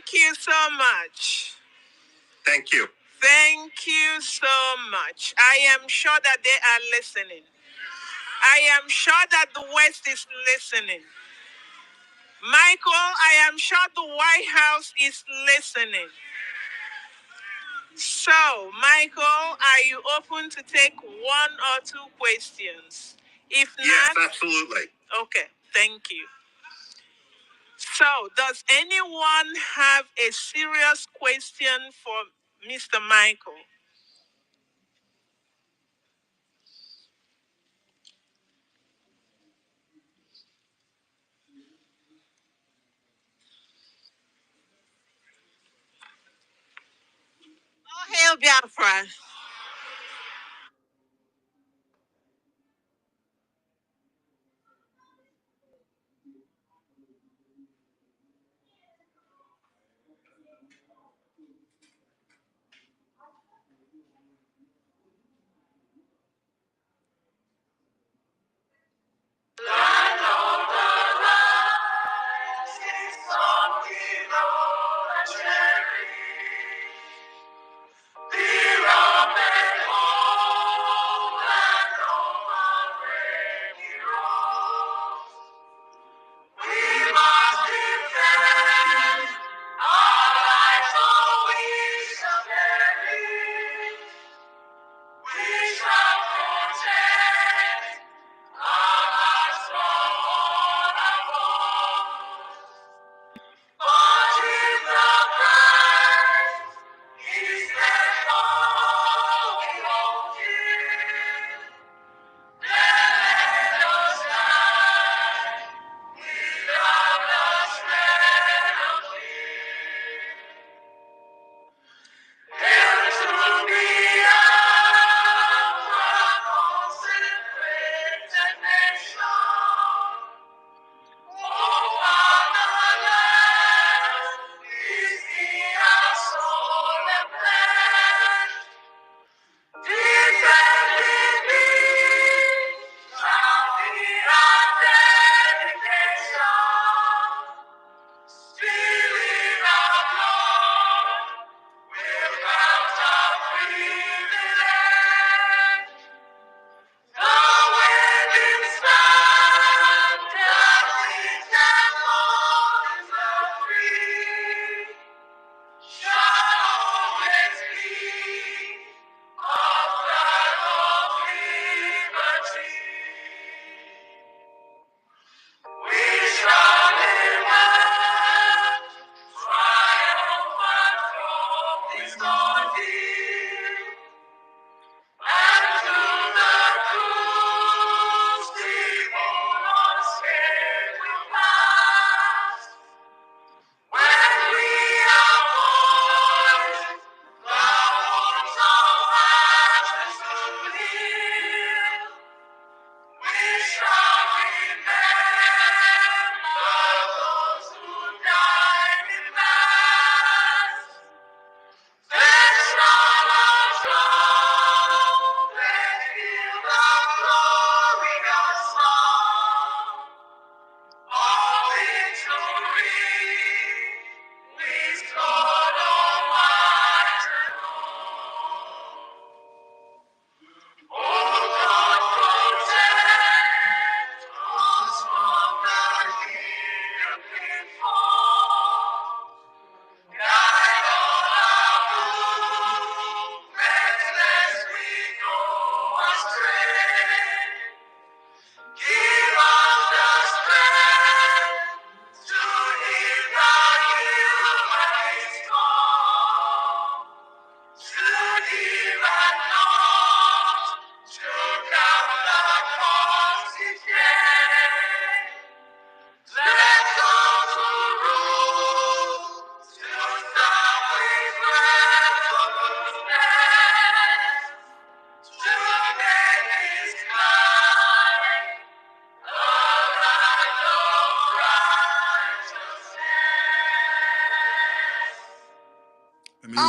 Thank you so much. Thank you. Thank you so much. I am sure that they are listening. I am sure that the West is listening. Michael, I am sure the White House is listening. So, Michael, are you open to take one or two questions? If not, yes, absolutely. Okay, thank you. So, does anyone have a serious question for Mr. Michael? All hail Biafra.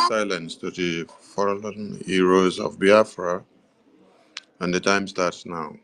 Silence to the fallen heroes of Biafra, and the time starts now.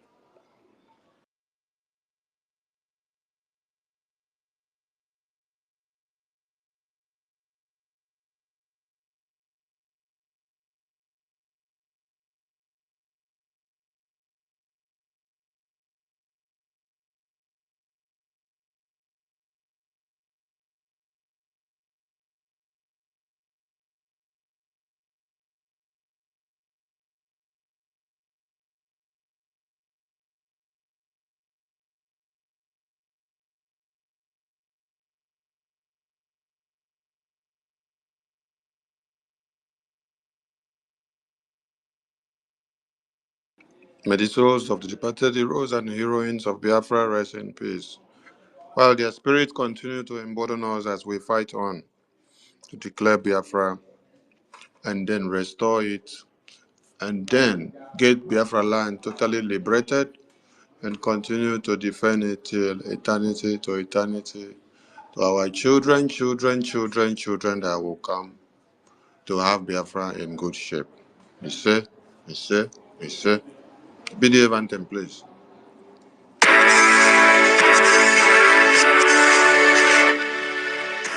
May the souls of the departed heroes and heroines of Biafra rest in peace, while their spirits continue to embolden us as we fight on to declare Biafra and then restore it and then get Biafra land totally liberated and continue to defend it till eternity to eternity to our children, children that will come to have Biafra in good shape. You say, you say, you say. Be the event, please.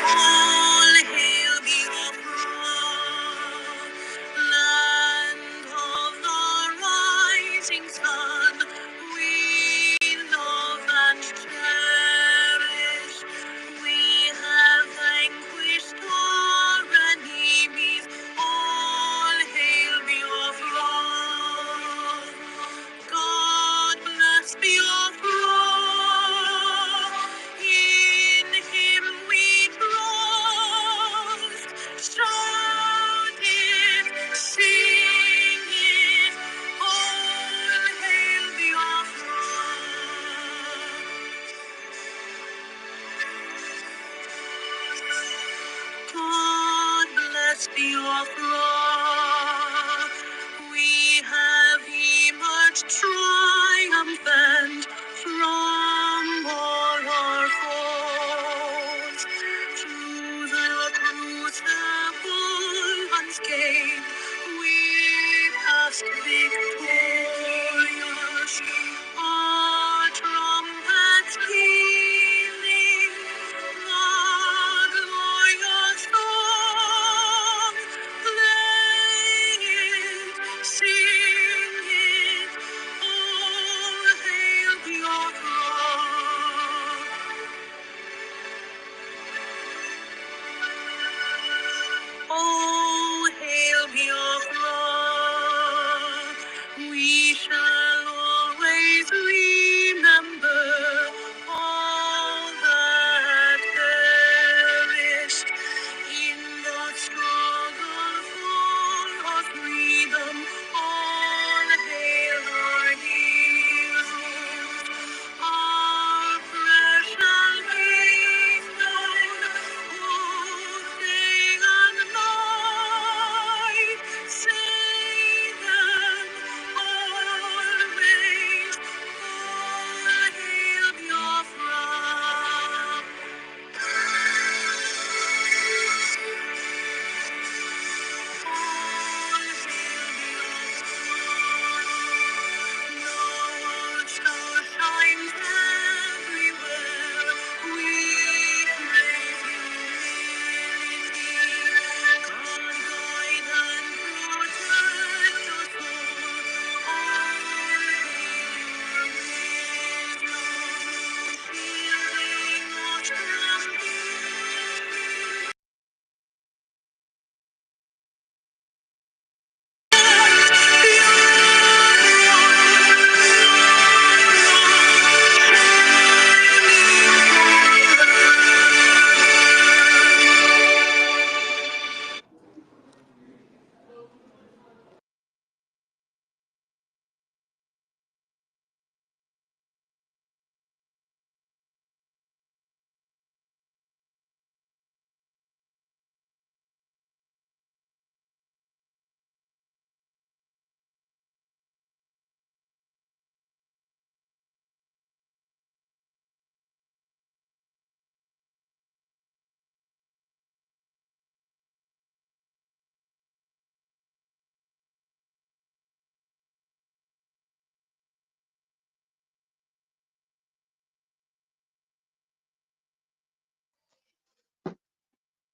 All hail Biafra, land of the rising sun. We love and cherish. We have vanquished our enemies. All hail Biafra. God bless Biafra. In Him we trust. Shout it, sing it. All hail Biafra. God bless Biafra. We have emerged triumphant from all our foes. Through the crucible unscathed, we passed victorious. Our trumpets pealing, the glorious song, play it, sing it, all hail Biafra. Oh, hail Biafra, we shall always remember all that perished in the struggle for our freedom. All hail our heroes, our precious kingdom. Oh, day and night, say them always. All hail Biafra.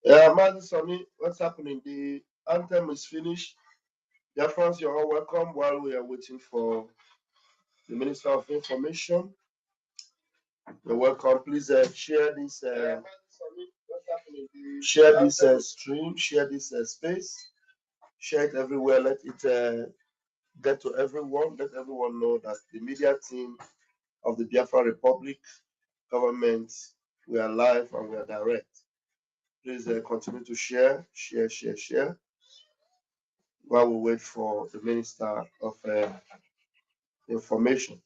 Yeah, Mazi Sami, what's happening? The anthem is finished. Dear friends, you're all welcome while we are waiting for the Minister of Information. You're welcome. Please share this. Share this stream. Share this space. Share it everywhere. Let it get to everyone. Let everyone know that the media team of the Biafra Republic government, we are live and we are direct. Please continue to share while we wait for the Minister of information.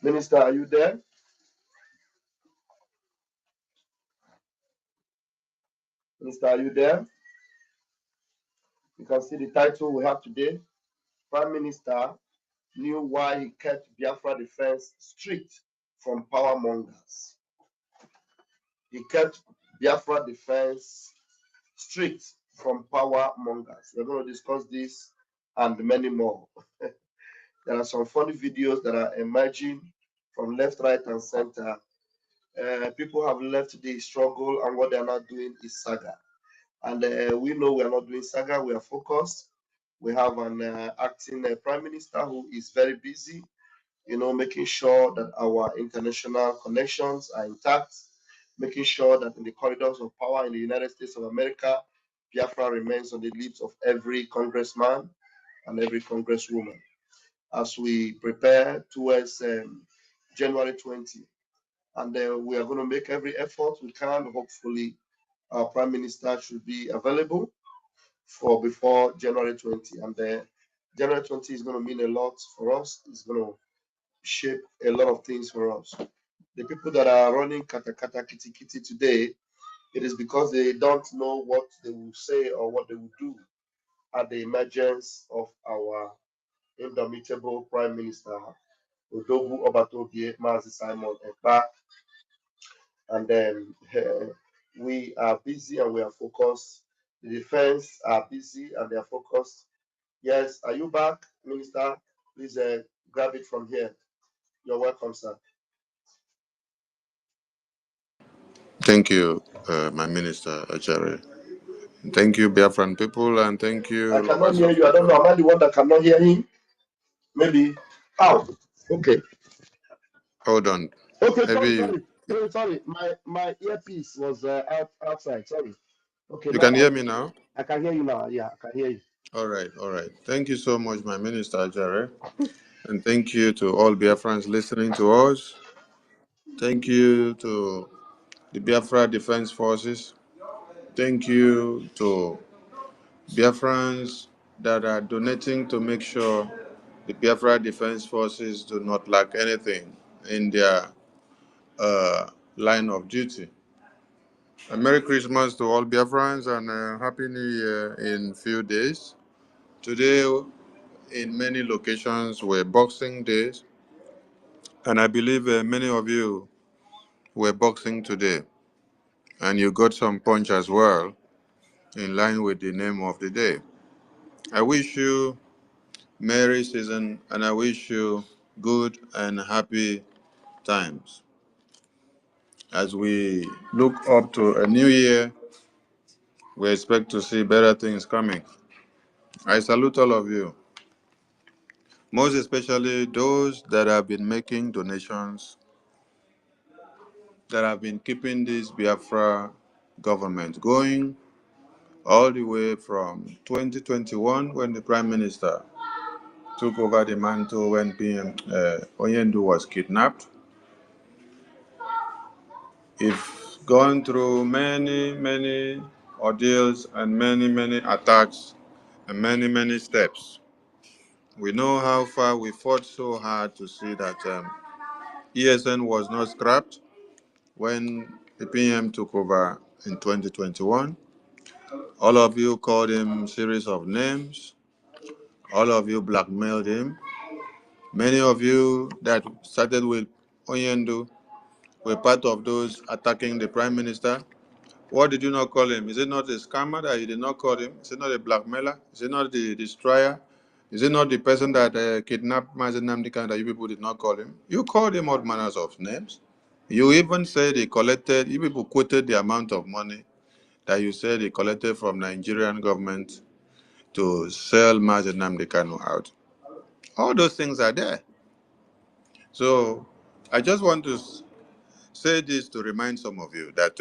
Minister, are you there? Minister, are you there? You can see the title we have today. Prime Minister knew why he kept Biafra defense strict from power mongers. He kept Biafra defense strict from power mongers. We're going to discuss this and many more. There are some funny videos that are emerging from left, right, and center. People have left the struggle, and what they are not doing is saga. And we know we are not doing saga, we are focused. We have an acting prime minister who is very busy, making sure that our international connections are intact, making sure that in the corridors of power in the United States of America, Biafra remains on the lips of every congressman and every congresswoman as we prepare towards January 20. And we are going to make every effort we can. Hopefully, our prime minister should be available for before January 20. And January 20 is going to mean a lot for us. It's going to shape a lot of things for us. The people that are running kata kata kiti kiti today, it is because they don't know what they will say or what they will do at the emergence of our indomitable prime minister, Odogu Obatobie Mazi Simon Ekpa. And then we are busy and we are focused. The defense are busy and they are focused. Yes, are you back, Minister? Please grab it from here. You're welcome, sir. Thank you, my minister, Ajare. Thank you, Biafran people, and thank I you, cannot lovers hear of you. I don't know. freedom. Am I the one that cannot hear him? Maybe. Oh, okay. Hold on. Okay, Maybe sorry, you, sorry. Sorry. My earpiece was outside. Sorry. Okay, you now can hear me now? I can hear you now. Yeah, I can hear you. All right, all right. Thank you so much, my minister, Ajare. And thank you to all Biafrans listening to us. Thank you to the Biafra Defense Forces. Thank you to Biafrans that are donating to make sure the Biafra Defense Forces do not lack anything in their line of duty. A Merry Christmas to all Biafrans and a Happy New Year in few days. Today, in many locations, were Boxing Days, and I believe many of you were boxing today, and you got some punch as well in line with the name of the day. I wish you Merry season, and I wish you good and happy times. As we look up to a new year, we expect to see better things coming. I salute all of you, most especially those that have been making donations, that have been keeping this Biafra government going all the way from 2021 when the Prime Minister took over the mantle when PM Oyendu was kidnapped. We've gone through many, many ordeals and many, many attacks and many, many steps. We know how far we fought so hard to see that ESN was not scrapped when the PM took over in 2021. All of you called him series of names. All of you blackmailed him. Many of you that started with Oyendu were part of those attacking the Prime Minister. What did you not call him? Is it not a scammer that you did not call him? Is it not a blackmailer? Is it not the destroyer? Is it not the person that kidnapped Mazen Namdekan that you people did not call him? You called him all manners of names. You even said he collected, you people quoted the amount of money that you said he collected from Nigerian government to sell Mazen Namdekan out. All those things are there. So I just want to say this to remind some of you that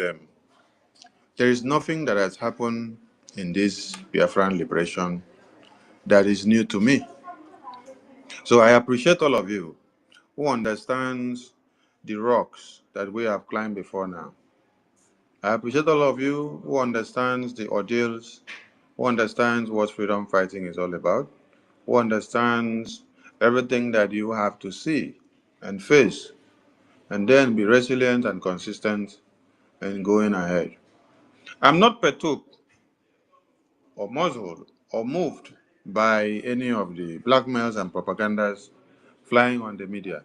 there is nothing that has happened in this Biafran liberation that is new to me. So I appreciate all of you who understands the rocks that we have climbed before now. I appreciate all of you who understands the ordeals, who understands what freedom fighting is all about, who understands everything that you have to see and face, and then be resilient and consistent in going ahead. I'm not perturbed or muzzled or moved by any of the blackmails and propagandas flying on the media.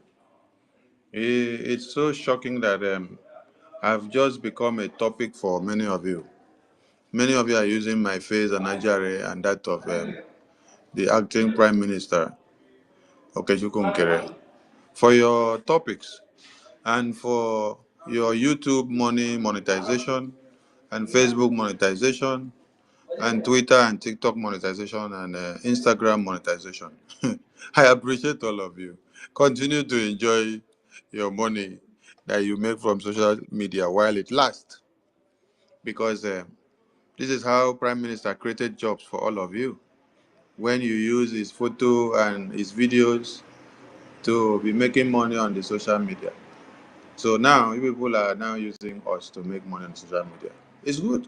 It's so shocking that I've just become a topic for many of you. Many of you are using my face and Ajare and that of the acting Prime Minister, Okechukwu Nkere, for your topics and for your YouTube money monetization and Facebook monetization and Twitter and TikTok monetization and Instagram monetization. I appreciate all of you. Continue to enjoy your money that you make from social media while it lasts, because this is how Prime Minister created jobs for all of you. When you use his photo and his videos to be making money on the social media. So now you people are now using us to make money on social media. It's good.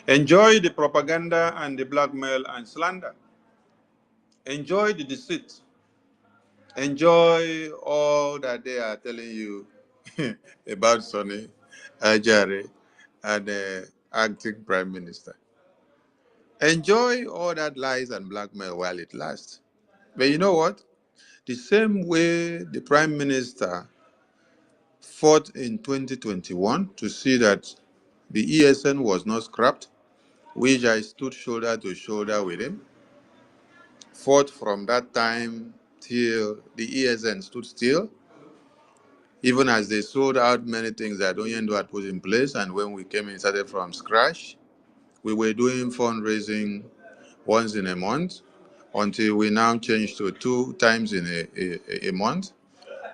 Enjoy the propaganda and the blackmail and slander. Enjoy the deceit. Enjoy all that they are telling you about Sonny, Ajare, and the acting Prime Minister. Enjoy all that lies and blackmail while it lasts. But you know what? The same way the Prime Minister fought in 2021 to see that the ESN was not scrapped, which I stood shoulder to shoulder with him, fought from that time till the ESN stood still, even as they sold out many things that Oyendo had put in place. And when we came in, started from scratch, we were doing fundraising once in a month until we now changed to 2 times in a month,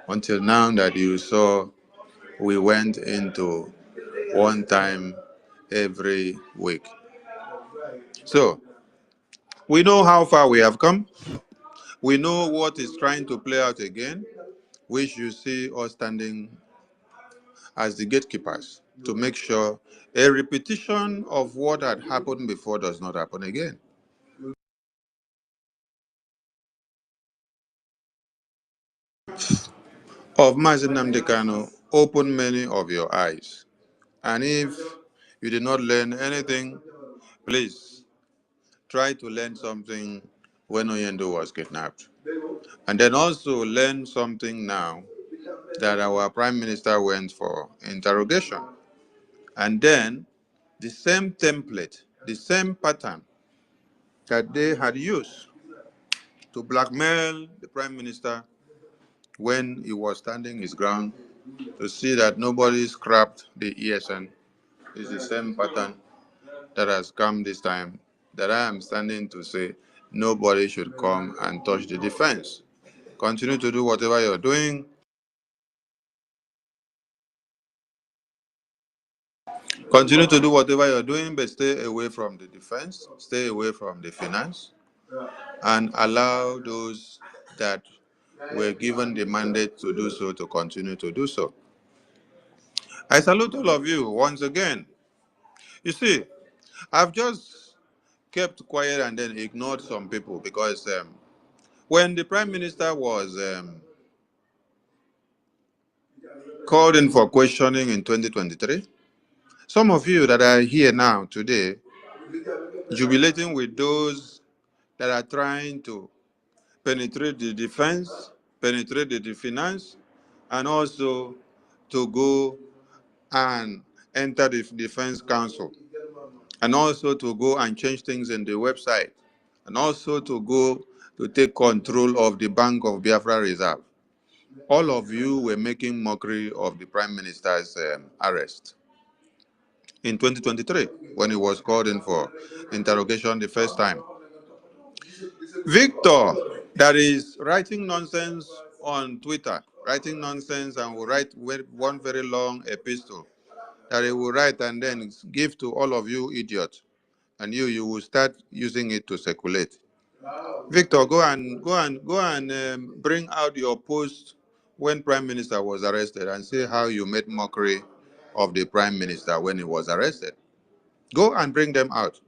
until now that you saw we went into 1 time every week. So we know how far we have come. We know what is trying to play out again, which you see us standing as the gatekeepers to make sure a repetition of what had happened before does not happen again. Of Mazin Namdekano, open many of your eyes. And if you did not learn anything, please try to learn something when Oyendo was kidnapped. And then also learn something now that our Prime Minister went for interrogation. And then the same template, the same pattern that they had used to blackmail the Prime Minister when he was standing his ground to see that nobody scrapped the ESN is the same pattern that has come this time, that I am standing to say nobody should come and touch the defense. Continue to do whatever you're doing. Continue to do whatever you're doing, but stay away from the defense, stay away from the finance, and allow those that were given the mandate to do so to continue to do so. I salute all of you once again. You see, I've just kept quiet and then ignored some people because when the Prime Minister was called in for questioning in 2023, some of you that are here now today, jubilating with those that are trying to penetrate the defense, penetrate the finance, and also to go and enter the Defense Council, and also to go and change things in the website, and also to go to take control of the Bank of Biafra Reserve. All of you were making mockery of the Prime Minister's arrest in 2023 when he was called in for interrogation the first time. Victor, that is writing nonsense on Twitter, writing nonsense and will write one very long epistle that he will write and then give to all of you idiots, and you will start using it to circulate. Victor, go and bring out your post when Prime Minister was arrested and say how you made mockery of the Prime Minister when he was arrested. Go and bring them out.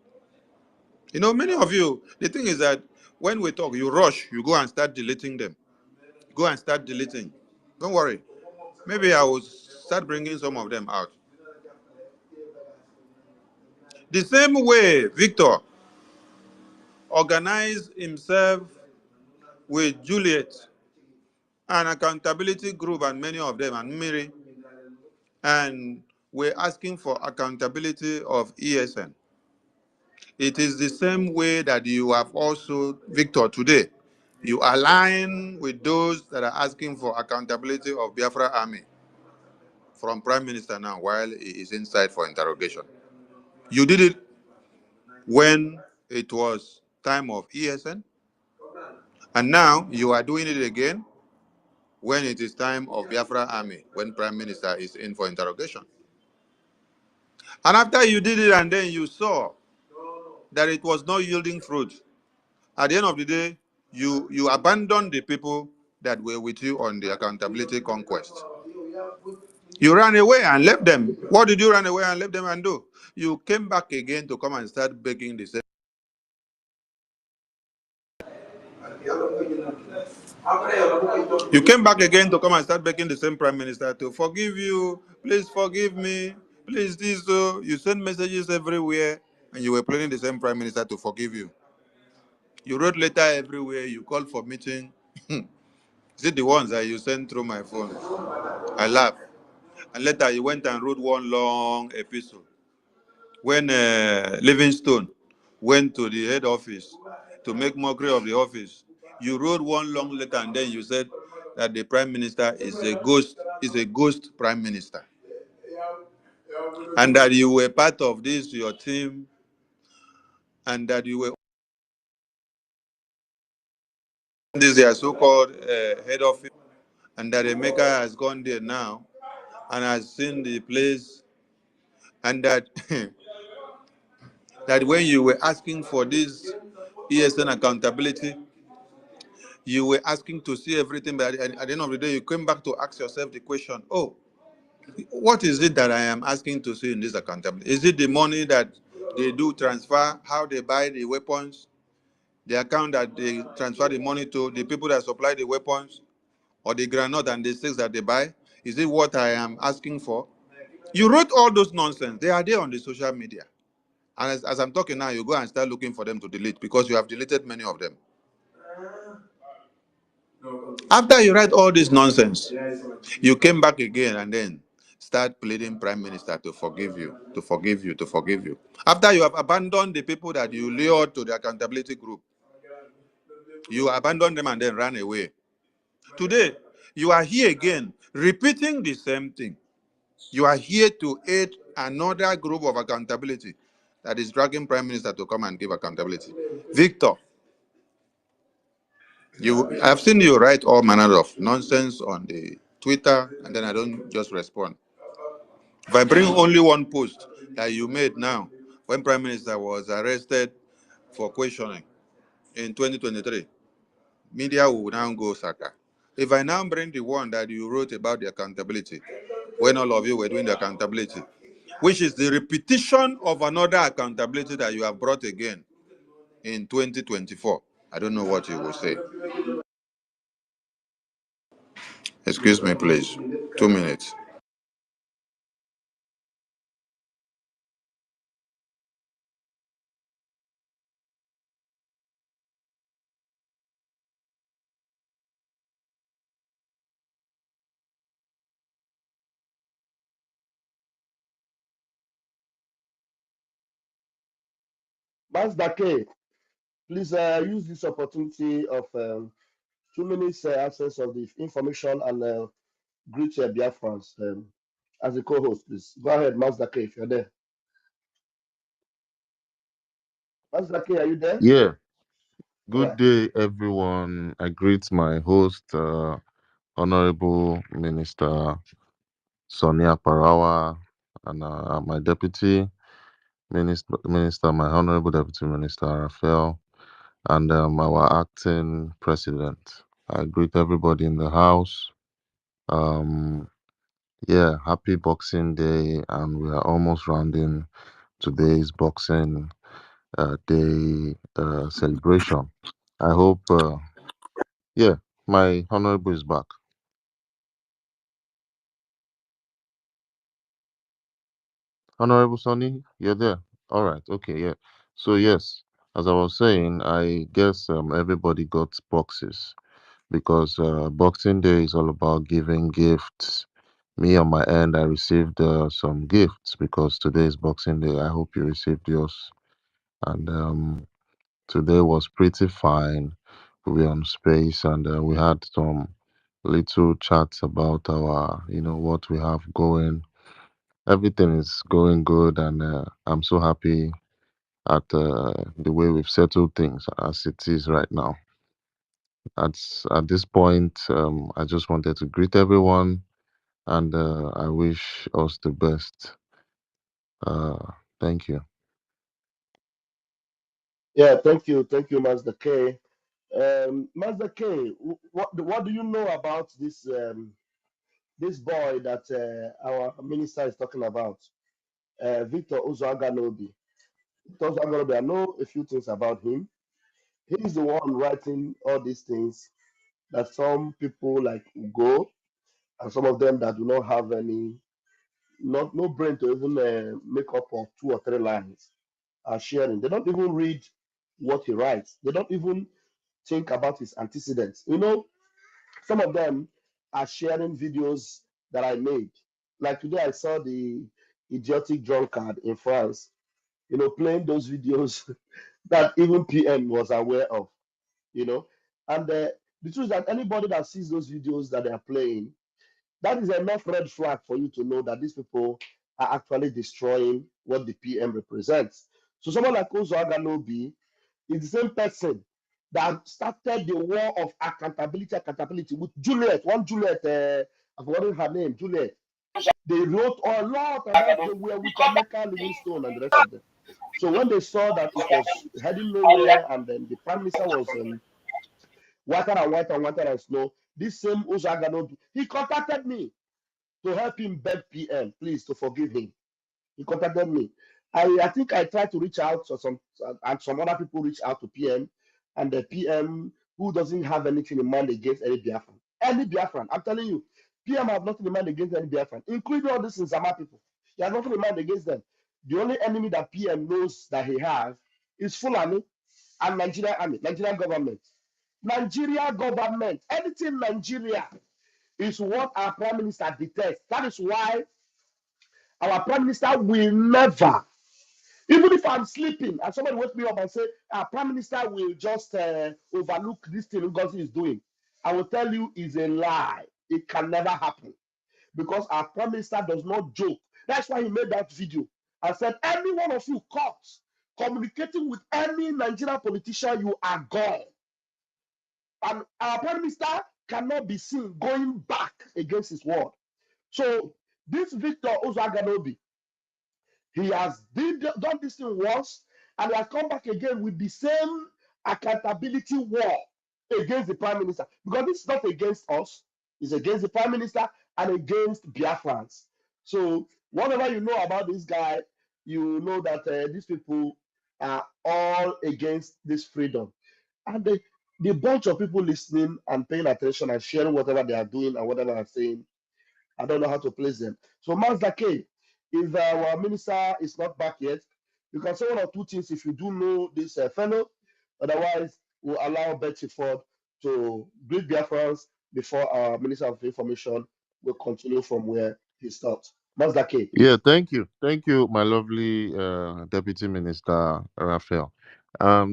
You know, many of you, the thing is that When we talk, you rush, you go and start deleting them. Go and start deleting. Don't worry. Maybe I will start bringing some of them out. The same way Victor organized himself with Juliet, an accountability group, and many of them, and Miri, and we're asking for accountability of ESN. It is the same way that you have also, Victor, today, you align with those that are asking for accountability of Biafra Army from Prime Minister now while he is inside for interrogation. You did it when it was time of ESN, and now you are doing it again when it is time of Biafra Army, when Prime Minister is in for interrogation. And after you did it and then you saw that it was not yielding fruit, at the end of the day, you abandoned the people that were with you on the accountability conquest. You ran away and left them. What did you run away and left them and do? You came back again to come and start begging the same. You came back again to come and start begging the same prime minister to forgive you. Please forgive me. Please this. You send messages everywhere, and you were pleading the same prime minister to forgive you. You wrote letter everywhere. You called for meeting. Is it the ones that you sent through my phone? I laugh. And later you went and wrote one long epistle. When Livingstone went to the head office to make mockery of the office, you wrote one long letter and then you said that the prime minister is a ghost prime minister, and that you were part of this your team, and that you were this their so-called head office, and that Emeka has gone there now and has seen the place, and that that when you were asking for this ESN accountability, you were asking to see everything, but at the end of the day, you came back to ask yourself the question, oh, what is it that I am asking to see in this accountability? Is it the money that they do transfer, how they buy the weapons, the account that they transfer the money to, the people that supply the weapons, or the granite and the sticks that they buy? Is it what I am asking for? You wrote all those nonsense. They are there on the social media. And as I'm talking now, you go and start looking for them to delete because you have deleted many of them. After you write all this nonsense, you came back again and then start pleading prime minister to forgive you, to forgive you, to forgive you. After you have abandoned the people that you lured to the accountability group, you abandoned them and then ran away. Today, you are here again, repeating the same thing. You are here to aid another group of accountability that is dragging prime minister to come and give accountability. Victor, I've seen you write all manner of nonsense on the Twitter, and then I don't just respond. If I bring only one post that you made now, when Prime Minister was arrested for questioning in 2023, media will now go Saka. If I now bring the one that you wrote about the accountability, when all of you were doing the accountability, which is the repetition of another accountability that you have brought again in 2024, I don't know what you will say. Excuse me, please. 2 minutes. Mazda K, please use this opportunity of 2 minutes access of the information and greet Biafrans as a co-host, please. Go ahead, Mazda K, if you're there. Mazda K, are you there? Yeah. All Good right. day, everyone. I greet my host, Honorable Minister Sonia Parawa, and my Deputy Minister, my Honorable Deputy Minister Raphael, and our Acting President. I greet everybody in the house. Um, yeah, happy Boxing Day, and we are almost rounding today's Boxing Day celebration. I hope, yeah, my honorable is back. Honorable Sonny, you're there. All right. Okay. Yeah. So yes, as I was saying, I guess everybody got boxes because Boxing Day is all about giving gifts. Me on my end, I received some gifts because today is Boxing Day. I hope you received yours. And today was pretty fine. We were on space and we had some little chats about our, what we have going. Everything is going good, and I'm so happy at the way we've settled things as it is right now. At this point, I just wanted to greet everyone, and I wish us the best. Uh, Thank you. Yeah, thank you, Master K. Master K, what do you know about this boy that our minister is talking about, Victor Ozoaganobi? Victor Ozoaganobi, I know a few things about him. He's the one writing all these things that some people like go, and some of them that do not have any, not no brain to even make up of two or three lines are sharing. They don't even read what he writes. They don't even think about his antecedents. Some of them are sharing videos that I made. Like today, I saw the idiotic drunkard in France, playing those videos that even PM was aware of, you know. And the truth is that anybody that sees those videos that they are playing, that is enough red flag for you to know that these people are actually destroying what the PM represents. So someone like Ozo Aganobi is the same person that started the war of accountability with Juliet, one Juliet, I've forgotten her name, Juliet. They wrote a lot about they were with Emeka Livingstone and the rest of them. So when they saw that it was heading nowhere and then the prime minister was whiter and whiter and whiter and snow, this same Ozagano, he contacted me to help him beg PM, please, to forgive him. He contacted me. I think I tried to reach out to some, and some other people reached out to PM, and the PM who doesn't have anything in mind against any Biafran. Any Biafran, I'm telling you, PM have nothing in mind against any Biafran, including all these Nzama people. He has nothing in mind against them. The only enemy that PM knows that he has is Fulani and Nigerian army, Nigerian government. Nigeria government, anything Nigeria is what our prime minister detests. That is why our prime minister will never, even if I'm sleeping and somebody wakes me up and say, our prime minister will just overlook this thing Ngozi is doing, I will tell you is a lie. It can never happen because our prime minister does not joke. That's why he made that video and said, any one of you caught communicating with any Nigerian politician, you are gone. And our prime minister cannot be seen going back against his word. So this Victor Ozaganobi, he has done this thing once, and he has come back again with the same accountability war against the prime minister. Because this is not against us, it's against the prime minister and against Biafrans. So, whatever you know about this guy, you know that these people are all against this freedom. And the bunch of people listening and paying attention and sharing whatever they are doing and whatever they are saying, I don't know how to place them. So, Mazda K, if our minister is not back yet, you can say one or two things if you do know this fellow. Otherwise, we'll allow Betty Ford to greet Biafrans before our Minister of Information will continue from where he stopped. Mazda K. Yeah, thank you, my lovely Deputy Minister Raphael.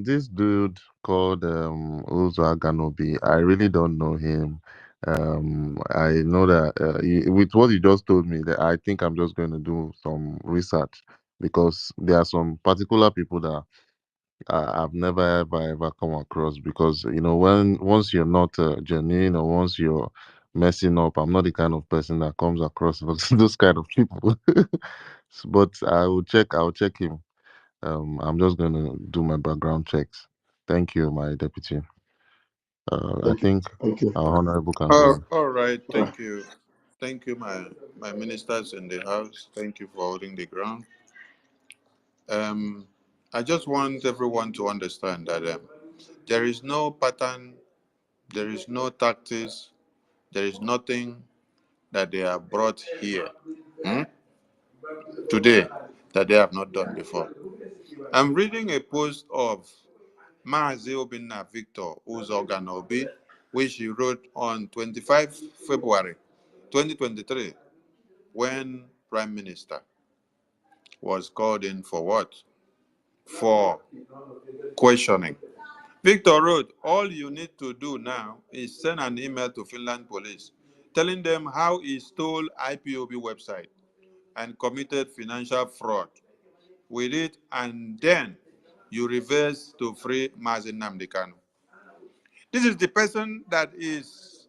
This dude called Uzo Aganobi, I really don't know him. I know that with what you just told me, that I think I'm just going to do some research because there are some particular people that I've never ever come across because when once you're not genuine or once you're messing up, I'm not the kind of person that comes across those kind of people. But I'll check him. I'm just gonna do my background checks. Thank you, my deputy. I Thank you. think Thank you. our honorable can go on. All right, thank you. Thank you, my ministers in the house. Thank you for holding the ground. Um, I just want everyone to understand that There is no pattern, there is no tactics, there is nothing that they have brought here today that they have not done before. I'm reading a post of Maazi Obinna Victor Uzoganobi, which he wrote on 25 February 2023 when Prime Minister was called in for what? For questioning. Victor wrote, all you need to do now is send an email to Finland police telling them how he stole IPOB website and committed financial fraud with it, and then you reverse to free Mazin Namdekanu. This is the person that is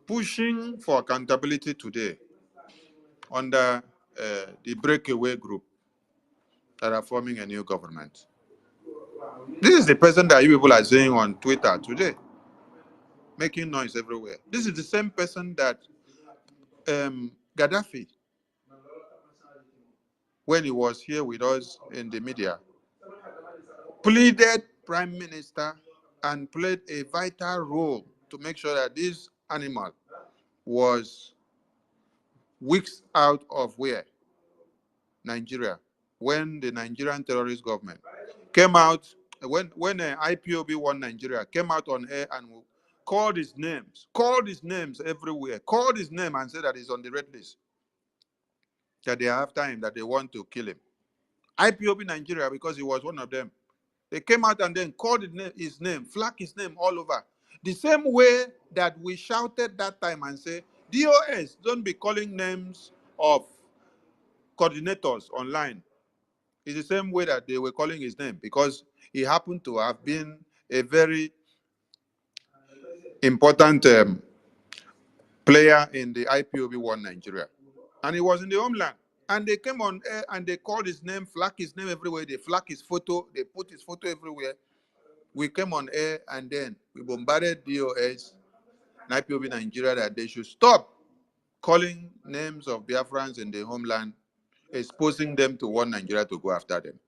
pushing for accountability today under the breakaway group that are forming a new government. This is the person that you people are saying on Twitter today, making noise everywhere. This is the same person that Gaddafi, when he was here with us in the media, pleaded prime minister and played a vital role to make sure that this animal was weeks out of where? Nigeria. When the Nigerian terrorist government came out, when IPOB One Nigeria came out on air and called his names everywhere, called his name and said that he's on the red list, that they are after him, that they want to kill him. IPOB Nigeria, because he was one of them. They came out and then called his name, flagged his name all over. The same way that we shouted that time and say, DOS, don't be calling names of coordinators online. It's the same way that they were calling his name, because he happened to have been a very important player in the IPOB One Nigeria. And he was in the homeland. And they came on air and they called his name, flagged his name everywhere. They flagged his photo, they put his photo everywhere. We came on air and then we bombarded DOS, IPOB Nigeria, that they should stop calling names of Biafrans in the homeland, exposing them to One Nigeria to go after them.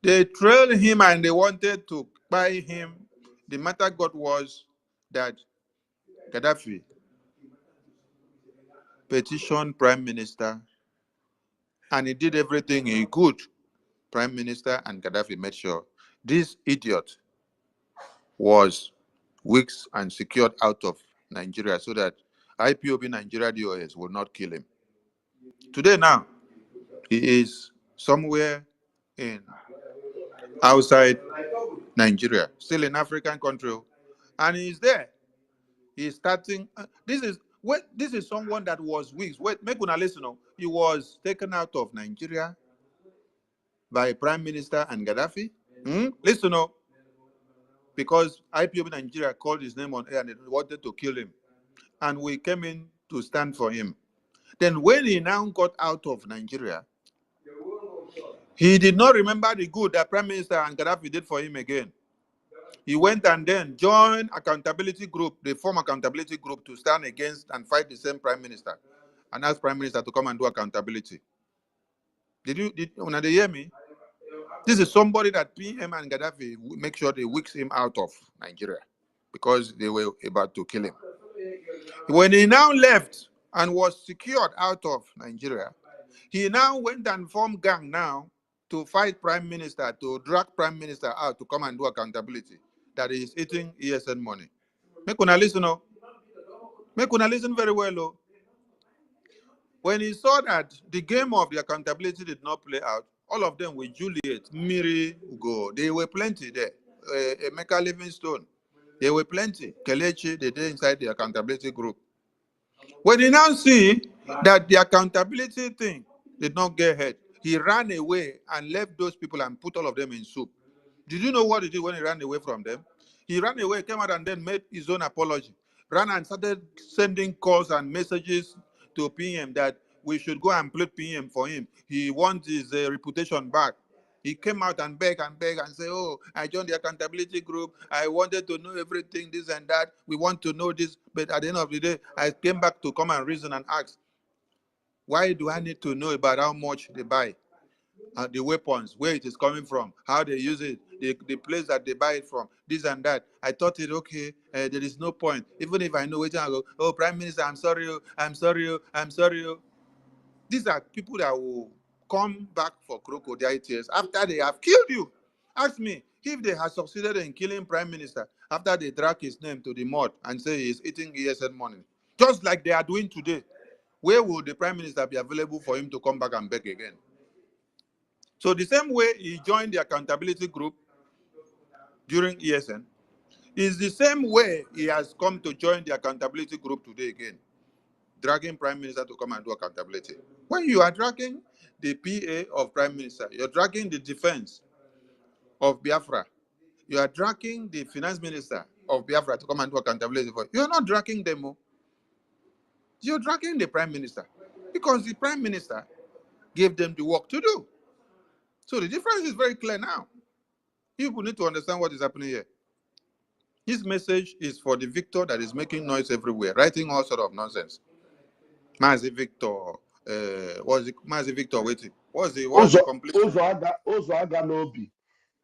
They trailed him and they wanted to buy him. The matter got was that Gaddafi petitioned Prime Minister and he did everything he could. Prime Minister and Gaddafi made sure this idiot was weeks and secured out of Nigeria so that IPOB Nigeria DOS will not kill him. Today now, he is somewhere in outside Nigeria, still in African country, and he's there. He's starting. This is someone that was weeks. Wait, make una listen. He was taken out of Nigeria by Prime Minister and Gaddafi. Listen, because IPOB Nigeria called his name on air and they wanted to kill him, and we came in to stand for him. Then when he now got out of Nigeria, he did not remember the good that Prime Minister and Gaddafi did for him again. He went and then joined accountability group, the former accountability group, to stand against and fight the same Prime Minister and ask Prime Minister to come and do accountability. Did when they hear me? This is somebody that PM and Gaddafi make sure they wicks him out of Nigeria because they were about to kill him. When he now left and was secured out of Nigeria, he now went and formed gang now to fight Prime Minister, to drag Prime Minister out to come and do accountability, that he is eating ESN money. Make una listen, Make una listen very well, When he saw that the game of the accountability did not play out, all of them with Juliet, Miri, Ugo, they were plenty there. Emeka Livingstone, they were plenty. Kelechi, they did inside the accountability group. When he now see that the accountability thing did not get ahead, he ran away and left those people and put all of them in soup. Did you know what he did when he ran away from them? He ran away, came out and then made his own apology. Ran and started sending calls and messages to PM that we should go and play PM for him. He wants his reputation back. He came out and beg and say, oh, I joined the accountability group. I wanted to know everything, this and that. We want to know this. But at the end of the day, I came back to come and reason and ask, why do I need to know about how much they buy? The weapons, where it is coming from, how they use it, the place that they buy it from, this and that. I thought it okay. There is no point. Even if I know it, I go, oh, Prime Minister, I'm sorry, I'm sorry, I'm sorry. These are people that will come back for crocodile tears after they have killed you. Ask me if they had succeeded in killing Prime Minister after they drag his name to the mud and say he's eating ESN money, just like they are doing today. Where will the Prime Minister be available for him to come back and beg again? So the same way he joined the accountability group during ESN is the same way he has come to join the accountability group today again, dragging Prime Minister to come and do accountability. When you are dragging the PA of Prime Minister, you're dragging the defense of Biafra, you are dragging the finance minister of Biafra to come and do accountability for you. You're not dragging them, you're dragging the Prime Minister because the Prime Minister gave them the work to do. So the difference is very clear now. People need to understand what is happening here. His message is for the Victor that is making noise everywhere, writing all sort of nonsense. Mazi Victor, what's it? Mazi Victor waiting. What's the complete name? ụzọ aga n'obi.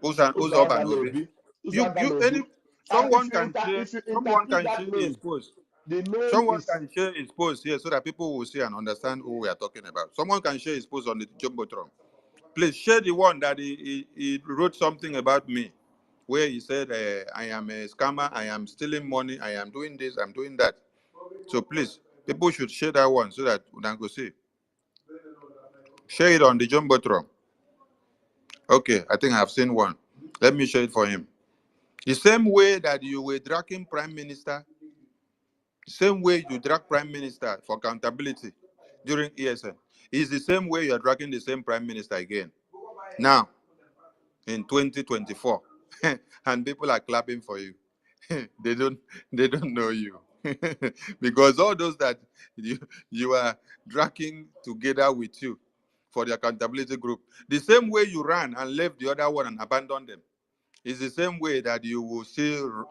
Who's ụzọ up aga and Obi? n'obi. ụzọ You aga you any n'obi. And someone can share if you someone interpret can that share his name, post. the name Someone is can share his post here so that people will see and understand who we are talking about. Someone can share his post on the Jumbotron. Please share the one that he wrote something about me, where he said, I am a scammer, I am stealing money, I am doing this, I'm doing that. So please, people should share that one so that we can go see. Share it on the Jumbotron. Okay, I think I've seen one. Let me share it for him. The same way that you were dragging Prime Minister, the same way you drag Prime Minister for accountability during ESN, is the same way you are dragging the same Prime Minister again. Now, in 2024, and people are clapping for you. they don't know you. Because all those that you are dragging together with you for the accountability group, the same way you ran and left the other one and abandoned them, is the same way that you will still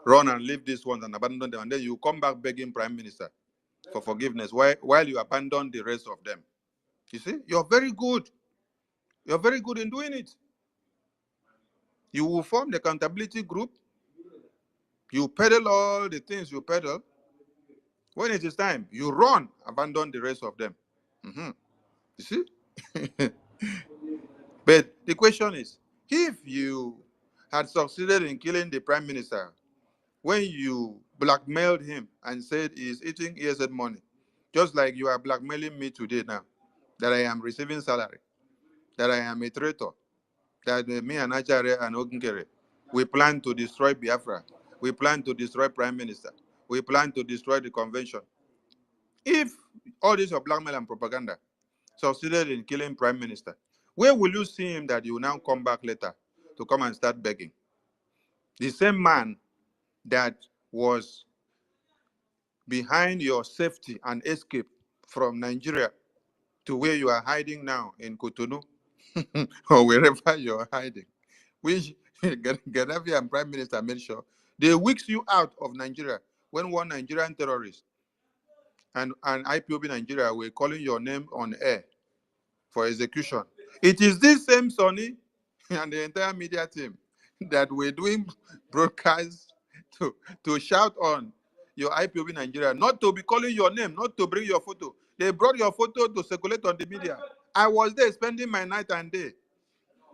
run and leave this one and abandon them, and then you come back begging Prime Minister for forgiveness while you abandon the rest of them. You see, you're very good. You're very good in doing it. You will form the accountability group. You peddle all the things you peddle. When it is time, you run, abandon the rest of them. You see? But the question is, if you had succeeded in killing the Prime Minister when you blackmailed him and said he's eating ESN money, just like you are blackmailing me today now, that I am receiving salary, that I am a traitor, that me and Acharya and Ogunkere, we plan to destroy Biafra, we plan to destroy Prime Minister, we plan to destroy the convention. If all this your blackmail and propaganda succeeded in killing Prime Minister, where will you see him that you will now come back later to come and start begging? The same man that was behind your safety and escape from Nigeria to where you are hiding now in Cotonou or wherever you're hiding, which Gaddafi and Prime Minister made sure they weeks you out of Nigeria when one Nigerian terrorist and IPOB Nigeria were calling your name on air for execution. It is this same Sonny and the entire media team that were doing broadcasts to shout on your IPOB Nigeria, not to be calling your name, not to bring your photo. They brought your photo to circulate on the media. I was there spending my night and day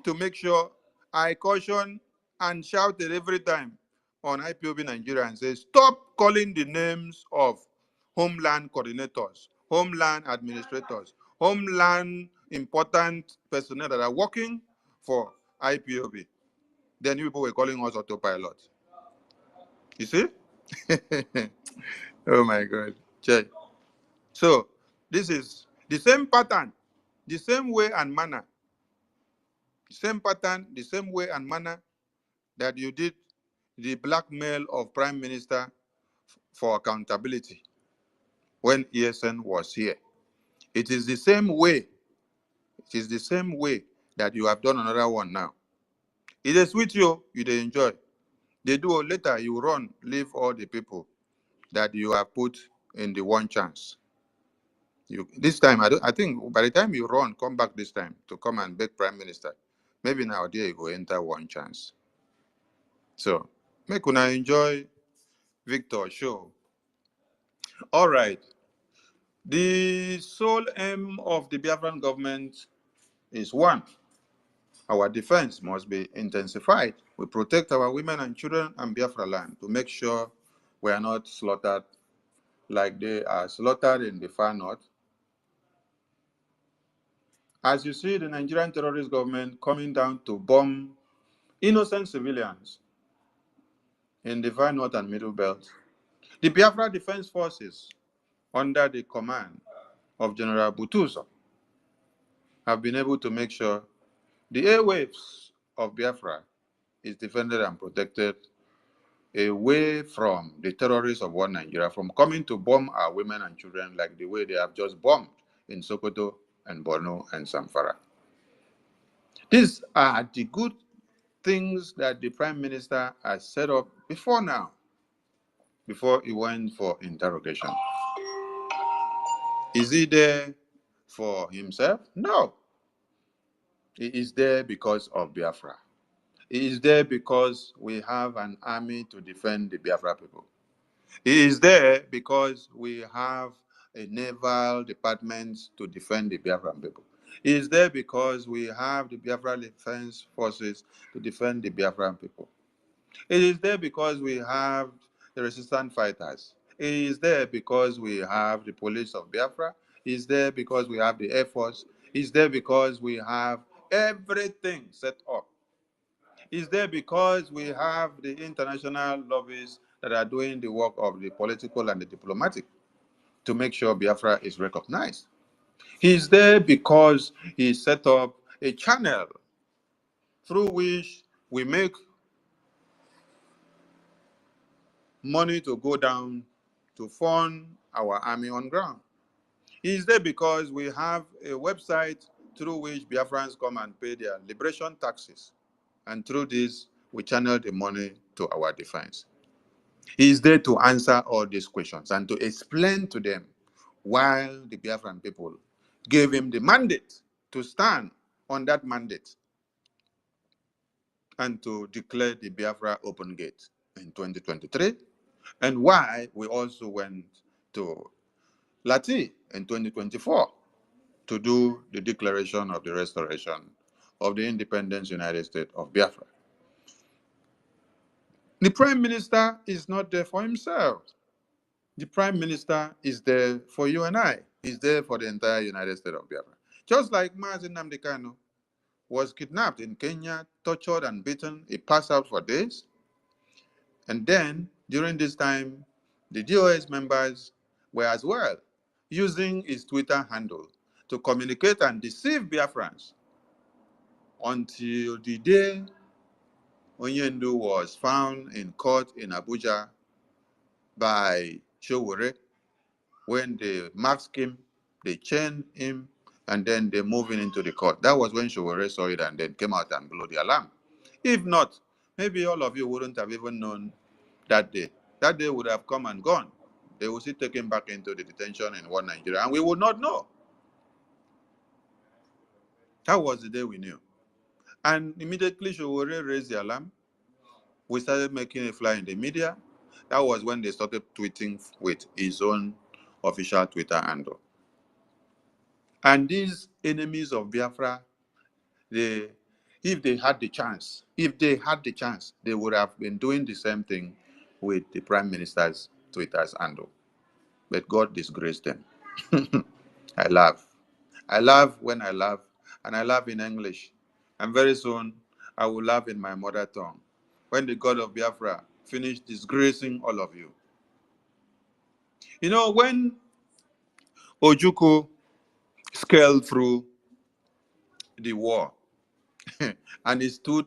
to make sure I caution and shouted every time on IPOB Nigeria and say, stop calling the names of homeland coordinators, homeland administrators, homeland important personnel that are working for IPOB. Then you people were calling us autopilot. You see? Oh my God. Check. So this is the same pattern, the same way and manner, the same pattern, the same way and manner that you did the blackmail of Prime Minister for accountability when ESN was here. It is the same way. It is the same way that you have done another one now. It is with you, you they enjoy. They do later, you run, leave all the people that you have put in the one chance. You this time, I think by the time you run, come back this time to come and beg Prime Minister maybe now there you go enter one chance. So make una enjoy Victor show. All right. The sole aim of the Biafran government is one, our defense must be intensified. We protect our women and children and Biafra land to make sure we are not slaughtered like they are slaughtered in the far north. As you see, the Nigerian terrorist government coming down to bomb innocent civilians in the far north and middle belt. The Biafra Defense Forces, under the command of General Butuso, have been able to make sure the airwaves of Biafra is defended and protected away from the terrorists of one Nigeria from coming to bomb our women and children like the way they have just bombed in Sokoto and Borno and Zamfara. These are the good things that the Prime Minister has set up before now, before he went for interrogation. Is he there for himself? No. He is there because of Biafra. He is there because we have an army to defend the Biafra people. He is there because we have a naval department to defend the Biafran people. He is there because we have the Biafra Defense Forces to defend the Biafran people. It is there because we have the resistant fighters. It is there because we have the police of Biafra. It is there because we have the Air Force. It is there because we have everything set up. It is there because we have the international lobbies that are doing the work of the political and the diplomatic to make sure Biafra is recognized. He is there because he set up a channel through which we make money to go down to fund our army on ground. He is there because we have a website through which Biafrans come and pay their liberation taxes. And through this, we channel the money to our defense. He is there to answer all these questions and to explain to them why the Biafran people gave him the mandate to stand on that mandate and to declare the Biafra open gate in 2023, and why we also went to Lati in 2024 to do the declaration of the restoration of the independence United States of Biafra. The Prime Minister is not there for himself. The Prime Minister is there for you and I. He's there for the entire United States of Biafra. Just like Mazi Nnamdi Kanu was kidnapped in Kenya, tortured and beaten. He passed out for days. And then, during this time, the DOS members were as well using his Twitter handle to communicate and deceive Biafrans until the day Onyendu was found in court in Abuja by Showore. When they masked him, they chained him, and then they moved him into the court. That was when Showore saw it and then came out and blew the alarm. If not, maybe all of you wouldn't have even known that day. That day would have come and gone. They would still take him back into the detention in one Nigeria, and we would not know. That was the day we knew. And immediately Showore raised the alarm. We started making a fly in the media. That was when they started tweeting with his own official Twitter handle. And these enemies of Biafra, if they had the chance, they would have been doing the same thing with the Prime Minister's Twitter's handle. But God disgraced them. I laugh. I laugh when I laugh, and I laugh in English. And very soon, I will laugh in my mother tongue when the God of Biafra finished disgracing all of you. You know, when Ojukwu scaled through the war and he stood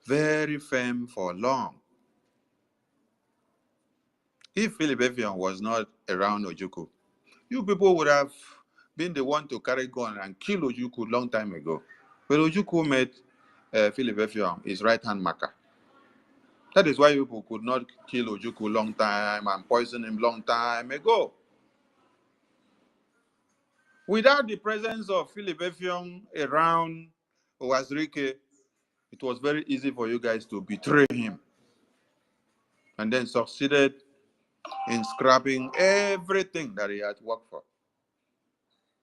very firm for long, if Philip Effiong was not around Ojukwu, you people would have been the one to carry gun and kill Ojukwu long time ago. But Ojukwu made Philip Effiong his right-hand marker. That is why people could not kill Ojukwu long time and poison him long time ago. Without the presence of Philip Effiong around Owazirike, It was very easy for you guys to betray him and then succeeded in scrapping everything that he had worked for.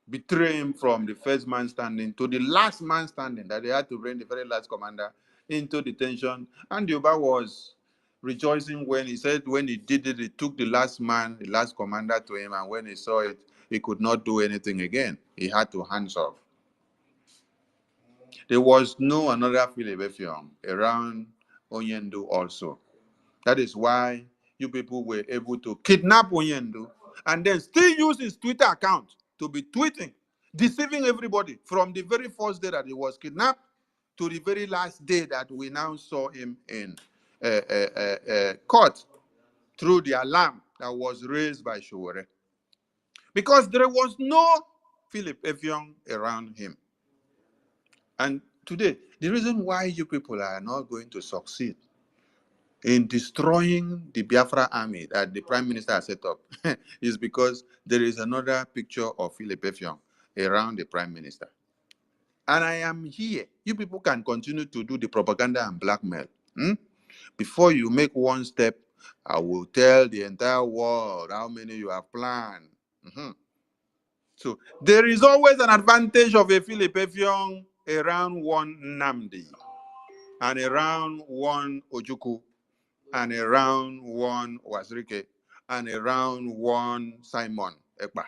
Betray him from the first man standing to the last man standing, that they had to bring the very last commander into detention. And Yoba was rejoicing when he said when he did it, he took the last man, the last commander to him, and when he saw it, he could not do anything again. He had to hands off. There was no another Philip Effiong around Onyendu also. That is why you people were able to kidnap Onyendu and then still use his Twitter account to be tweeting, deceiving everybody from the very first day that he was kidnapped to the very last day that we now saw him in court through the alarm that was raised by Showore. Because there was no Philip Effiong around him. And today, the reason why you people are not going to succeed in destroying the Biafra army that the Prime Minister has set up is because there is another picture of Philip Effiong around the Prime Minister. And I am here. You people can continue to do the propaganda and blackmail. Before you make one step, I will tell the entire world how many you have planned. So there is always an advantage of a Philip Effiong around one Namdi and around one Ojuku and around one Wazirike and around one Simon Ekpa.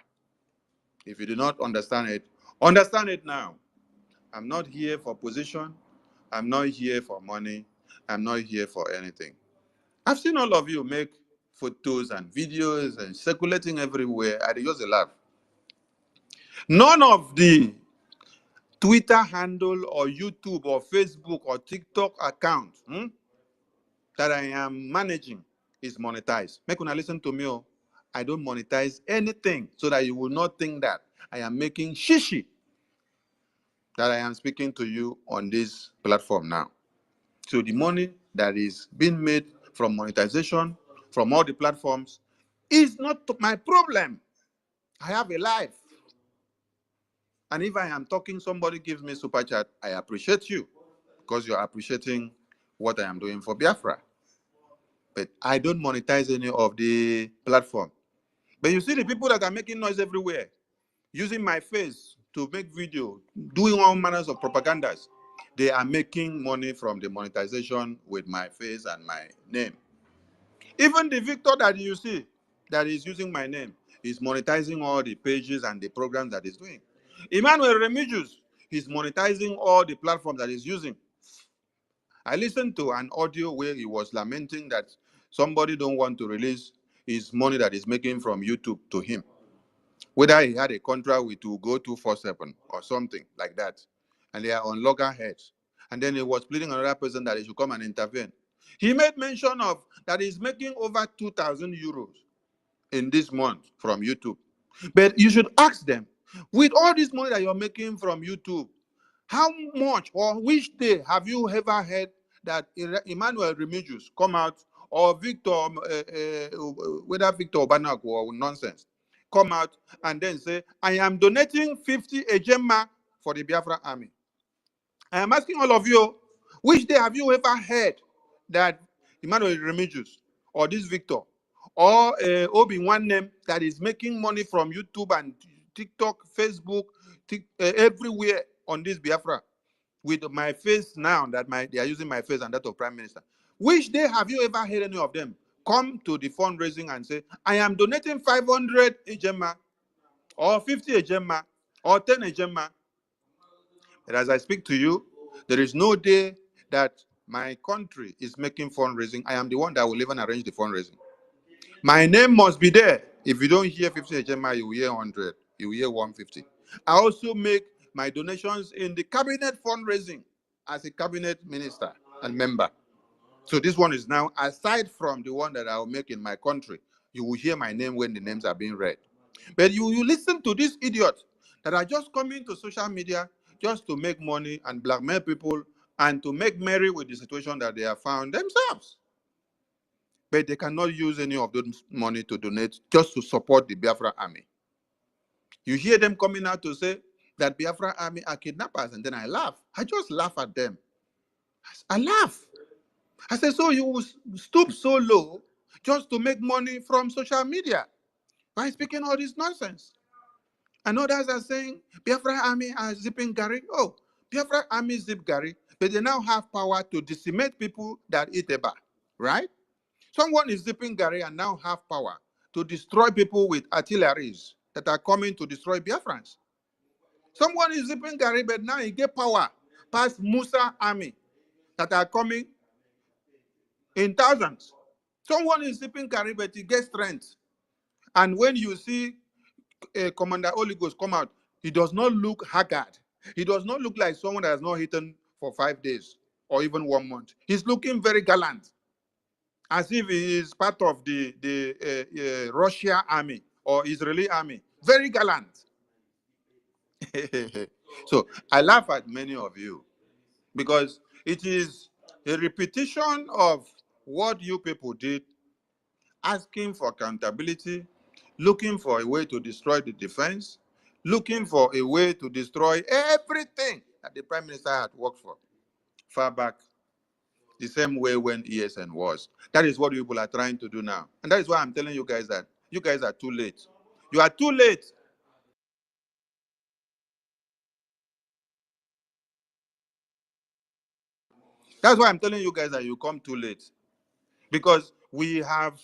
If you do not understand it now. I'm not here for position. I'm not here for money. I'm not here for anything. I've seen all of you make photos and videos and circulating everywhere. I just laugh. None of the Twitter handle or YouTube or Facebook or TikTok account that I am managing is monetized. Make una listen to me. I don't monetize anything so that you will not think that I am making shishi that I am speaking to you on this platform now. So the money that is being made from monetization from all the platforms is not my problem. I have a life. And if I am talking, somebody gives me super chat, I appreciate you because you're appreciating what I am doing for Biafra. But I don't monetize any of the platform. But you see the people that are making noise everywhere, using my face to make video, doing all manners of propagandas. They are making money from the monetization with my face and my name. Even the Victor that you see that is using my name is monetizing all the pages and the programs that he's doing. Emmanuel Remigius is monetizing all the platforms that he's using. I listened to an audio where he was lamenting that somebody don't want to release his money that he's making from YouTube to him. Whether he had a contract with to go 247 or something like that. And they are on loggerheads. And then he was pleading another person that he should come and intervene. He made mention of that he's making over 2,000 euros in this month from YouTube. But you should ask them, with all this money that you're making from YouTube, how much or which day have you ever heard that Emmanuel Remigius come out or Victor, whether Victor Obanak or nonsense, come out and then say, I am donating 50 ejema for the Biafra army? I am asking all of you, which day have you ever heard that Emmanuel Remigius or this Victor or Obi one name that is making money from YouTube and TikTok, Facebook, everywhere on this Biafra with my face now that they are using my face and that of Prime Minister? Which day have you ever heard any of them come to the fundraising and say, I am donating 500 ejema or 50 ejema or 10 ejema? But as I speak to you, there is no day that my country is making fundraising. I am the one that will even arrange the fundraising. My name must be there. If you don't hear 50 HMI, you will hear 100, you will hear 150. I also make my donations in the cabinet fundraising as a cabinet minister and member. So this one is now, aside from the one that I will make in my country, you will hear my name when the names are being read. But you listen to these idiots that are just coming to social media just to make money and blackmail people and to make merry with the situation that they have found themselves. But they cannot use any of those money to donate just to support the Biafra army. You hear them coming out to say that Biafra army are kidnappers, and then I laugh. I just laugh at them. I laugh. I said, so you stoop so low just to make money from social media by speaking all this nonsense? And others are saying, Biafra army are zipping Gary. Oh, Biafra army zip Gary, but they now have power to decimate people that eat eba, right? Someone is zipping Gary and now have power to destroy people with artilleries that are coming to destroy Biafrans. Someone is zipping Gary, but now he get power past Musa army that are coming in thousands. Someone is zipping Gary, but he gets strength. And when you see Commander Oligos come out, he does not look haggard. He does not look like someone that has not eaten for 5 days or even 1 month. He's looking very gallant, as if he is part of the Russia army or Israeli army. Very gallant. So I laugh at many of you because it is a repetition of what you people did, asking for accountability, looking for a way to destroy the defense, looking for a way to destroy everything that the Prime Minister had worked for far back, the same way when ESN was. That is what people are trying to do now. And that is why I'm telling you guys that you guys are too late. You are too late. That's why I'm telling you guys that you come too late. Because we have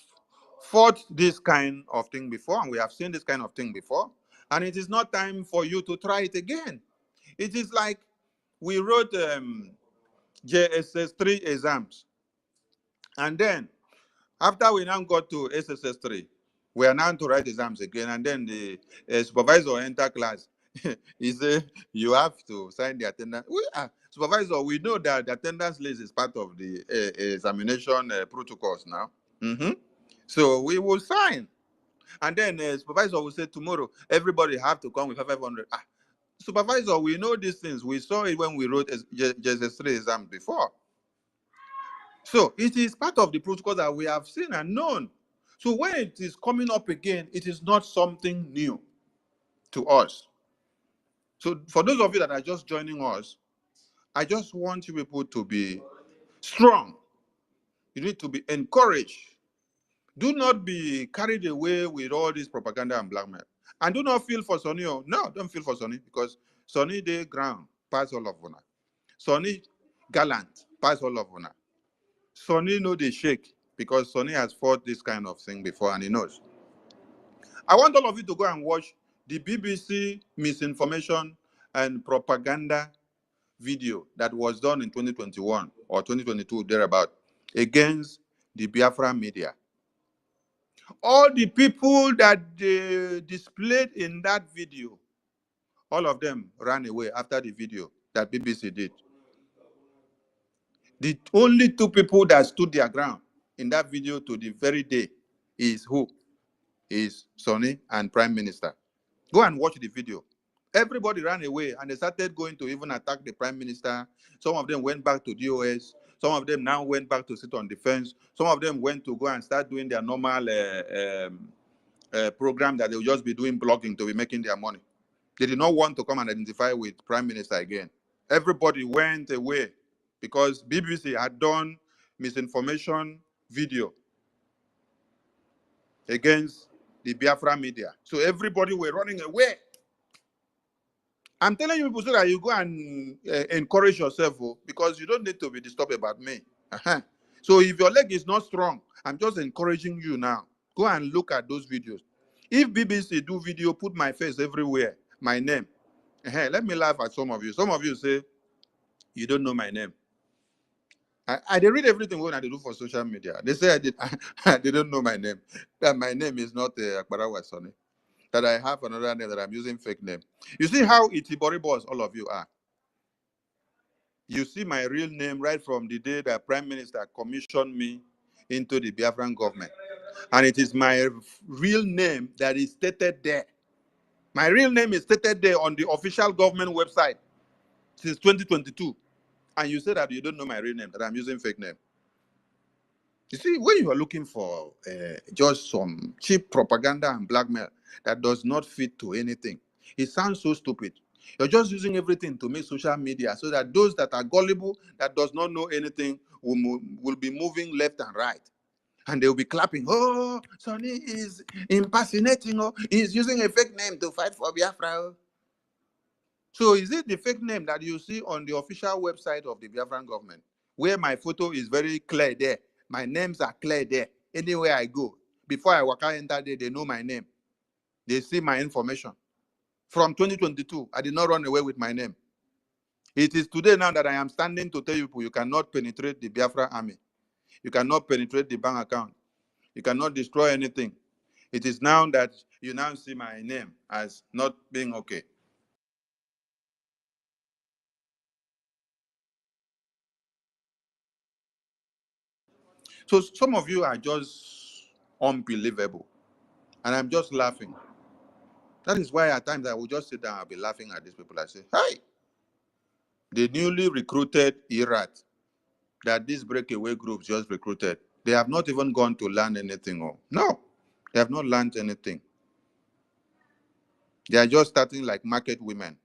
fought this kind of thing before, and we have seen this kind of thing before, and it is not time for you to try it again. It is like we wrote JSS3 exams, and then after we now got to SSS3, we are now to write exams again, and then the supervisor enter class. He said, you have to sign the attendance. Supervisor, we know that the attendance list is part of the examination protocols now. Mhm. So we will sign. And then supervisor will say tomorrow, everybody have to come with 500. Supervisor, we know these things. We saw it when we wrote JSS3 exam before. So it is part of the protocol that we have seen and known. So when it is coming up again, it is not something new to us. So for those of you that are just joining us, I just want you people to be strong. You need to be encouraged. Do not be carried away with all this propaganda and blackmail. And do not feel for Sonny. No, don't feel for Sonny, because Sonny the ground pass all of una. Sonny gallant pass all of una. Sonny know the shake because Sonny has fought this kind of thing before and he knows. I want all of you to go and watch the BBC misinformation and propaganda video that was done in 2021 or 2022 thereabout against the Biafra media. All the people that they displayed in that video, all of them ran away after the video that BBC did. The only two people that stood their ground in that video to the very day is who? Is Sonny and Prime Minister. Go and watch the video. Everybody ran away and they started going to even attack the Prime Minister. Some of them went back to DOS. Some of them now went back to sit on defense. Some of them went to go and start doing their normal program that they'll just be doing blogging to be making their money. They did not want to come and identify with Prime Minister again. Everybody went away because BBC had done misinformation video against the Biafra media. So everybody were running away. I'm telling you people so that you go and encourage yourself, because you don't need to be disturbed about me. So if your leg is not strong, I'm just encouraging you now. Go and look at those videos. If BBC do video, put my face everywhere, my name. Let me laugh at some of you. Some of you say, you don't know my name. I they read everything when I do for social media. They say they don't know my name. That my name is not Akbarawa Sonny. That I have another name, that I'm using fake name. You see how itiboribos all of you are. You see my real name right from the day that Prime Minister commissioned me into the Biafran government. And it is my real name that is stated there. My real name is stated there on the official government website since 2022. And you say that you don't know my real name, that I'm using fake name. You see, when you are looking for just some cheap propaganda and blackmail that does not fit to anything, it sounds so stupid. You're just using everything to make social media so that those that are gullible, that does not know anything, will be moving left and right. And they'll be clapping. Oh, Sonny is impersonating. Oh, he's using a fake name to fight for Biafra. Oh. So is it the fake name that you see on the official website of the Biafran government, where my photo is very clear there? My names are clear there. Anywhere I go, before I walk out enter there, they know my name. They see my information. From 2022, I did not run away with my name. It is today now that I am standing to tell you people, you cannot penetrate the Biafra army. You cannot penetrate the bank account. You cannot destroy anything. It is now that you now see my name as not being okay. So some of you are just unbelievable. And I'm just laughing. That is why at times I will just sit down, I'll be laughing at these people. I say, hey, the newly recruited IRAT that these breakaway groups just recruited, they have not even gone to learn anything. Oh, no, they have not learned anything. They are just starting like market women.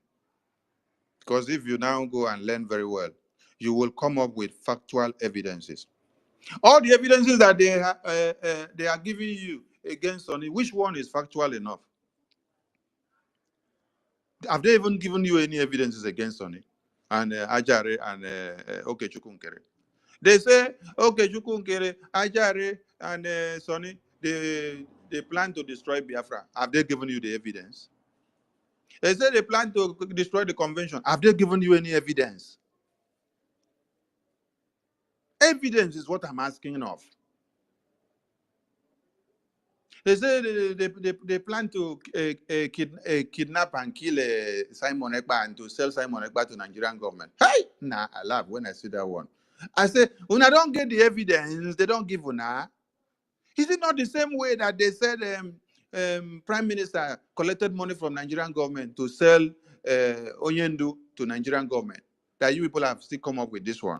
Because if you now go and learn very well, you will come up with factual evidences. All the evidences that they are giving you against Sonny, which one is factual enough? Have they even given you any evidences against Sonny and Ajare and Okechukwu? They say Okechukwu, Ajare, and Sonny, they plan to destroy Biafra. Have they given you the evidence? They say they plan to destroy the convention. Have they given you any evidence? Evidence is what I'm asking of. They say they plan to kidnap and kill Simon Ekpa and to sell Simon Ekpa to Nigerian government. Hey! Nah, I laugh when I see that one. I say, Una don't get the evidence, they don't give Una. Is it not the same way that they said Prime Minister collected money from Nigerian government to sell Onyendu to Nigerian government? That you people have still come up with this one.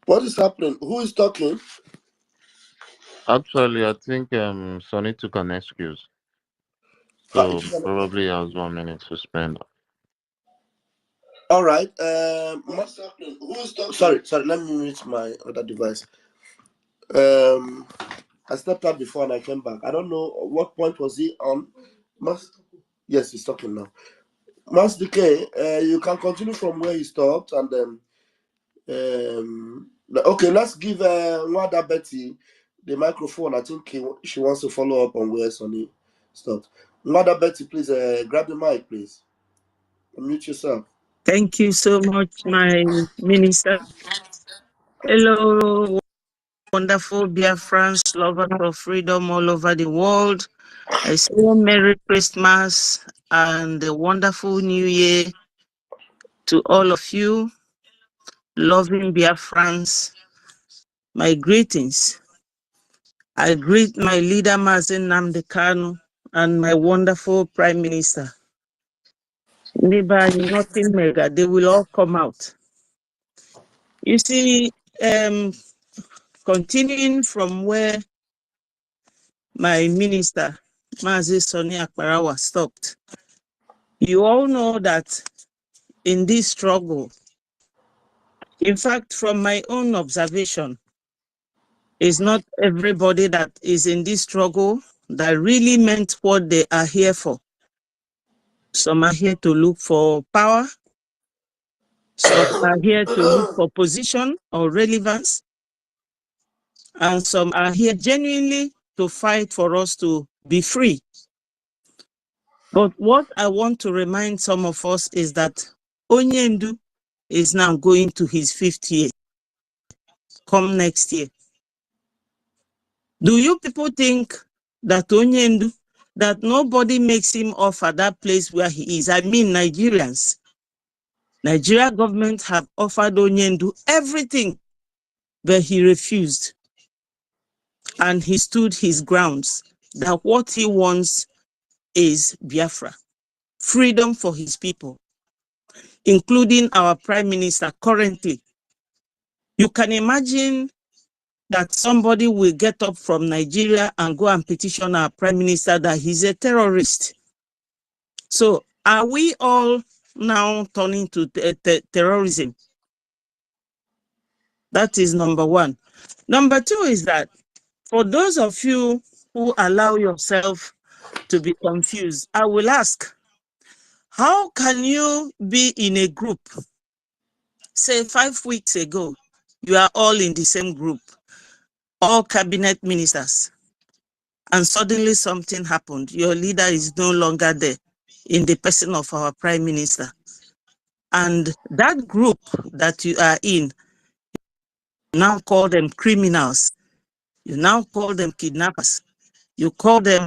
What is happening? Who is talking? Actually, I think Sonny took an excuse, so probably has 1 minute to spend. All right. What's happening? Who is talking? Sorry. Let me mute my other device. I stepped out before and I came back. I don't know what point was he on. Yes, he's talking now. Mas DK, you can continue from where he stopped, and then okay, let's give Nwada Betty the microphone. I think she wants to follow up on where Sonny stopped. Nwada Betty, please grab the mic, please. Unmute yourself. Thank you so much, my minister. Hello, wonderful Biafrans, lovers of freedom all over the world. I say Merry Christmas and a wonderful New Year to all of you, loving Biafrans. My greetings. I greet my leader, Mazen Nnamdi Kanu, and my wonderful Prime Minister. Neighbor, nothing mega, they will all come out. You see, continuing from where my minister, Mazi Sonny Akparawa, stopped. You all know that in this struggle, in fact, from my own observation, it's not everybody that is in this struggle that really meant what they are here for. Some are here to look for power. Some are here to look for position or relevance. And some are here genuinely to fight for us to be free. But what I want to remind some of us is that Onyendu is now going to his 5th year, come next year. Do you people think that Onyendu, that nobody makes him offer that place where he is? I mean, Nigerians. Nigeria government have offered Onyendu everything, but he refused. And he stood his grounds that what he wants is Biafra, freedom for his people, including our prime minister currently. You can imagine that somebody will get up from Nigeria and go and petition our prime minister that he's a terrorist. So are we all now turning to terrorism? That is number one. Number two is that for those of you who allow yourself to be confused, I will ask, how can you be in a group, say 5 weeks ago, you are all in the same group, all cabinet ministers, and suddenly something happened. Your leader is no longer there in the person of our prime minister. And that group that you are in, you now call them criminals. You now call them kidnappers. You call them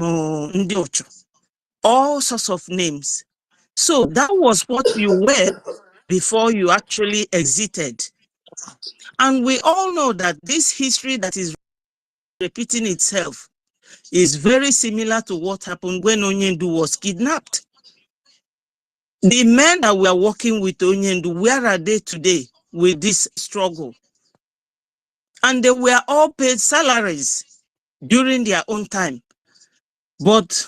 ndiocho. All sorts of names. So that was what you were before you actually exited. And we all know that this history that is repeating itself is very similar to what happened when Onyendu was kidnapped. The men that were working with Onyendu, where are they today with this struggle? And they were all paid salaries during their own time. But,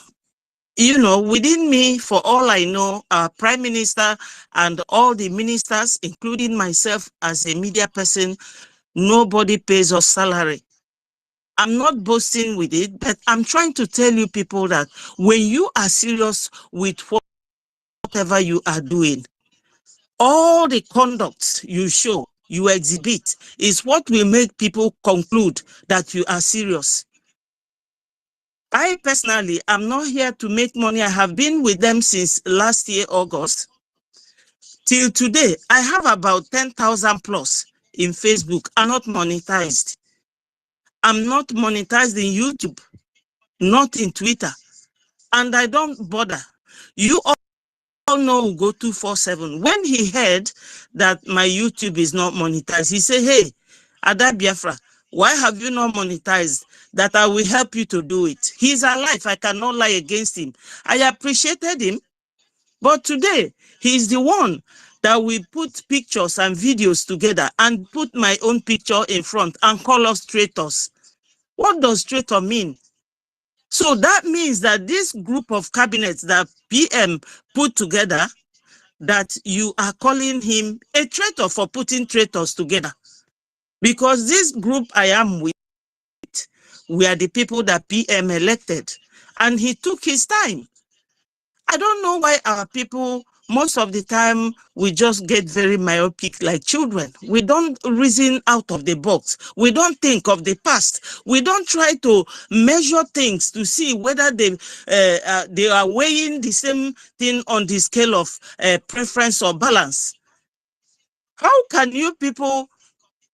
you know, within me, for all I know, our prime minister and all the ministers, including myself as a media person, nobody pays us salary. I'm not boasting with it, but I'm trying to tell you people that when you are serious with whatever you are doing, all the conducts you show, you exhibit, is what will make people conclude that you are serious. I personally am not here to make money. I have been with them since last year, August. Till today, I have about 10,000 plus in Facebook. I'm not monetized. I'm not monetized in YouTube, not in Twitter. And I don't bother. You all know Go 247. When he heard that my YouTube is not monetized, he said, hey, Ada Biafra, why have you not monetized? That I will help you to do it. He's alive. I cannot lie against him. I appreciated him. But today, he's the one that will put pictures and videos together and put my own picture in front and call us traitors. What does traitor mean? So that means that this group of cabinets that PM put together, that you are calling him a traitor for putting traitors together. Because this group I am with, we are the people that PM elected. And he took his time. I don't know why our people, most of the time, we just get very myopic like children. We don't reason out of the box. We don't think of the past. We don't try to measure things to see whether they are weighing the same thing on the scale of preference or balance. How can you people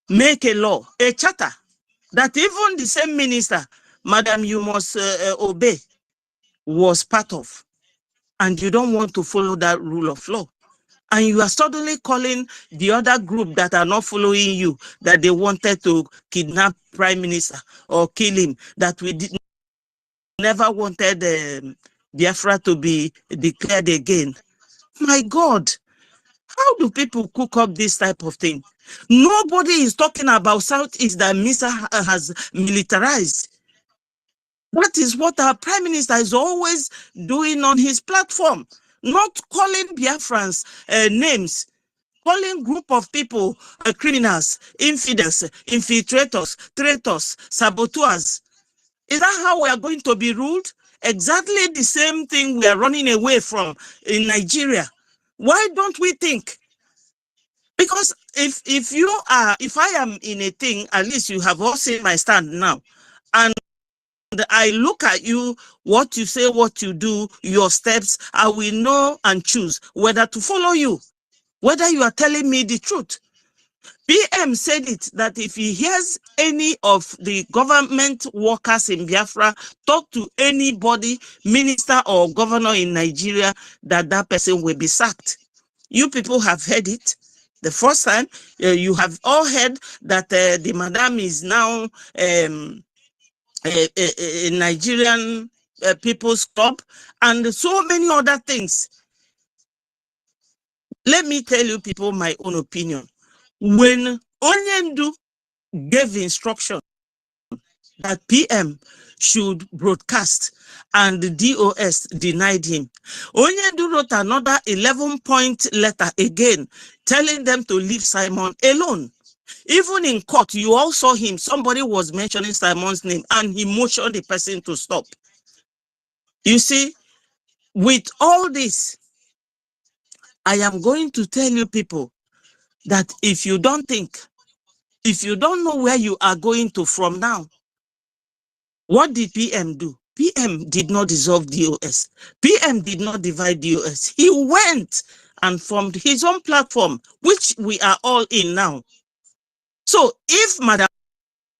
make a law, a charter, that even the same minister, Madam, you must obey, was part of? And you don't want to follow that rule of law. And you are suddenly calling the other group that are not following you, that they wanted to kidnap prime minister or kill him, that we never wanted Biafra to be declared again. My God, how do people cook up this type of thing? Nobody is talking about Southeast that Misa has militarized. That is what our prime minister is always doing on his platform, not calling Biafrans names, calling group of people criminals, infidels, infiltrators, traitors, saboteurs. Is that how we are going to be ruled? Exactly the same thing we are running away from in Nigeria. Why don't we think? Because if I am in a thing, at least you have all seen my stand now. And I look at you, what you say, what you do, your steps, I will know and choose whether to follow you, whether you are telling me the truth. PM said it, that if he hears any of the government workers in Biafra talk to anybody, minister or governor in Nigeria, that person will be sacked. You people have heard it. The first time, you have all heard that the madam is now a Nigerian People's Club, and so many other things. Let me tell you people my own opinion. When Onyendu gave instruction that PM should broadcast and the DOS denied him, Onyendu wrote another 11-point letter again telling them to leave Simon alone. Even in court, you all saw him. Somebody was mentioning Simon's name and he motioned the person to stop. You see, with all this, I am going to tell you people that if you don't think, if you don't know where you are going to from now, what did PM do? PM did not dissolve DOS. PM did not divide DOS. He went and formed his own platform, which we are all in now. So if Madam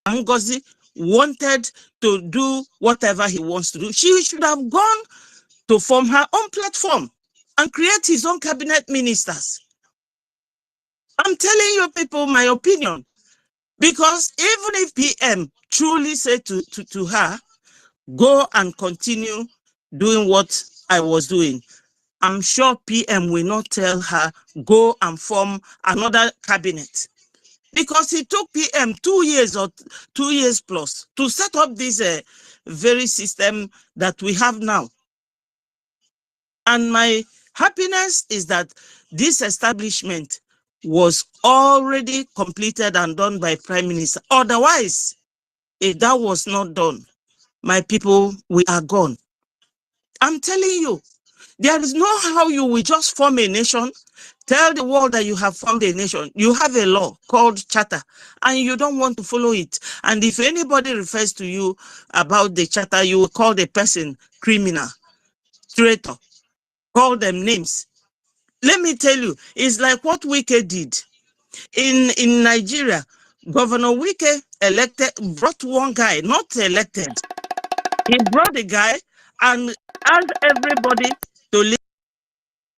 Ngozi wanted to do whatever he wants to do, she should have gone to form her own platform and create his own cabinet ministers. I'm telling you people my opinion. Because even if PM truly said to her, go and continue doing what I was doing, I'm sure PM will not tell her, go and form another cabinet. Because it took PM 2 years or 2 years plus to set up this very system that we have now. And my happiness is that this establishment was already completed and done by Prime Minister. Otherwise, if that was not done, my people, we are gone. I'm telling you, there is no how you will just form a nation, tell the world that you have formed a nation. You have a law called charter and you don't want to follow it. And if anybody refers to you about the charter, you will call the person criminal, traitor, call them names. Let me tell you, it's like what Wike did. In Nigeria, Governor Wike brought one guy, not elected. He brought a guy and asked everybody to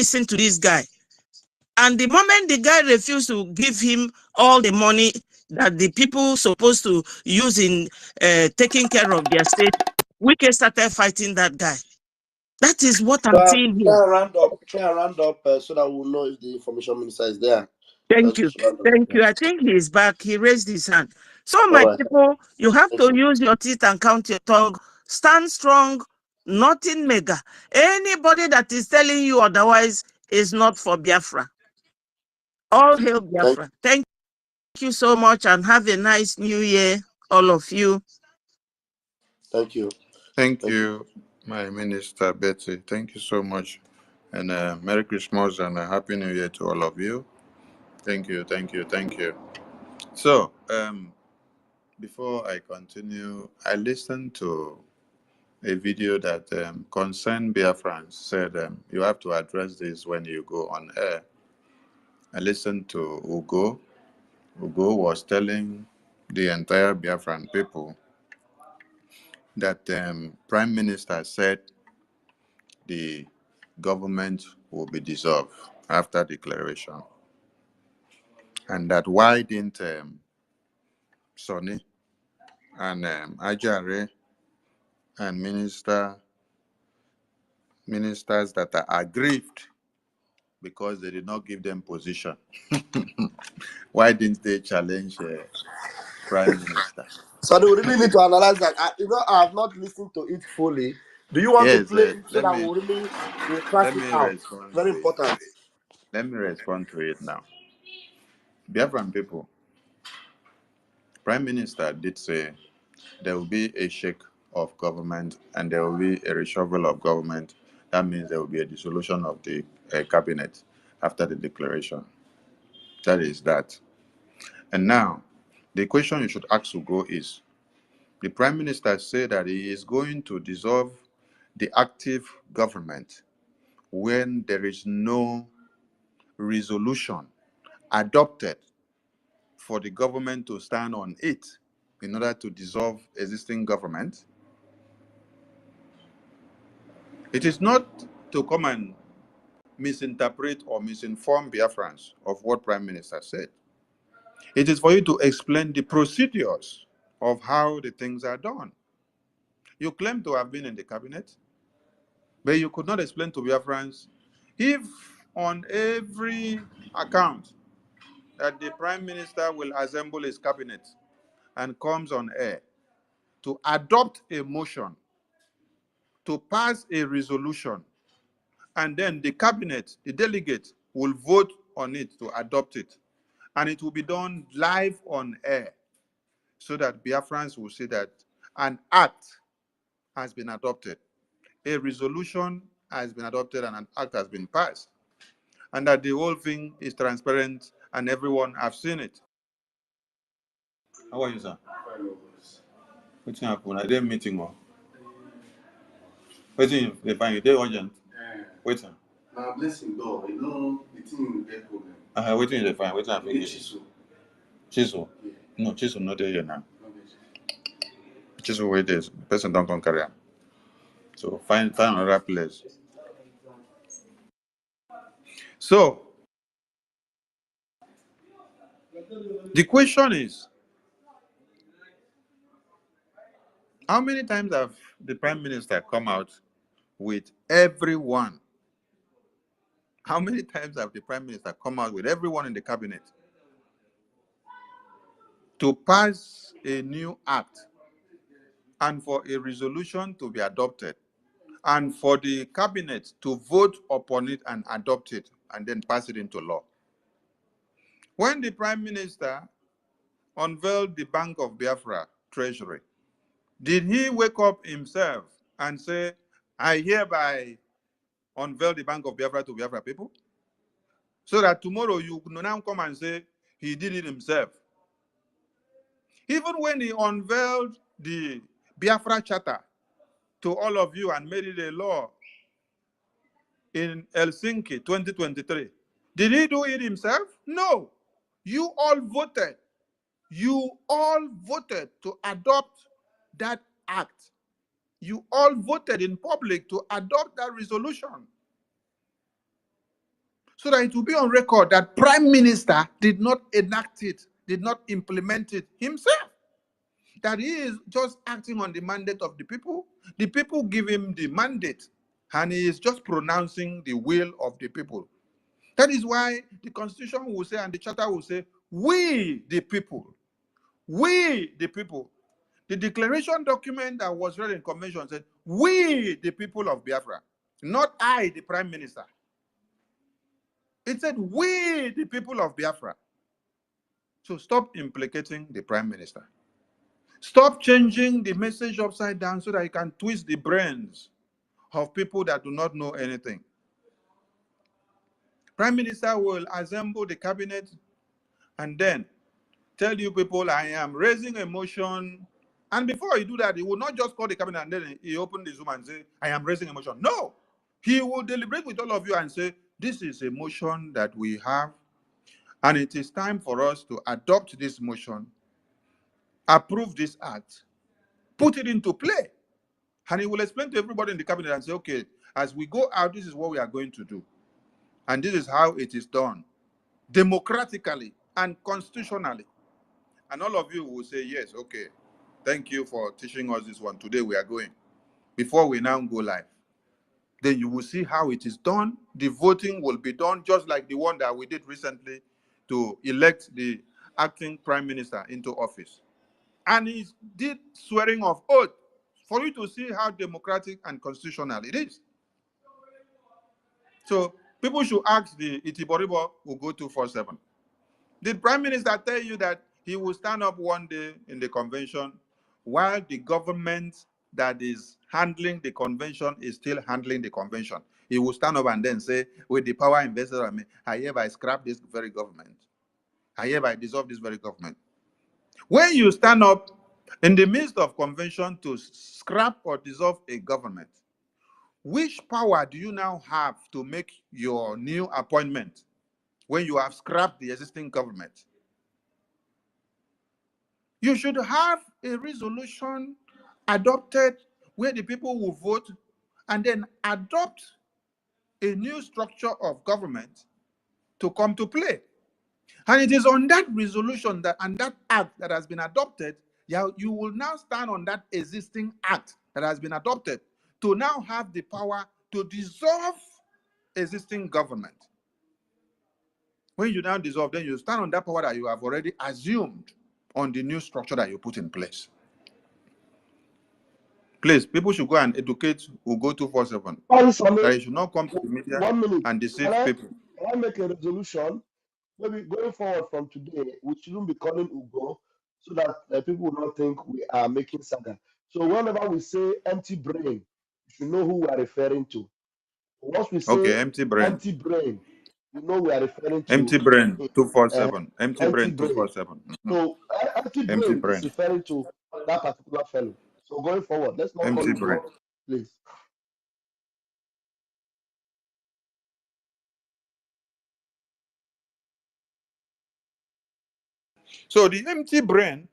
listen to this guy. And the moment the guy refused to give him all the money that the people supposed to use in taking care of their state, Wike started fighting that guy. That is what I'm seeing here. Try and round up so that we'll know if the information minister is there. Thank you. Thank you. I think he is back. He raised his hand. So, my people, you have to use your teeth and count your tongue. Stand strong, nothing mega. Anybody that is telling you otherwise is not for Biafra. All hail Biafra. Thank you so much and have a nice new year, all of you. Thank you. Thank you, my Minister Betty. Thank you so much. And Merry Christmas and a Happy New Year to all of you. Thank you, thank you, thank you. So, before I continue, I listened to a video that concerned Biafrans, said you have to address this when you go on air. I listened to Ugo. Ugo was telling the entire Biafran people that Prime Minister said the government will be dissolved after declaration. And that why didn't Sonny and Ajare and ministers that are aggrieved because they did not give them position. Why didn't they challenge Prime Minister? So we really need to analyze that. I have not listened to it fully. Do you want to Yes, play it so let that me we really will crash let it me out? respond Very to it. important. Let me respond to it now. Biafran people, Prime Minister did say there will be a shake of government and there will be a reshuffle of government. That means there will be a dissolution of the cabinet after the declaration. That is that. And now, the question you should ask Ugo is, The Prime Minister said that he is going to dissolve the active government when there is no resolution adopted for the government to stand on it in order to dissolve existing government. It is not to come and misinterpret or misinform Biafrans of what Prime Minister said. It is for you to explain the procedures of how the things are done. You claim to have been in the cabinet, but you could not explain to Biafrans if on every account that the Prime Minister will assemble his cabinet and comes on air to adopt a motion, to pass a resolution, and then the cabinet, the delegates, will vote on it to adopt it. And it will be done live on air so that Biafrans will see that an act has been adopted, a resolution has been adopted, and an act has been passed, and that the whole thing is transparent and everyone has seen it. How are you, sir? What's happened? I didn't meeting more. What's in the fine? They urgent. Wait, sir. Now, blessing door, you know, the thing will get problem. Waiting in the fine. Waiting for Chisel. Chisel? Yeah. No, Chisel not there yet now. Chisel where it is. The person don't come carry am. So find another place. So the question is, how many times have the Prime Minister come out with everyone? How many times have the Prime Minister come out with everyone in the cabinet to pass a new act and for a resolution to be adopted and for the cabinet to vote upon it and adopt it and then pass it into law? When the Prime Minister unveiled the Bank of Biafra Treasury, did he wake up himself and say, I hereby unveil the Bank of Biafra to Biafra people? So that tomorrow you now come and say he did it himself. Even when he unveiled the Biafra Charter to all of you and made it a law in Helsinki 2023, did he do it himself? No. You all voted. You all voted to adopt that act. You all voted in public to adopt that resolution, so that it will be on record that Prime Minister did not enact it, did not implement it himself. That he is just acting on the mandate of the people. The people give him the mandate, and he is just pronouncing the will of the people. That is why the Constitution will say, and the Charter will say, we the people. We the people. The declaration document that was read in convention said, we the people of Biafra, not I, the Prime Minister. It said, we the people of Biafra. So stop implicating the Prime Minister. Stop changing the message upside down so that you can twist the brains of people that do not know anything. Prime Minister will assemble the cabinet and then tell you people, I am raising a motion. And before he do that, he will not just call the cabinet and then he open the Zoom and say, I am raising a motion. No, he will deliberate with all of you and say, this is a motion that we have, and it is time for us to adopt this motion, approve this act, put it into play. And he will explain to everybody in the cabinet and say, okay, as we go out, this is what we are going to do. And this is how it is done, democratically and constitutionally. And all of you will say, yes, okay, thank you for teaching us this one. Today we are going. Before we now go live, then you will see how it is done. The voting will be done just like the one that we did recently to elect the acting Prime Minister into office. And he did swearing of oath for you to see how democratic and constitutional it is. So people should ask the Itiboribo who go 247. Did Prime Minister tell you that he will stand up one day in the convention while the government that is handling the convention is still handling the convention? He will stand up and then say, with the power invested on me, I hereby scrap this very government. I hereby dissolve this very government. When you stand up In the midst of convention to scrap or dissolve a government, which power do you now have to make your new appointment when you have scrapped the existing government? You should have a resolution adopted where the people will vote and then adopt a new structure of government to come to play. And it is on that resolution that and that act that has been adopted, you will now stand on that existing act that has been adopted to now have the power to dissolve existing government. When you now dissolve, then you stand on that power that you have already assumed on the new structure that you put in place. Please, people should go and educate who go 247. That you should not come to the media 1 minute. and deceive people. Can I make a resolution? Maybe going forward from today, we shouldn't be calling Ugo so that people will not think we are making saga. So whenever we say empty brain, you should know who we are referring to. Once we say Okay, empty brain. empty brain, you know we are referring to Empty brain, uh, 247. Empty empty brain, brain. 247. So empty Empty brain brain. is referring to that particular fellow. So going forward, let's not call Empty brain. Ugo, please. So the empty brain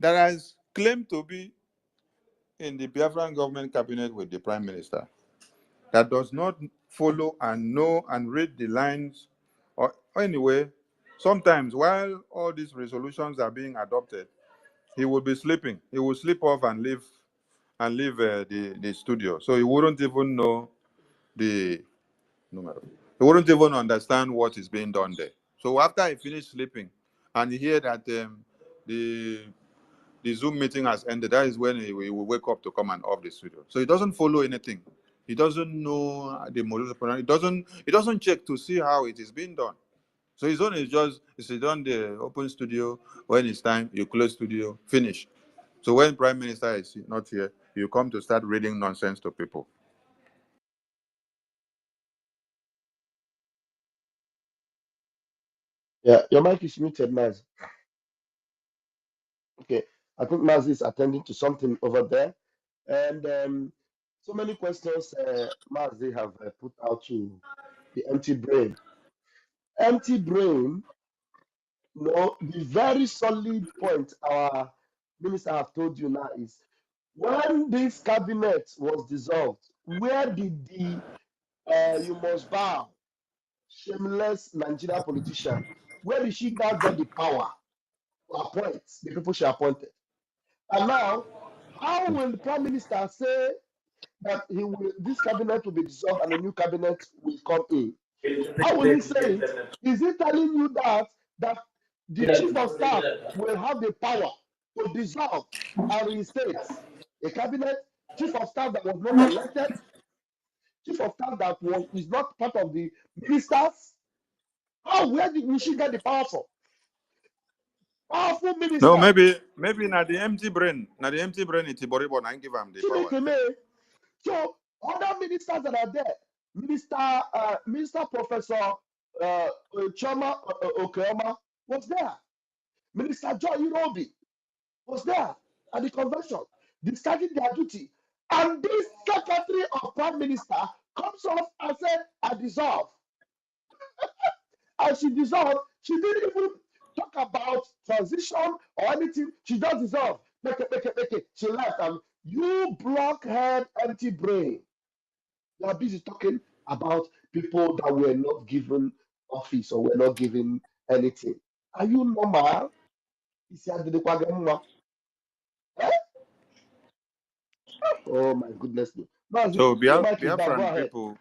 that has claimed to be in the Biafran government cabinet with the prime minister, that does not follow and know and read the lines, or anyway, sometimes while all these resolutions are being adopted, he will be sleeping. He will sleep off and leave the studio. So he wouldn't even know the numero. He wouldn't even understand what is being done there. So after he finished sleeping and he hear that the the Zoom meeting has ended, that is when he will wake up to come and off the studio. So he doesn't follow anything. He doesn't know the modus operandi. He doesn't check to see how it is being done. So his own is just sit on the open studio. When it's time, you close studio, finish. So when Prime Minister is not here, you come to start reading nonsense to people. Yeah, your mic is muted, Maz. Okay, I think Maz is attending to something over there. And so many questions Maz they have put out to the empty brain. Empty brain, no, the very solid point our minister have told you now is when this cabinet was dissolved, where did the you must bow shameless Nigeria politician, where did she now get the power to appoint the people she appointed? And now, how will the prime minister say that this cabinet will be dissolved and a new cabinet will come in? How will he say it? Is he telling you that the chief of staff will have the power to dissolve and reinstate a cabinet, chief of staff that was not elected, chief of staff that is not part of the ministers? Will she get the power from? Powerful No, minister. maybe not the empty brain. Not the empty brain, it's Iboribo and give him the power. So other ministers that are there, Minister Professor Choma Okeoma was there. Minister Joy Irobi was there at the convention, discharging their duty. And this secretary of prime minister comes off and said, I dissolve. And she dissolved. She didn't even talk about transition or anything. She just dissolved. Make it. She left. And you blockhead, empty brain. You are busy talking about people that were not given office or were not given anything. Are you normal? Eh? Oh my goodness me. Mazi, So your mic is down. Go Biafran ahead. people,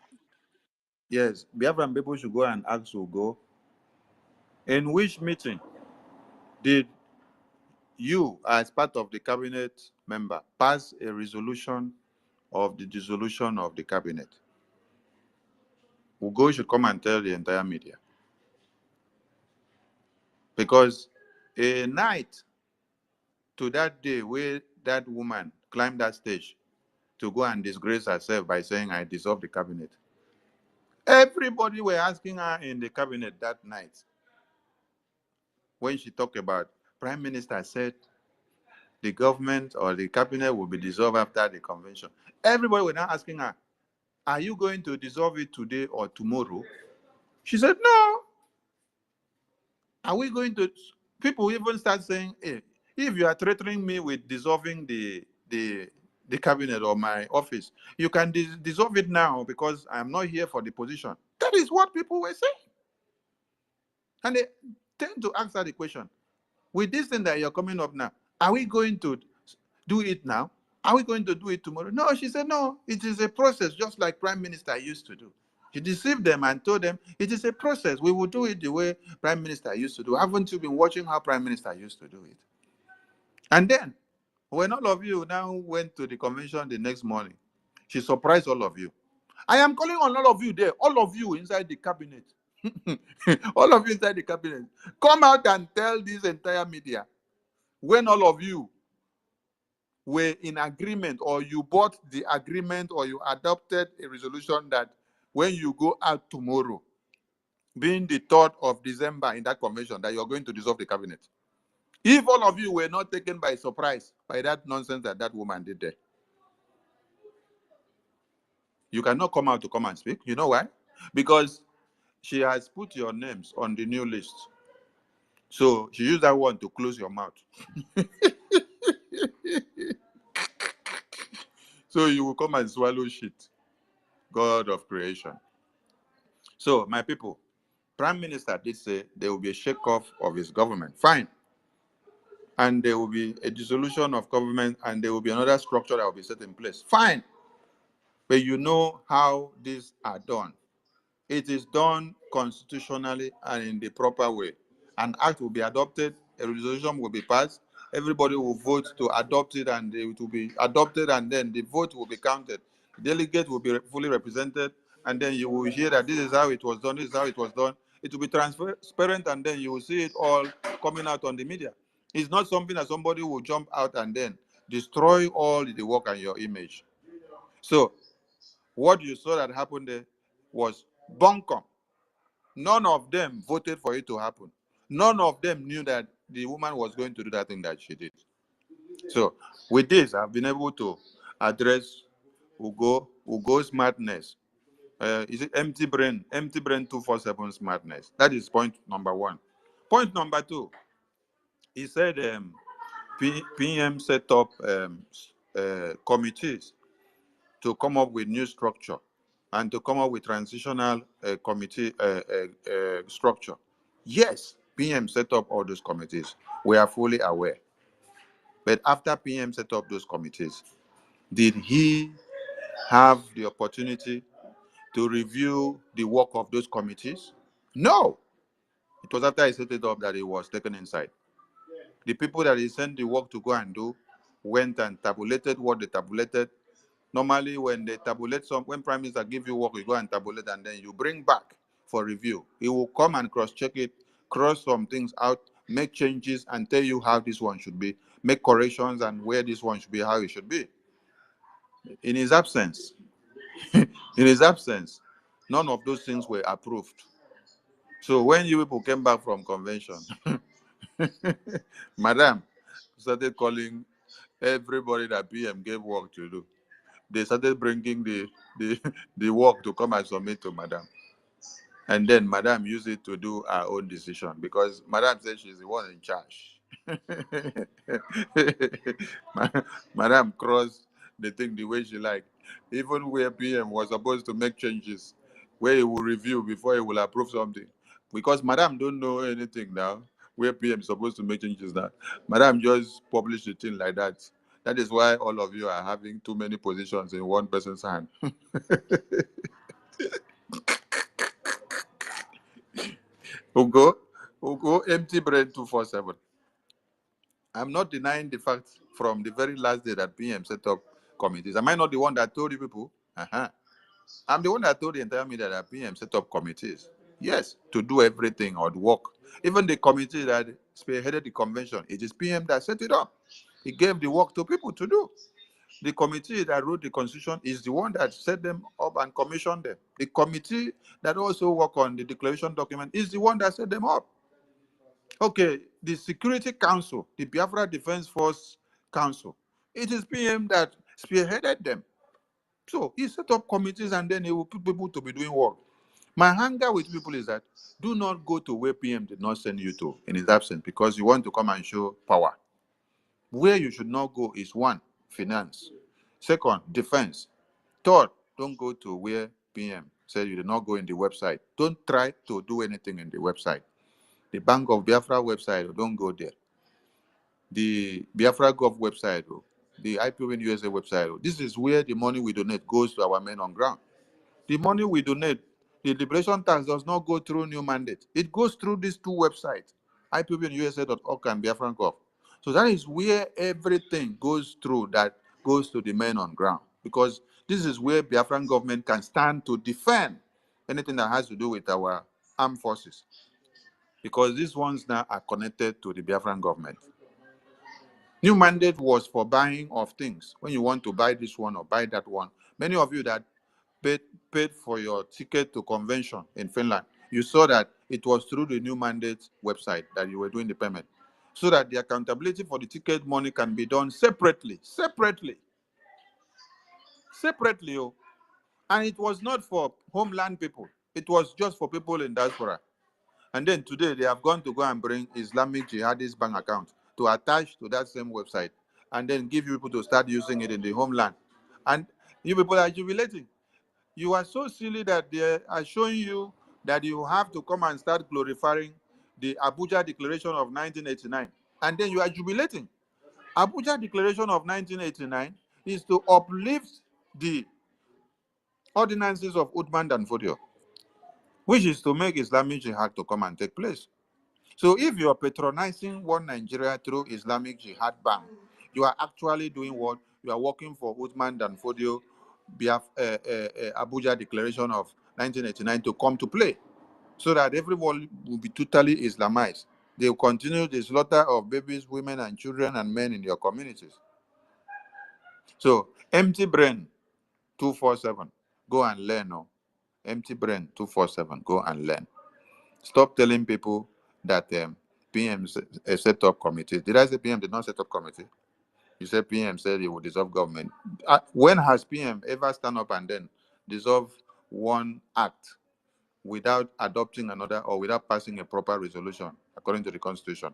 yes, Biafran people should go and ask Ugo, in which meeting did you, as part of the cabinet member, pass a resolution of the dissolution of the cabinet? Ugo should come and tell the entire media. Because a night to that day where that woman climbed that stage to go and disgrace herself by saying, I dissolve the cabinet, everybody were asking her in the cabinet that night when she talked about Prime Minister said the government or the cabinet will be dissolved after the convention. Everybody was now asking her, are you going to dissolve it today or tomorrow? She said, no. Are we going to? People even start saying, hey, if you are threatening me with dissolving the cabinet or my office, you can dissolve it now because I'm not here for the position. That is what people were saying. And they tend to answer the question, with this thing that you're coming up now, are we going to do it now? Are we going to do it tomorrow? No, she said, no, it is a process, just like Prime Minister used to do. She deceived them and told them it is a process. We will do it the way Prime Minister used to do. Haven't you been watching how Prime Minister used to do it? And then, when all of you now went to the convention the next morning, she surprised all of you. I am calling on all of you there, all of you inside the cabinet. All of you inside the cabinet. Come out and tell this entire media when all of you were in agreement, or you bought the agreement, or you adopted a resolution that when you go out tomorrow, being the 3rd of December in that convention, that you're going to dissolve the cabinet. If all of you were not taken by surprise by that nonsense that that woman did there, you cannot come out to come and speak. You know why? Because she has put your names on the new list. So she used that one to close your mouth. So you will come and swallow shit. God of creation. So, my people, Prime Minister did say there will be a shake-off of his government. Fine. And there will be a dissolution of government, and there will be another structure that will be set in place. Fine. But you know how these are done. It is done constitutionally and in the proper way. An act will be adopted, a resolution will be passed, everybody will vote to adopt it, and it will be adopted, and then the vote will be counted. The delegate will be fully represented, and then you will hear that this is how it was done, this is how it was done. It will be transparent, and then you will see it all coming out on the media. It's not something that somebody will jump out and then destroy all the work and your image. So, what you saw that happened there was bunkum. None of them voted for it to happen. None of them knew that the woman was going to do that thing that she did. So, with this, I've been able to address Ugo's madness. Is it empty brain? Empty brain 247 smartness. That is point number one. Point number two, he said PM set up committees to come up with new structure and to come up with transitional committee structure. Yes, PM set up all those committees. We are fully aware. But after PM set up those committees, did he have the opportunity to review the work of those committees? No. It was after he set it up that he was taken inside. The people that he sent the work to go and do went and tabulated what they tabulated. Normally, when they tabulate when Prime Minister give you work, you go and tabulate, and then you bring back for review. He will come and cross-check it, cross some things out, make changes, and tell you how this one should be, make corrections, and where this one should be, how it should be. In his absence, none of those things were approved. So when you people came back from convention, Madam started calling everybody that PM gave work to do. They started bringing the work to come and submit to Madam. And then Madam used it to do her own decision because Madam said she's the one in charge. Madam crossed the thing the way she liked. Even where PM was supposed to make changes, where he will review before he will approve something. Because Madam don't know anything now, where PM is supposed to make changes now. Madam just published the thing like that. That is why all of you are having too many positions in one person's hand. Ugo, empty brain 247. I'm not denying the fact from the very last day that PM set up committees. Am I not the one that told you people? Uh-huh. I'm the one that told the entire media that PM set up committees. Yes, to do everything or the work. Even the committee that spearheaded the convention, it is PM that set it up. He gave the work to people to do. The committee that wrote the constitution is the one that set them up and commissioned them. The committee that also worked on the declaration document is the one that set them up. Okay, the Security Council, the Biafra Defense Force council. It is PM that spearheaded them. So he set up committees and then he will put people to be doing work. My hunger with people is that do not go to where PM did not send you to in his absence because you want to come and show power. Where you should not go is one, finance. Second, defense. Third, don't go to where PM said you did not go in the website. Don't try to do anything in the website. The Bank of Biafra website, don't go there. The Biafra Gov website, the IPON USA website. This is where the money we donate goes to our men on ground. The money we donate, the liberation tax does not go through new mandate. It goes through these two websites, IPONUSA.org and Biafran Gov. So that is where everything goes through that goes to the men on ground. Because this is where Biafran government can stand to defend anything that has to do with our armed forces. Because these ones now are connected to the Biafran government. New mandate was for buying of things. When you want to buy this one or buy that one, many of you that paid for your ticket to convention in Finland, you saw that it was through the new mandate website that you were doing the payment, so that the accountability for the ticket money can be done separately. Oh. And it was not for homeland people. It was just for people in diaspora. And then today they have gone to go and bring Islamic jihadist bank account to attach to that same website and then give you people to start using it in the homeland. And you people are jubilating. You are so silly that they are showing you that you have to come and start glorifying the Abuja Declaration of 1989. And then you are jubilating. Abuja Declaration of 1989 is to uplift the ordinances of Uthman and Fodio, which is to make Islamic jihad to come and take place. So if you are patronizing one Nigeria through Islamic Jihad Bank, you are actually doing what? You are working for Uthman Dan Fodio Abuja Declaration of 1989 to come to play, so that everyone will be totally Islamized. They will continue the slaughter of babies, women, and children and men in your communities. So empty brain 247, go and learn. Oh. Empty brain 247, go and learn. Stop telling people that PM set up committee. Did I say PM did not set up committee? You said PM said he would dissolve government. When has PM ever stand up and then dissolve one act without adopting another or without passing a proper resolution according to the Constitution?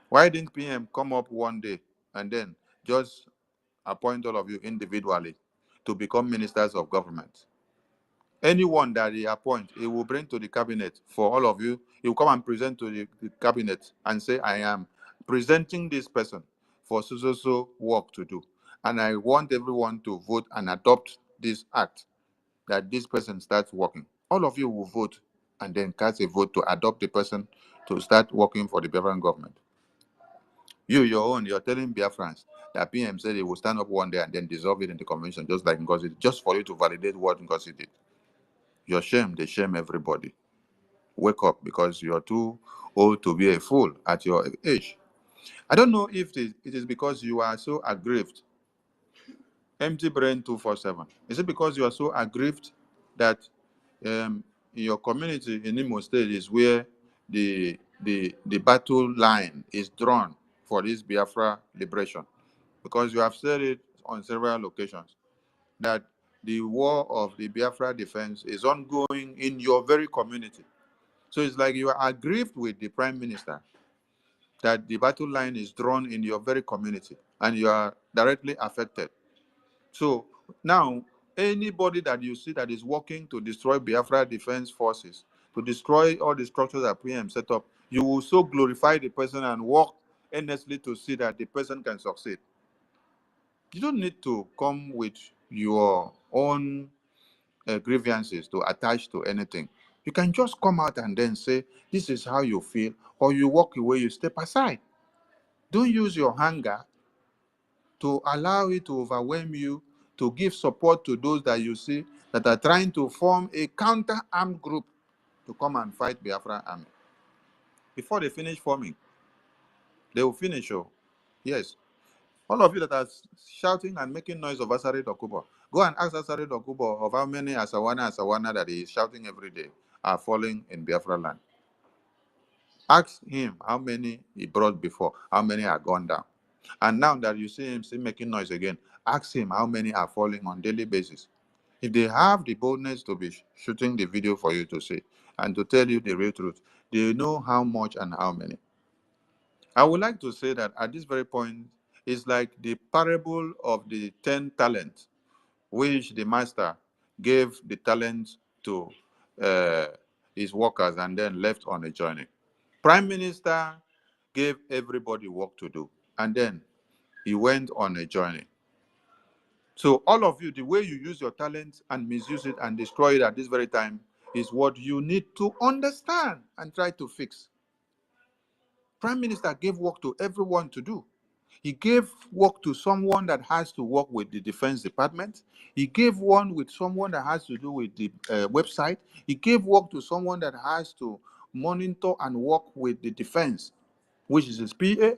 Why didn't PM come up one day and then just appoint all of you individually to become ministers of government? Anyone that he appoint, he will bring to the cabinet for all of you. He will come and present to the cabinet and say, I am presenting this person for so work to do. And I want everyone to vote and adopt this act that this person starts working. All of you will vote and then cast a vote to adopt the person to start working for the Biafran government. You're telling Biafrans that PM said he will stand up one day and then dissolve it in the convention, just like Ngozi did, just for you to validate what Ngozi did. You're shame, they shame everybody. Wake up, because you're too old to be a fool at your age. I don't know if it is because you are so aggrieved. Empty brain 247. Is it because you are so aggrieved that in your community in Imo State is where the battle line is drawn for this Biafra liberation? Because you have said it on several occasions that the war of the Biafra defense is ongoing in your very community. So it's like you are aggrieved with the prime minister that the battle line is drawn in your very community and you are directly affected. So now, anybody that you see that is working to destroy Biafra defense forces, to destroy all the structures that PM set up, you will so glorify the person and work earnestly to see that the person can succeed. You don't need to come with your own grievances to attach to anything. You can just come out and then say, this is how you feel, or you walk away, you step aside. Don't use your anger to allow it to overwhelm you, to give support to those that you see that are trying to form a counter-armed group to come and fight Biafra army. Before they finish forming, they will finish. Oh, yes. All of you that are shouting and making noise of Asari Dokubo, go and ask Asari Dokubo of how many Asawana that he is shouting every day are falling in Biafra land. Ask him how many he brought before, how many are gone down. And now that you see him still making noise again, ask him how many are falling on daily basis. If they have the boldness to be shooting the video for you to see and to tell you the real truth, they know how much and how many. I would like to say that at this very point, it's like the parable of the 10 talents, which the master gave the talents to uh, his workers and then left on a journey. Prime Minister gave everybody work to do, and then he went on a journey. So all of you, the way you use your talents and misuse it and destroy it at this very time is what you need to understand and try to fix. Prime Minister gave work to everyone to do. He gave work to someone that has to work with the Defense Department. He gave one with someone that has to do with the website. He gave work to someone that has to monitor and work with the defense, which is his PA.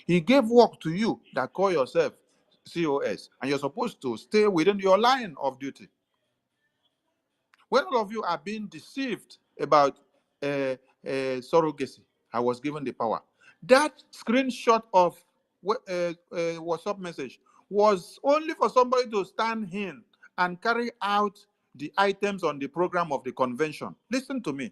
He gave work to you that call yourself COS, and you're supposed to stay within your line of duty. When all of you are being deceived about surrogacy, I was given the power. That screenshot of WhatsApp message was only for somebody to stand in and carry out the items on the program of the convention. Listen to me.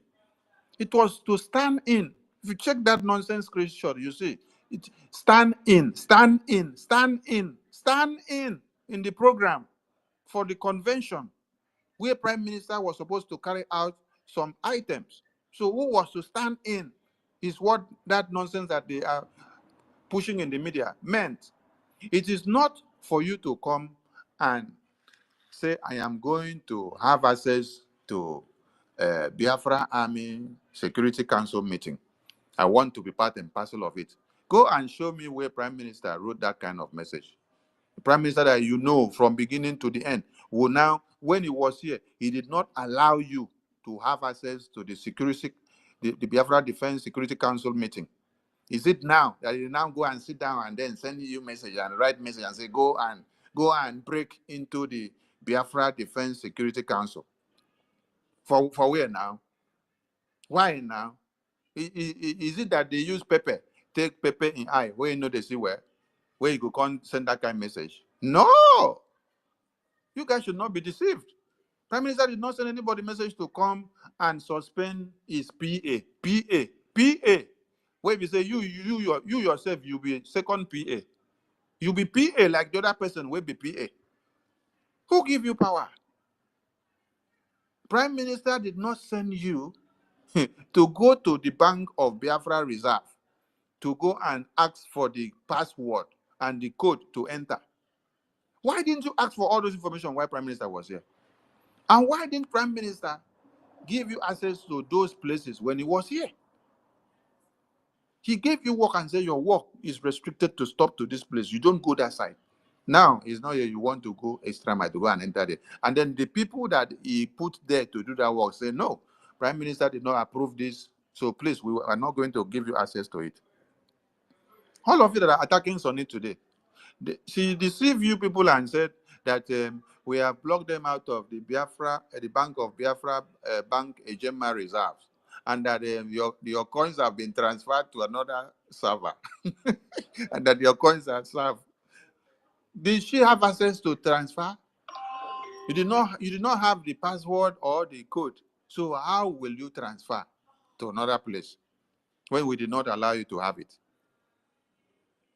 It was to stand in. If you check that nonsense screenshot, you see it stand in, stand in, stand in, stand in the program for the convention where Prime Minister was supposed to carry out some items. So who was to stand in is what that nonsense that they are pushing in the media meant. It is not for you to come and say, I am going to have access to Biafra Army Security Council meeting. I want to be part and parcel of it. Go and show me where Prime Minister wrote that kind of message. The Prime Minister that you know from beginning to the end will now, when he was here, he did not allow you to have access to the security, the Biafra Defense Security Council meeting. Is it now that you now go and sit down and then send you message and write message and say go and break into the Biafra Defense Security Council? For where now? Why now? Is it that they use pepper, take pepper in eye where you know they see where you go can't send that kind of message? No, you guys should not be deceived. Prime Minister did not send anybody message to come and suspend his PA. Where we say you yourself, you be second PA. You be PA like the other person will be PA. Who give you power? Prime Minister did not send you to go to the Bank of Biafra Reserve to go and ask for the password and the code to enter. Why didn't you ask for all those information while Prime Minister was here? And why didn't Prime Minister give you access to those places when he was here? He gave you work and said your work is restricted to stop to this place. You don't go that side. Now it's not here. You want to go extra mile to go and enter there. And then the people that he put there to do that work say, no, Prime Minister did not approve this. So please, we are not going to give you access to it. All of you that are attacking Sonny today, she deceived you people and said that we have blocked them out of the Biafra, the Bank of Biafra Bank Ejema reserves, and that your coins have been transferred to another server, and that your coins are served. Did she have access to transfer? You did not. You did not have the password or the code. So how will you transfer to another place when we did not allow you to have it?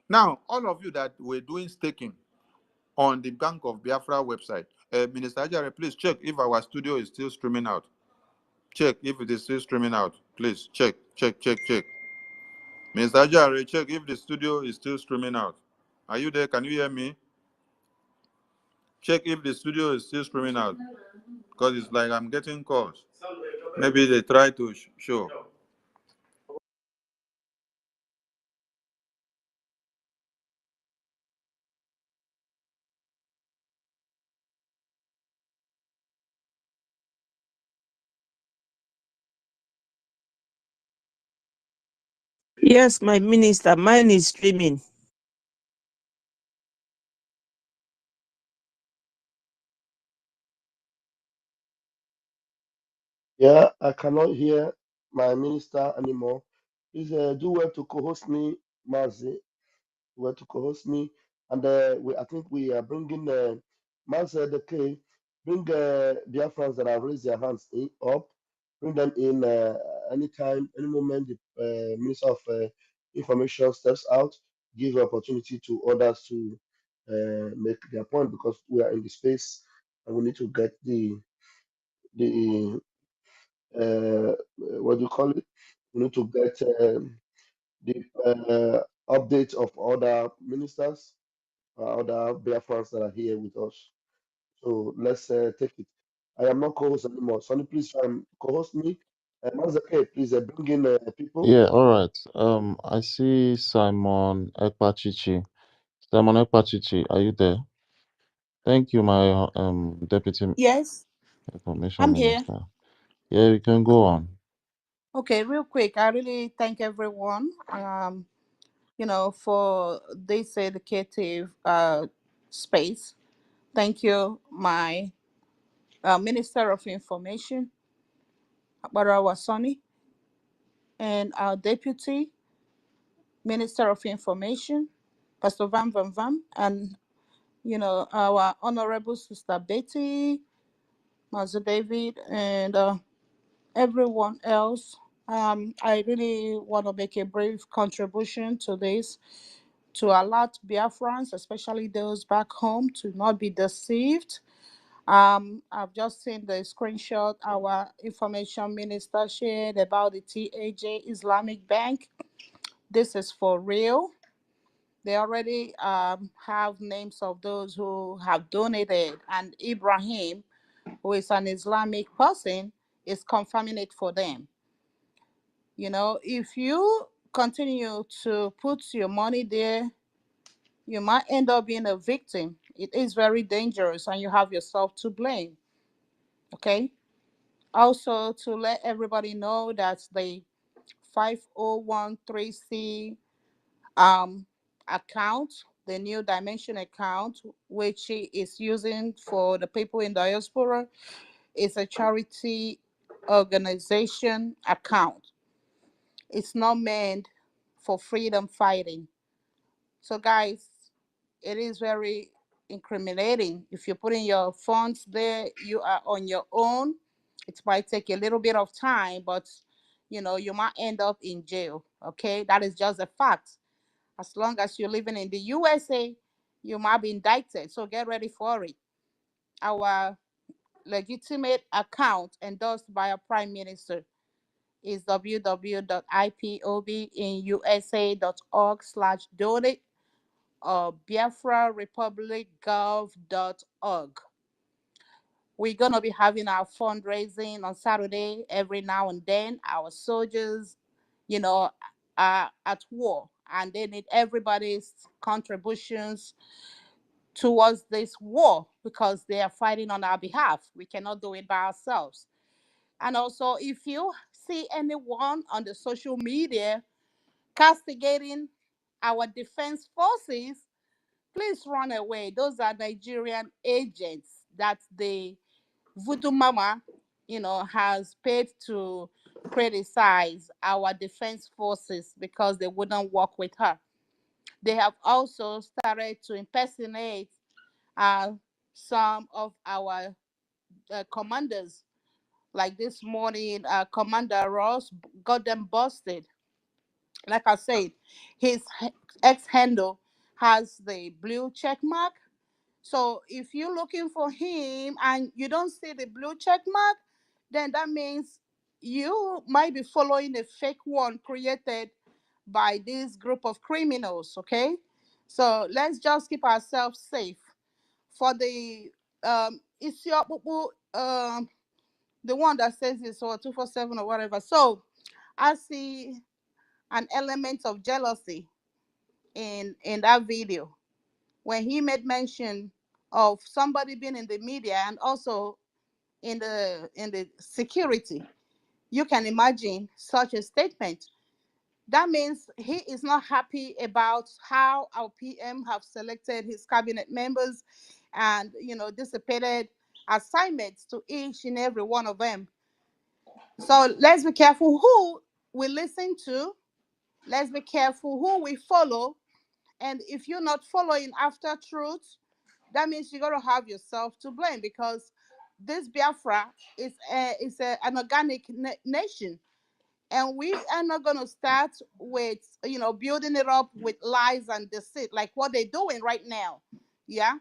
Now, all of you that were doing staking on the Bank of Biafra website. Minister Ajare, please check if our studio is still streaming out. Check if it is still streaming out. Please check. Minister Ajare, check if the studio is still streaming out. Are you there? Can you hear me? Check if the studio is still streaming out. Because it's like I'm getting calls. Maybe they try to show. Yes, my minister, mine is streaming. Yeah, I cannot hear my minister anymore. Please do well to co-host me, Mazi. were to co-host me, and I think we are bringing Master the K, bring Biafrans that have raised their hands up, bring them in anytime, any moment the Minister of Information steps out, give the opportunity to others to make their point because we are in the space and we need to get the what do you call it? We need to get the updates of other ministers, other Biafrans that are here with us. So let's take it. I am not co-host anymore. Sonny, please try and co-host me. Mazake, please bring in people. Yeah, all right. I see Simon Ekpachichi. Simon Ekpachichi, are you there? Thank you, my Deputy Yes, Information I'm here. Minister. Yeah, you can go on. Okay, real quick, I really thank everyone, for this educative space. Thank you, my Minister of Information, Barawa Sani, and our Deputy Minister of Information, Pastor Van Van Van, and, our Honorable Sister Betty, Master David, and everyone else. I really want to make a brief contribution to this to alert Biafrans, especially those back home, to not be deceived. I've just seen the screenshot our information minister shared about the TAJ Islamic Bank. This is for real. They already have names of those who have donated, and Ibrahim, who is an Islamic person, is confirming it for them. If you continue to put your money there, you might end up being a victim. It is very dangerous and you have yourself to blame. Okay. Also, to let everybody know that the 5013C um, account, the New Dimension account, which he is using for the people in diaspora, is a charity organization account. It's not meant for freedom fighting. So, guys, it is very incriminating. If you're putting your funds there, you are on your own. It might take a little bit of time, but you might end up in jail. Okay, that is just a fact. As long as you're living in the USA, you might be indicted. So get ready for it. Our legitimate account endorsed by our Prime Minister is www.ipobinusa.org/donate or biafrarepublicgov.org. We're going to be having our fundraising on Saturday every now and then. Our soldiers, you know, are at war and they need everybody's contributions towards this war because they are fighting on our behalf. We cannot do it by ourselves. And also, if you see anyone on the social media castigating our defense forces, please run away. Those are Nigerian agents that the voodoo mama, has paid to criticize our defense forces because they wouldn't work with her. They have also started to impersonate uh, some of our commanders. Like this morning, Commander Ross got them busted. Like I said, his ex handle has the blue check mark. So if you're looking for him and you don't see the blue check mark, then that means you might be following a fake one created by this group of criminals. Okay, so let's just keep ourselves safe. For the Isiokpupu, the one that says it's or 247 or whatever. So I see an element of jealousy in that video when he made mention of somebody being in the media and also in the security. You can imagine such a statement. That means he is not happy about how our PM have selected his cabinet members and dissipated assignments to each and every one of them. So let's be careful who we listen to. Let's be careful who we follow, And if you're not following after truth, that means you're gonna have yourself to blame, because this Biafra an organic nation, and we are not gonna start with building it up with lies and deceit like what they're doing right now. Yeah.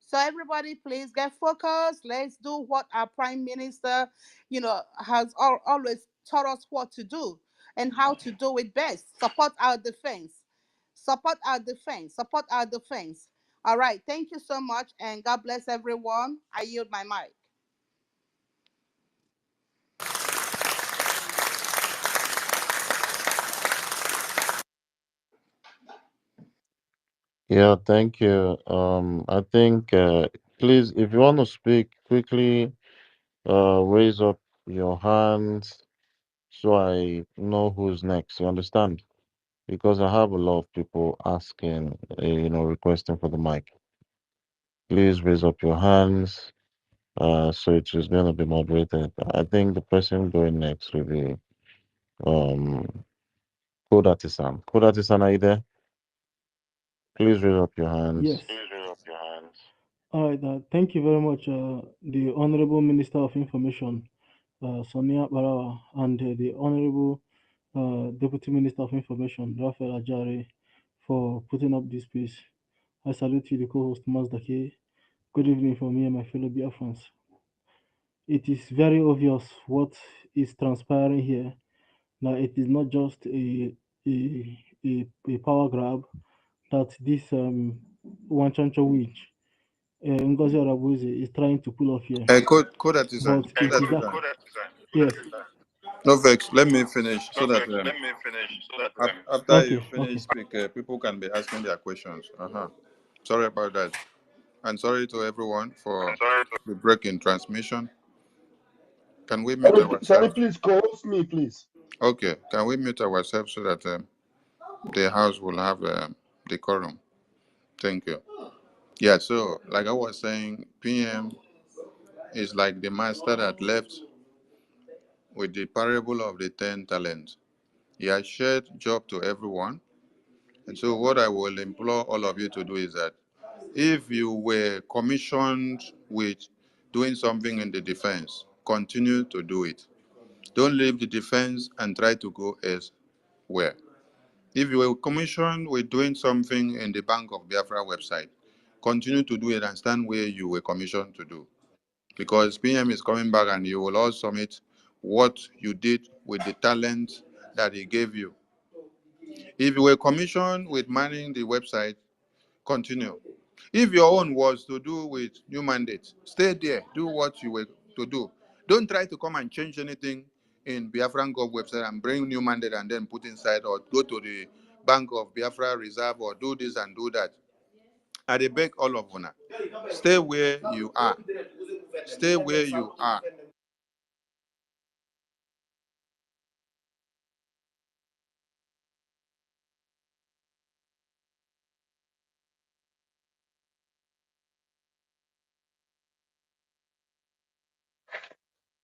So everybody, please get focused. Let's do what our prime minister, has always taught us what to do and how to do it best. Support our defense. Support our defense. Support our defense. All right. Thank you so much, and God bless everyone. I yield my mic. Yeah, thank you. I think, please, if you want to speak quickly, raise up your hands so I know who's next. You understand? Because I have a lot of people asking, requesting for the mic. Please raise up your hands. So it is going to be moderated. I think the person going next will be um Kodatisan. Kodatisan, are you there? Please raise up your Yes. hands. All right. Thank you very much, the Honorable Minister of Information, Sonia Barawa, and the Honorable Deputy Minister of Information, Raphael Ajari, for putting up this piece. I salute you, the co-host, Mazdaki. Good evening from me and my fellow Biafrans. It is very obvious what is transpiring here. Now, it is not just a power grab that this Wanchancho witch, Ngozi Arabuzi, is trying to pull off here. Code artisan. But Code it is that, artisan. yes, No vex. Let me finish so that after you okay, finish okay. speak, people can be asking their questions. Sorry about that, and sorry to everyone for the break in transmission. Can we mute Sorry, ourselves? please co-host me, please. Okay. Can we mute ourselves so that the house will have decorum? Thank you. Yeah. So, like I was saying, PM is like the master that left with the parable of the 10 talents. He has shared job to everyone. And so what I will implore all of you to do is that if you were commissioned with doing something in the defense, continue to do it. Don't leave the defense and try to go elsewhere. If you were commissioned with doing something in the Bank of Biafra website, continue to do it and stand where you were commissioned to do. Because PM is coming back and you will all submit what you did with the talent that he gave you. If you were commissioned with manning the website, continue. If your own was to do with new mandate, stay there, do what you were to do. Don't try to come and change anything in Biafran Gov website and bring new mandate and then put inside, or go to the Bank of Biafra Reserve or do this and do that. I dey beg all of una, stay where you are. Stay where you are.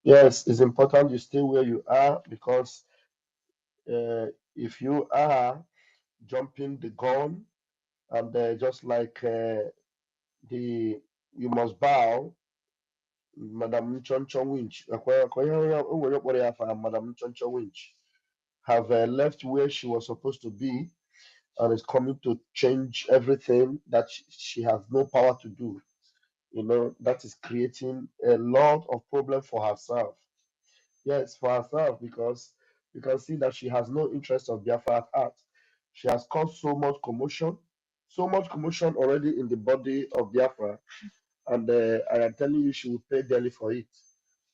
Yes, it's important you stay where you are because uh, if you are jumping the gun and just like the you must bow, Madam Choncho Winch, Madam Choncho Winch, have left where she was supposed to be and is coming to change everything that she has no power to do. That is creating a lot of problem for herself. Yes, for herself, because you can see that she has no interest of Biafra at heart. She has caused so much commotion already in the body of Biafra, and I am telling you, she will pay dearly for it.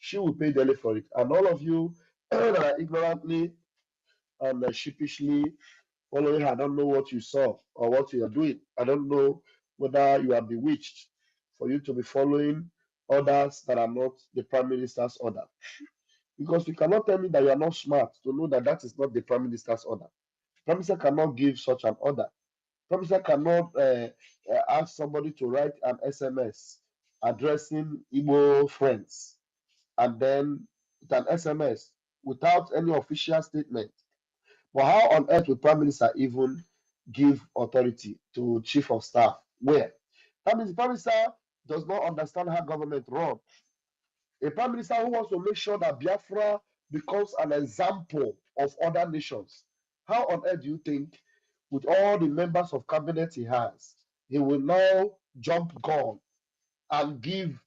She will pay dearly for it. And all of you that are ignorantly and sheepishly following her, I don't know what you saw or what you are doing. I don't know whether you are bewitched for you to be following orders that are not the prime minister's order. Because you cannot tell me that you are not smart to know that that is not the prime minister's order. Prime minister cannot give such an order. Prime minister cannot ask somebody to write an SMS addressing Igbo friends and then with an SMS without any official statement. But how on earth will prime minister even give authority to chief of staff. Where? That means the prime minister does not understand how government runs. A prime minister who wants to make sure that Biafra becomes an example of other nations. How on earth do you think, with all the members of cabinet he has, he will now jump gun and give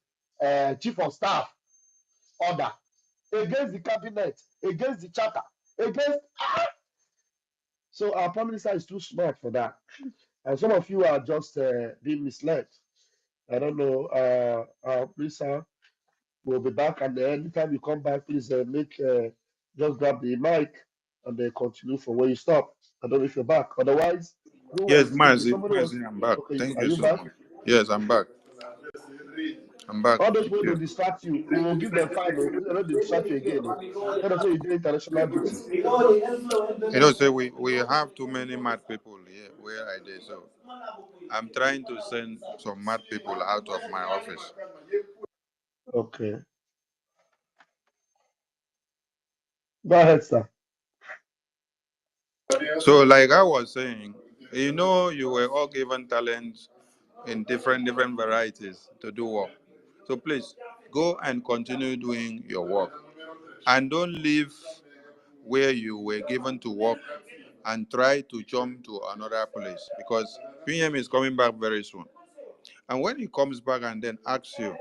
chief of staff order against the cabinet, against the charter, against. So our prime minister is too smart for that. And some of you are just being misled. I don't know. Please, sir, we'll be back. And anytime you come back, please just grab the mic and continue from where you stop. I don't know if you're back. Otherwise, who Yes, was speaking? Mazi, Somebody was. Mazi, I'm back. Okay, Thank are you you so back? much. Yes, I'm back. I'm back. All those Thank people to you. distract you, we will give them fine. No, they don't distract you again. No, let us say you do international duty. You know, say we have too many mad people here where I did. So I'm trying to send some mad people out of my office. Okay, go ahead, sir. So, like I was saying, you know, you were all given talents in different varieties to do work. So please go and continue doing your work, and don't leave where you were given to work and try to jump to another place, because PM is coming back very soon. And when he comes back and then asks you,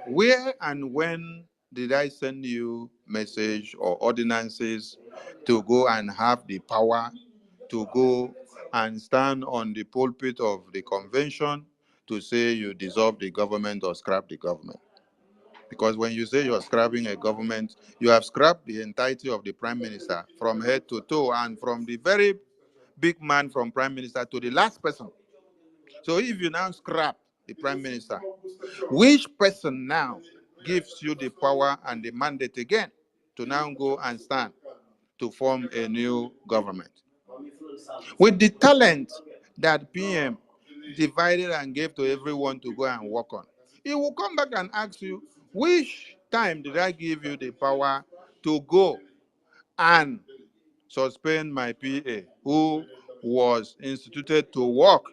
where and when did I send you message or ordinances to go and have the power to go and stand on the pulpit of the convention to say you dissolve the government or scrap the government? Because when you say you're scrapping a government, you have scrapped the entirety of the prime minister from head to toe, and from the very big man from prime minister to the last person. So if you now scrap the prime minister, which person now gives you the power and the mandate again to now go and stand to form a new government? With the talent that PM divided and gave to everyone to go and work on, he will come back and ask you, which time did I give you the power to go and suspend my PA, who was instituted to work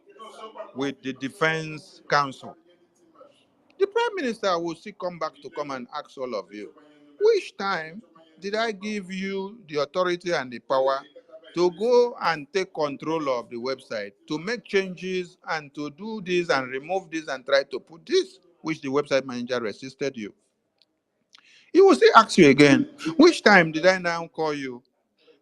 with the Defense Council? The Prime Minister will still come back to come and ask all of you, which time did I give you the authority and the power to go and take control of the website, to make changes and to do this and remove this and try to put this, which the website manager resisted you? He will still ask you again, which time did I now call you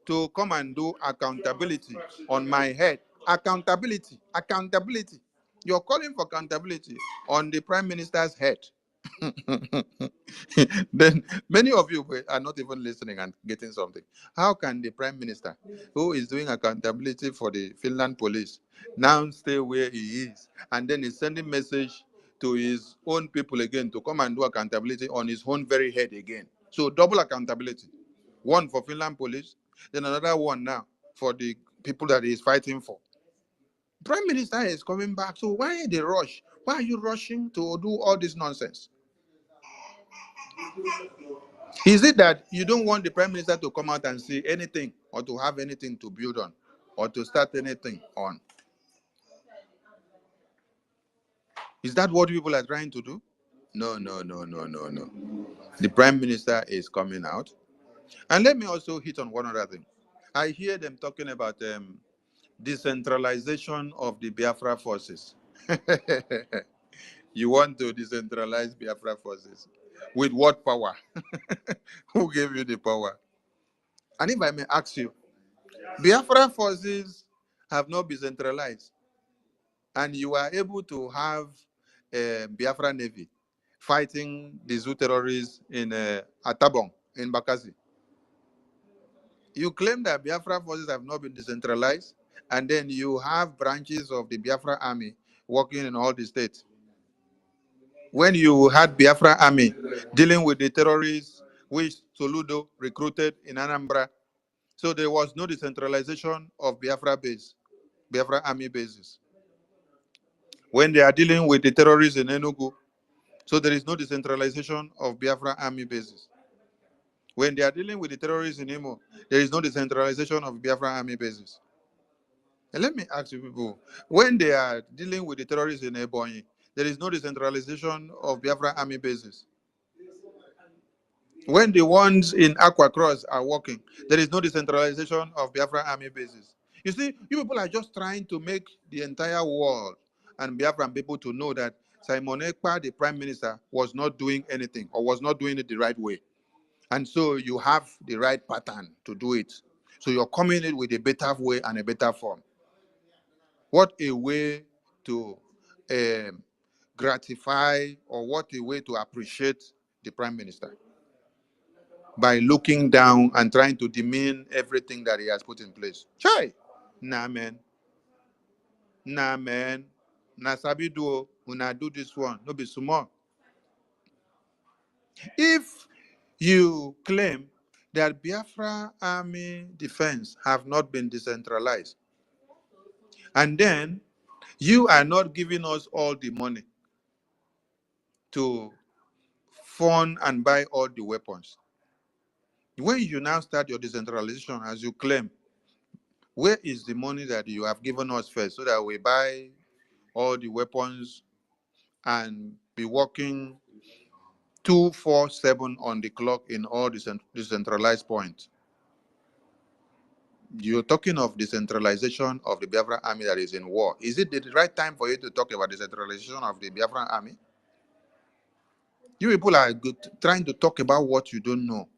to come and do accountability on my head? Accountability, accountability. You're calling for accountability on the Prime Minister's head. Then many of you are not even listening and getting something. How can the Prime Minister, who is doing accountability for the Finland police, now stay where he is and then he's sending message to his own people again to come and do accountability on his own very head again? So double accountability. One for Finland police, then another one now for the people that he's fighting for. Prime Minister is coming back. So why the rush? Why are you rushing to do all this nonsense? Is it that you don't want the Prime Minister to come out and say anything or to have anything to build on or to start anything on? Is that what people are trying to do? No, no, no, no, no, no. The Prime Minister is coming out. And let me also hit on one other thing. I hear them talking about decentralization of the Biafra forces. You want to decentralize Biafra forces. With what power? Who gave you the power? And if I may ask you, Biafra forces have not been centralized, and you are able to have a Biafra Navy fighting the Zoo terrorists in Atabong, in Bakassi. You claim that Biafra forces have not been decentralized, and then you have branches of the Biafra army working in all the states. When you had Biafra army dealing with the terrorists which Soludo recruited in Anambra, so there was no decentralization of Biafra base, Biafra army bases. When they are dealing with the terrorists in Enugu, so there is no decentralization of Biafra army bases. When they are dealing with the terrorists in Imo, there is no decentralization of Biafra army bases. And let me ask you people, when they are dealing with the terrorists in Ebonyi, there is no decentralization of Biafra army bases. When the ones in Aqua Cross are working, there is no decentralization of Biafra army bases. You see, you people are just trying to make the entire world and Biafran people to know that Simon Ekpa, the prime minister, was not doing anything or was not doing it the right way. And so you have the right pattern to do it. So you're coming in with a better way and a better form. What a way to um, gratify, or what a way to appreciate the prime minister, by looking down and trying to demean everything that he has put in place. Chai! Nah, man. Nah, man. Nah, sabi do, una do this one. No be small. If you claim that Biafra army defense have not been decentralized, and then you are not giving us all the money to fund and buy all the weapons, when you now start your decentralization as you claim, where is the money that you have given us first so that we buy all the weapons and be working 24/7 on the clock in all the decentralized points? You're talking of decentralization of the Biafran army that is in war. Is it the right time for you to talk about decentralization of the Biafran army? You people are trying to talk about what you don't know.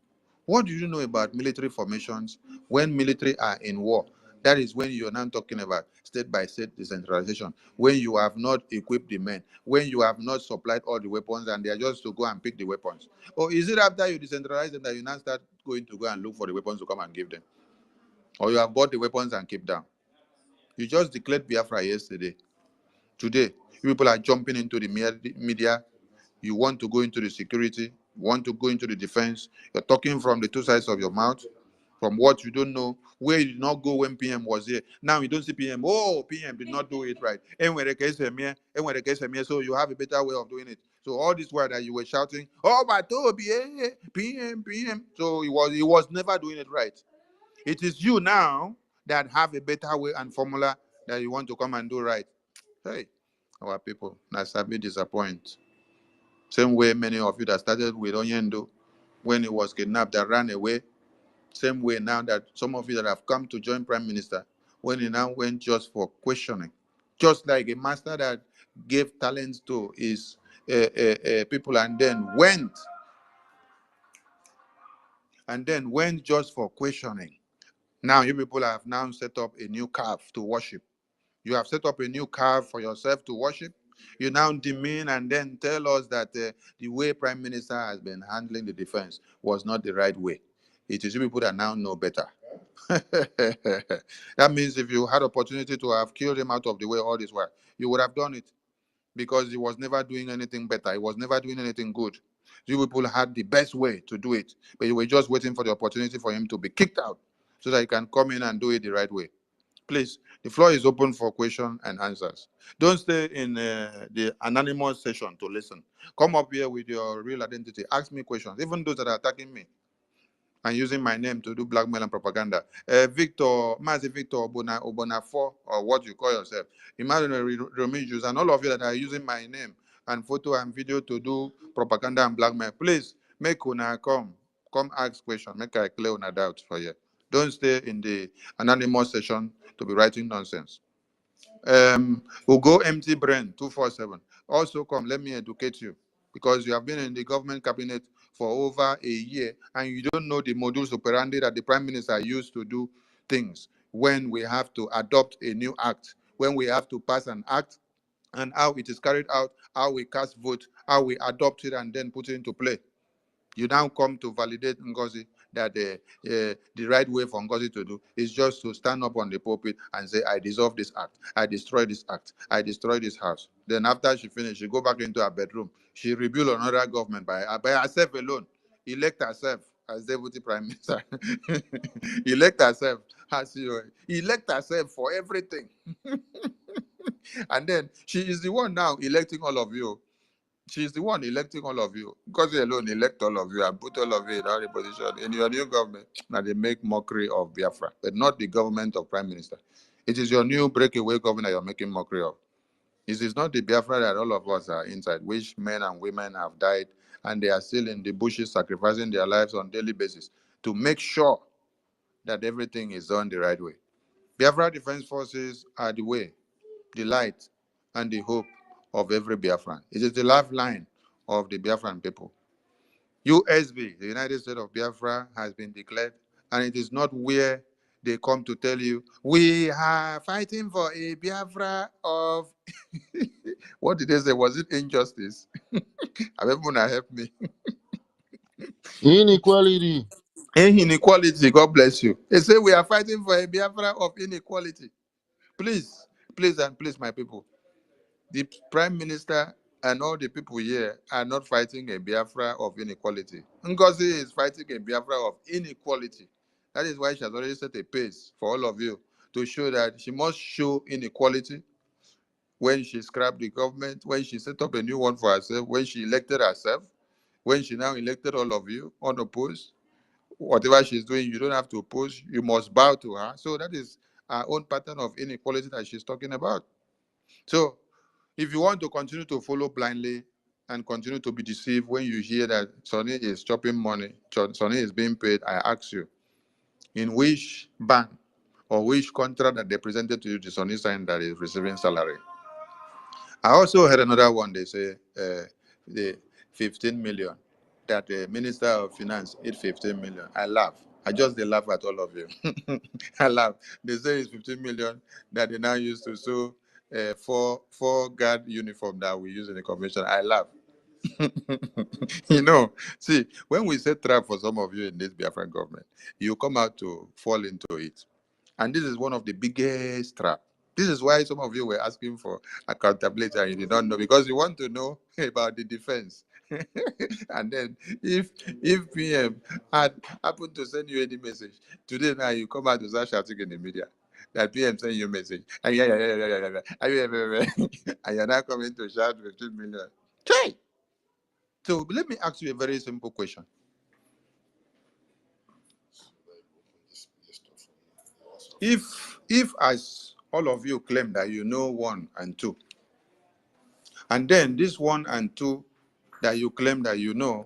What do you know about military formations when military are in war? That is when you're now talking about state by state decentralization, when you have not equipped the men, when you have not supplied all the weapons and they are just to go and pick the weapons. Or is it after you decentralize them that you now start going to go and look for the weapons to come and give them? Or you have bought the weapons and keep them? You just declared Biafra yesterday. Today, people are jumping into the media. You want to go into the security, you want to go into the defense. You're talking from the two sides of your mouth, from what you don't know, where you did not go when PM was here. Now you don't see PM. Oh, PM did not do it right. And when the case is here, and when the case is here, so you have a better way of doing it. So all this while that you were shouting, oh, but PM, PM. So he was never doing it right. It is you now that have a better way and formula that you want to come and do right. Hey, our people, Nasabi disappoint. Same way many of you that started with Onyendo when he was kidnapped and ran away. Same way now that some of you that have come to join Prime Minister, when he now went just for questioning. Just like a master that gave talents to his people and then went just for questioning. Now you people have now set up a new calf to worship. You have set up a new calf for yourself to worship. You now demean and then tell us that the way Prime Minister has been handling the defense was not the right way. It is you people that now know better. That means if you had opportunity to have killed him out of the way all this while, you would have done it, because he was never doing anything better. He was never doing anything good. You people had the best way to do it, but you were just waiting for the opportunity for him to be kicked out so that he can come in and do it the right way. Please, the floor is open for questions and answers. Don't stay in the anonymous session to listen. Come up here with your real identity. Ask me questions, even those that are attacking me and using my name to do blackmail and propaganda. Victor, Mazi Victor Obonafo, or what you call yourself, Emmanuel Romijus, and all of you that are using my name and photo and video to do propaganda and blackmail, please make una come ask questions. Make I clear una doubt for you. Don't stay in the anonymous session to be writing nonsense. We'll go empty brain 247. Also, come, let me educate you, because you have been in the government cabinet for over a year and you don't know the modus operandi that the prime minister used to do things when we have to adopt a new act, when we have to pass an act, and how it is carried out, how we cast vote, how we adopt it and then put it into play. You now come to validate Ngozi that the right way for Ngozi to do is just to stand up on the pulpit and say, I dissolve this act, I destroy this act, I destroy this house. Then after she finished, she go back into her bedroom. She rebuild another government by herself alone, elect herself as deputy prime minister, elect herself as elect herself for everything. And then she is the one now electing all of you. She's the one electing all of you. Because you alone elect all of you and put all of you in all the position in your new government. Now they make mockery of Biafra, but not the government of Prime Minister. It is your new breakaway governor you're making mockery of. It is not the Biafra that all of us are inside, which men and women have died, and they are still in the bushes sacrificing their lives on a daily basis to make sure that everything is done the right way. Biafra Defense Forces are the way, the light, and the hope of every Biafran. It is the lifeline of the Biafran people. USB, the United States of Biafra, has been declared, and it is not where they come to tell you, we are fighting for a Biafra of... What did they say? Was it injustice? Everyone help me. Inequality. Inequality, God bless you. They say we are fighting for a Biafra of inequality. Please, please, and please, my people. The Prime Minister and all the people here are not fighting a Biafra of inequality. Ngozi is fighting a Biafra of inequality. That is why she has already set a pace for all of you to show that she must show inequality when she scrapped the government, when she set up a new one for herself, when she elected herself, when she now elected all of you unopposed. Whatever she's doing, you don't have to oppose, you must bow to her. So that is her own pattern of inequality that she's talking about. So if you want to continue to follow blindly and continue to be deceived when you hear that Sonny is chopping money, Sonny is being paid, I ask you, in which bank or which contract that they presented to you, the Sonny sign that is receiving salary? I also heard another one. They say the 15 million that the Minister of Finance hit 15 million. I laugh. I just they laugh at all of you. I laugh. They say it's 15 million that they now use to sew four guard uniform that we use in the convention. I laugh. See, when we set trap for some of you in this Biafran government, you come out to fall into it. And this is one of the biggest trap. This is why some of you were asking for accountability and you did not know, because you want to know about the defense. And then if PM had happened to send you any message, today now you come out to start shouting in the media that PM sent you a message. And and you're now coming to shout 15 million. Try. So let me ask you a very simple question. If as all of you claim that you know 1 and 2, and then this 1 and 2 that you claim that you know,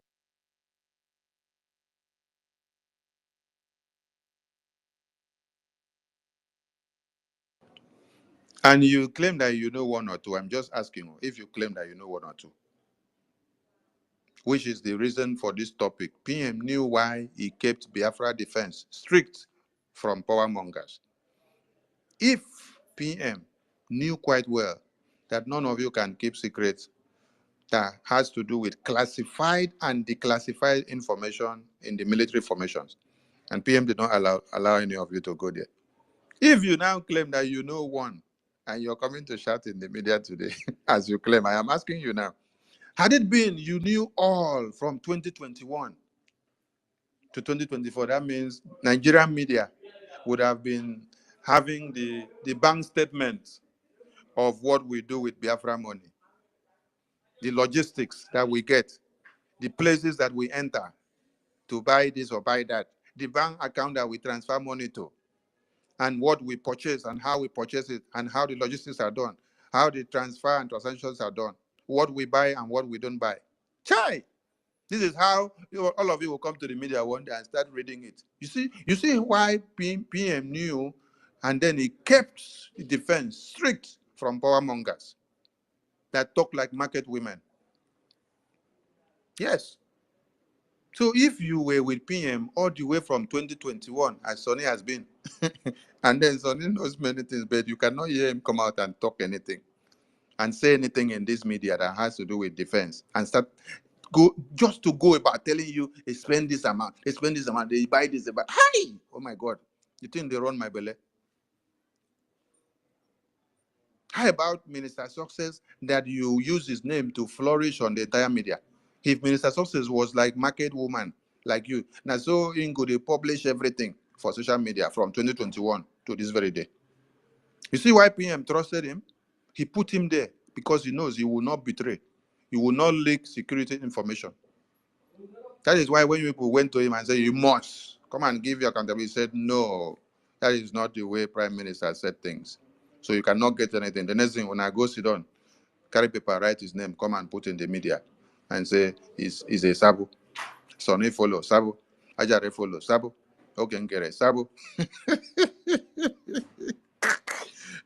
and you claim that you know 1 or 2, I'm just asking if you claim that you know 1 or 2, which is the reason for this topic. PM knew why he kept Biafra defense strict from power mongers. If PM knew quite well that none of you can keep secrets that has to do with classified and declassified information in the military formations, and PM did not allow any of you to go there. If you now claim that you know 1 and you're coming to shout in the media today, as you claim, I am asking you now, had it been you knew all from 2021 to 2024, that means Nigerian media would have been having the bank statements of what we do with Biafra money, the logistics that we get, the places that we enter to buy this or buy that, the bank account that we transfer money to, and what we purchase and how we purchase it, and how the logistics are done, how the transfer and transactions are done, what we buy and what we don't buy. Chai! This is how all of you will come to the media one day and start reading it. You see why PM knew, and then he kept the defense strict from power mongers that talk like market women. Yes. So if you were with PM all the way from 2021, as Sonny has been, and then Sonny knows many things, but you cannot hear him come out and talk anything and say anything in this media that has to do with defense, and start go about telling you, spend this amount, they buy this, they buy. Hi! Oh my God. You think they run my belly? How about Minister Success that you use his name to flourish on the entire media? If Minister Success was like market woman, like you, now so Ingo, they publish everything for social media from 2021 to this very day. You see why PM trusted him? He put him there because he knows he will not betray. He will not leak security information. That is why when people went to him and said, you must come and give your accountability, he said, no, That is not the way Prime Minister said things. So you cannot get anything. The next thing, when I go sit down, carry paper, write his name, come and put in the media and say he's a Sabo. Sonny follow, Sabo. Ajare follow, Sabo. Okay, Nkere, Sabo.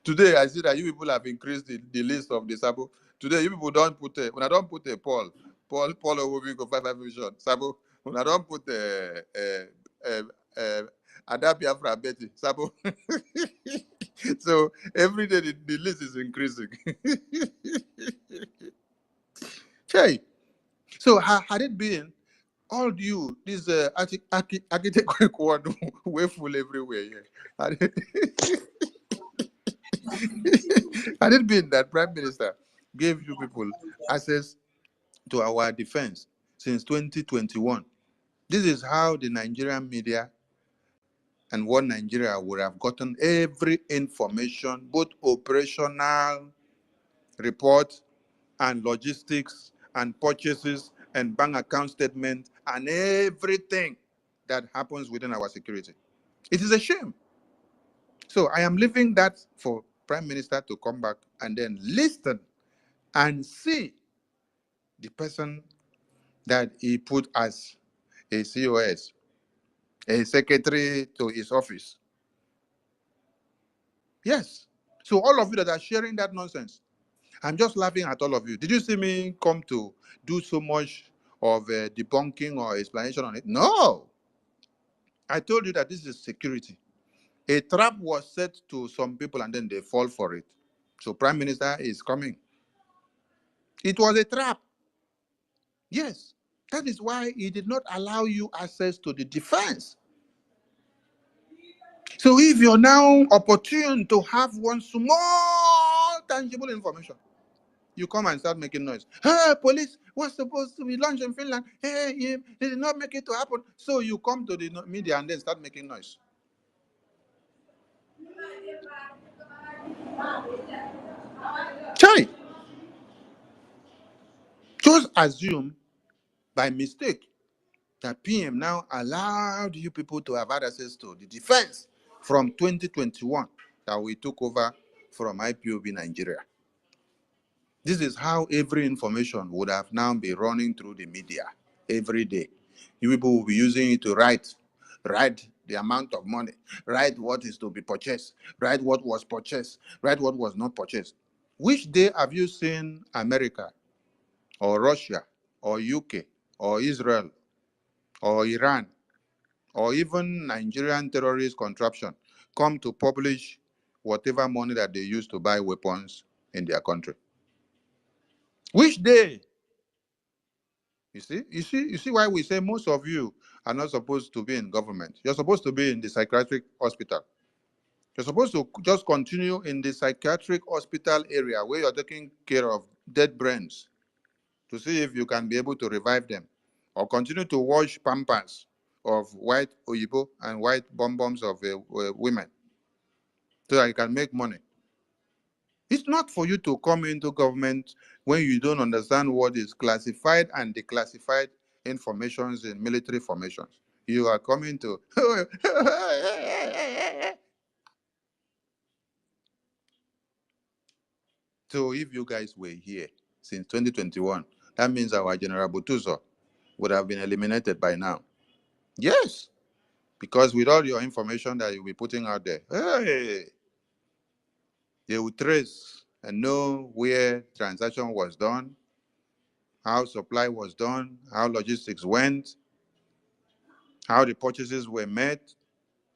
Today, I see that you people have increased the list of the Sabo. Today, you people don't put when I don't put a Paul Owobing go 5 vision, Sabo. When I don't put Ada Biafra Betty, Sabo. So every day the list is increasing. Hey, so had it been all you, this architect quad way full everywhere, yeah. Had it, had it been that Prime Minister gave you people access to our defense since 2021, this is how the Nigerian media and what Nigeria would have gotten every information, both operational report and logistics and purchases and bank account statements and everything that happens within our security. It is a shame. So I am leaving that for Prime Minister to come back and then listen and see the person that he put as a COS, a secretary to his office. Yes. So all of you that are sharing that nonsense, I'm just laughing at all of you. Did you see me come to do so much of debunking or explanation on it? No. I told you that this is security. A trap was set to some people and then they fall for it. So Prime Minister is coming. It was a trap. Yes. That is why he did not allow you access to the defense. So if you're now opportune to have one small tangible information, you come and start making noise. Hey, police was supposed to be launched in Finland. Hey, they did not make it to happen. So you come to the media and then start making noise. Chai, just assume by mistake that PM now allowed you people to have access to the defense from 2021 that we took over from IPOB Nigeria. This is how every information would have now been running through the media every day. You people will be using it to write the amount of money, write what is to be purchased, write what was purchased, write what was not purchased. Which day have you seen America or Russia or UK or Israel or Iran or even Nigerian terrorist contraption come to publish whatever money that they use to buy weapons in their country? Which day? You see why we say most of you are not supposed to be in government. You're supposed to be in the psychiatric hospital. You're supposed to just continue in the psychiatric hospital area where you're taking care of dead brains to see if you can be able to revive them, or continue to wash pampers of white Oyibo and white bombs of women so that you can make money. It's not for you to come into government when you don't understand what is classified and declassified informations in military formations. You are coming to. So if you guys were here since 2021, that means our General Butuzo would have been eliminated by now. Yes, because with all your information that you'll be putting out there, hey, they will trace and know where transaction was done, how supply was done, how logistics went, how the purchases were made,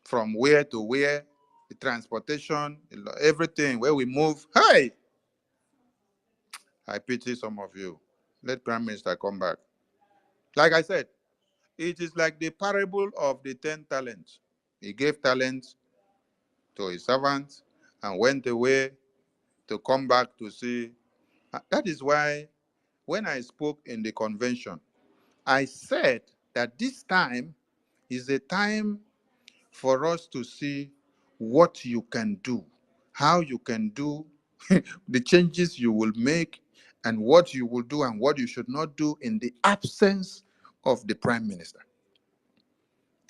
from where to where, the transportation, everything, where we move. Hey, I pity some of you. Let Prime Minister come back. Like I said, it is like the parable of the 10 talents. He gave talents to his servants and went away to come back to see. That is why when I spoke in the convention, I said that this time is a time for us to see what you can do, how you can do, the changes you will make, and what you will do and what you should not do in the absence of the Prime Minister.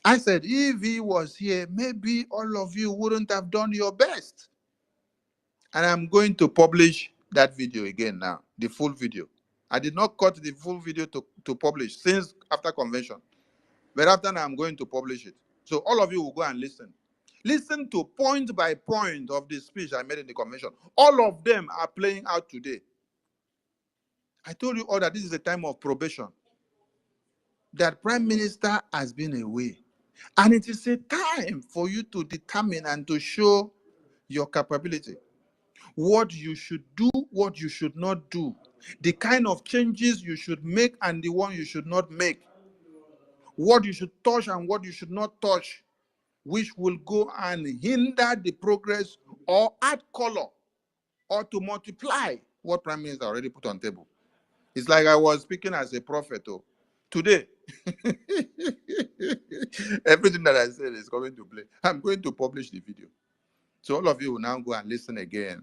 I said, if he was here, maybe all of you wouldn't have done your best. And I'm going to publish that video again now, the full video. I did not cut the full video to publish since after convention. But after now, I'm going to publish it. So all of you will go and listen. Listen to point by point of the speech I made in the convention. All of them are playing out today. I told you all that this is a time of probation. That Prime Minister has been away. And it is a time for you to determine and to show your capability. What you should do, what you should not do, the kind of changes you should make and the one you should not make, what you should touch and what you should not touch, which will go and hinder the progress or add color or to multiply what Prime Minister already put on table. It's like I was speaking as a prophet. Oh. Today, everything that I said is coming to play. I'm going to publish the video. So all of you will now go and listen again.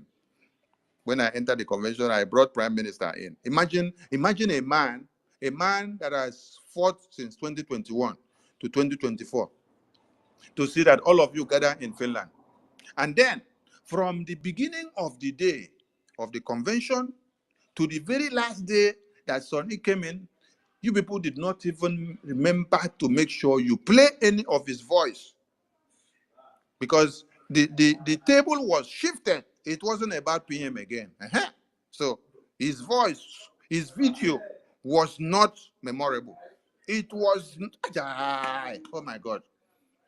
When I entered the convention, I brought Prime Minister in. Imagine a man that has fought since 2021 to 2024 to see that all of you gather in Finland. And then, from the beginning of the day of the convention to the very last day that Sonny came in, you people did not even remember to make sure you play any of his voice. Because the table was shifted. It wasn't about PM again. So his voice, his video was not memorable. It was, oh my God.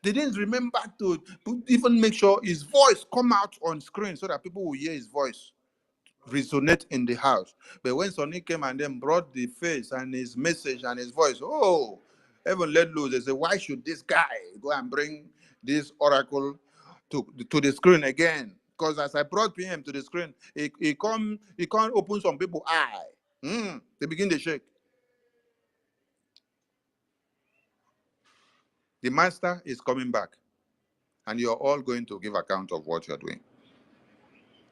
They didn't remember to even make sure his voice come out on screen so that people will hear his voice resonate in the house. But when Sonny came and then brought the face and his message and his voice, oh, heaven let loose. They said, why should this guy go and bring this oracle to the screen again? Because as I brought PM to the screen, he can't open some people's eye. They begin to shake. The master is coming back, and you're all going to give account of what you're doing.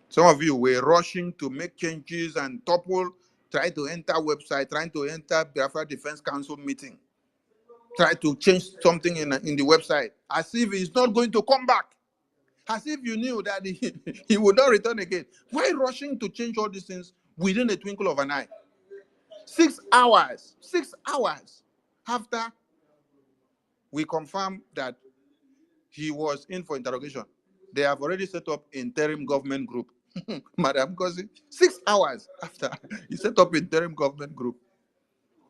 Some of you were rushing to make changes and topple, try to enter website, trying to enter Biafra Defense Council meeting, try to change something in the website, as if he's not going to come back, as if you knew that he would not return again. Why rushing to change all these things within a twinkle of an eye? 6 hours after we confirmed that he was in for interrogation, they have already set up interim government group. Madam Kosi, 6 hours after he set up interim government group.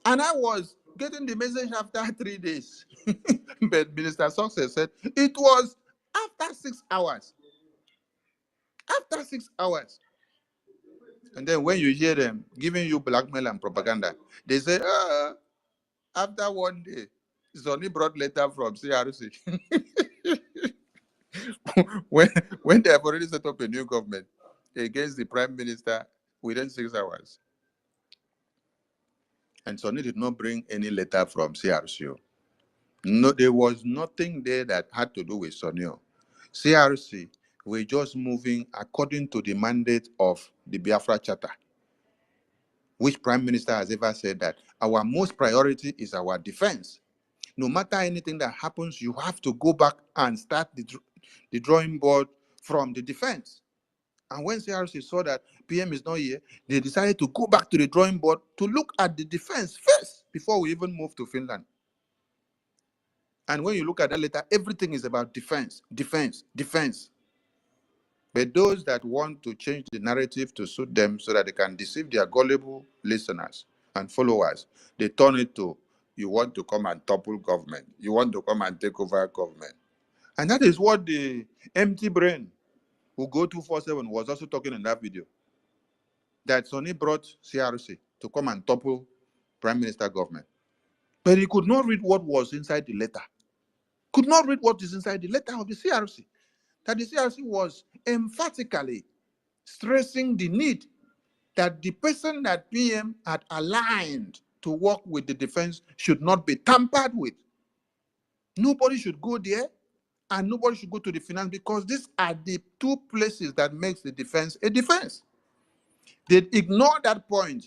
And I was getting the message after 3 days. But Minister Success said it was after 6 hours. After 6 hours. And then when you hear them giving you blackmail and propaganda, they say, after 1 day, Sonny brought letter from CRC. when they have already set up a new government against the Prime Minister within 6 hours. And Sonny did not bring any letter from CRC. No, there was nothing there that had to do with Sonny. CRC were just moving according to the mandate of the Biafra Charter, which Prime Minister has ever said that our most priority is our defense. No matter anything that happens, you have to go back and start the drawing board from the defense. And when CRC saw that PM is not here, they decided to go back to the drawing board to look at the defense first before we even move to Finland. And when you look at that letter, everything is about defense, defense, defense. But those that want to change the narrative to suit them so that they can deceive their gullible listeners and followers, they turn it to, you want to come and topple government. You want to come and take over government. And that is what the empty brain who go 247 was also talking in that video. That Sonny brought CRC to come and topple Prime Minister government. But he could not read what was inside the letter. Could not read what is inside the letter of the CRC. That the CRC was emphatically stressing the need that the person that PM had aligned to work with the defense should not be tampered with. Nobody should go there, and nobody should go to the finance, because these are the two places that makes the defense a defense. They ignore that point.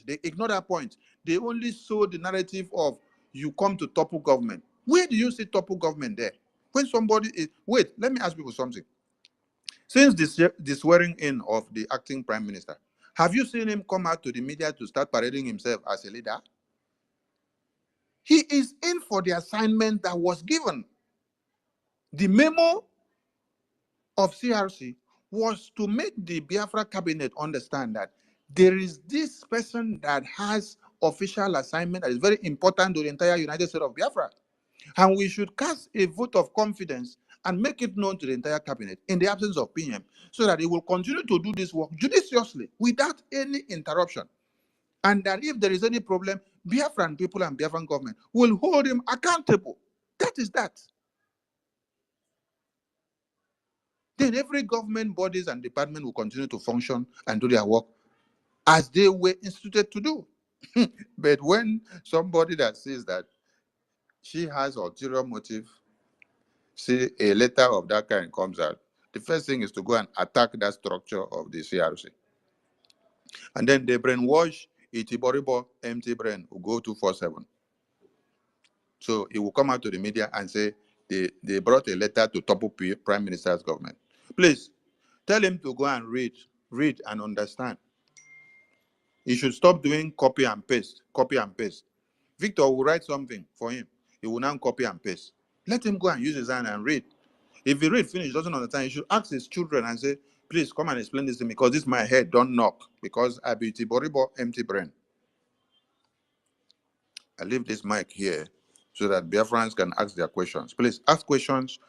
They only sow the narrative of you come to topple government. Where do you see topple government there? When somebody is, wait, let me ask people something. Since the swearing in of the acting prime minister, have you seen him come out to the media to start parading himself as a leader? He is in for the assignment that was given. The memo of CRC was to make the Biafra cabinet understand that there is this person that has official assignment that is very important to the entire United States of Biafra. And we should cast a vote of confidence and make it known to the entire cabinet in the absence of PM so that it will continue to do this work judiciously without any interruption. And that if there is any problem, Biafran people and Biafran government will hold him accountable. That is that. Then every government bodies and department will continue to function and do their work as they were instituted to do. But when somebody that says that she has ulterior motive, see a letter of that kind comes out, the first thing is to go and attack that structure of the CRC. And then they brainwash Itiboribo, empty brain, will go 247. So he will come out to the media and say they brought a letter to Topo Prime Minister's government. Please tell him to go and read and understand. He should stop doing copy and paste, copy and paste. Victor will write something for him. He will now copy and paste. Let him go and use his hand and read. If he read finish, doesn't understand, he should ask his children and say, please come and explain this to me because this my head don't knock because I be Tiboribo, empty brain. I leave this mic here so that Biafrans can ask their questions. Please ask questions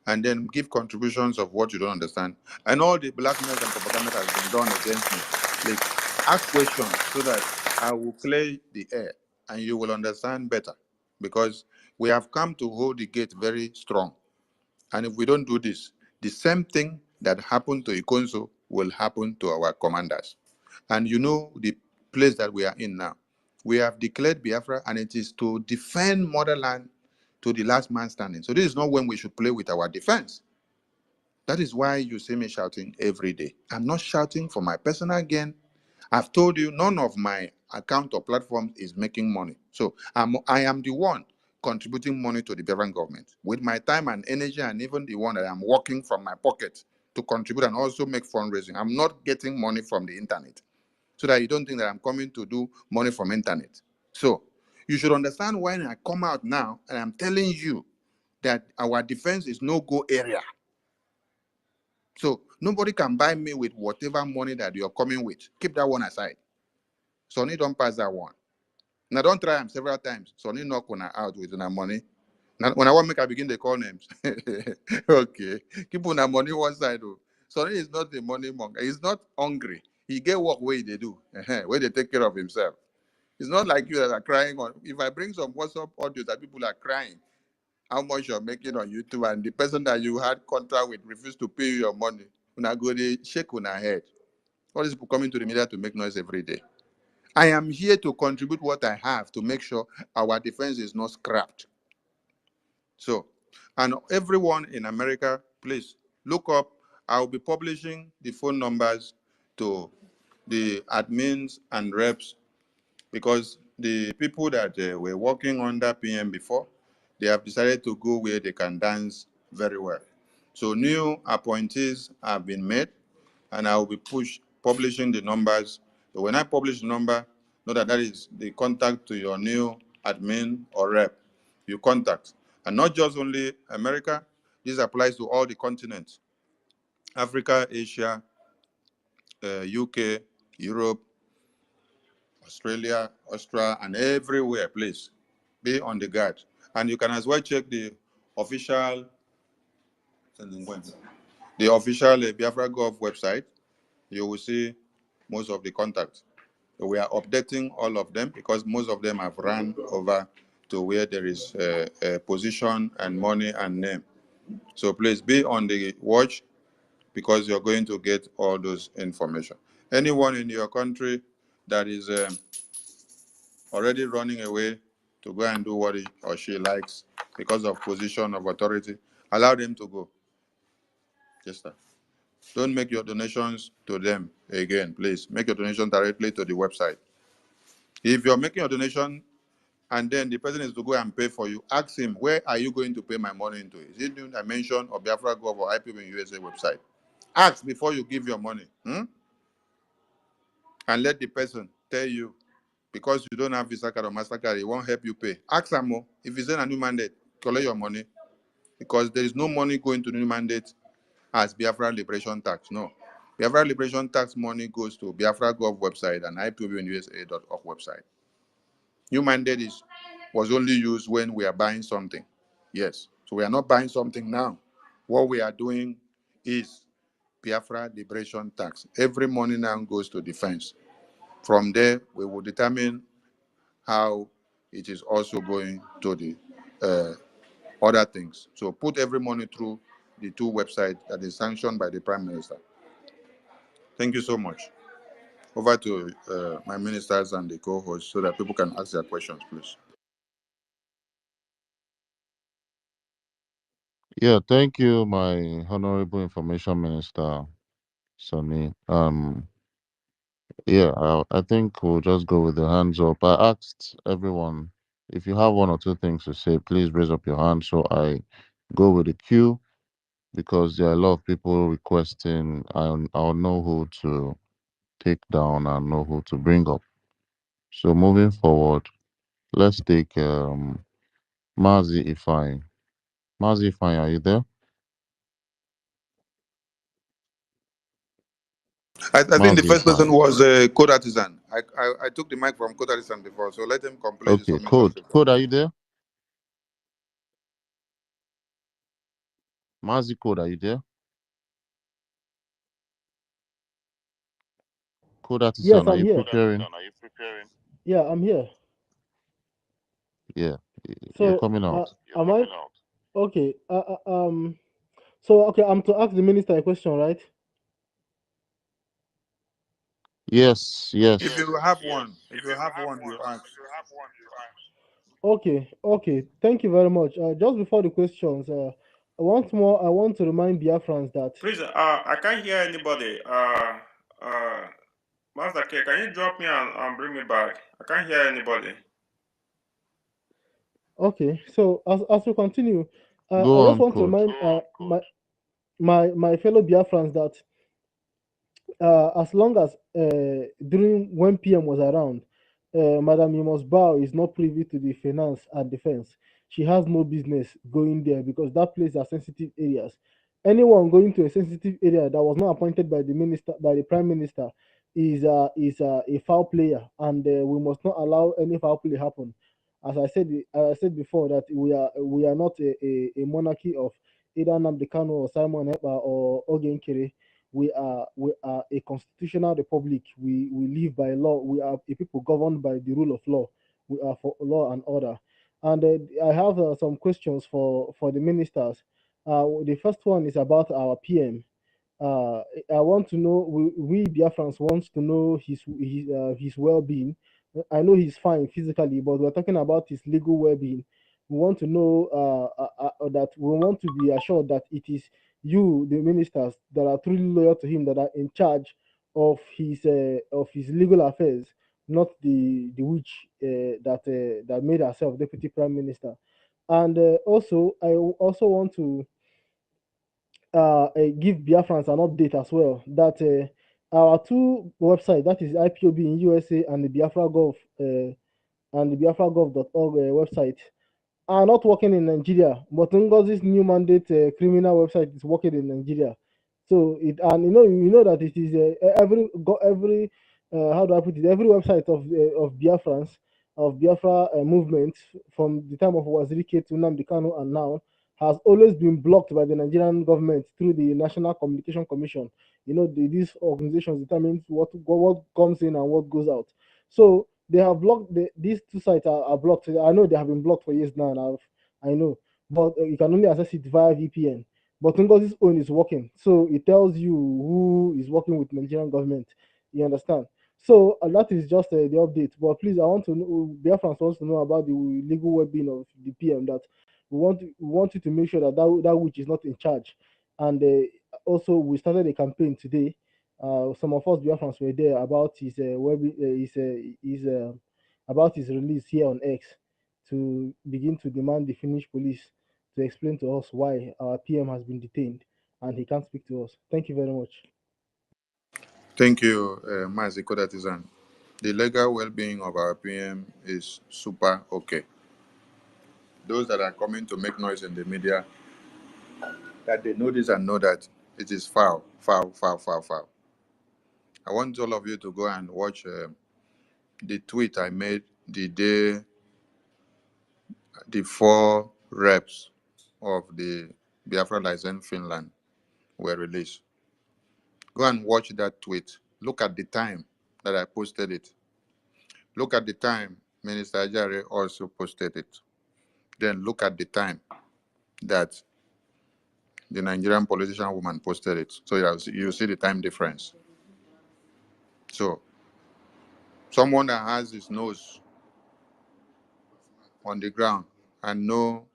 and then give contributions of what you don't understand. And all the blackmail and propaganda that has been done against me. Please ask questions so that I will clear the air and you will understand better. Because we have come to hold the gate very strong. And if we don't do this, the same thing that happened to Ikonso will happen to our commanders. And you know the place that we are in now. We have declared Biafra, and it is to defend motherland to the last man standing. So this is not when we should play with our defense. That is why you see me shouting every day. I'm not shouting for my personal gain. I've told you none of my account or platform is making money. So I am the one contributing money to the Biafran government with my time and energy, and even the one that I'm working from my pocket to contribute and also make fundraising. I'm not getting money from the internet, so that you don't think that I'm coming to do money from internet. So you should understand when I come out now and I'm telling you that our defense is no-go area. So nobody can buy me with whatever money that you're coming with. Keep that one aside. Sonny don't pass that one. Now don't try them several times. Sonny knock una out with una money. Now when I want make I begin to call names. Okay. Keep una money one side. Oh. Sonny is not the money monger. He's not hungry. He get work where they do. Where they take care of himself. It's not like you that are crying on. If I bring some WhatsApp audio that people are crying, how much you're making on YouTube, and the person that you had contract with refused to pay you your money, una go they shake una head. All these people coming to the media to make noise every day. I am here to contribute what I have to make sure our defense is not scrapped. So, and everyone in America, please look up. I'll be publishing the phone numbers to the admins and reps because the people that were working under PM before, they have decided to go where they can dance very well. So new appointees have been made, and I will be publishing the numbers. So when I publish the number, know that that is the contact to your new admin or rep. You contact, and not just only America. This applies to all the continents: Africa, Asia, UK, Europe, Australia, Australia, and everywhere, please be on the guard. And you can as well check the official, Biafra Gov website. You will see most of the contacts. We are updating all of them because most of them have run over to where there is a position and money and name. So please be on the watch because you're going to get all those information. Anyone in your country that is already running away to go and do what he or she likes because of position of authority, allow them to go. Just that. Don't make your donations to them again, please. Make your donation directly to the website. If you're making a donation and then the person is to go and pay for you, ask him, where are you going to pay my money into? Is it doing dimension or Biafra Gov or IPB USA website? Ask before you give your money. And let the person tell you, because you don't have Visa card or MasterCard, it won't help you pay. Ask them more. If it's in a new mandate, collect your money. Because there is no money going to the new mandate as Biafra Liberation Tax. No. Biafra Liberation Tax money goes to Biafra Gov website and IPOBUSA.org website. New mandate was only used when we are buying something. Yes. So we are not buying something now. What we are doing is Biafra Liberation Tax. Every money now goes to defense. From there, we will determine how it is also going to the other things. So put every money through the two websites that is sanctioned by the Prime Minister. Thank you so much. Over to my ministers and the co-hosts so that people can ask their questions, please. Yeah, thank you, my Honorable Information Minister, Sonny. Yeah, I think we'll just go with the hands up. I asked everyone if you have one or two things to say, please raise up your hand. So I go with the queue because there are a lot of people requesting. I'll know who to take down and know who to bring up. So moving forward, let's take Mazi Ifine. Mazi Ifine, are you there? I think the Mazi first person Ifine. was Code Artisan. I took the mic from Code Artisan before, so let him complete the Okay, submission Code. paper. Code, are you there? Mazi Code, are you there? Code Yes, Artisan, are I'm you here. preparing? Yeah, I'm here. Yeah, you're So, coming out. am I okay? So okay, I'm to ask the minister a question, right? Yes, If yes. you have one, you ask. Okay, okay. Thank you very much. Just before the questions, once more, I want to remind Biafrans that. Please, I can't hear anybody. Master K, can you drop me and bring me back? I can't hear anybody. Okay, so as we continue, Go I just on, want to Code. remind my fellow Biafrans that as long as during when PM was around, Madam Yemos Bao is not privy to the finance and defense. She has no business going there because that place are sensitive areas. Anyone going to a sensitive area that was not appointed by the minister, by the prime minister, is a foul player, and we must not allow any foul play happen. As I said before, that we are not a monarchy of either Nnamdi Kanu or Simon Ekpa or Ogen Kere. We are a constitutional republic. We live by law. We are a people governed by the rule of law. We are for law and order. And I have some questions for the ministers. The first one is about our PM. I want to know. We Biafrans want to know his well-being. I know he's fine physically, but we're talking about his legal well-being. We want to know that we want to be assured that it is you, the ministers, that are truly loyal to him, that are in charge of his legal affairs, not the witch that made herself deputy prime minister. And also, I also want to give Biafrans an update as well that our two websites, that is IPOB in USA and the Biafragov.org website, are not working in Nigeria, but Ngozi's new mandate criminal website is working in Nigeria. So it, and you know that it is every how do I put it, every website of Biafrans, of Biafra movement, from the time of Wazirike to Nnamdi Kanu and now, has always been blocked by the Nigerian government through the National Communication Commission. These organizations determine what comes in and what goes out. So they have blocked these two sites are blocked. I know they have been blocked for years now, and I know, but you can only access it via VPN. But Ngozi's own is working, so it tells you who is working with Nigerian government. You understand? So that is just the update. But please, I want to know, Biafrans wants to know about the legal well-being of the PM. That we want you to make sure that that which is not in charge. And also, we started a campaign today. Some of us Biafrans were there about his about his release here on X. to begin to demand the Finnish police to explain to us why our PM has been detained and he can't speak to us. Thank you very much. Thank you, Mazi Kodatizan. The legal well-being of our PM is super okay. Those that are coming to make noise in the media, that they know this and know that it is foul, foul, foul, foul, foul. I want all of you to go and watch the tweet I made the day the 4 reps of the Biafra license Finland were released. Go and watch that tweet. Look at the time that I posted it. Look at the time Minister Ajare also posted it. Then look at the time that the Nigerian politician woman posted it. So you see the time difference. So someone that has his nose on the ground and know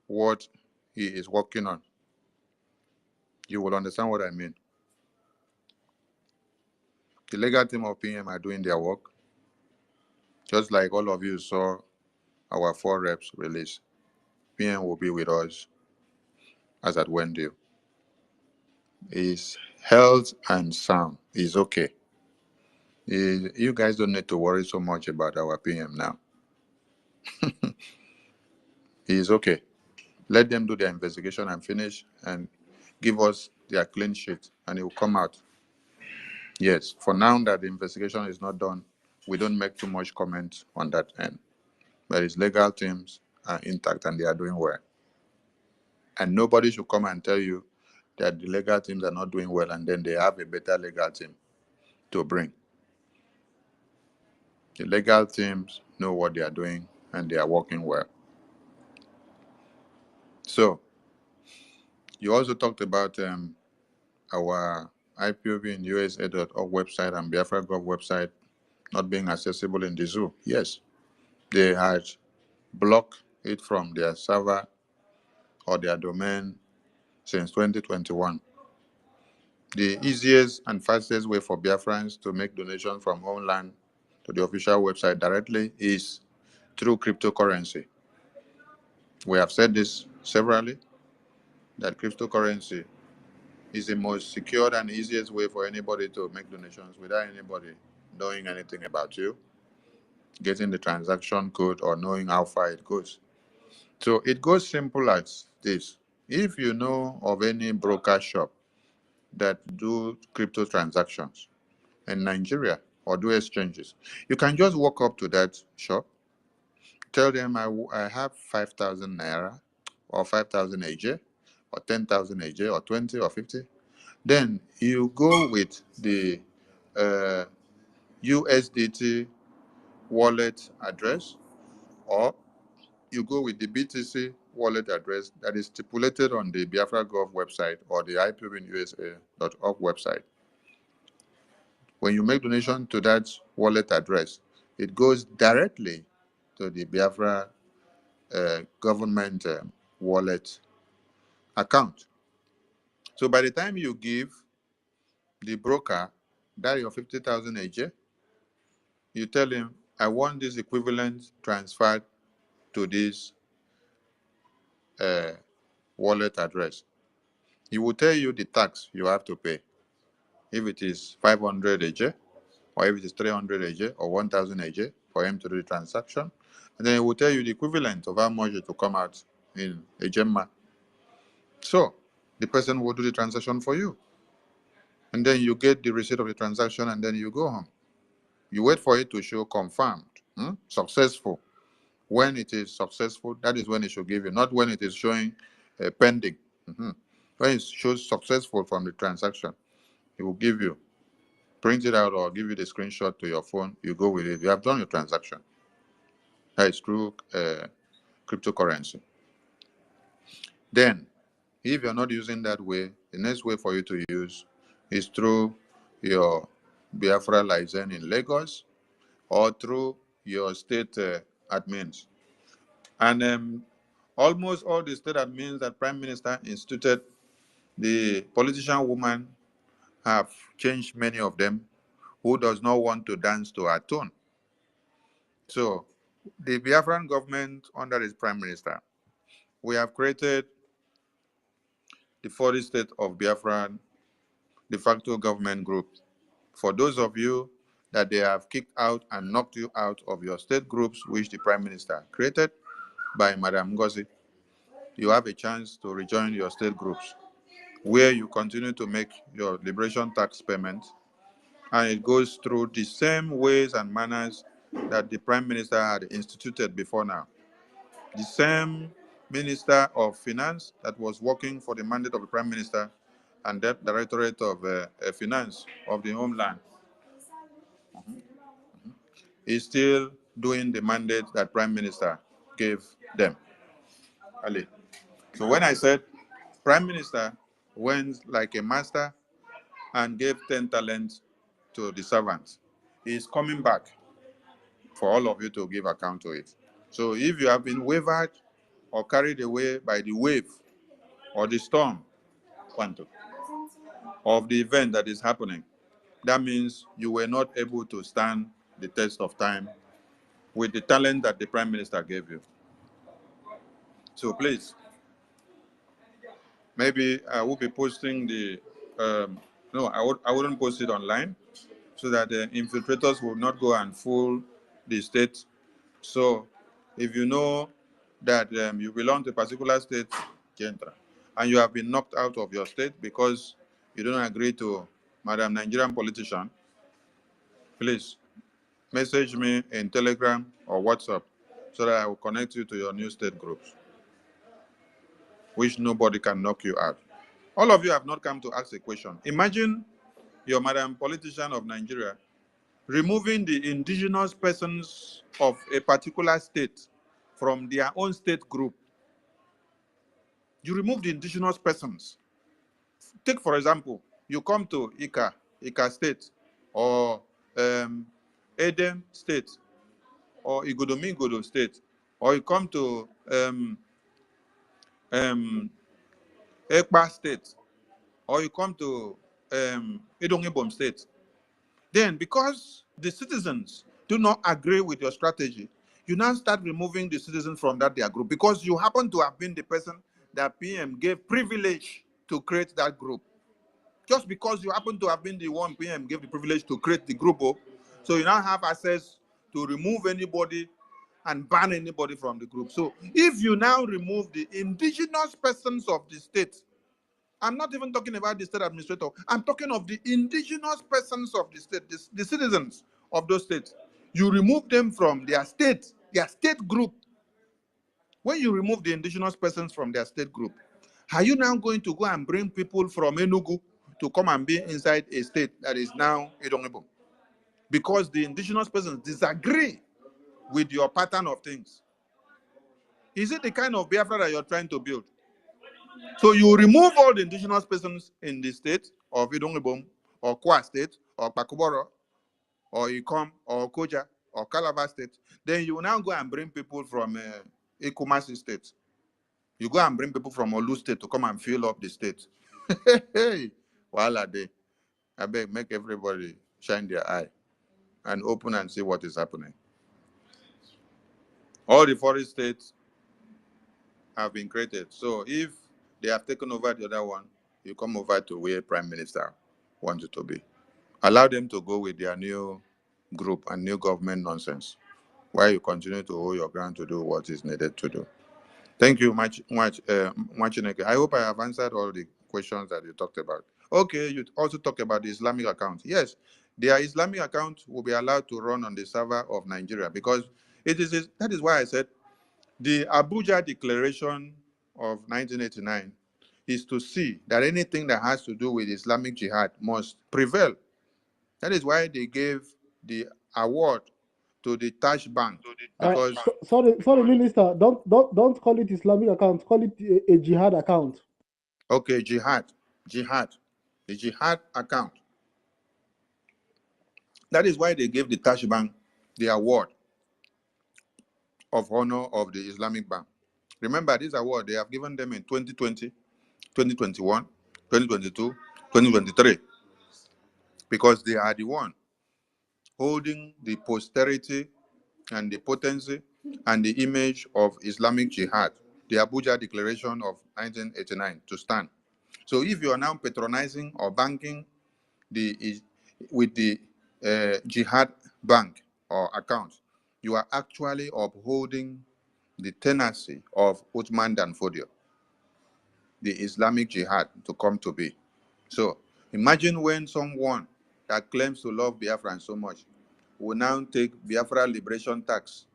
what he is working on, you will understand what I mean. The legal team of PM are doing their work, just like all of you saw our 4 reps release. PM will be with us as at when due. His health and sound is okay. You guys don't need to worry so much about our PM now. He is okay. Let them do their investigation and finish and give us their clean sheet, and it will come out. Yes, for now that the investigation is not done, we don't make too much comment on that end. But his legal teams are intact and they are doing well. And nobody should come and tell you that the legal teams are not doing well and then they have a better legal team to bring. The legal teams know what they are doing and they are working well. So, you also talked about our IPOB in USA.org website and Biafra.gov website not being accessible in the zoo. Yes, they had blocked it from their server or their domain since 2021. The easiest and fastest way for Biafrans to make donations from homeland to the official website directly is through cryptocurrency. We have said this severally, that cryptocurrency is the most secure and easiest way for anybody to make donations without anybody knowing anything about you, getting the transaction code, or knowing how far it goes. So it goes simple as this. If you know of any broker shop that do crypto transactions in Nigeria or do exchanges, you can just walk up to that shop, tell them I have 5,000 naira or 5,000 AJ or 10,000 AJ or 20 or 50. Then you go with the USDT wallet address, or you go with the BTC wallet address that is stipulated on the Biafra.gov website or the IPOBinusa.org website. When you make donation to that wallet address, it goes directly to the Biafra government wallet account. So by the time you give the broker that your 50,000 AJ, you tell him, I want this equivalent transferred to this wallet address. He will tell you the tax you have to pay. If it is 500 AJ, or if it is 300 AJ, or 1,000 AJ for him to do the transaction. And then he will tell you the equivalent of how much it will come out in a gemma. So the person will do the transaction for you. And then you get the receipt of the transaction and then you go home. You wait for it to show confirmed, successful. When it is successful, that is when it should give you, not when it is showing pending. When it shows successful from the transaction, it will give you, print it out or give you the screenshot to your phone. You go with it. You have done your transaction. That is through cryptocurrency. Then, if you're not using that way, the next way for you to use is through your Biafra license in Lagos or through your state admins. And almost all the state admins that Prime Minister instituted, the politician woman have changed many of them who does not want to dance to her tune. So The Biafran government under its prime minister, we have created the 40 state of Biafran de facto government group. For those of you that they have kicked out and knocked you out of your state groups, which the prime minister created by Madam Ngozi, you have a chance to rejoin your state groups, where you continue to make your liberation tax payment, and it goes through the same ways and manners that the prime minister had instituted before now. The same minister of finance that was working for the mandate of the prime minister and the directorate of finance of the homeland is still doing the mandate that prime minister gave them. Ali. So when I said prime minister went like a master and gave 10 talents to the servants, he's coming back for all of you to give account to it. So if you have been wavered or carried away by the wave or the storm, of the event that is happening, that means you were not able to stand the test of time with the talent that the prime minister gave you. So please, maybe I will be posting the, no, I wouldn't post it online so that the infiltrators will not go and fool the state. So if you know that you belong to a particular state, and you have been knocked out of your state because you don't agree to Madam Nigerian politician, please message me in Telegram or WhatsApp so that I will connect you to your new state groups, which nobody can knock you out. All of you have not come to ask a question. Imagine your Madam politician of Nigeria removing the indigenous persons of a particular state from their own state group. You remove the indigenous persons. Take, for example, you come to Ika State, or Edem State, or Igodomigodo State, or you come to Ekpa State, or you come to Idongibom State. Then, because the citizens do not agree with your strategy, you now start removing the citizens from that their group because you happen to have been the person that PM gave privilege to create that group. Just because you happen to have been the one PM gave the privilege to create the group, so you now have access to remove anybody and ban anybody from the group. So if you now remove the indigenous persons of the state, I'm not even talking about the state administrator, I'm talking of the indigenous persons of the state, the citizens of those states. You remove them from their state group. When you remove the indigenous persons from their state group, are you now going to go and bring people from Enugu to come and be inside a state that is now Edongebo? Because the indigenous persons disagree with your pattern of things. Is it the kind of Biafra that you're trying to build? So you remove all the indigenous persons in the state of Idongebo, or Kwa State, or Pakuboro, or Ikom, or Koja, or Calabar State. Then you will now go and bring people from Ikumasi State. You go and bring people from Olu State to come and fill up the state. Hey, while are they? I beg, make everybody shine their eye and open and see what is happening. All the 40 states have been created. So if they have taken over the other one, you come over to where Prime Minister wants you to be. Allow them to go with their new group and new government nonsense, while you continue to hold your ground to do what is needed to do. Thank you, Machineke. I hope I have answered all the questions that you talked about. Okay, you also talk about the Islamic account. Yes, their Islamic account will be allowed to run on the server of Nigeria because that is why I said the Abuja Declaration of 1989 is to see that anything that has to do with Islamic Jihad must prevail. That is why they gave the award to the Taj Bank, because Sorry, Minister. Don't call it Islamic account. Call it a jihad account. okay, jihad, the jihad account. That is why they gave the Taj Bank the award of honor of the Islamic Bank. Remember, this award they have given them in 2020, 2021, 2022, 2023, because they are the one holding the posterity and the potency and the image of Islamic Jihad, the Abuja Declaration of 1989, to stand. So if you are now patronizing or banking the with the Jihad bank or account, you are actually upholding the tendency of Uthman Dan Fodio, the Islamic Jihad, to come to be. So imagine when someone that claims to love Biafran so much will now take Biafra liberation tax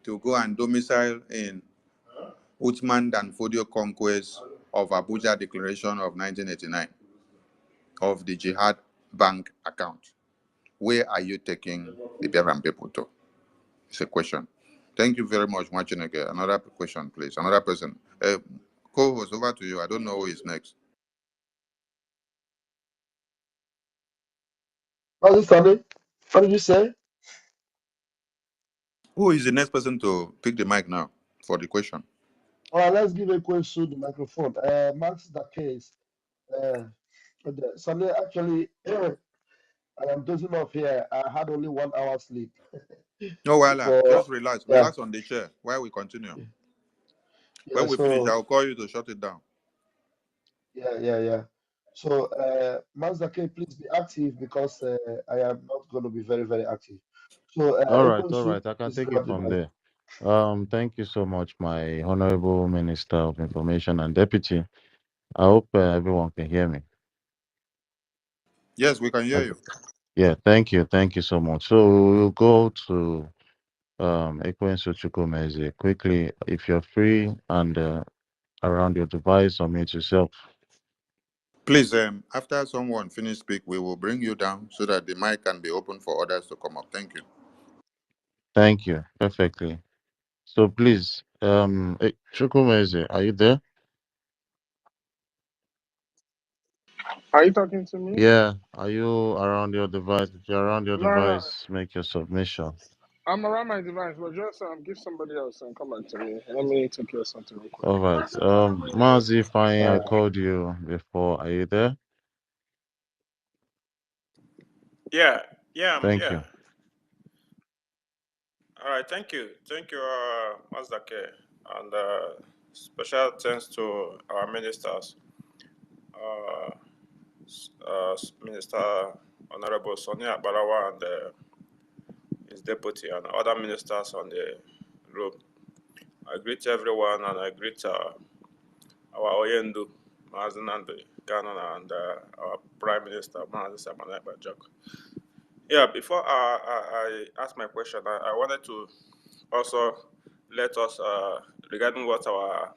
to go and domicile in Uthman Dan Fodio conquest of Abuja Declaration of 1989 of the Jihad bank account. Where are you taking the Biafran people to? It's a question. Thank you very much, Machineke. Another question, please. Another person. Co-host, over to you. I don't know who is next. How's it, Sunny? What did you say? Who is the next person to pick the mic now for the question? All right, let's give a question to the microphone. Max the case. Sunday, actually, I am dozing off here. I had only 1 hour sleep No, well, before. just relax. Yeah, Relax on the chair while we continue. yeah. When we finish, So I'll call you to shut it down. yeah. So, Max the case, please be active because I am not going to be very, very active. So, All Ekwensu, right. I can please take grab it the from mic. there. Thank you so much, my Honorable Minister of Information and Deputy. I hope everyone can hear me. Yes, we can hear Okay. you. Yeah, thank you so much. So we'll go to Ekwensu Chukwumeze quickly. If you're free and around your device, unmute yourself. Please, after someone finish speak, we will bring you down so that the mic can be open for others to come up. Thank you. Thank you. Perfectly. So please, Chukwumeze, are you there? Are you talking to me? Yeah. Are you around your device? If you're around your No. device, make your submission. I'm around my device, but just give somebody else and come back to me. Let me take care of something real quick. All right. Mazi Fine, I Uh, called you before. Are you there? Yeah, yeah, I'm Thank here. you. All right, thank you, Mazdake, and special thanks to our ministers, uh, Minister Honorable Sonia Barawa and his deputy and other ministers on the room. I greet everyone and I greet our Oyendu, Mazinandi Ghana, and our Prime Minister, Mazi Samana Bajak. Yeah, before I ask my question, I wanted to also let us, regarding what our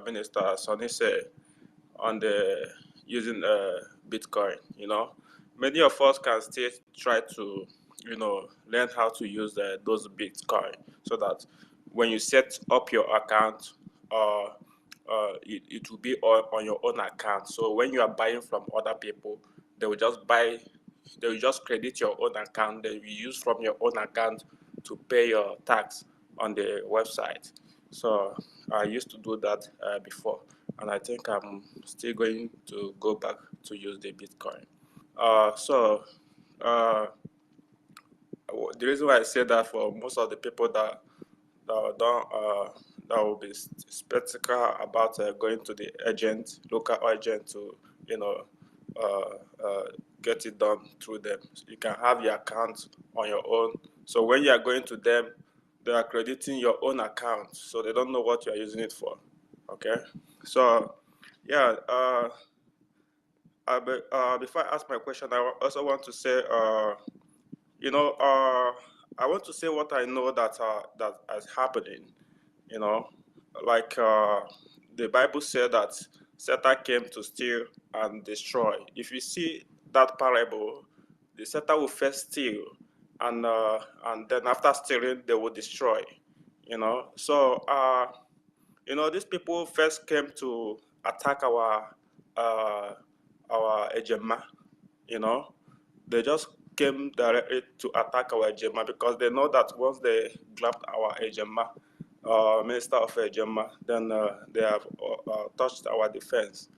Minister Sonny said on the using Bitcoin, many of us can still try to, learn how to use those Bitcoin so that when you set up your account, it will be on your own account. So when you are buying from other people, they will just buy, they will just credit your own account. They will use from your own account to pay your tax on the website. So I used to do that before, and I think I'm still going to go back to use the Bitcoin. Uh, the reason why I say that, for most of the people that don't that will be skeptical about going to the agent, local agent, to you know get it done through them. So you can have your account on your own. So when you are going to them, they are crediting your own account, so they don't know what you are using it for. Okay, so yeah. Before I ask my question, I also want to say, I want to say what I know that is happening. You know, like the Bible said that Satan came to steal and destroy. If you see that parable, the Satan will first steal, and then after stealing, they will destroy. These people first came to attack uh, our ejema. You know, they just came directly to attack our ejema because they know that once they grabbed our ejema, Minister of Ejema, then they have touched our defense.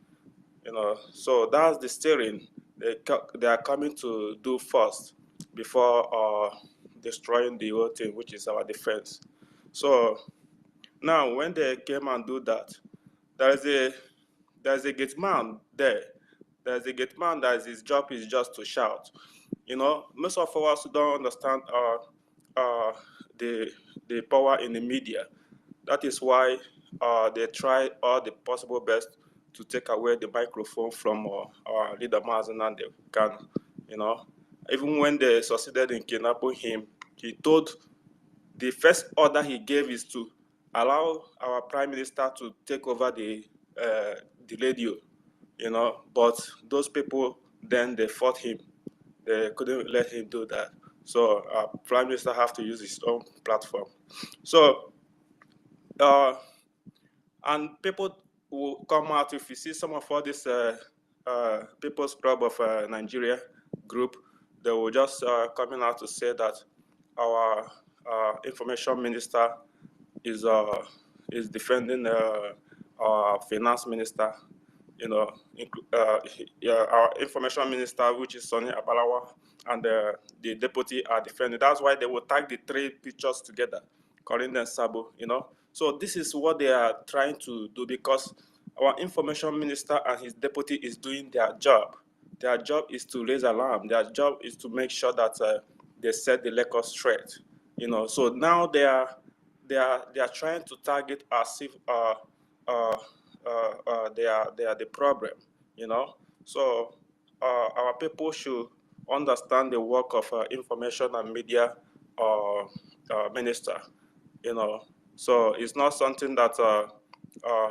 So that's the steering they are coming to do first before destroying the whole thing, which is our defense. So now when they came and do that, there's a gate man there. There's a gate man that his job is just to shout. Most of us don't understand the power in the media. That is why they try all the possible best to take away the microphone from our leader Mazen and Kanu. Even when they succeeded in kidnapping him, he told the first order he gave is to allow our prime minister to take over the radio. But those people then they fought him. They couldn't let him do that. So prime minister have to use his own platform. So and people will come out. If you see some of all this People's Club of Nigeria group, they will just coming out to say that our information minister is uh, is defending our finance minister. Yeah, our information minister, which is Sonny Abalawa, and the deputy are defending. That's why they will tag the three pictures together, calling them Sabo. So this is what they are trying to do, because our information minister and his deputy is doing their job. Their job is to raise alarm. Their job is to make sure that they set the record straight. So now they are trying to target as if they are the problem. So our people should understand the work of information and media minister. So it's not something that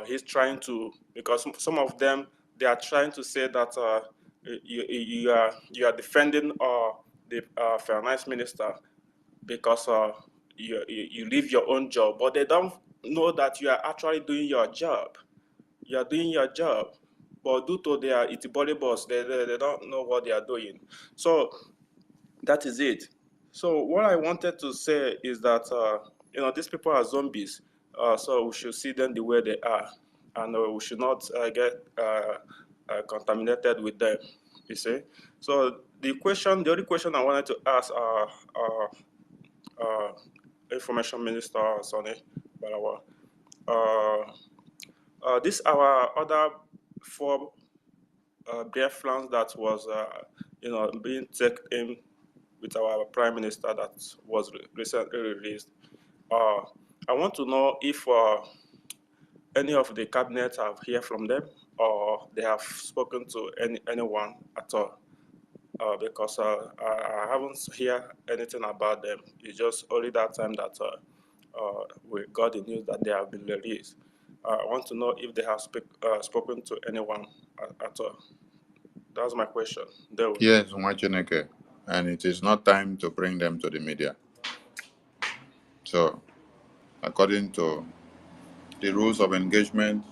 he's trying to, because some of them, they are trying to say that you are defending the finance minister because you leave your own job, but they don't know that you are actually doing your job. You are doing your job, but due to their itibody boss, they don't know what they are doing. So that is it. So what I wanted to say is that these people are zombies, so we should see them the way they are, and we should not get contaminated with them. You see. So the only question I wanted to ask uh, Information Minister Sonny Balawa, this our other four Biafrans that was being taken in with our prime minister that was recently released. I want to know if any of the cabinet have heard from them, or they have spoken to anyone at all. Because I haven't heard anything about them. It's just only that time that we got the news that they have been released. I want to know if they have spoken to anyone at all. That's my question. Yes, Mwachineke. And it is not time to bring them to the media. So, according to the rules of engagement,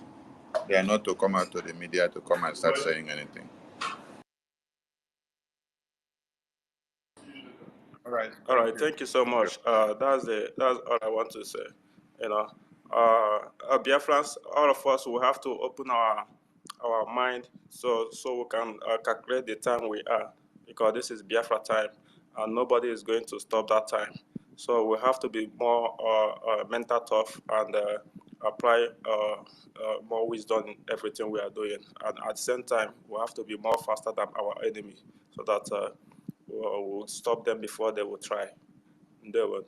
they are not to come out to the media to come and start saying anything. All right. All Thank right, you. thank you so much. That's all I want to say. You know, Biafrans, all of us will have to open our mind so we can calculate the time we are, because this is Biafra time, and nobody is going to stop that time. So we have to be more mental tough and apply more wisdom in everything we are doing. And at the same time, we have to be more faster than our enemy, so that we'll stop them before they will try. They will.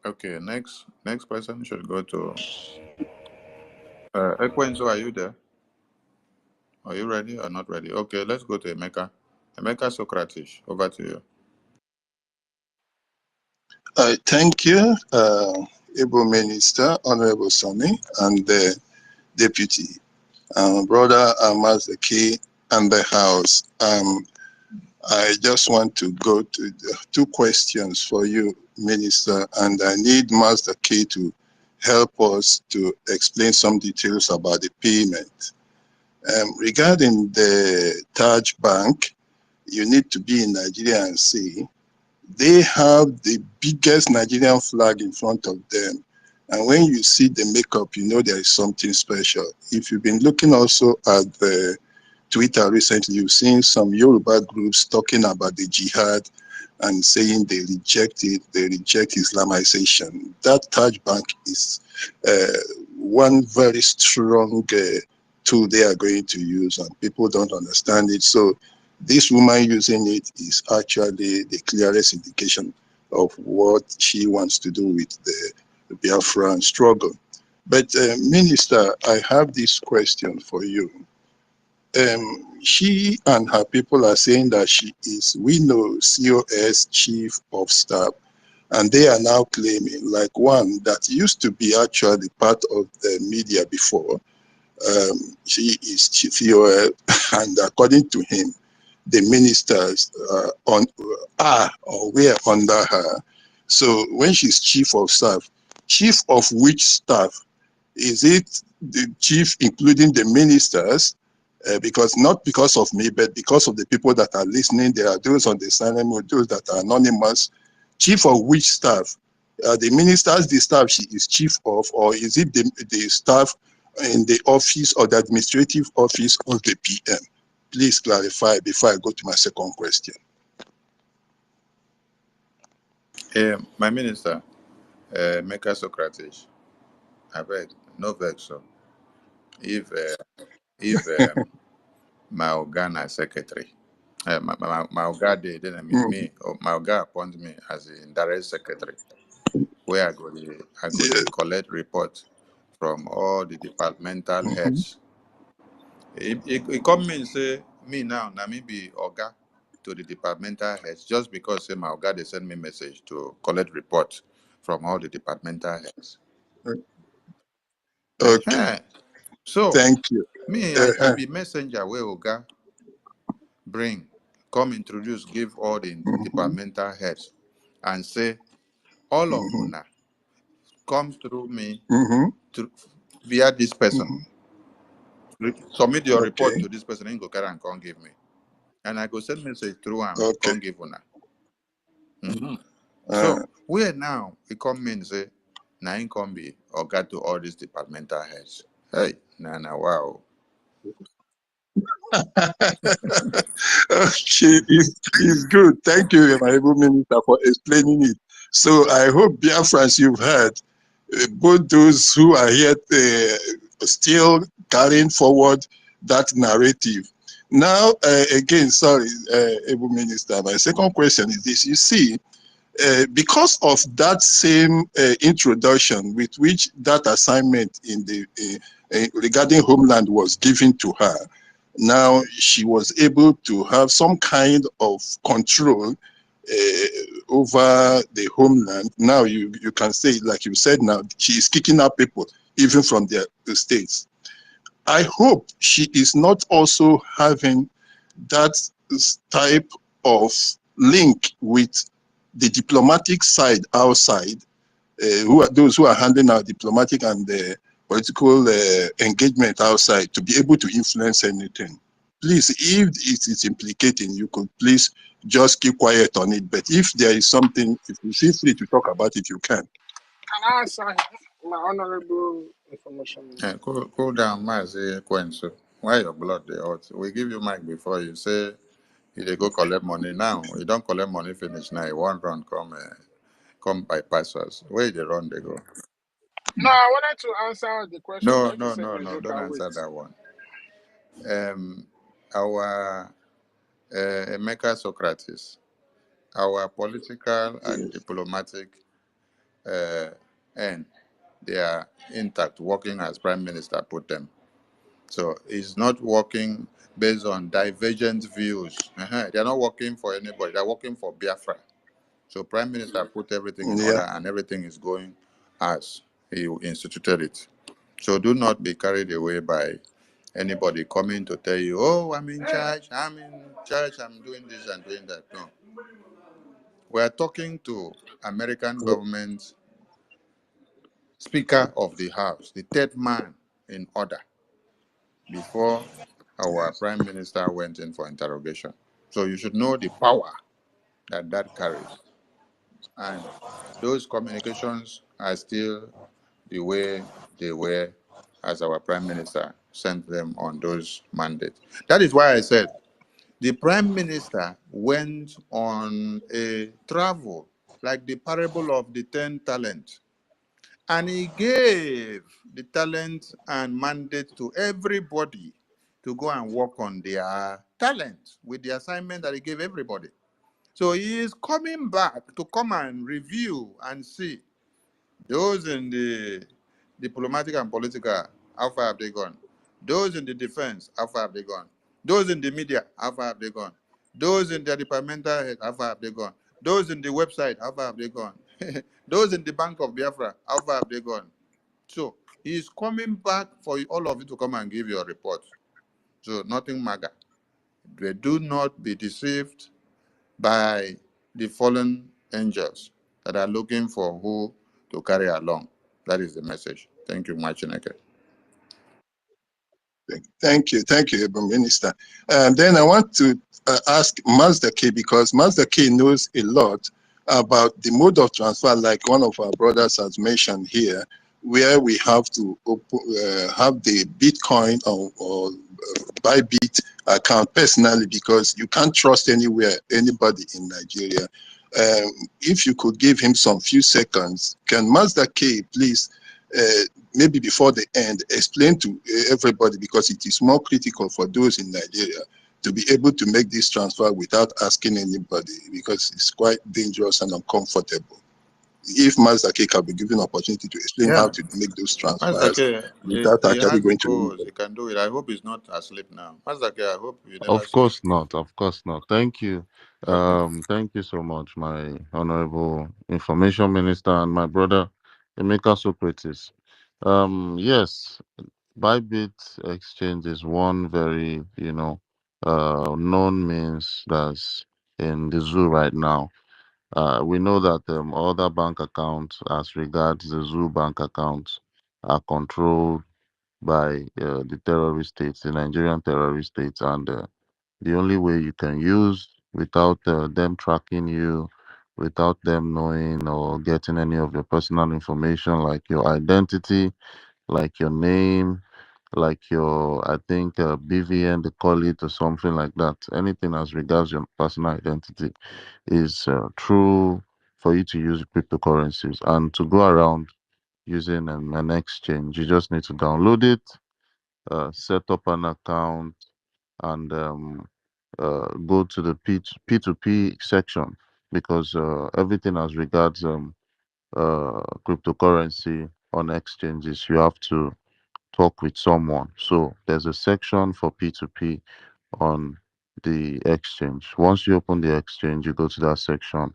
Okay, next person should go to Ekwenzo. Are you there? Are you ready or not ready? Okay, let's go to Emeka. Emeka Socrates, over to you. Thank you, Able Minister, Honorable Sonny, and the Deputy, Brother Amazaki, and the House. I just want to go to two questions for you, Minister, and I need Master K to help us to explain some details about the payment. Regarding the Taj Bank, you need to be in Nigeria and see they have the biggest Nigerian flag in front of them, And when you see the makeup, you know there is something special. If you've been looking also at the Twitter recently, you've seen some Yoruba groups talking about the jihad and saying they reject it, they reject Islamization. That Taj Bank is one very strong tool they are going to use, and people don't understand it. So this woman using it is actually the clearest indication of what she wants to do with the Biafran struggle. But Minister, I have this question for you. She and her people are saying that she is, we know, COS chief of staff, and they are now claiming, like one that used to be actually part of the media before, she is chief COS, and according to him, the ministers are or were under her. So when she's chief of staff, chief of which staff? Is it the chief, including the ministers? Because not because of me, but because of the people that are listening, there are those on the silent mode, those that are anonymous. Chief of which staff? The ministers, the staff she is chief of, or is it the staff in the office or the administrative office of the PM? Please clarify before I go to my second question. My minister, Meka Socrates, I beg, no vex. So if my Ghana secretary, my Oga dey, then I mean Mhm. me, or my Oga appoint me as the indirect secretary, where I go Yeah. dey collect report from all the departmental Mhm. heads. It come mean say me now, na me be Oga to the departmental heads just because say my Oga they send me message to collect report from all the departmental heads. Okay, So thank you. me, I Uh-huh. be messenger where Oga bring, come introduce, give all the Mhm. departmental heads and say, all of Mhm. una come through me Mhm. to via this person. Mhm. Submit your report Okay. to this person, and go carry and come give me. And I go send message through him, Okay. come give una. Mhm. Uh, So where now it come mean say na him come be Oga to all these departmental heads. Hey, na wow. okay, it's good. Thank you, my able minister, for explaining it. So I hope, Biafrans, you've heard both those who are here still carrying forward that narrative. Now, again, sorry, able minister, my second question is this. You see, because of that same introduction with which that assignment in the regarding homeland was given to her, now she was able to have some kind of control over the homeland. Now you can say, like you said, now she is kicking out people even from the states. I hope she is not also having that type of link with the diplomatic side outside, who are those who are handling our diplomatic and political engagement outside to be able to influence anything. Please, if it is implicating, you could please just keep quiet on it. But if there is something, if you feel free to talk about it, you can. Can I answer my honorable information? Cool down, Mazi Kwenso. Why your blood they hot? We give you mic before you say you dey go collect money now. You don't collect money finish now. You want run come bypass us. Where they run they go? No, I wanted to answer the question, No, but if you no, say no, make no. you Don't can answer wait. that one. Our Emeka Socrates, our political and Yes. diplomatic end, they are intact, working as Prime Minister put them. So it's not working based on divergent views. They are not working for anybody. They're working for Biafra. So Prime Minister put everything in Yeah. order, and everything is going as he instituted it. So do not be carried away by anybody coming to tell you, "Oh, I'm in charge. I'm in charge. I'm doing this and doing that." No, we are talking to American government Speaker of the House, the third man in order, before our Prime Minister went in for interrogation. So you should know the power that that carries. And those communications are still the way they were as our prime minister sent them on those mandates. That is why I said the prime minister went on a travel, like the parable of the 10 talents, and he gave the talent and mandate to everybody to go and work on their talent with the assignment that he gave everybody. So he is coming back to come and review and see those in the diplomatic and political, how far have they gone? Those in the defense, how far have they gone? Those in the media, how far have they gone? Those in the departmental head, how far have they gone? Those in the website, how far have they gone? Those in the Bank of Biafra, how far have they gone? So he's coming back for all of you to come and give your report. So nothing maga. They do not be deceived by the fallen angels that are looking for who to carry along. That is the message. Thank you, Machineke. Thank you, Able Minister. Then I want to ask Mazda K, because Mazda K knows a lot about the mode of transfer, like one of our brothers has mentioned here, where we have to have the Bitcoin or Bybit account personally, because you can't trust anybody in Nigeria. If you could give him some few seconds, can Mazda K please maybe before the end, explain to everybody, because it is more critical for those in Nigeria to be able to make this transfer without asking anybody, because it's quite dangerous and uncomfortable. If Mazda can be given opportunity to explain how Yeah. to make those transfers Mazake, without he actually has the going to codes. anybody. He can do it. I hope he's not asleep now. Mazake, I hope you never Of sleep. course not. Of course not. Thank you. Okay. Thank you so much, my honorable information minister and my brother Emeka Socrates. Yes, Bybit exchange is one very, known means that's in the zoo right now. We know that other bank accounts, as regards the zoo bank accounts, are controlled by the terrorist states, the Nigerian terrorist states, and the only way you can use without them tracking you, without them knowing or getting any of your personal information like your identity, like your name, like your, I think, BVN, they call it, or something like that. Anything as regards your personal identity is true for you to use cryptocurrencies. And to go around using an exchange, you just need to download it, set up an account, and go to the P2P section, because everything as regards cryptocurrency on exchanges, you have to talk with someone. So there's a section for P2P on the exchange. Once you open the exchange, you go to that section.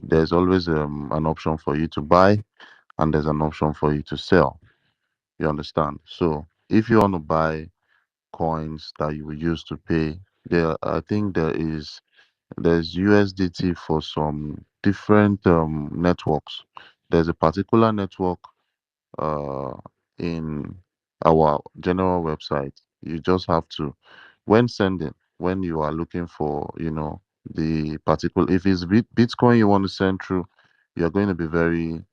There's always an option for you to buy, and there's an option for you to sell. You understand? So if you want to buy coins that you will use to pay, I think there's USDT for some different networks. There's a particular network uh, in our general website. You just have to, when sending, when you are looking for, the particular, if it's Bitcoin you want to send through, you're going to be very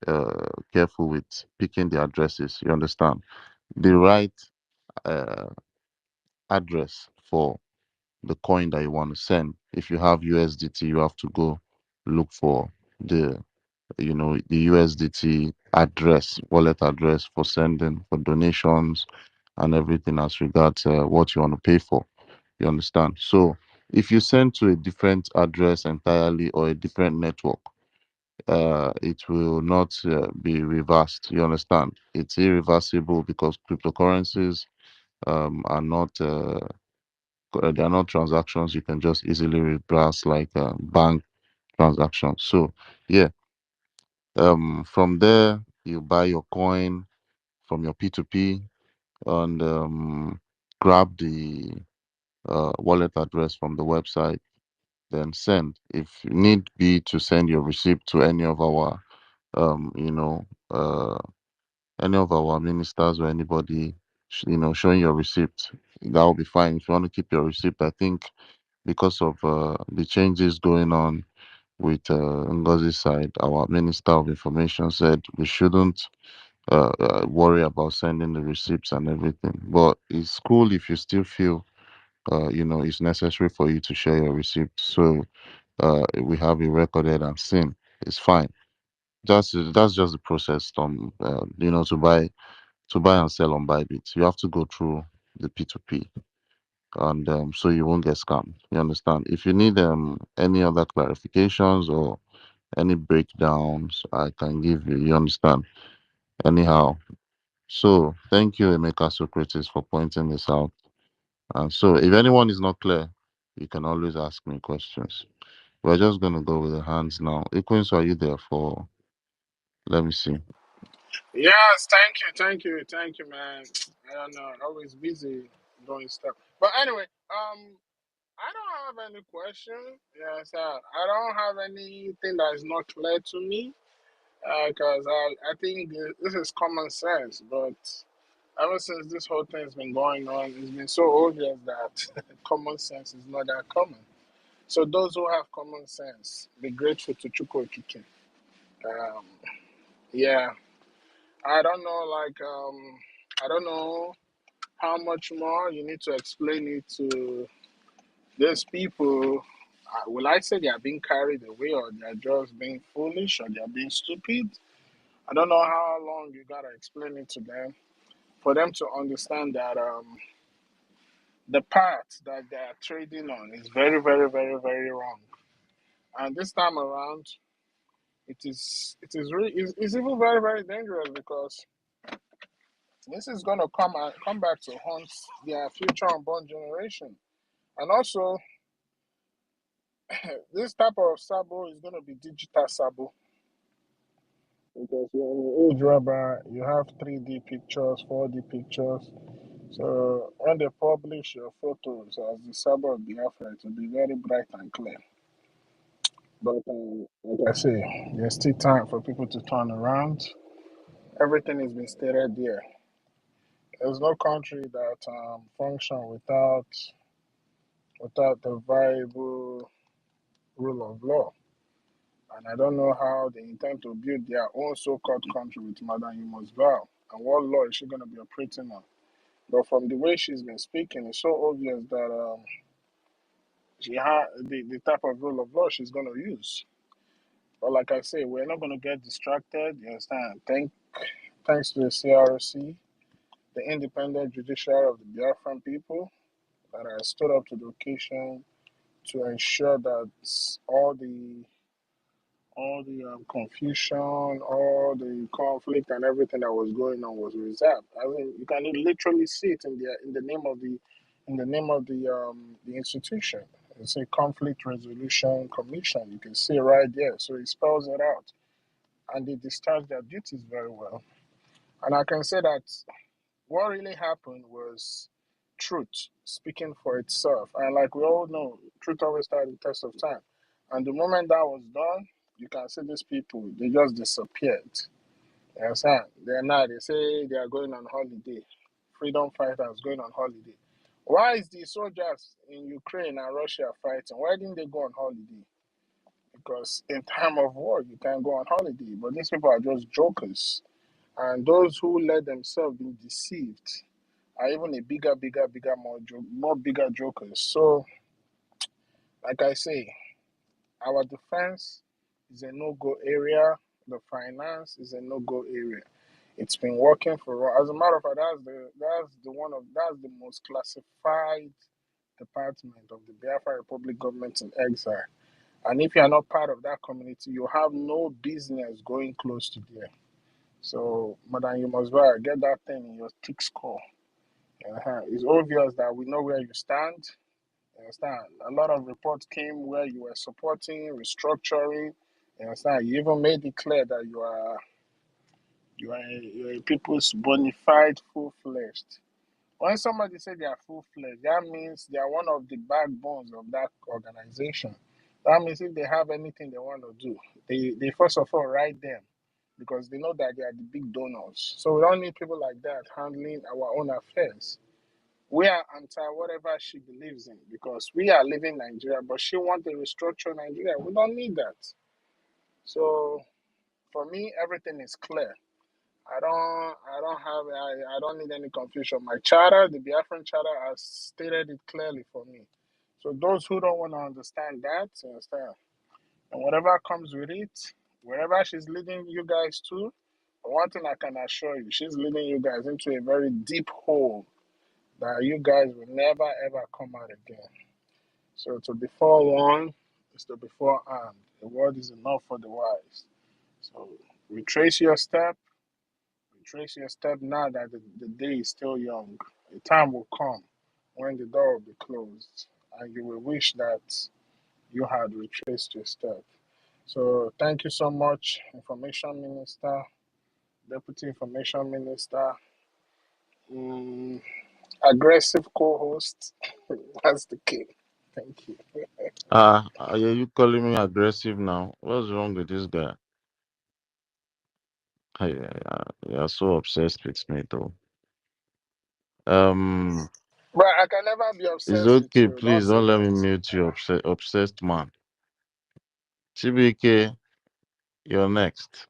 careful with picking the addresses. You understand? The right uh, address for the coin that you want to send. If you have USDT, you have to go look for the the USDT address, wallet address for sending, for donations, and everything as regards what you want to pay for. You understand? So if you send to a different address entirely or a different network, it will not be reversed. You understand? It's irreversible because cryptocurrencies are not they are not transactions you can just easily reverse like bank transactions. So yeah, from there you buy your coin from your P2P, and grab the wallet address from the website, then send. If you need be to send your receipt to any of our, um, you know, uh, any of our ministers or anybody, showing your receipt, that will be fine. If you want to keep your receipt, I think because of the changes going on with Ngozi's side, our Minister of Information said we shouldn't worry about sending the receipts and everything. But it's cool if you still feel it's necessary for you to share your receipt. So we have it recorded and seen. It's fine. That's just the process. To buy and sell on Bybit, you have to go through the P2P, and so you won't get scammed. You understand? If you need any other clarifications or any breakdowns, I can give you. You understand? Anyhow, so thank you, Emeka Socrates, for pointing this out. And so, if anyone is not clear, you can always ask me questions. We're just gonna go with the hands now. Equins, are you there for? Let me see. Yes, thank you, man. I don't know, always busy doing stuff. But anyway, I don't have any question. Yes, I don't have anything that is not clear to me. Because I think this is common sense. But ever since this whole thing has been going on, it's been so obvious that common sense is not that common. So those who have common sense, be grateful to Chukwu Okike. Um, yeah, I don't know, I don't know how much more you need to explain it to these people. Will I say they are being carried away, or they are just being foolish, or they are being stupid? I don't know how long you gotta explain it to them for them to understand that the path that they are trading on is very, very, very, very wrong. And this time around, it's even very, very dangerous because this is gonna come back to haunt their future unborn generation. And also, this type of sabo is gonna be digital sabo because you're an age rubber, you have 3D pictures, 4D pictures. So when they publish your photos as the sabo of Biafra, it will be very bright and clear. But like I say, there's still time for people to turn around. Everything has been stated there. There's no country that function without the viable rule of law. And I don't know how they intend to build their own so-called country with Madam You Must Bow. And what law is she going to be operating on? But from the way she's been speaking, it's so obvious that she had the type of rule of law she's going to use. But like I say, we're not going to get distracted. You understand? Thanks to the CRC, the independent judiciary of the Biafran people that has stood up to the occasion to ensure that all the confusion, all the conflict, and everything that was going on was resolved. I mean, you can literally see it in the name of the institution. It's a conflict resolution commission. You can see it right there. So it spells it out, and they discharge their duties very well. And I can say that what really happened was truth speaking for itself. And like we all know, truth always stands the test of time. And the moment that was done, you can see these people, they just disappeared. You understand? They're not, they say they are going on holiday. Freedom fighters going on holiday. Why is the soldiers in Ukraine and Russia fighting? Why didn't they go on holiday? Because in time of war, you can't go on holiday. But these people are just jokers. And those who let themselves be deceived are even a bigger, more bigger jokers. So, like I say, our defense is a no-go area. The finance is a no-go area. It's been working for. As a matter of fact, that's the most classified department of the Biafra Republic government in exile. And if you are not part of that community, you have no business going close to there. So, Madam, you must get that thing in your thick skull. It's obvious that we know where you stand. You understand? A lot of reports came where you were supporting restructuring. You understand? You even made it clear that you're a people's bona fide, full fledged. When somebody say they are full fledged, that means they are one of the backbones of that organization. That means if they have anything they want to do, they first of all write them because they know that they are the big donors. So we don't need people like that handling our own affairs. We are anti whatever she believes in because we are living Nigeria, but she wants to restructure Nigeria. We don't need that. So for me, everything is clear. I don't need any confusion. My charter, the Biafran charter, has stated it clearly for me. So those who don't want to understand that, understand. And whatever comes with it, wherever she's leading you guys to, one thing I can assure you, she's leading you guys into a very deep hole that you guys will never ever come out again. So to be forewarned is to be forearmed. The word is enough for the wise. So retrace your step. Retrace your step now that the day is still young. A time will come when the door will be closed, and you will wish that you had retraced your step. So thank you so much, Information Minister, Deputy Information Minister, mm, aggressive co-host. That's the key. Thank you. Are you calling me aggressive now? What's wrong with this guy? You're so obsessed with me, though. Um, But I can never be it's obsessed with okay. you. Don't Please say don't let me that. mute you, obsessed man. CBK, you're next.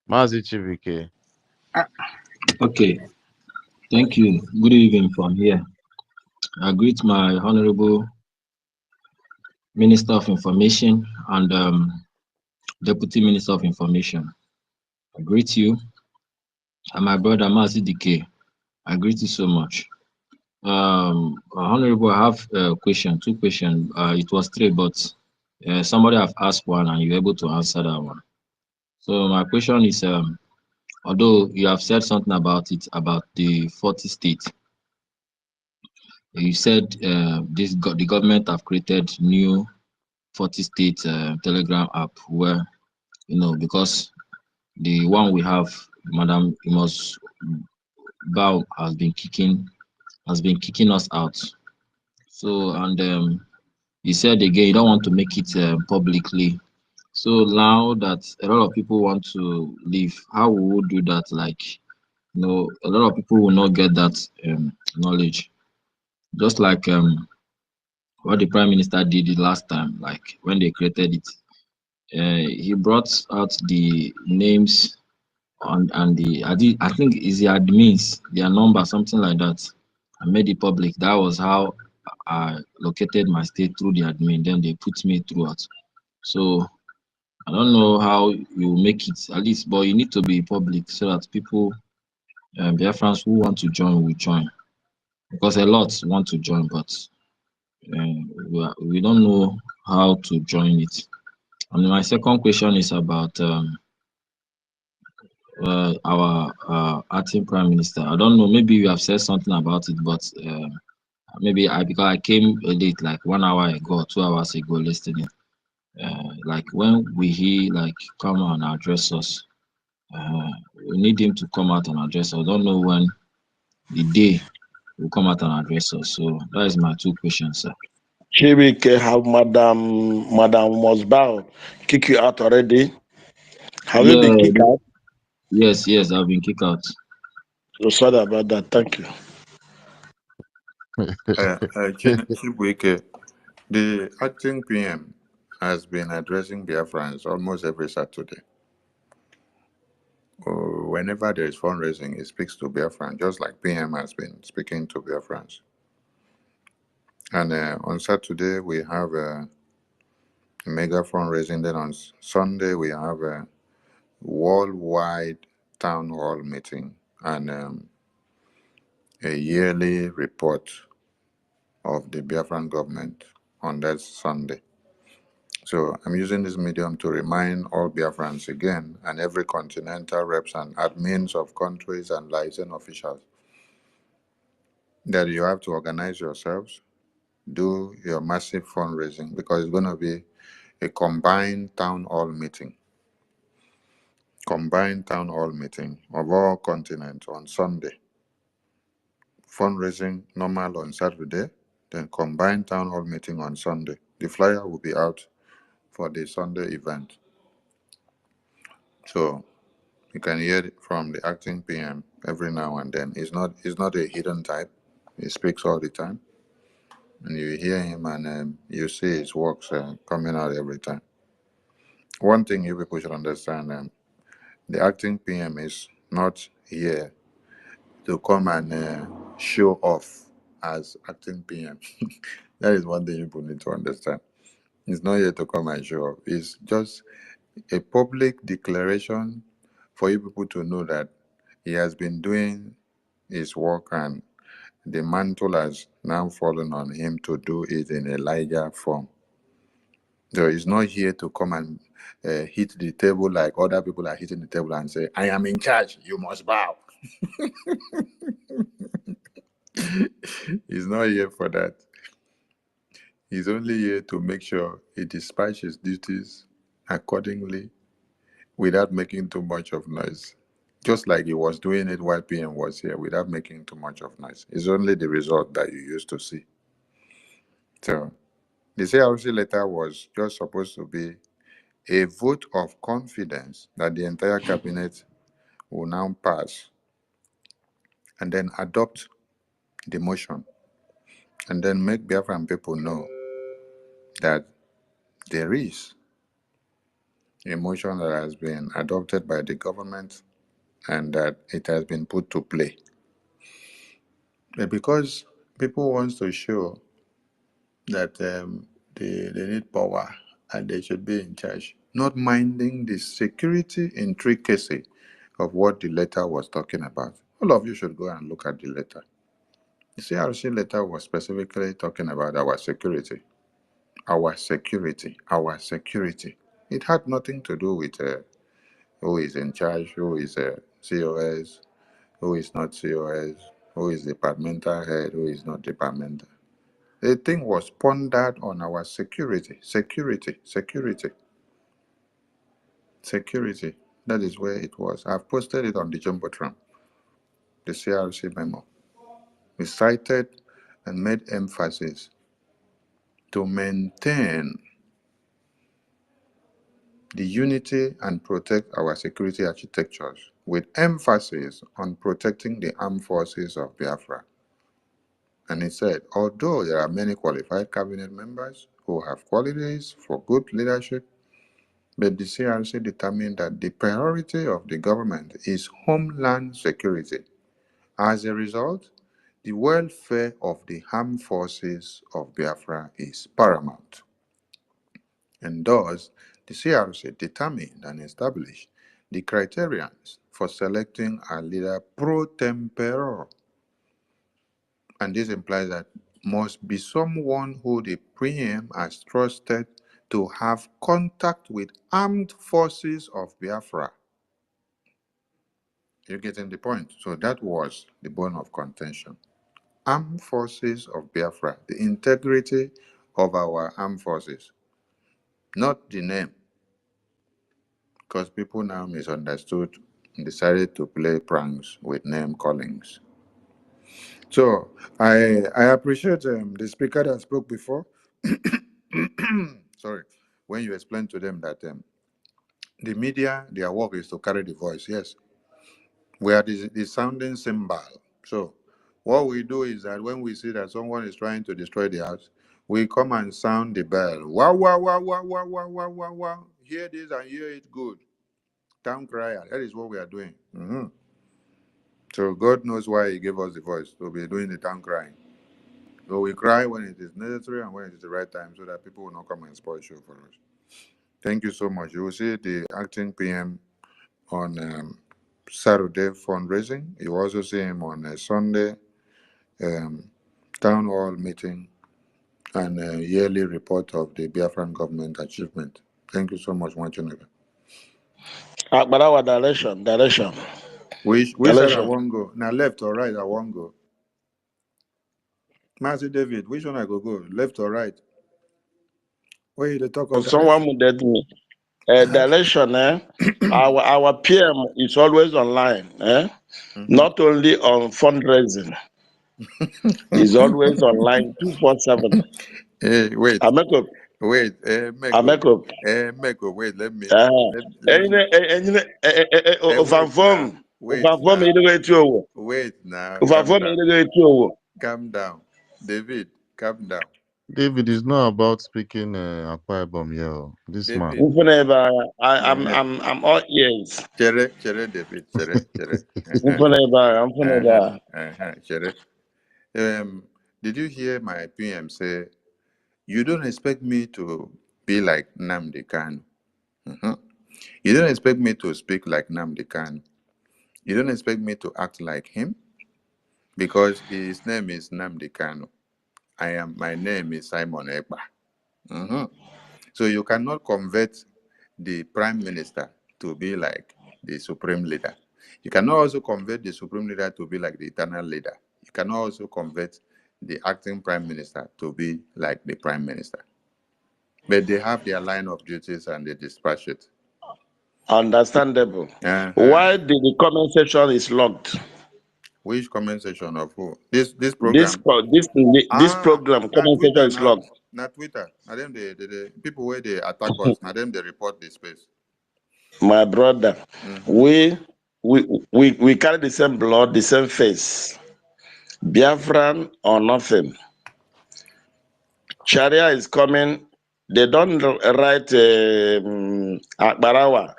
Mazi CBK. Okay, thank you. Good evening from here. I greet my Honorable Minister of Information and Deputy Minister of Information. I greet you and my brother Mazi DK. I greet you so much. Honorable, I have a question, two questions. It was three, but somebody have asked one and you're able to answer that one. So my question is, although you have said something about it, about the 40 states, you said the government have created new 40 state Telegram app where, because the one we have, Madam Imus Bao has been kicking us out. So, and he said again, you don't want to make it publicly. So now that a lot of people want to leave, how we will do that? Like, a lot of people will not get that knowledge. Just like what the Prime Minister did the last time, like when they created it. He brought out the names and I think is the admins, their number, something like that. I made it public. That was how I located my state through the admin. Then they put me throughout. So I don't know how you make it at least, but you need to be public so that people, Biafrans who want to join will join. Because a lot want to join, but we don't know how to join it. And my second question is about our acting prime minister. I don't know. Maybe you have said something about it, but maybe because I came late, like 1 hour ago, 2 hours ago, listening. Like when we he like come and address us, we need him to come out and address us. I don't know when the day will come out and address us. So that is my two questions, sir. Chibike, have Madam Mosbow kick you out already? Have you been Yeah, kicked out? yes, I've been kicked out. So sorry about that. Thank you. Chibuike, the acting PM has been addressing Biafrans almost every Saturday. Whenever there is fundraising, he speaks to Biafran, just like PM has been speaking to Biafrans. And on Saturday, we have a mega fundraising. Then on Sunday, we have a worldwide town hall meeting and a yearly report of the Biafran government on that Sunday. So I'm using this medium to remind all Biafrans again and every continental reps and admins of countries and liaison officials that you have to organize yourselves, do your massive fundraising because it's going to be a combined town hall meeting of all continents on Sunday. Fundraising normal on Saturday, then combined town hall meeting on Sunday. The flyer will be out for the Sunday event. So you can hear it from the acting PM every now and then. He's not a hidden type. He speaks all the time, and you hear him and you see his works coming out every time. One thing you people should understand, the acting PM is not here to come and show off as acting PM. That is one thing you people need to understand. He's not here to come and show off. It's just a public declaration for you people to know that he has been doing his work and the mantle has now fallen on him to do it in a larger form. So he's not here to come and hit the table like other people are hitting the table and say, I am in charge, you must bow. He's not here for that. He's only here to make sure he dispatches duties accordingly without making too much of noise. Just like he was doing it while PM was here without making too much of noise. It's only the result that you used to see. So the CRC letter was just supposed to be a vote of confidence that the entire cabinet will now pass and then adopt the motion and then make Biafran people know that there is a motion that has been adopted by the government and that it has been put to play. But because people want to show that they need power and they should be in charge, not minding the security intricacy of what the letter was talking about. All of you should go and look at the letter. The CRC letter was specifically talking about our security, our security, our security. It had nothing to do with who is in charge, who is COS, who is not COS, who is departmental head, who is not departmental. The thing was pondered on our security, security, security, security. That is where it was. I've posted it on the Jumbotron, the CRC memo. We cited and made emphasis to maintain the unity and protect our security architectures with emphasis on protecting the armed forces of Biafra. And he said, although there are many qualified cabinet members who have qualities for good leadership, but the CRC determined that the priority of the government is homeland security. As a result, the welfare of the armed forces of Biafra is paramount. And thus, the CRC determined and established the criterions for selecting a leader pro tempore. And this implies that must be someone who the PM has trusted to have contact with armed forces of Biafra. You're getting the point? So that was the bone of contention. Armed forces of Biafra, the integrity of our armed forces, not the name, because people now misunderstood and decided to play pranks with name callings. So I appreciate the speaker that spoke before. Sorry, when you explained to them that the media, their work is to carry the voice. Yes, we are the sounding cymbal. So what we do is that when we see that someone is trying to destroy the house, we come and sound the bell. Wow, wow, wow, wow, wow, wow, wow, wow, wow. Hear this and hear it good. Town crier. That is what we are doing. So God knows why He gave us the voice to be doing the town crying. So we cry when it is necessary and when it is the right time so that people will not come and spoil show for us. Thank you so much. You will see the acting PM on Saturday fundraising. You will also see him on a Sunday town hall meeting and a yearly report of the Biafran government achievement. Thank you so much, Mwachunega. But our direction. Which side I Direction. won't go? Now left or right I won't go? Master David, which one I go? Left or right? Where you the talk of Someone direction? would let me. Direction, our PM is always online, not only on fundraising, is always online 247. Hey, wait, I make up. wait, I Meko, make up. Meko, wait, let me, wait now, wait now, wait now, calm down, calm down, David, calm down. David is not about speaking Akwa Ibom here. Oh. This man. David. Ufuneba, Uh-huh. I'm all ears. Chere, David, chere. Uh-huh. Uh-huh. Ufuneba. Chere. Did you hear my PM say, you don't expect me to be like Namdi Kanu? Mhm. You don't expect me to speak like Namdi Kanu. You don't expect me to act like him because his name is Namdi Kanu. My name is Simon Ekpa. Mhm. So you cannot convert the prime minister to be like the supreme leader. You cannot also convert the supreme leader to be like the eternal leader. You cannot also convert the acting prime minister to be like the prime minister. But they have their line of duties and they dispatch it. Understandable. Uh-huh. Why the comment section is locked? Which comment section of who? This This program? this Ah, program not comment section Twitter, is locked. not Twitter. Now them the people where they attack us. Now them they report the space. My brother, Mm-hmm. we we carry the same blood, the same face. Biafran or nothing. Sharia is coming. They don't write Akbarawa,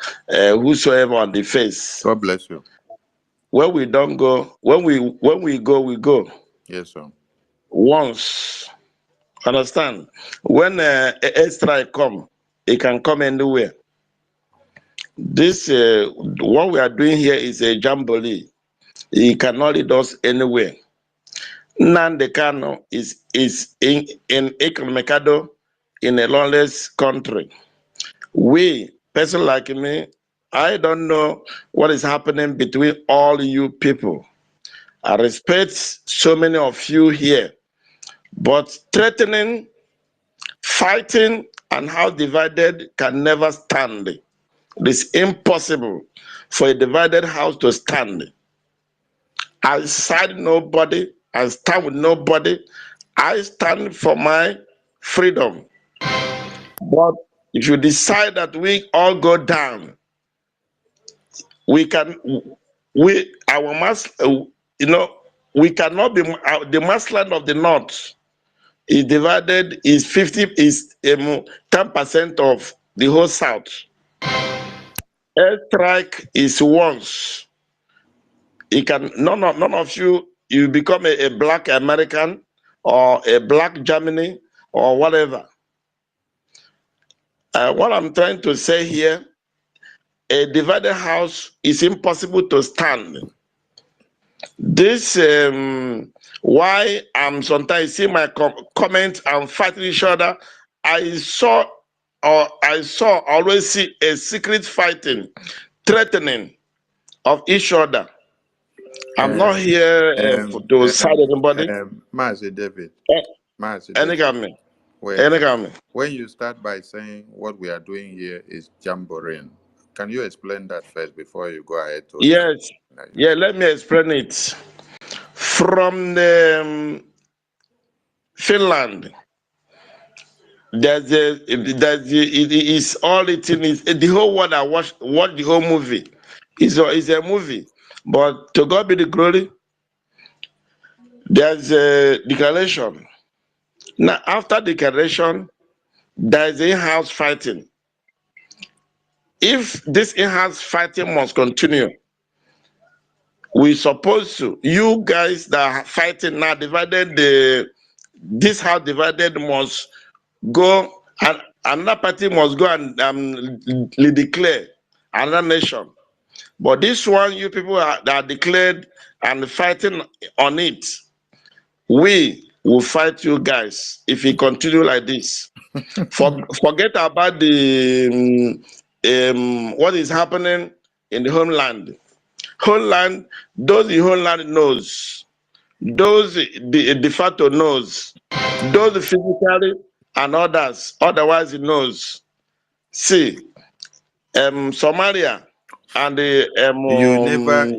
whosoever on the face. God bless you. When we don't go, when we go, we go Yes, sir. once. Understand? When a airstrike come, it can come anywhere. This what we are doing here is a jamboree. It cannot lead us anywhere. Nnamdi Kanu is in Economicado in a lawless country. We, person like me, I don't know what is happening between all you people. I respect so many of you here, but threatening, fighting, and how divided can never stand. It is impossible for a divided house to stand. I side nobody, I stand with nobody. I stand for my freedom. But if you decide that we all go down, we can, we, our mass, we cannot be, the massland of the north is divided, is 50, is 10% of the whole south. Airstrike is once. It can, none of you, you become a black American or a black Germany or whatever. What I'm trying to say here, a divided house is impossible to stand. This why I'm sometimes see my comments and fighting each other. I saw I always see a secret fighting, threatening of each other. I'm not Um, here to side anybody. Master David, Eh, Master Any David, comment? wait. Any comment? When you start by saying what we are doing here is jamboree, can you explain that first before you go ahead to explain? Yes. Yeah. Let me explain it. From the Finland, it is all it is the whole world. I watch the whole movie. It's a movie, but to God be the glory. There's a declaration. Now after declaration, there's in-house fighting. If this in-house fighting must continue, we supposed to, you guys that are fighting now divided, this house divided must go, and another party must go and declare another nation. But this one, you people that are declared and fighting on it, we will fight you guys if we continue like this. Forget about the what is happening in the homeland. Homeland, those in homeland knows. Those the de facto knows. Those physically and others, otherwise he knows. See, Somalia and the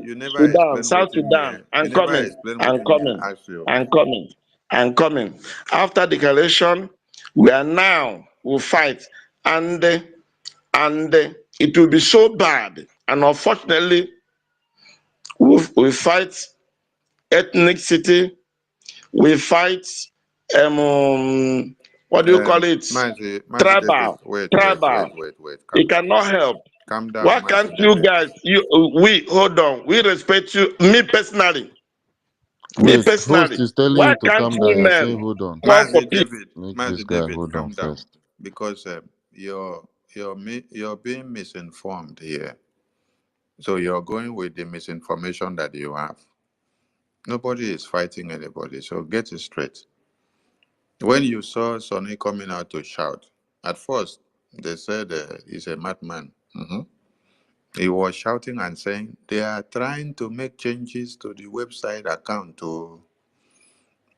You never Sudan, explain South waiting me. Sudan, You and never coming, explain and waiting me. coming, I ask you. and coming, and coming. After declaration, we are now will fight, and it will be so bad, and unfortunately, we fight ethnicity, we fight what do you call it? Mazi David, Tribal, tribal. wait. It Calm down. cannot help. Calm Why down, can't Mazi you David. guys, hold on, we respect you, me personally, Wait, host is telling why you to can't calm down. You're saying women hold on. call for peace? Make this Mazi guy David, hold on calm down. first. Because you're being misinformed here. So you're going with the misinformation that you have. Nobody is fighting anybody, so get it straight. When you saw Sonny coming out to shout, at first they said he's a madman. He was shouting and saying they are trying to make changes to the website account too.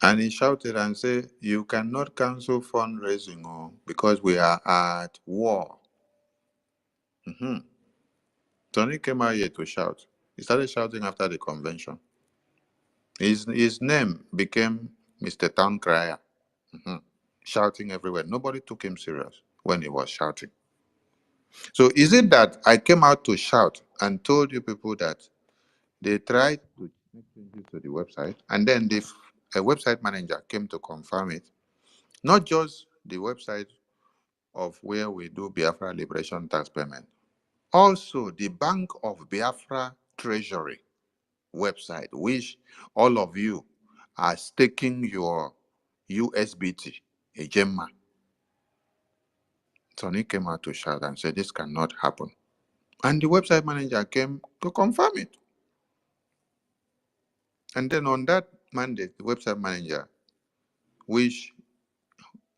And he shouted and said, "You cannot cancel fundraising because we are at war." Sonny came out here to shout. He started shouting after the convention. His name became Mr. Town Crier, shouting everywhere. Nobody took him serious when he was shouting. So is it that I came out to shout and told you people that they tried to make changes to the website, and then a website manager came to confirm it? Not just the website of where we do Biafra Liberation Tax Payment, also the Bank of Biafra Treasury website, which all of you are staking your USBT, a Gemma. Tony came out to shout and said, this cannot happen. And the website manager came to confirm it. And then on that mandate, the website manager, which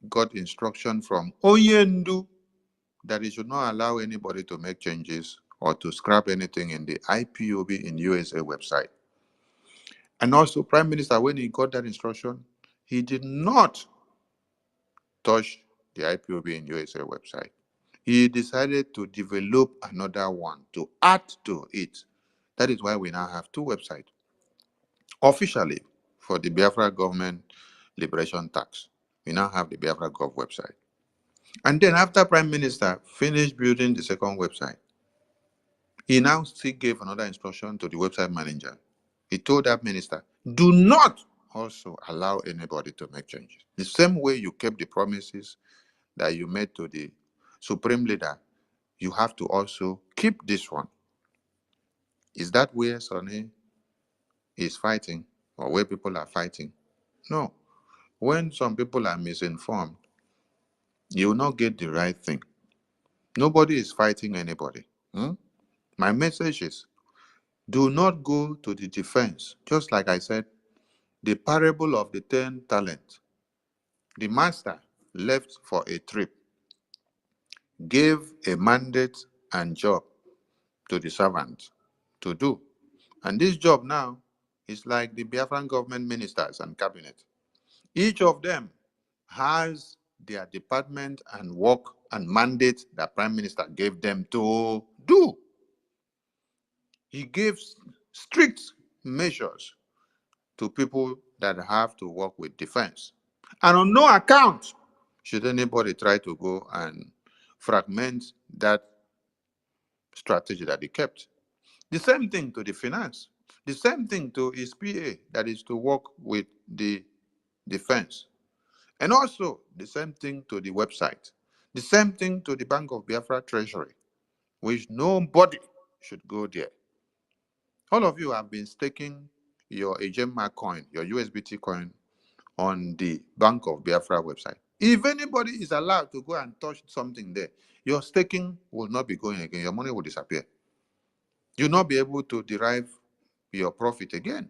got instruction from Oyendu that he should not allow anybody to make changes or to scrap anything in the IPOB in USA website. And also, Prime Minister, when he got that instruction, he did not touch the IPOB in USA website. He decided to develop another one to add to it. That is why we now have two websites. Officially, for the Biafra Government Liberation Tax, we now have the Biafra Gov website. And then after Prime Minister finished building the second website, he now still gave another instruction to the website manager. He told that minister, do not also allow anybody to make changes. The same way you kept the promises that you made to the supreme leader, you have to also keep this one. Is that where Sonny is fighting or where people are fighting? No. When some people are misinformed, you will not get the right thing. Nobody is fighting anybody. My message is, do not go to the defense. Just like I said, the parable of the 10 talents. The master left for a trip, gave a mandate and job to the servant to do. And this job now is like the Biafran government ministers and cabinet. Each of them has their department and work and mandate that Prime Minister gave them to do. He gives strict measures to people that have to work with defense. And on no account should anybody try to go and fragment that strategy that he kept. The same thing to the finance. The same thing to his PA, that is to work with the defense. And also the same thing to the website. The same thing to the Bank of Biafra Treasury, which nobody should go there. All of you have been staking your Ejema coin, your USBT coin, on the Bank of Biafra website. If anybody is allowed to go and touch something there, your staking will not be going again. Your money will disappear. You'll not be able to derive your profit again.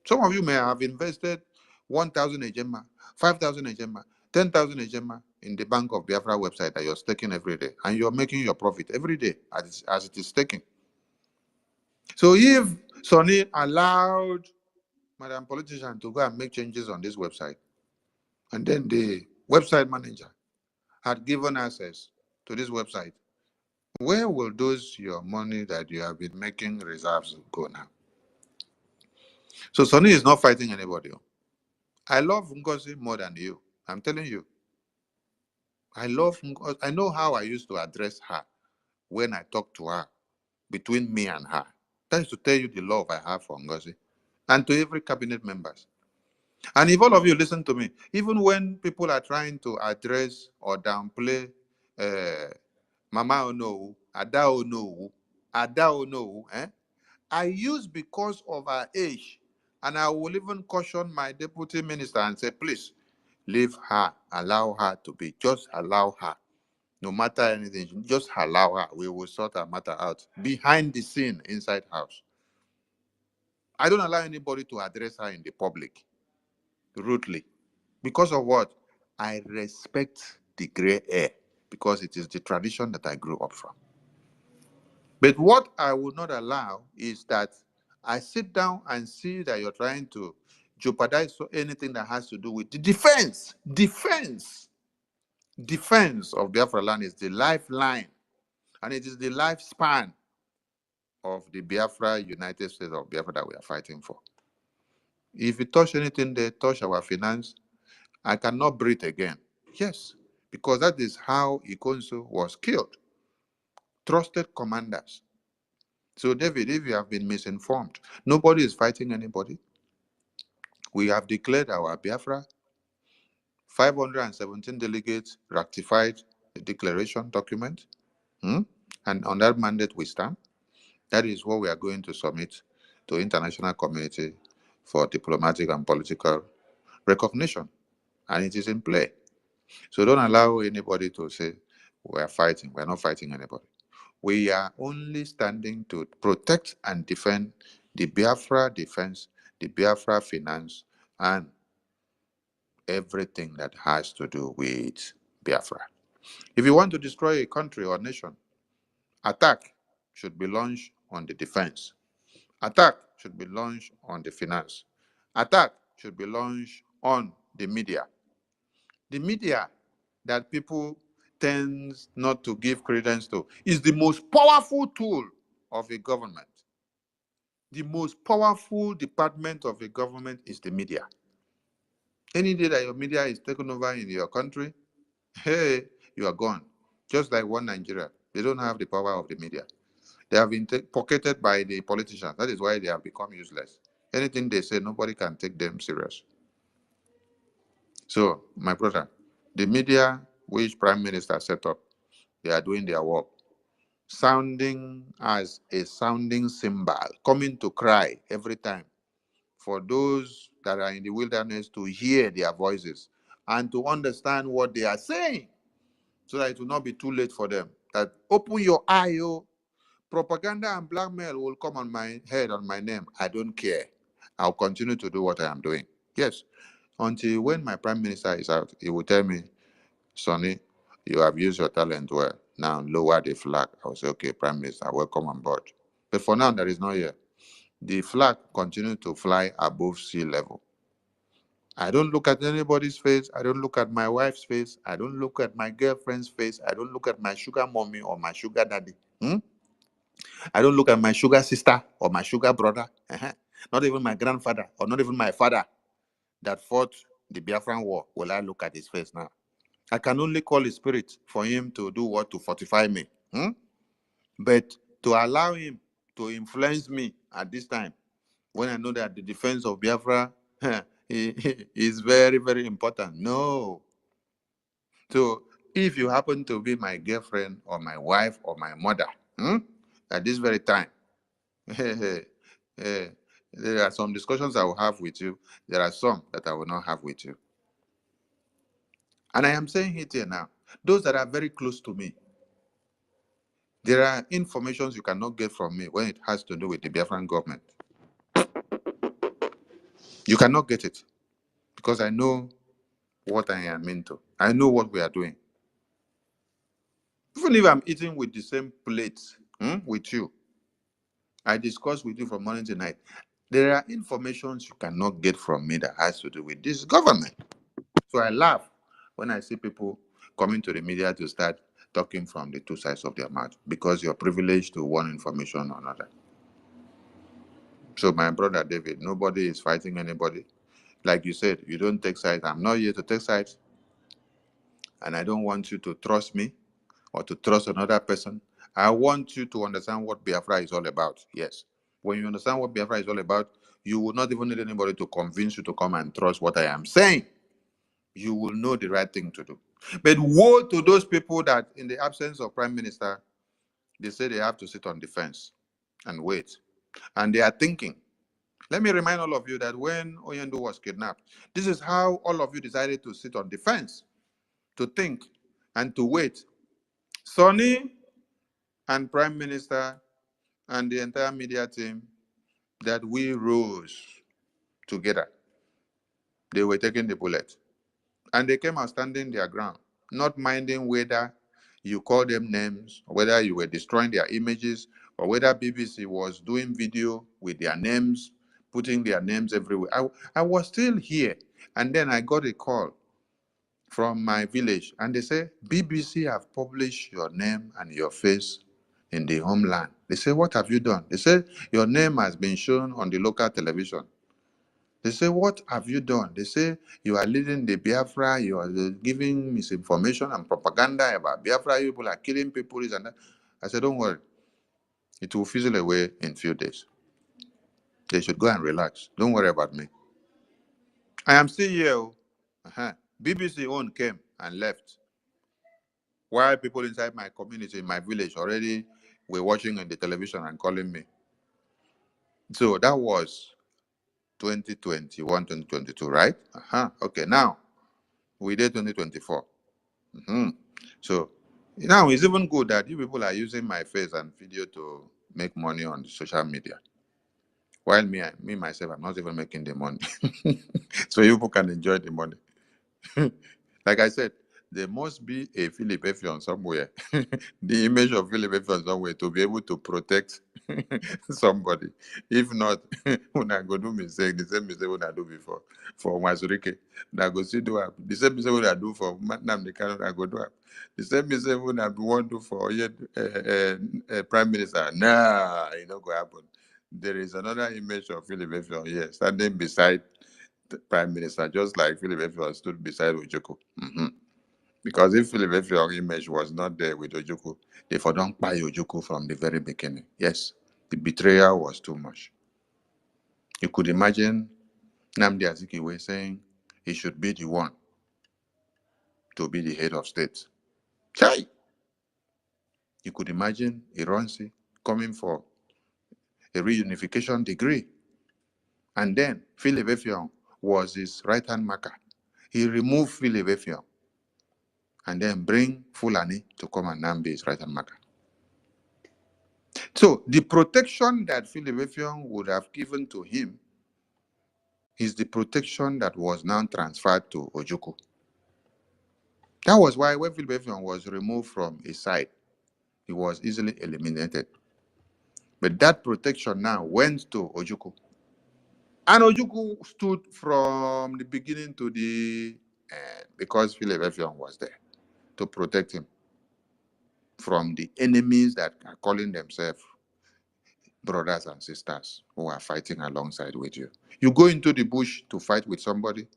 Some of you may have invested 1,000 Ejema, 5,000 Ejema, 10,000 Ejema in the Bank of Biafra website that you're staking every day, and you're making your profit every day as it is staking. So if Sonny allowed Madam Politician to go and make changes on this website, and then the website manager had given access to this website, where will those your money that you have been making reserves go now? So Sonny is not fighting anybody. I love Ngozi more than you. I'm telling you. I love Ngozi. I know how I used to address her when I talk to her, between me and her. That is to tell you the love I have for Ngozi and to every cabinet members. And if all of you listen to me, even when people are trying to address or downplay Mama Ono, Ada Ono, Ada Ono, I use because of her age. And I will even caution my deputy minister and say, please, leave her, allow her to be, just allow her. No matter anything, just allow her. We will sort her matter out behind the scene, inside house. I don't allow anybody to address her in the public rudely. Because of what? I respect the gray hair because it is the tradition that I grew up from. But what I will not allow is that I sit down and see that you're trying to jeopardize anything that has to do with the defense of Biafra land is the lifeline, and it is the lifespan of the Biafra United States of Biafra that we are fighting for. If you touch anything, they touch our finance, I cannot breathe again. Yes, because that is how Ikonso was killed. Trusted commanders. So, David, if you have been misinformed, nobody is fighting anybody. We have declared our Biafra. 517 delegates ratified the declaration document. And on that mandate we stand. That is what we are going to submit to international community for diplomatic and political recognition. And it is in play. So don't allow anybody to say we are fighting. We are not fighting anybody. We are only standing to protect and defend the Biafra defense, the Biafra finance, and everything that has to do with Biafra. If you want to destroy a country or nation, attack should be launched on the defense. Attack should be launched on the finance. Attack should be launched on the media. The media that people tend not to give credence to is the most powerful tool of a government. The most powerful department of a government is the media. Any day that your media is taken over in your country, hey, you are gone. Just like one Nigeria. They don't have the power of the media. They have been pocketed by the politicians. That is why they have become useless. Anything they say, nobody can take them serious. So, my brother, the media which Prime Minister set up, they are doing their work, sounding as a sounding cymbal, coming to cry every time for those that are in the wilderness to hear their voices and to understand what they are saying so that it will not be too late for them. That open your eye, oh, propaganda and blackmail will come on my head, on my name. I don't care. I'll continue to do what I am doing. Yes, until when my prime minister is out, he will tell me, Sonny, you have used your talent well. Now lower the flag. I will say, okay, Prime Minister, welcome on board. But for now, there is no here. The flag continues to fly above sea level. I don't look at anybody's face. I don't look at my wife's face. I don't look at my girlfriend's face. I don't look at my sugar mommy or my sugar daddy. I don't look at my sugar sister or my sugar brother. Not even my grandfather or not even my father that fought the Biafran war. Will I look at his face now? I can only call his spirit for him to do what? To fortify me. But to allow him to influence me at this time, when I know that the defense of Biafra is very, very important. No. So if you happen to be my girlfriend or my wife or my mother, at this very time, there are some discussions I will have with you. There are some that I will not have with you. And I am saying it here now. Those that are very close to me, there are informations you cannot get from me when it has to do with the Biafran government. You cannot get it because I know what I am into. I know what we are doing. Even if I'm eating with the same plate with you, I discuss with you from morning to night. There are informations you cannot get from me that has to do with this government. So I laugh when I see people coming to the media to start talking from the two sides of their mouth because you're privileged to one information or another. So my brother David, nobody is fighting anybody. Like you said, you don't take sides. I'm not here to take sides. And I don't want you to trust me or to trust another person. I want you to understand what Biafra is all about. Yes. When you understand what Biafra is all about, you will not even need anybody to convince you to come and trust what I am saying. You will know the right thing to do. But woe to those people that, in the absence of prime minister, they say they have to sit on the fence and wait. And they are thinking. Let me remind all of you that when Oyendo was kidnapped, this is how all of you decided to sit on the fence, to think and to wait. Sonny and Prime Minister and the entire media team, that we rose together. They were taking the bullet. And they came out standing their ground, not minding whether you call them names, or whether you were destroying their images, or whether BBC was doing video with their names, putting their names everywhere. I was still here. And then I got a call from my village, and they say, BBC have published your name and your face in the homeland. They say, what have you done? They say, your name has been shown on the local television. They say, what have you done? They say, you are leading the Biafra, you are giving misinformation and propaganda about Biafra, people are killing people, this and that. I said, don't worry. It will fizzle away in a few days. They should go and relax. Don't worry about me. I am still here. BBC own came and left. While people inside my community, in my village, already were watching on the television and calling me. So that was 2021, 2022, right? Okay, now we did 2024. So now it's even good that you people are using my face and video to make money on the social media. While me myself, I'm not even making the money. So you people can enjoy the money. Like I said, there must be a Philip Effion somewhere, the image of Philip Effion somewhere to be able to protect somebody. If not, when I go do mistake, the same mistake when I do before for Mazurike, I go see do the same mistake when I do for Nam the Canon, I go do the same mistake when I want to for Prime Minister. Nah, it not go happen. There is another image of Philip Effion here standing beside the Prime Minister, just like Philip Effiong stood beside Ojoko. Because if Philip Effiong's image was not there with Ojoko, they for don't buy Ojoko from the very beginning. Yes, the betrayal was too much. You could imagine Nnamdi Azikiwe saying he should be the one to be the head of state. Chai! You could imagine Ironsi coming for a reunification degree. And then Philip Effiong was his right-hand marker. He removed Philip Effiong and then bring Fulani to come and now be his right-hand marker. So the protection that Philip Effiong would have given to him is the protection that was now transferred to Ojukwu. That was why when Philip Effiong was removed from his side, he was easily eliminated. But that protection now went to Ojukwu. And Ojukwu stood from the beginning to the end because Philip Effiong was there to protect him from the enemies that are calling themselves brothers and sisters who are fighting alongside with you. You go into the bush to fight with somebody,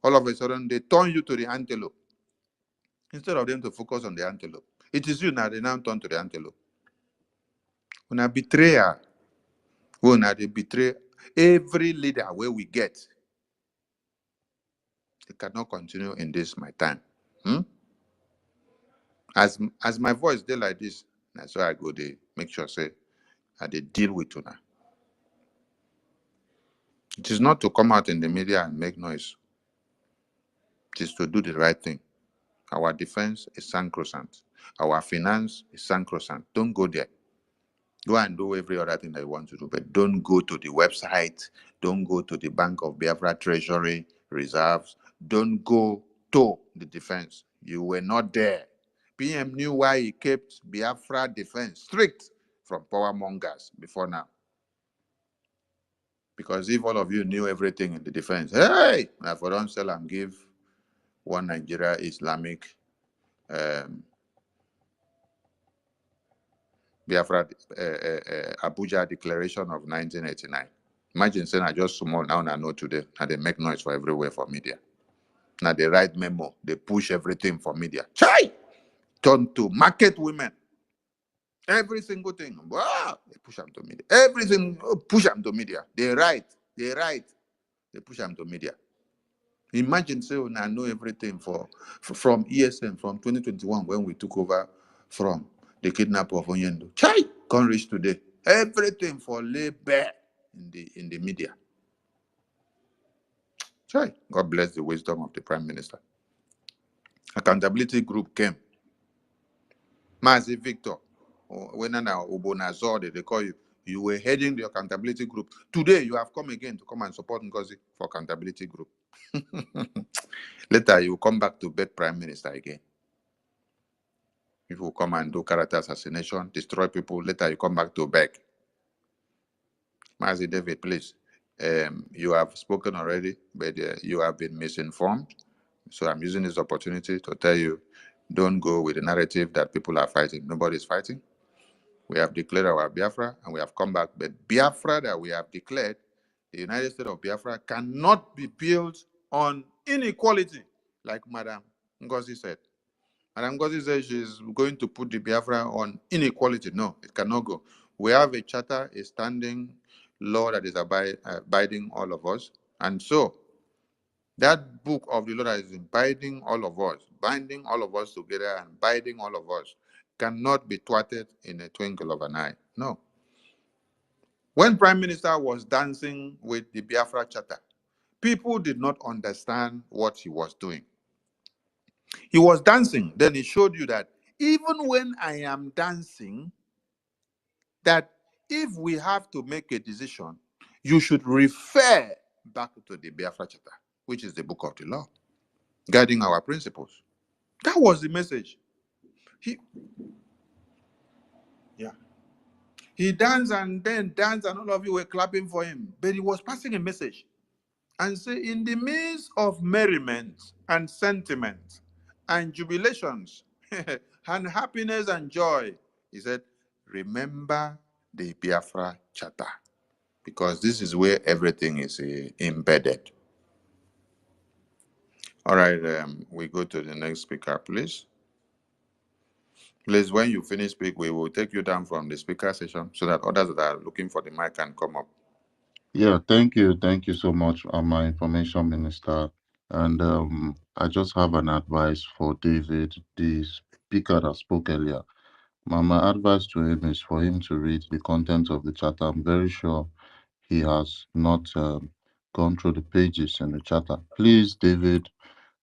all of a sudden they turn you to the antelope instead of them to focus on the antelope. It is you now, they now turn to the antelope. When a betrayer, when they betray every leader where we get, it cannot continue in this my time. As my voice dey like this, that's why I go dey make sure say I dey deal with una. It is not to come out in the media and make noise. It is to do the right thing. Our defense is sacrosanct. Our finance is sacrosanct. Don't go there. Go and do every other thing that you want to do, but don't go to the website. Don't go to the Bank of Biafra Treasury Reserves. Don't go to the defense. You were not there. PM knew why he kept Biafra defense strict from power mongers before now. Because if all of you knew everything in the defense, hey, now for don't sell and give one Nigeria Islamic Biafra Abuja Declaration of 1989. Imagine saying I just small now and I know today, and they make noise for everywhere for media. Now they write memo, they push everything for media. Chai! Turn to market women. Every single thing. Wow, they push them to media. Everything push them to media. They write. they write, they push them to media. Imagine say I know everything from ESN from 2021 when we took over from the kidnap of Onyendo. Chai, can't reach today. Everything for lay bare in the media. Chai, God bless the wisdom of the Prime Minister. Accountability group came. Mazi Victor, when Ubonazor, they call you. You were heading the accountability group. Today, you have come again to come and support Ngozi for accountability group. Later, you come back to beg Prime Minister again. People come and do character assassination, destroy people. Later, you come back to beg. Mazi David, please. You have spoken already, but you have been misinformed. So I'm using this opportunity to tell you, don't go with the narrative that people are fighting. Nobody's fighting. We have declared our Biafra and we have come back. But Biafra that we have declared, the United States of Biafra, cannot be built on inequality, like Madam Ngozi said. Madam Ngozi said she's going to put the Biafra on inequality. No, it cannot go. We have a charter, a standing law that is abiding all of us. And so that book of the law that is binding all of us, binding all of us together and binding all of us, cannot be thwarted in a twinkle of an eye. No. When Prime Minister was dancing with the Biafra Charter, people did not understand what he was doing. He was dancing, then he showed you that even when I am dancing, that if we have to make a decision, you should refer back to the Biafra Charter, which is the book of the law, guiding our principles. That was the message. He danced and then danced, and all of you were clapping for him. But he was passing a message and say, in the midst of merriment and sentiment and jubilations and happiness and joy, he said, remember the Biafra Charter, because this is where everything is embedded. All right, we go to the next speaker, please. Please, when you finish speak, we will take you down from the speaker session so that others that are looking for the mic can come up. Yeah, thank you so much, my information minister. And I just have an advice for David, the speaker that spoke earlier. My advice to him is for him to read the content of the charter. I'm very sure he has not gone through the pages in the charter. Please, David,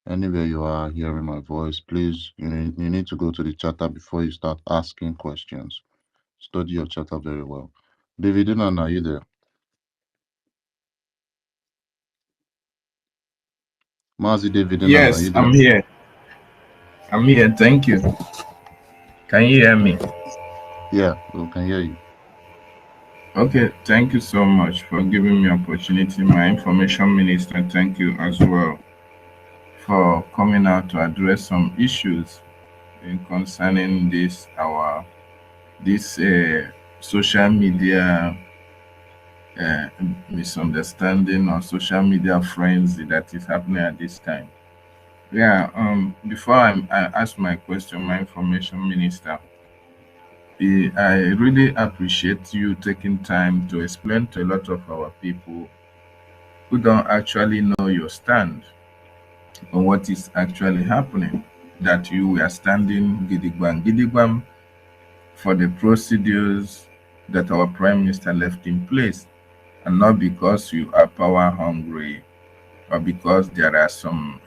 anywhere you are hearing my voice, please, you need to go to the charter before you start asking questions. Study your charter very well. David, are you there? Mazi David, are Yes, you I'm there? here. I'm here. Thank you. Can you hear me? Yeah, we can hear you. Okay. Thank you so much for giving me opportunity. My information minister, thank you as well for coming out to address some issues in concerning this social media uh, misunderstanding or social media frenzy that is happening at this time. Yeah. Before I ask my question, my information minister, I really appreciate you taking time to explain to a lot of our people who don't actually know your stand on what is actually happening. That you were standing gidigbam for the procedures that our Prime Minister left in place, and not because you are power hungry or because there are some,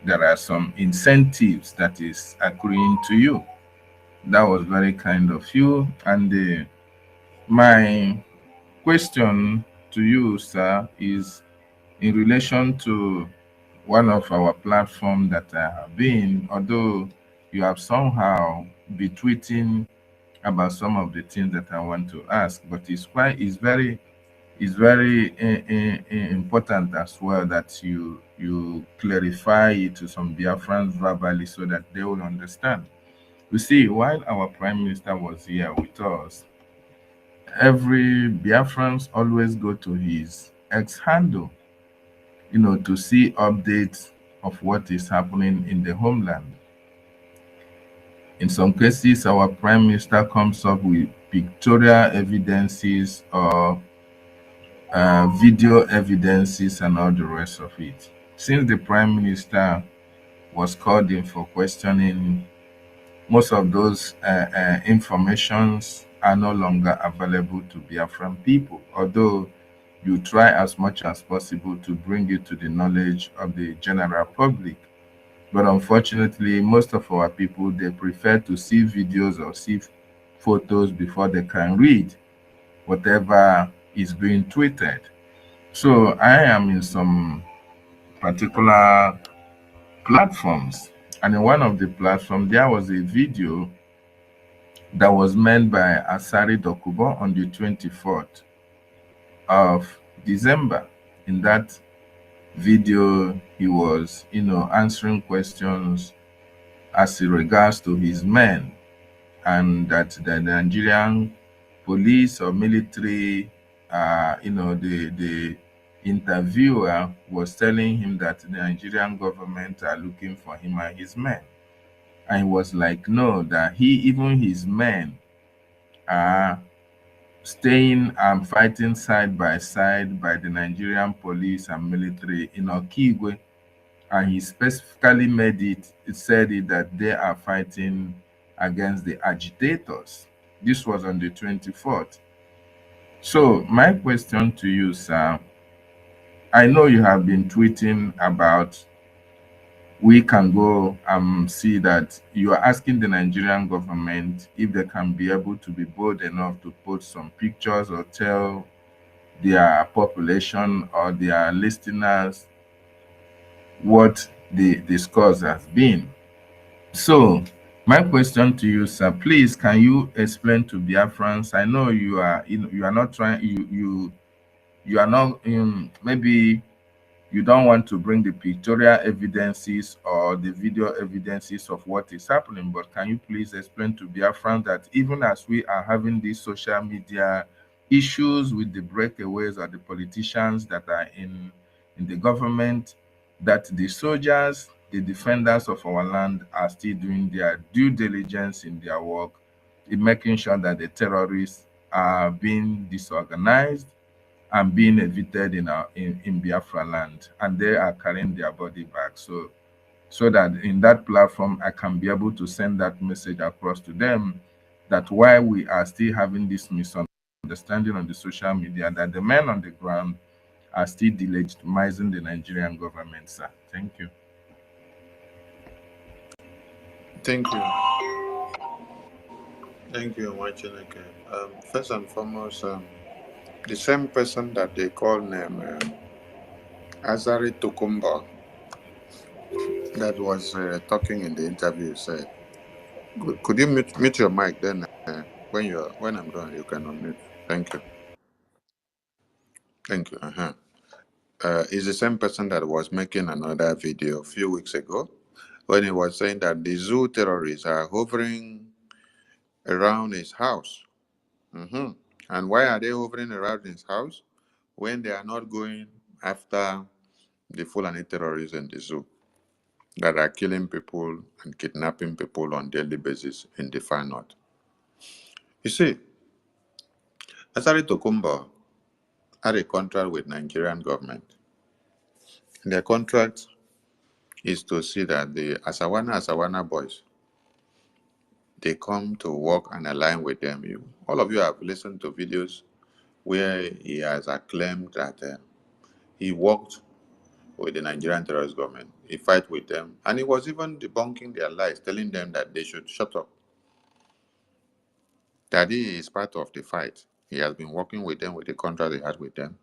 there are some incentives that is accruing to you. That was very kind of you. And my question to you, sir, is in relation to one of our platform that I have been, although you have somehow been tweeting about some of the things that I want to ask, but it's very important as well that you clarify it to some Biafrans verbally so that they will understand. You see, while our Prime Minister was here with us, every Biafrans always go to his X handle, to see updates of what is happening in the homeland. In some cases, our Prime Minister comes up with pictorial evidences or video evidences and all the rest of it. Since the Prime Minister was called in for questioning, most of those informations are no longer available to Biafran people, although you try as much as possible to bring it to the knowledge of the general public. But unfortunately, most of our people, they prefer to see videos or see photos before they can read whatever is being tweeted. So I am in some particular platforms, and in one of the platforms, there was a video that was made by Asari Dokubo on the 24th of December. In that video, he was, answering questions as it regards to his men, and that the Nigerian police or military, the interviewer was telling him that the Nigerian government are looking for him and his men. And he was like, no, that even his men are staying and fighting side by side by the Nigerian police and military in Okigwe. And he specifically said it that they are fighting against the agitators. This was on the 24th. So my question to you, sir, I know you have been tweeting about we can go and see that you are asking the Nigerian government if they can be able to be bold enough to put some pictures or tell their population or their listeners what the scores has been. So my question to you, sir, please can you explain to Biafrans? I know you are not trying you are not maybe you don't want to bring the pictorial evidences or the video evidences of what is happening, but can you please explain to Biafran that even as we are having these social media issues with the breakaways or the politicians that are in the government, that the soldiers, the defenders of our land are still doing their due diligence in their work, in making sure that the terrorists are being disorganized and being evicted in Biafra land, and they are carrying their body back. So that in that platform I can be able to send that message across to them that while we are still having this misunderstanding on the social media, that the men on the ground are still delegitimizing the Nigerian government, sir. Thank you. Thank you. Thank you, Wachineke. First and foremost, the same person that they call name Azari Tukumba that was talking in the interview said, could you mute your mic then? When I'm done, you can unmute. Thank you. Thank you. Is the same person that was making another video a few weeks ago when he was saying that the zoo terrorists are hovering around his house. hmm And why are they hovering around his house when they are not going after the Fulani terrorists in the zoo that are killing people and kidnapping people on daily basis in the far north? You see, Asari Tokumbo had a contract with Nigerian government. Their contract is to see that the Asawana boys, they come to work and align with them. All of you have listened to videos where he has acclaimed that he worked with the Nigerian terrorist government. He fight with them, and he was even debunking their lies, telling them that they should shut up. That he is part of the fight. He has been working with them with the contract he had with them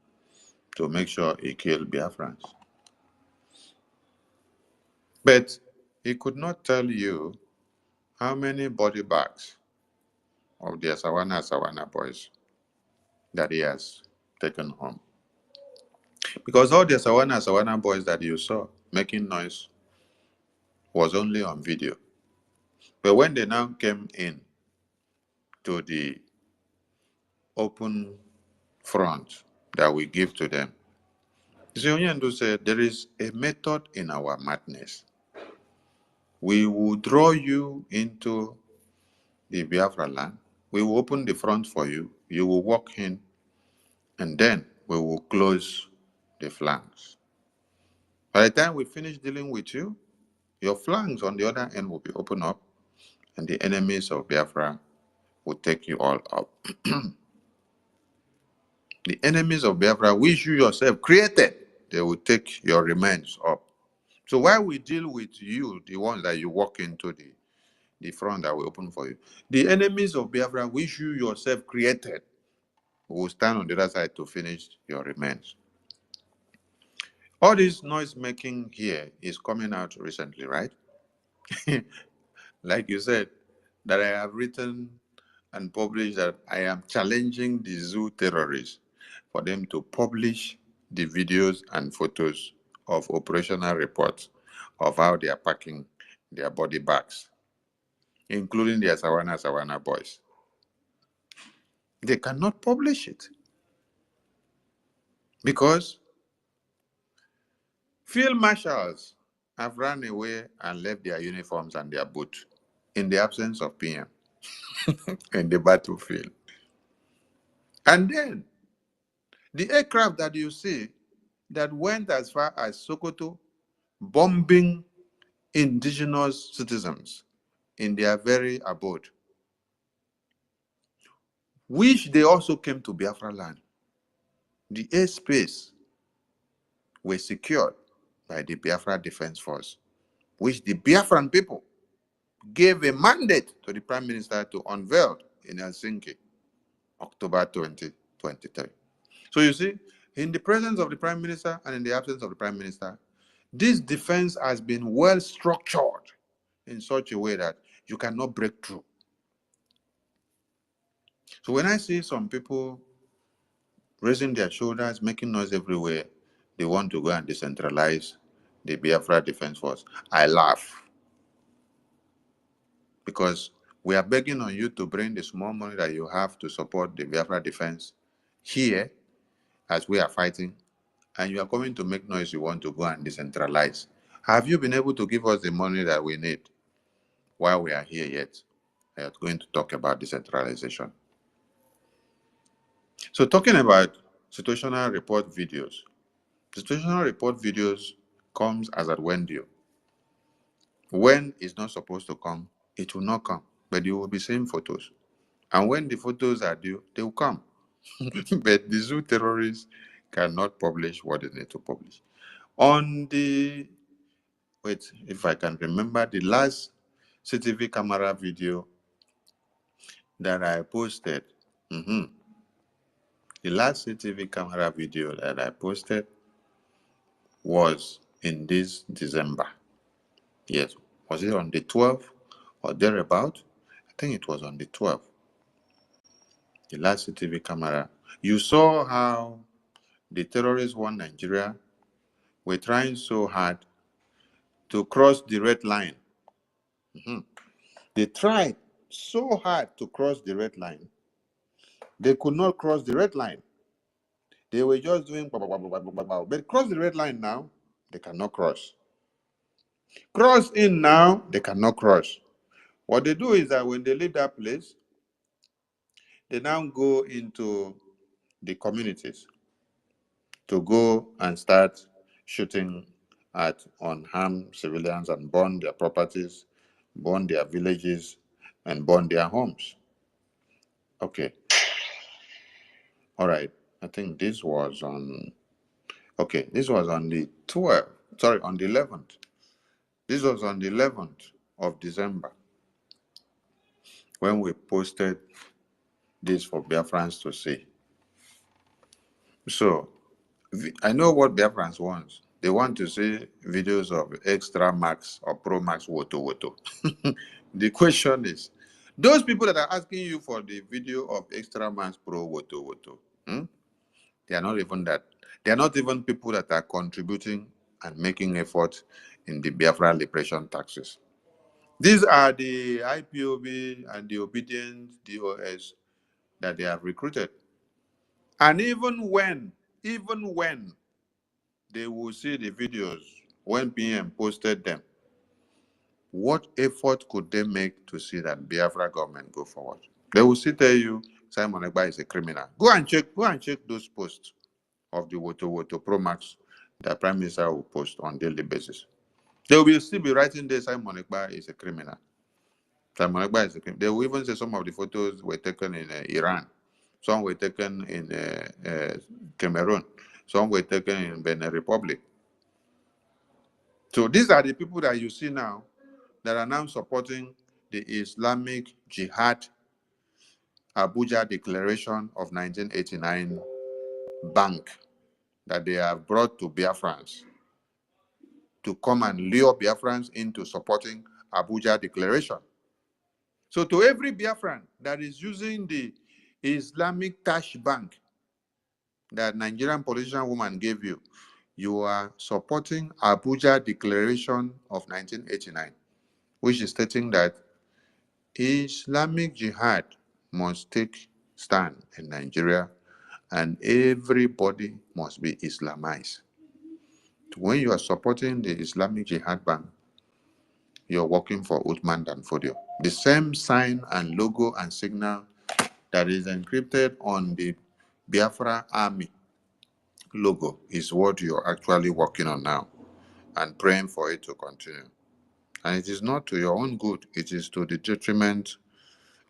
to make sure he killed Biafrans. But he could not tell you how many body bags of the Asawana boys that he has taken home. Because all the Asawana boys that you saw making noise was only on video. But when they now came in to the open front that we give to them, Zionyandu said, there is a method in our madness. We will draw you into the Biafra land. We will open the front for you. You will walk in, and then we will close the flanks. By the time we finish dealing with you, your flanks on the other end will be opened up, and the enemies of Biafra will take you all up. The enemies of Biafra, which you yourself created, they will take your remains up. So while we deal with you, the ones that you walk into the front that will open for you, the enemies of Biafra, which you yourself created, will stand on the other side to finish your remains. All this noise making here is coming out recently, right? Like you said, that I have written and published that I am challenging the zoo terrorists for them to publish the videos and photos of operational reports of how they are packing their body bags, including their Sawana boys. They cannot publish it because field marshals have run away and left their uniforms and their boots in the absence of PM in the battlefield. And then the aircraft that you see that went as far as Sokoto, bombing indigenous citizens in their very abode, which they also came to Biafra land. The airspace were secured by the Biafra Defense Force, which the Biafran people gave a mandate to the Prime Minister to unveil in Helsinki, October 2023. So you see, in the presence of the Prime Minister and in the absence of the Prime Minister, this defense has been well structured in such a way that you cannot break through. So when I see some people raising their shoulders, making noise everywhere, they want to go and decentralize the Biafra Defense Force, I laugh. Because we are begging on you to bring the small money that you have to support the Biafra defense here as we are fighting, and you are coming to make noise you want to go and decentralize. Have you been able to give us the money that we need while we are here yet? I am going to talk about decentralization. So talking about situational report videos. Situational report videos comes as at when due. When it's not supposed to come, it will not come, but you will be seeing photos. And when the photos are due, they will come. But the zoo terrorists cannot publish what they need to publish. On the, wait, if I can remember, the last CTV camera video that I posted, the last CTV camera video that I posted was in this December. Yes, was it on the 12th or thereabout? I think it was on the 12th. The last CTV camera. You saw how the terrorists won Nigeria were trying so hard to cross the red line. They tried so hard to cross the red line. They could not cross the red line. They were just doing blah, blah, blah, blah, blah, blah, blah. But cross the red line now, they cannot cross. Cross in now, they cannot cross. What they do is that when they leave that place, they now go into the communities to go and start shooting at unarmed civilians and burn their properties, burn their villages, and burn their homes. Okay. All right. I think this was on, okay, this was on the 12th, sorry, on the 11th. This was on the 11th of December when we posted this for Biafrans to see. So, I know what Biafrans want. They want to see videos of Extra Max or Pro Max Woto Woto. The question is, those people that are asking you for the video of Extra Max Pro Woto Woto, they are not even that. They are not even people that are contributing and making effort in the Biafra liberation taxes. These are the IPOB and the obedient DOS that they have recruited. And even when they will see the videos, when PM posted them, what effort could they make to see that Biafra government go forward? They will still tell you Simon Egba is a criminal. Go and check those posts. of the Woto Woto Pro Max that Prime Minister will post on daily basis. They will still be writing there Simon Ekpa is a criminal. Simon Ekpa is a criminal. They will even say some of the photos were taken in Iran. Some were taken in Cameroon. Some were taken in Benin Republic. So these are the people that you see now that are now supporting the Islamic Jihad Abuja Declaration of 1989 bank that they have brought to Biafrans to come and lure Biafrans into supporting Abuja Declaration. So to every Biafran that is using the Islamic Tash Bank that Nigerian politician woman gave you, you are supporting Abuja Declaration of 1989, which is stating that Islamic Jihad must take stand in Nigeria and everybody must be Islamized. When you are supporting the Islamic Jihad Bank, you're working for Uthman Danfodio. The same sign and logo and signal that is encrypted on the Biafra Army logo is what you're actually working on now and praying for it to continue. And it is not to your own good, it is to the detriment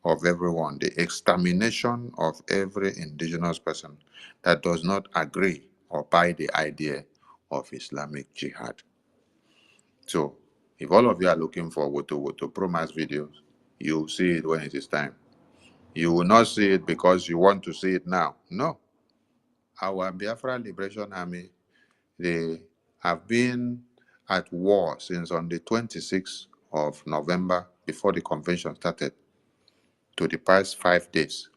of everyone, the extermination of every indigenous person that does not agree or buy the idea of Islamic Jihad. So, if all of you are looking for Woto Promax videos, you'll see it when it is time. You will not see it because you want to see it now. No. Our Biafra Liberation Army, they have been at war since on the 26th of November, before the convention started, to the past 5 days.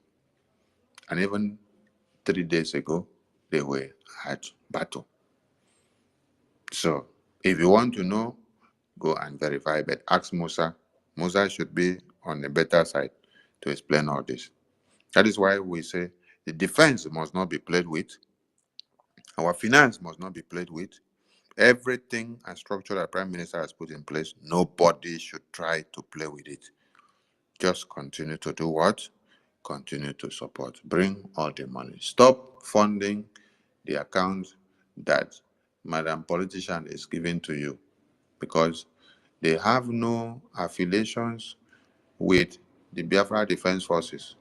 And even 3 days ago, they were at battle. So, if you want to know, go and verify, but ask Musa. Musa should be on the better side to explain all this. That is why we say the defense must not be played with. Our finance must not be played with. Everything and structure that Prime Minister has put in place, nobody should try to play with it. Just continue to do what? Continue to support. Bring all the money. Stop funding the account that Madam Politician is giving to you, because they have no affiliations with the Biafra Defense Forces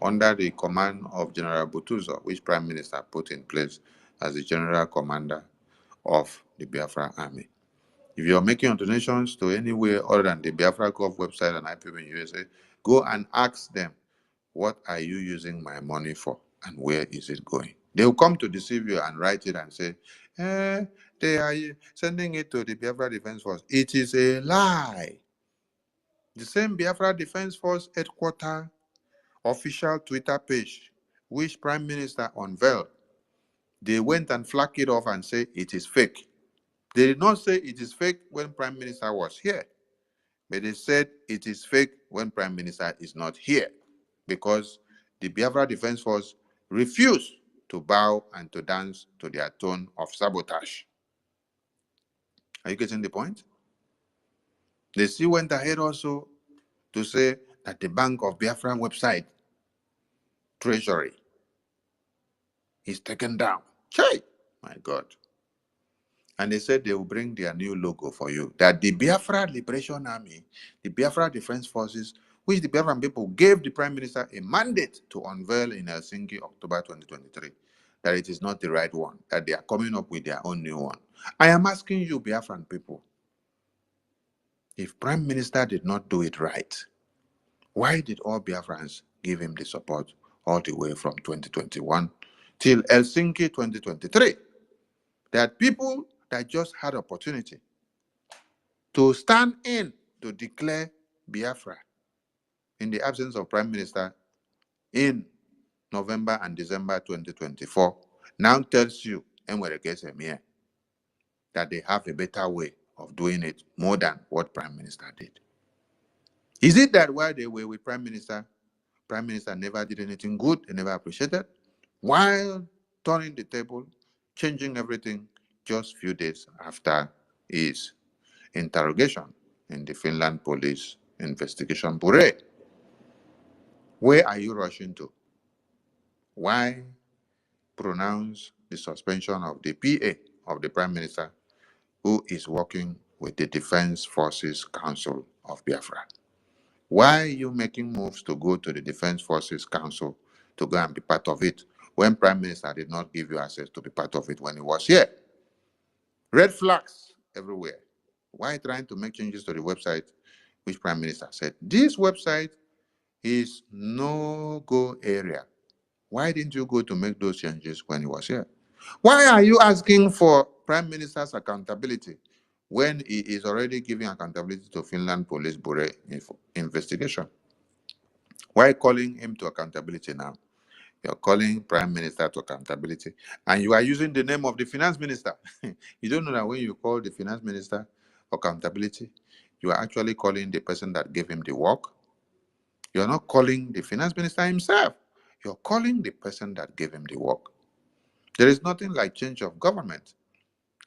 under the command of General Butuzo, which Prime Minister put in place as the General Commander of the Biafra Army. If you're making donations to anywhere other than the Biafra Gov website and IPB in USA, go and ask them, what are you using my money for and where is it going? They will come to deceive you and write it and say, they are sending it to the Biafra Defense Force. It is a lie. The same Biafra Defense Force headquarters official Twitter page, which Prime Minister unveiled, they went and flagged it off and say it is fake. They did not say it is fake when Prime Minister was here, but they said it is fake when Prime Minister is not here, because the Biafra Defense Force refused to bow and to dance to their tone of sabotage. Are you getting the point? They still went ahead also to say that the Bank of Biafra website, Treasury, is taken down. Chai, my God. And they said they will bring their new logo for you. That the Biafra Liberation Army, the Biafra Defense Forces, which the Biafran people gave the Prime Minister a mandate to unveil in Helsinki, October 2023, that it is not the right one, that they are coming up with their own new one. I am asking you, Biafran people, if Prime Minister did not do it right, why did all Biafrans give him the support all the way from 2021 till Helsinki 2023? There are people that just had opportunity to stand in to declare Biafra in the absence of Prime Minister in November and December 2024, now tells you that they have a better way of doing it more than what Prime Minister did. Is it that while they were with Prime Minister never did anything good, they never appreciated? While turning the table, changing everything just few days after his interrogation in the Finland police investigation bureau. Where are you rushing to? Why pronounce the suspension of the PA of the Prime Minister, who is working with the Defense Forces Council of Biafra. Why are you making moves to go to the Defense Forces Council to go and be part of it when Prime Minister did not give you access to be part of it when he was here? Red flags everywhere. Why trying to make changes to the website, which Prime Minister said, this website is no-go area? Why didn't you go to make those changes when he was here? Why are you asking for Prime Minister's accountability when he is already giving accountability to Finland Police Bureau investigation? Why calling him to accountability now? You're calling Prime Minister to accountability, and you are using the name of the Finance Minister. You don't know that when you call the Finance Minister accountability, you are actually calling the person that gave him the work. You're not calling the Finance Minister himself. You're calling the person that gave him the work. There is nothing like change of government,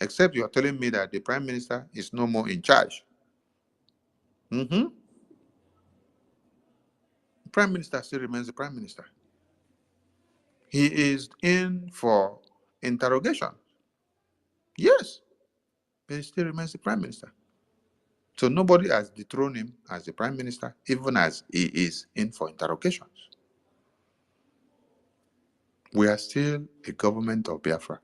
except you're telling me that the Prime Minister is no more in charge. The Prime Minister still remains the Prime Minister. He is in for interrogation. Yes, but he still remains the Prime Minister. So nobody has dethroned him as the Prime Minister, even as he is in for interrogations. We are still a government of Biafra.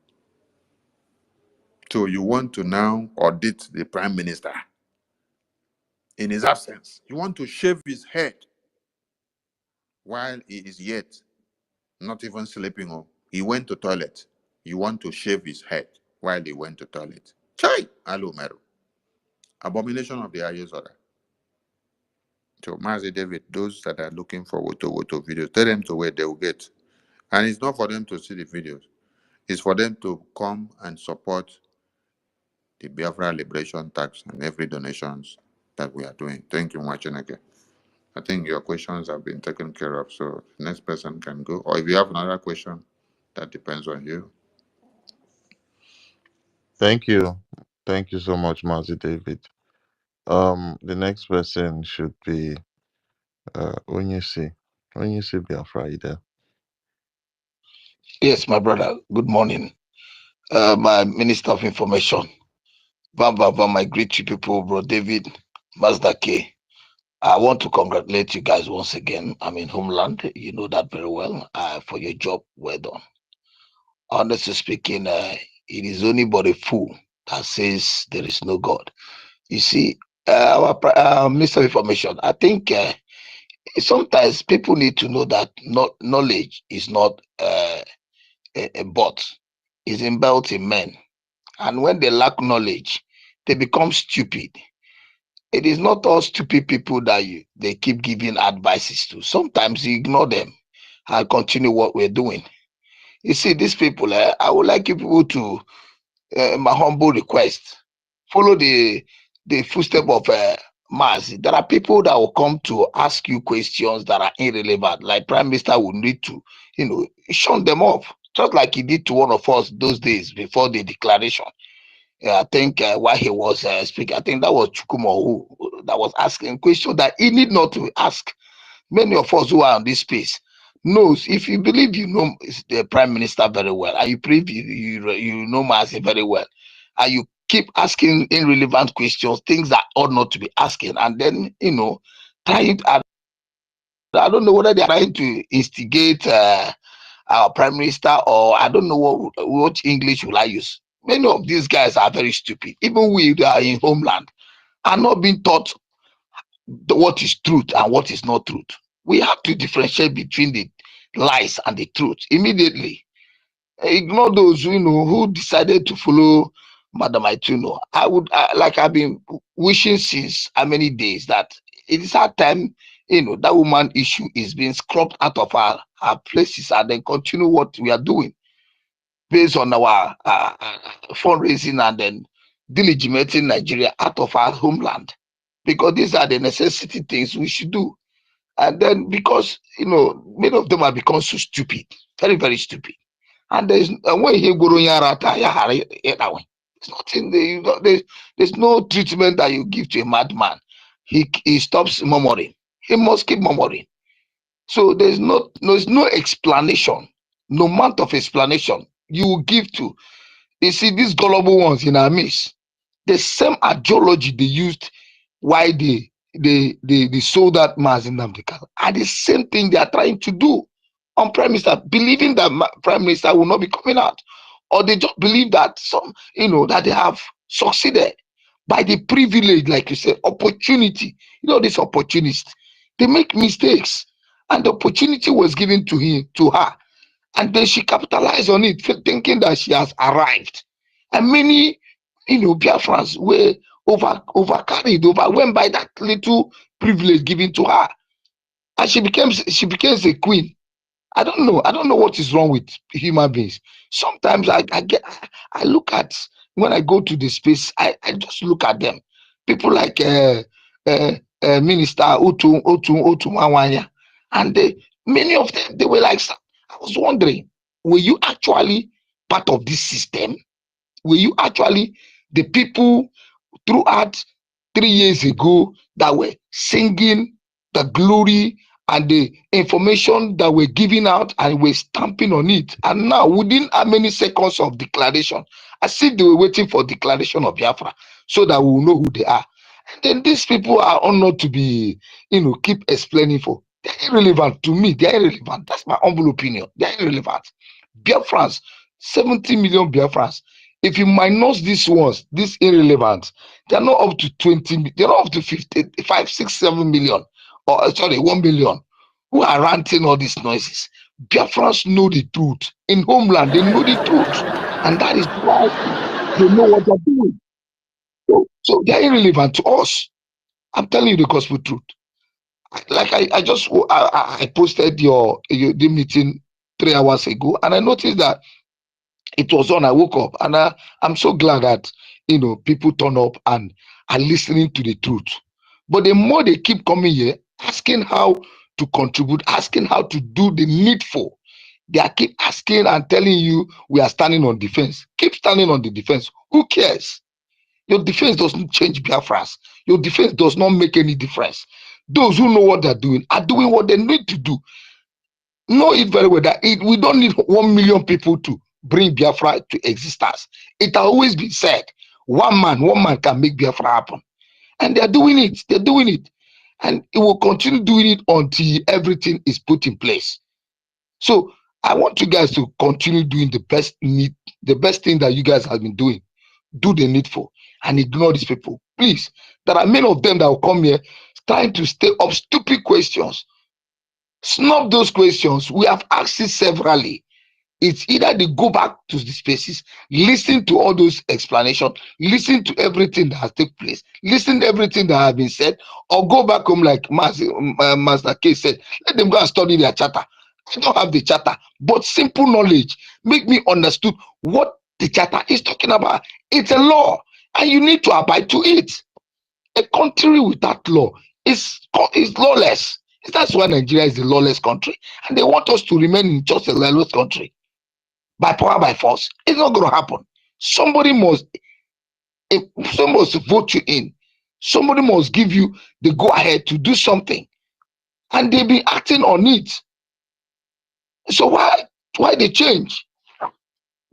So you want to now audit the Prime Minister in his absence. You want to shave his head while he is yet not even sleeping. Oh, he went to toilet. You want to shave his head while he went to toilet. Chai! Alumeru. Abomination of the highest order. So, Mazi David, those that are looking for Woto videos, tell them to where they will get. And it's not for them to see the videos. It's for them to come and support the Biafra Liberation Tax and every donations that we are doing. Thank you, Mwacheneke. I think your questions have been taken care of, so the next person can go. Or if you have another question, that depends on you. Thank you. Thank you so much, Mazi David. The next person should be Onyisi. Onyisi Biafra, you there? Yes, my brother. Good morning. My Minister of Information. My great you people, bro David Mazda K. I want to congratulate you guys once again. I'm in homeland. You know that very well. For your job, well done. Honestly speaking, it is only but a fool that says there is no God. You see, our Minister of Information, I think sometimes people need to know that knowledge is not a bot, it's inbuilt in men. And when they lack knowledge, they become stupid. It is not all stupid people that they keep giving advices to. Sometimes you ignore them and continue what we're doing. You see, these people, I would like you people to, my humble request, follow the footstep of Mars. There are people that will come to ask you questions that are irrelevant, like Prime Minister will need to, shun them off, just like he did to one of us those days before the declaration. I think while he was speaking, I think that was Chukumo who that was asking questions that he need not to ask. Many of us who are on this space knows if you believe you know the Prime Minister very well, and you believe you know Mazi very well, and you keep asking irrelevant questions, things that ought not to be asking, and then trying. I don't know whether they are trying to instigate our Prime Minister, or I don't know what English will I use. Many of these guys are very stupid. Even we that are in homeland are not being taught what is truth and what is not truth. We have to differentiate between the lies and the truth immediately. Ignore those who decided to follow Madam Aituno. Like I've been wishing since how many days that it is our time. That woman issue is being scrubbed out of our places, and then continue what we are doing based on our fundraising, and then delegitimating Nigeria out of our homeland, because these are the necessity things we should do. And then because many of them have become so stupid, very very stupid, and there's when he go it's nothing. There's no treatment that you give to a madman. He stops murmuring. He must keep murmuring. So there's no explanation, no amount of explanation you will give to. You see, these gullible ones in our midst, the same ideology they used why they sold that mass in Namdekal are the same thing they are trying to do on Prime Minister, believing that Prime Minister will not be coming out, or they just believe that that they have succeeded by the privilege, like you said, opportunity. These opportunists, they make mistakes, and the opportunity was given to her, and then she capitalized on it, thinking that she has arrived. And many, Biafrans were overcarried, overwhelmed by that little privilege given to her, and she becomes a queen. I don't know what is wrong with human beings. Sometimes I look at, when I go to the space, I just look at them. People like uh, Minister Otu Mawanya, and many of them, they were like, I was wondering, were you actually part of this system? Were you actually the people throughout 3 years ago that were singing the glory and the information that were given out, and were stamping on it? And now, within how many seconds of declaration, as if they were waiting for declaration of Biafra so that we will know who they are. And then these people are honored to be, keep explaining for. They're irrelevant to me. They're irrelevant. That's my humble opinion. They're irrelevant. Biafrans, 70 million Biafrans. If you minus these ones, these irrelevant, they're not up to 20, they're not up to 55, 6, 7 million, or sorry, 1 million, who are ranting all these noises. Biafrans know the truth. In homeland, they know the truth. And that is why they know what they're doing. So they're irrelevant to us. I'm telling you the gospel truth. Like I posted the meeting 3 hours ago, and I noticed that it was on. I woke up, and I'm so glad that people turn up and are listening to the truth. But the more they keep coming here, asking how to contribute, asking how to do the needful, they are keep asking and telling you we are standing on defense. Keep standing on the defense. Who cares? Your defense doesn't change Biafras. Your defense does not make any difference. Those who know what they're doing are doing what they need to do. Know it very well that we don't need 1 million people to bring Biafra to existence. It has always been said, one man can make Biafra happen. And they're doing it. They're doing it. And it will continue doing it until everything is put in place. So I want you guys to continue doing the best thing that you guys have been doing. Do the needful and ignore these people. Please. There are many of them that will come here trying to stay up stupid questions. Snub those questions. We have asked it severally. It's either they go back to the spaces, listen to all those explanations, listen to everything that has taken place, listen to everything that has been said, or go back home like Master K said, let them go and study their charter. I don't have the charter, but simple knowledge make me understood what the charter is talking about. It's a law, and you need to abide to it. A country without law is lawless. That's why Nigeria is a lawless country, and they want us to remain in just a lawless country by power by force. It's not going to happen. Somebody must somebody must vote you in. Somebody must give you the go ahead to do something, and they've been acting on it. So why they change?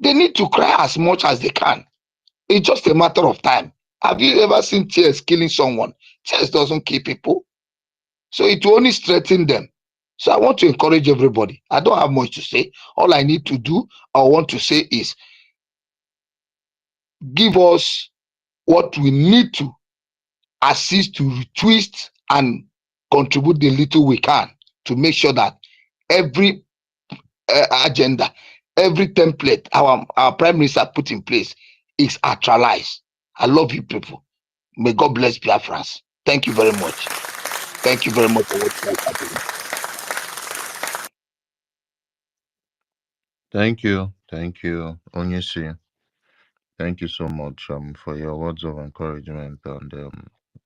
They need to cry as much as they can. It's just a matter of time. Have you ever seen tears killing someone? Tears doesn't kill people, so it will only strengthen them. So I want to encourage everybody. I don't have much to say. All I need to do, I want to say is give us what we need to assist to retwist and contribute the little we can to make sure that every agenda, every template our prime minister put in place is actualized. I love you people. May God bless Biafrans. Thank you very much. Thank you very much for what you guys are doing. Thank you, Onyesi. Thank you so much for your words of encouragement, and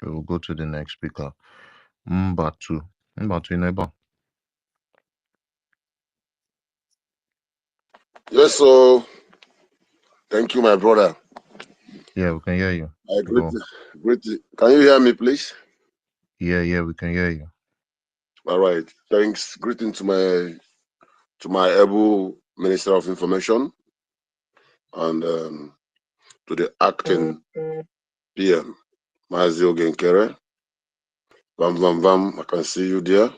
we will go to the next speaker. Mbatu. Mbatu neighbor. Yes, so thank you, my brother. Yeah, we can hear you. I Go. greet. Can you hear me, please? Yeah, we can hear you. All right. Thanks. Greeting to my able Minister of Information, and to the acting PM, Mazio Genkere. Vam, I can see you there.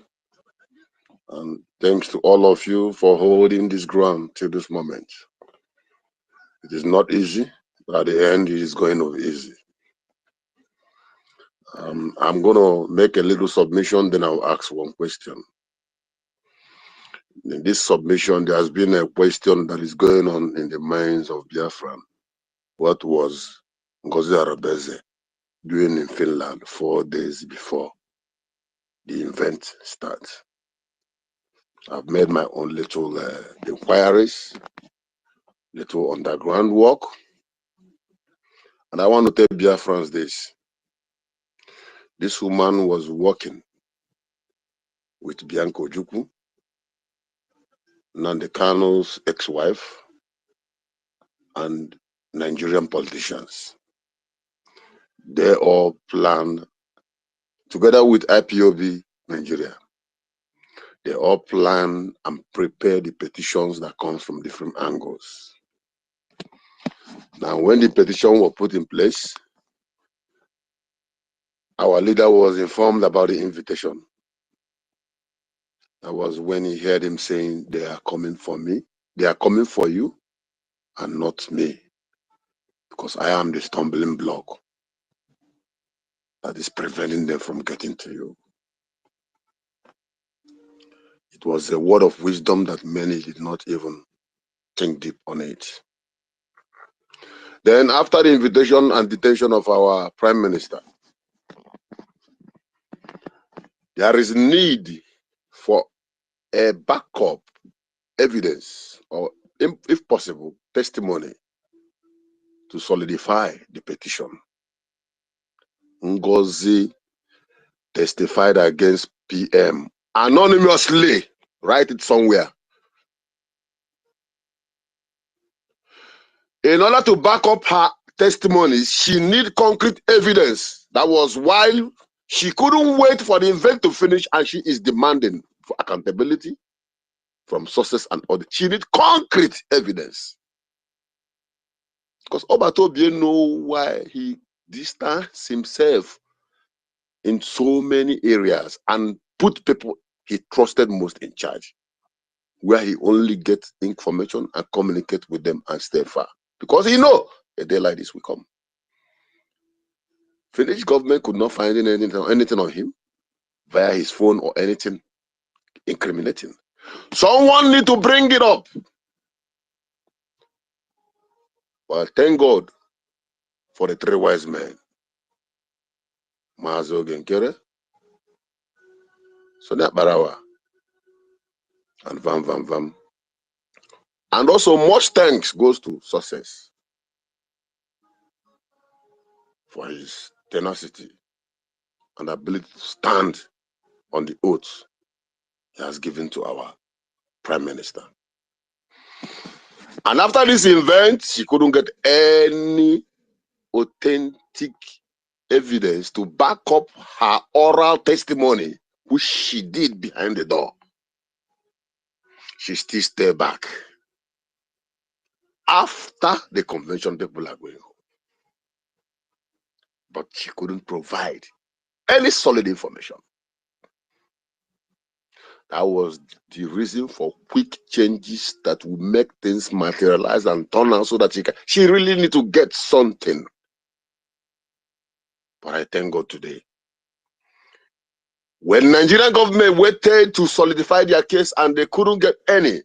And thanks to all of you for holding this ground till this moment. It is not easy, but at the end, it is going to be easy. I'm going to make a little submission, then I'll ask one question. In this submission, there has been a question that is going on in the minds of Biafran. What was Ngozi Arabeze doing in Finland 4 days before the event starts? I've made my own little inquiries, little underground work, and I want to tell Biafrans this. This woman was working with Bianco Ojukwu, Nnamdi Kanu's ex-wife, and Nigerian politicians. They all planned, together with IPOB Nigeria, they all plan and prepare the petitions that comes from different angles. Now, when the petition was put in place, our leader was informed about the invitation. That was when he heard him saying, they are coming for me, they are coming for you, and not me, because I am the stumbling block that is preventing them from getting to you. It was a word of wisdom that many did not even think deep on it. Then, after the invitation and detention of our Prime Minister, there is need for a backup evidence, or if possible, testimony to solidify the petition. Ngozi testified against PM anonymously. Write it somewhere. In order to back up her testimonies, she need concrete evidence. That was why she couldn't wait for the event to finish, and she is demanding for accountability from sources and others. She need concrete evidence. Because Obatobie know why he distanced himself in so many areas and put people he trusted most in charge, where he only gets information and communicate with them and stay far. Because he know a day like this will come. Finnish government could not find anything on him via his phone or anything incriminating. Someone need to bring it up. Well, thank God for the three wise men. Mazo Genkere, Sonia Barawa, and Vam. And also much thanks goes to Success for his tenacity and ability to stand on the oath he has given to our Prime Minister. And after this event, she couldn't get any authentic evidence to back up her oral testimony, which she did behind the door. She still stayed back. After the convention, people are going home. But she couldn't provide any solid information. That was the reason for quick changes that will make things materialize and turn out so that she really need to get something. But I thank God today. When Nigerian government waited to solidify their case and they couldn't get any,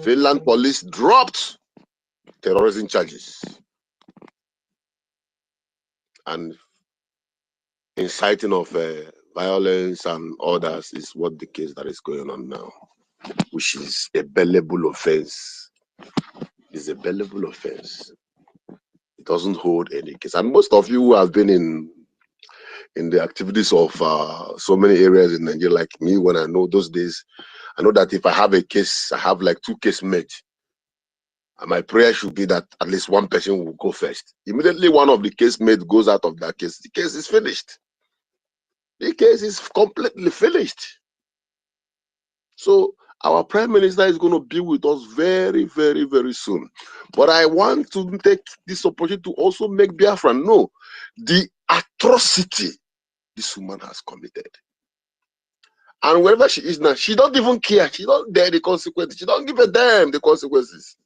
Finland police dropped terrorism charges and inciting of violence and others is what the case that is going on now, which is a bailable offense. It's a bailable offense. It doesn't hold any case. And most of you who have been in the activities of so many areas in Nigeria, like me, when I know those days, I know that if I have a case, I have like 2 case mates. And my prayer should be that at least one person will go first. Immediately one of the case mates goes out of that case, the case is finished. The case is completely finished. So Our prime minister is going to be with us very, very, very soon. But I want to take this opportunity to also make Biafra know the atrocity this woman has committed. And wherever she is now, she don't even care. She don't dare the consequences. She don't give a damn the consequences.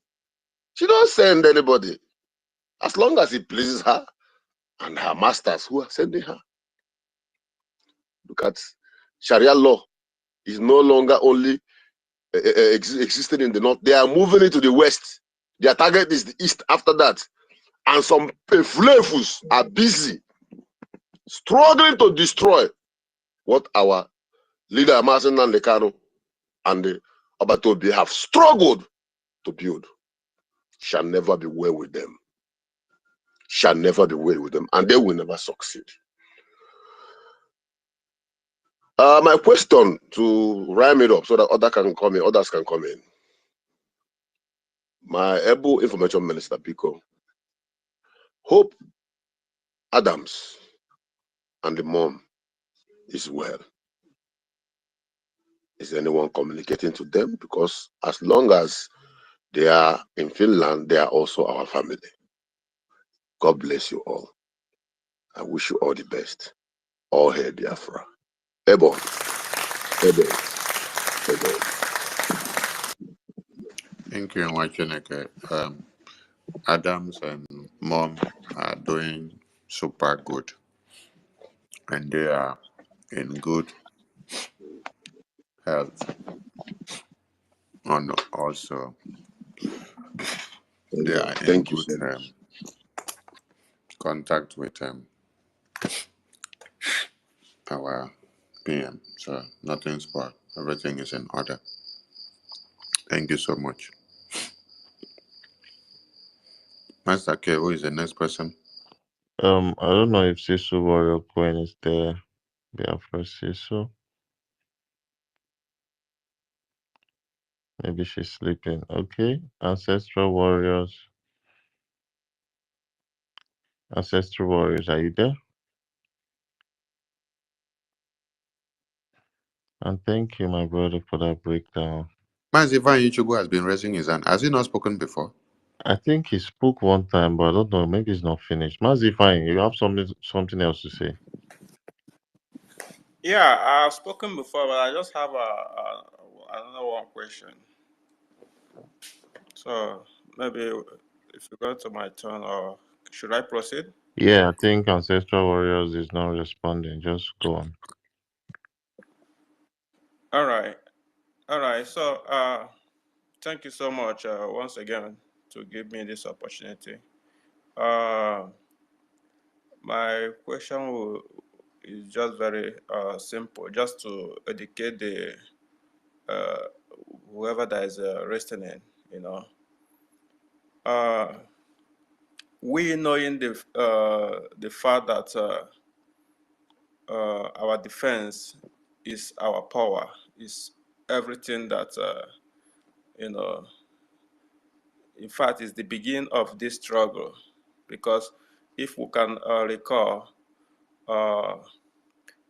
She don't send anybody. As long as it pleases her and her masters who are sending her. Look at Sharia law is no longer only existing in the north. They are moving it to the west. Their target is the east after that. And some flavors are busy struggling to destroy what our leader Martin Nandekano and the Obatobi have struggled to build. Shall never be well with them. Shall never be well with them. And they will never succeed. My question to rhyme it up so that others can come in. My able information minister, Pico, Hope Adams and the mom is well. Is anyone communicating to them? Because as long as they are in Finland, they are also our family. God bless you all. I wish you all the best. All hail Biafra. Ebo. Ebo. Ebo. Thank you, Wacheneke. Adams and mom are doing super good, and they are in good health. And also, they Amen. are in Thank you good so much. contact with our PM. So nothing's spoiled. Everything is in order. Thank you so much. Master K, who is the next person? I don't know if Sisu Warrior Queen is there. Biafra Sisu. Maybe she's sleeping. Okay. Ancestral Warriors. Ancestral Warriors, are you there? And thank you, my brother, for that breakdown. Mazivan Ichubu has been raising his hand. Has he not spoken before? I think he spoke one time, but I don't know. Maybe it's not finished. Mazi, fine. You have something else to say? Yeah, I've spoken before, but I just have another one question. So maybe if you go to my turn, or should I proceed? Yeah, I think Ancestral Warriors is not responding. Just go on. All right. So thank you so much once again to give me this opportunity. My question is just very simple, just to educate the whoever that is listening. You know, we knowing the fact that our defense is our power, is everything that you know. In fact, is the beginning of this struggle, because if we can recall, uh,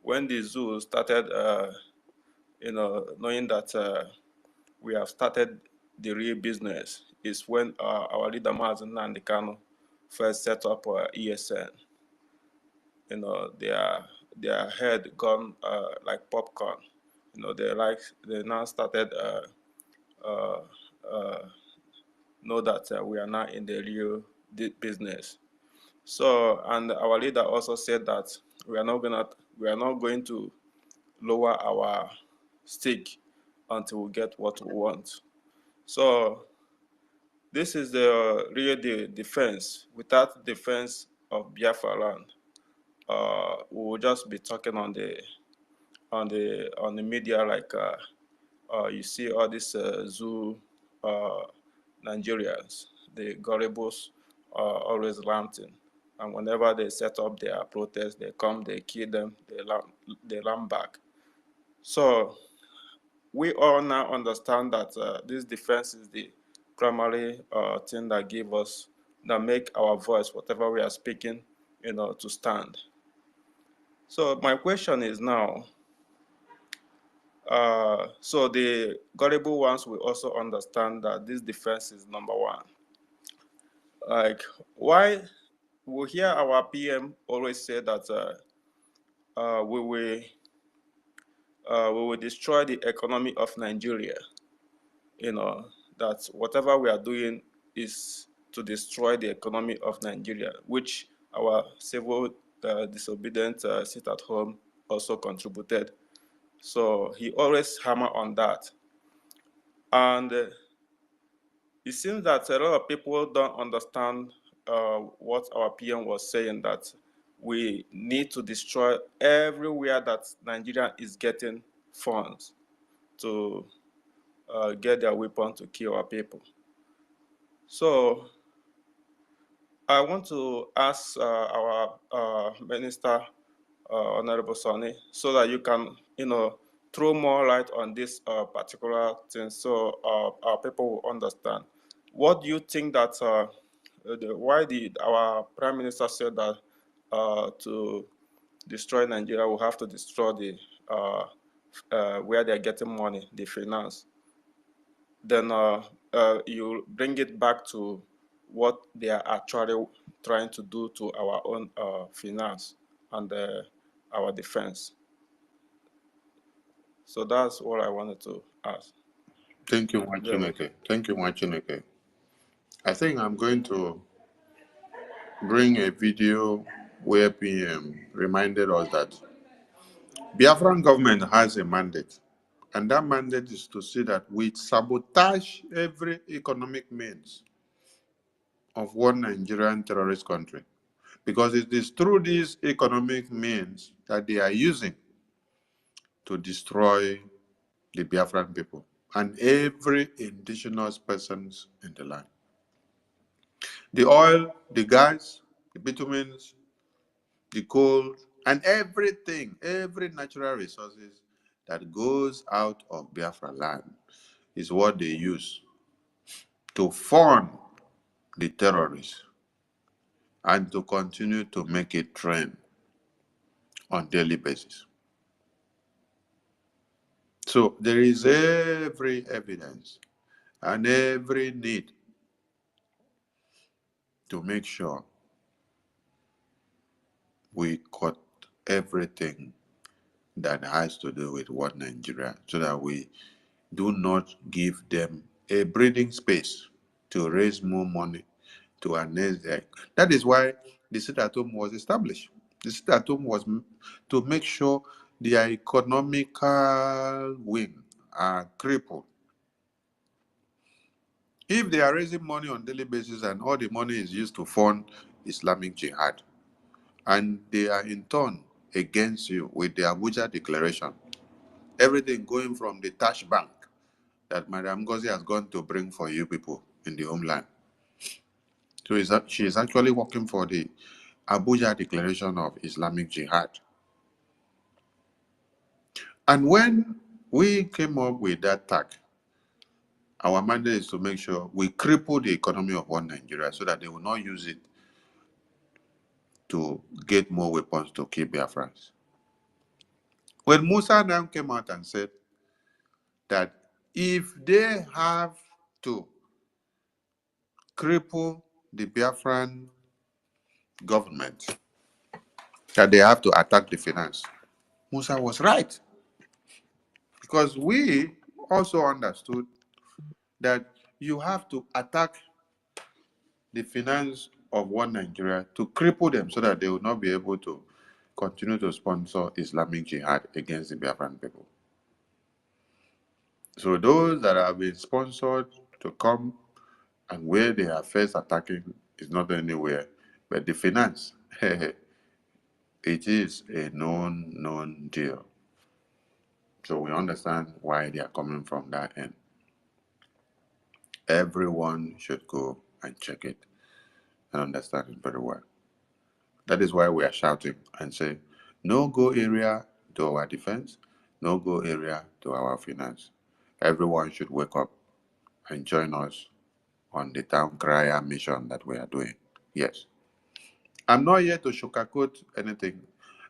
when the zoo started, knowing that we have started the real business, is when our leader Mazen Nandekano first set up ESN. You know, their head gone like popcorn. You know, they now started know that we are now in the real business. So, and our leader also said that we are not going to lower our stake until we get what we want. So this is the real defense. Without defense of Biafra land, we will just be talking on the media like you see all these zoo Nigerians, the gullibles, always ranting. And whenever they set up their protest, they come, they kill them, they run back. So we all now understand that this defense is the primary thing that make our voice, whatever we are speaking, to stand. So my question is now, So the gullible ones will also understand that this defense is number one. Like, why we hear our PM always say that we will destroy the economy of Nigeria. You know, that whatever we are doing is to destroy the economy of Nigeria, which our civil disobedient sit at home also contributed. So he always hammer on that. And it seems that a lot of people don't understand what our PM was saying, that we need to destroy everywhere that Nigeria is getting funds to get their weapon to kill our people. So I want to ask our Minister, Honorable Sonny, so that you can, throw more light on this particular thing, so our people will understand. What do you think that why did our Prime Minister said that to destroy Nigeria, we have to destroy the where they're getting money, the finance? Then you bring it back to what they are actually trying to do to our own finance and our defense. So that's what I wanted to ask. Thank you, Very well. Wachineke. Thank you, Wachineke. I think I'm going to bring a video where PM reminded us that Biafran government has a mandate, and that mandate is to see that we sabotage every economic means of one Nigerian terrorist country. Because it is through these economic means that they are using to destroy the Biafran people and every indigenous persons in the land. The oil, the gas, the bitumens, the coal, and everything, every natural resources that goes out of Biafra land is what they use to fund the terrorists and to continue to make it trend on daily basis. So there is every evidence and every need to make sure we cut everything that has to do with what Nigeria, so that we do not give them a breathing space to raise more money to annex their. That is why the sit at home was established. The sit at home was to make sure their economical wing are crippled. If they are raising money on daily basis and all the money is used to fund Islamic Jihad, and they are in turn against you with the Abuja Declaration, everything going from the Tash Bank that Madam Ngozi has gone to bring for you people in the homeland. So she is actually working for the Abuja Declaration of Islamic Jihad. And when we came up with that tag, our mandate is to make sure we cripple the economy of one Nigeria so that they will not use it to get more weapons to kill Biafrans. When Musa now came out and said that if they have to cripple the Biafran government, that they have to attack the finance, Musa was right. Because we also understood that you have to attack the finance of one Nigeria to cripple them so that they will not be able to continue to sponsor Islamic Jihad against the Biafran people. So those that have been sponsored to come and where they are first attacking is not anywhere, but the finance, it is a known deal. So we understand why they are coming from that end. Everyone should go and check it and understand it very well. That is why we are shouting and say, no go area to our defense, no go area to our finance. Everyone should wake up and join us on the town crier mission that we are doing. Yes. I'm not here to sugarcoat anything.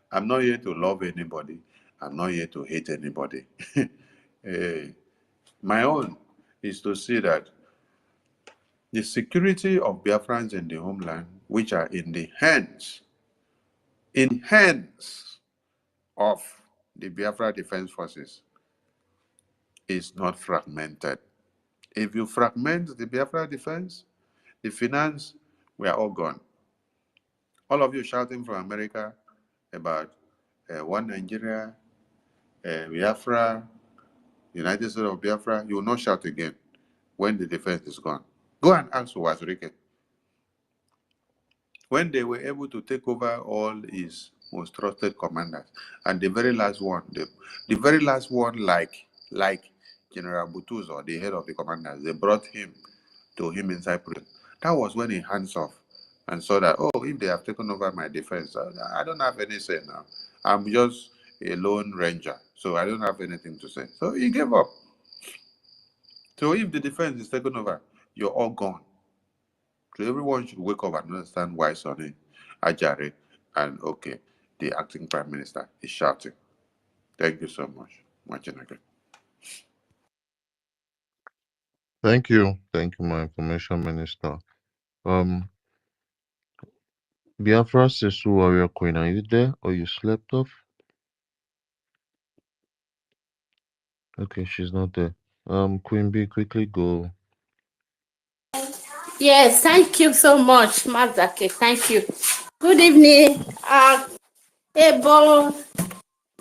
I'm not here to love anybody. I'm not here to hate anybody. My own is to see that the security of Biafrans in the homeland, which are in hands of the Biafra Defense Forces, is not fragmented. If you fragment the Biafra defense, the finance, we are all gone. All of you shouting from America about one Nigeria, Biafra, United States of Biafra, you will not shout again when the defense is gone. Go and ask Wazirike. When they were able to take over all his most trusted commanders, and the very last one, the very last one, like General Butuzo, the head of the commanders, they brought him to him inside prison. That was when he hands off and saw that, oh, if they have taken over my defense, I don't have any say now. I'm just a lone ranger, so I don't have anything to say. So he gave up. So if the defense is taken over, you're all gone. So everyone should wake up and understand why Sonny Ajare and okay, the acting prime minister is shouting. Thank you so much. Machinake. Thank you. Thank you, my information minister. Um, Biafra Sisu Warrior Queen, are you there or you slept off? Okay, she's not there. Queen B, quickly go. Yes, thank you so much, Mazake. Thank you. Good evening, able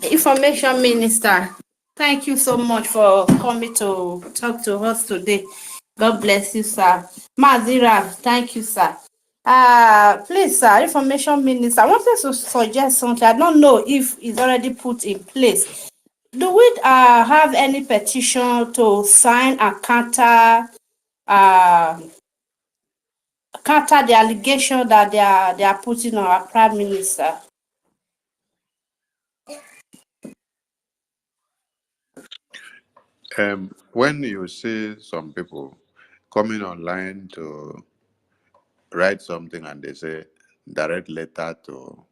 information minister. Thank you so much for coming to talk to us today. God bless you, sir. Mazira, thank you, sir. Please, sir, information minister, I wanted to suggest something. I don't know if it's already put in place. Do we have any petition to sign and counter the allegation that they are putting on our prime minister? When you see some people coming online to write something and they say direct letter to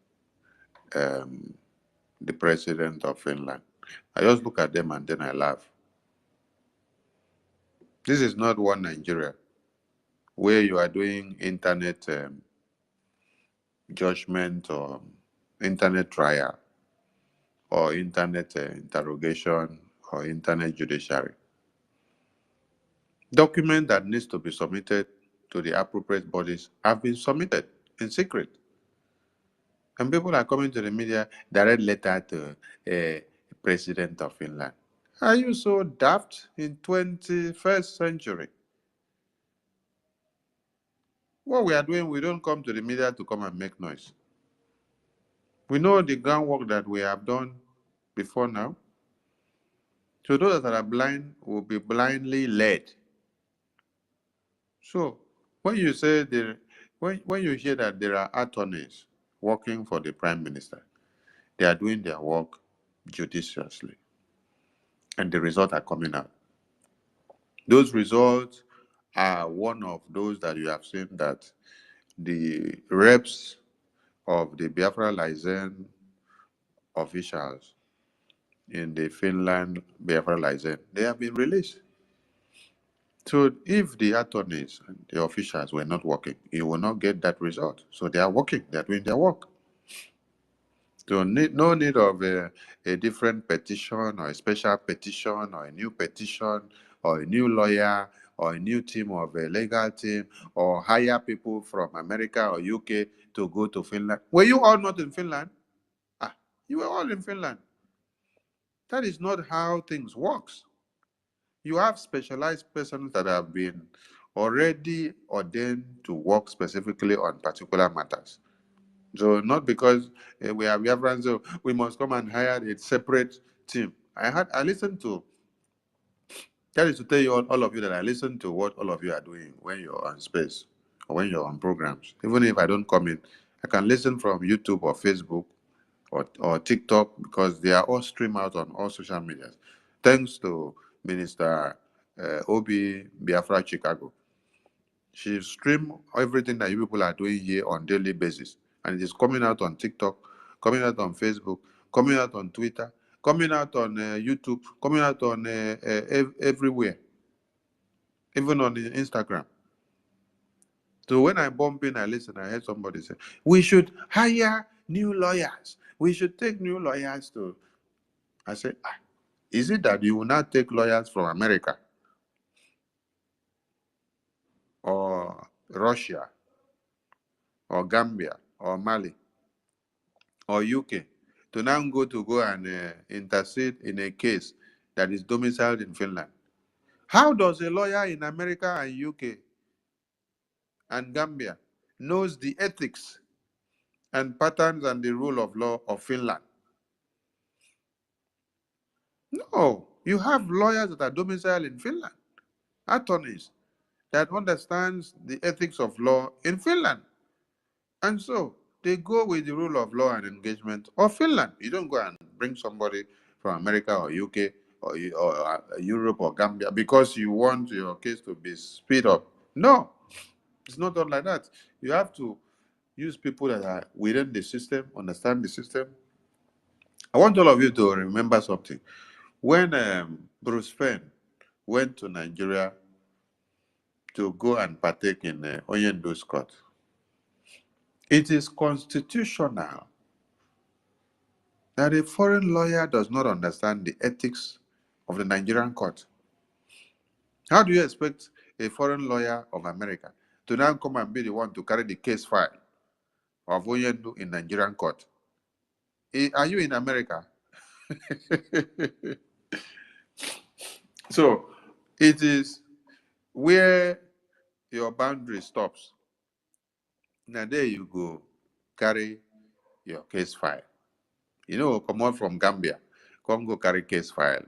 the president of Finland, I just look at them and then I laugh. This is not one Nigeria where you are doing internet judgment or internet trial or internet interrogation or internet judiciary. Document that needs to be submitted to the appropriate bodies have been submitted in secret. And people are coming to the media, direct letter to President of Finland. Are you so daft in 21st century? What we are doing, we don't come to the media to come and make noise. We know the groundwork that we have done before now. So those that are blind will be blindly led. So when you say when you hear that there are attorneys working for the prime minister, they are doing their work judiciously, and the results are coming out. Those results are one of those that you have seen that the reps of the Biafra license officials in the Finland Biafra license, they have been released. So if the attorneys and the officials were not working, you will not get that result. So they are working, they are doing their work. So no need of a different petition or a special petition or a new petition or a new lawyer or a new team of a legal team or hire people from America or UK to go to Finland. Were you all not in Finland? You were all in Finland. That is not how things works. You have specialized persons that have been already ordained to work specifically on particular matters. So not because we are Biafran, so we must come and hire a separate team. I listened to, that is to tell you all of you that I listen to what all of you are doing when you're on space or when you're on programs. Even if I don't come in, I can listen from YouTube or Facebook or TikTok because they are all streamed out on all social medias. Thanks to Minister Obi Biafra Chicago. She stream everything that you people are doing here on daily basis. And it is coming out on TikTok, coming out on Facebook, coming out on Twitter, coming out on YouTube, coming out on everywhere, even on Instagram. So when I bump in, I listen, I heard somebody say, we should hire new lawyers. We should take new lawyers to. I said, is it that you will not take lawyers from America or Russia or Gambia or Mali or UK to now go and intercede in a case that is domiciled in Finland? How does a lawyer in America and UK and Gambia knows the ethics and patterns and the rule of law of Finland? No, you have lawyers that are domiciled in Finland, attorneys that understands the ethics of law in Finland. And so they go with the rule of law and engagement of Finland. You don't go and bring somebody from America or UK or Europe or Gambia because you want your case to be speed up. No, it's not done like that. You have to use people that are within the system, understand the system. I want all of you to remember something. When Bruce Fenn went to Nigeria to go and partake in Oyendo's court, it is constitutional that a foreign lawyer does not understand the ethics of the Nigerian court. How do you expect a foreign lawyer of America to now come and be the one to carry the case file of Oyendu in Nigerian court? Are you in America? So it is where your boundary stops. Now there you go, carry your case file. You know, come out from Gambia, come go carry case file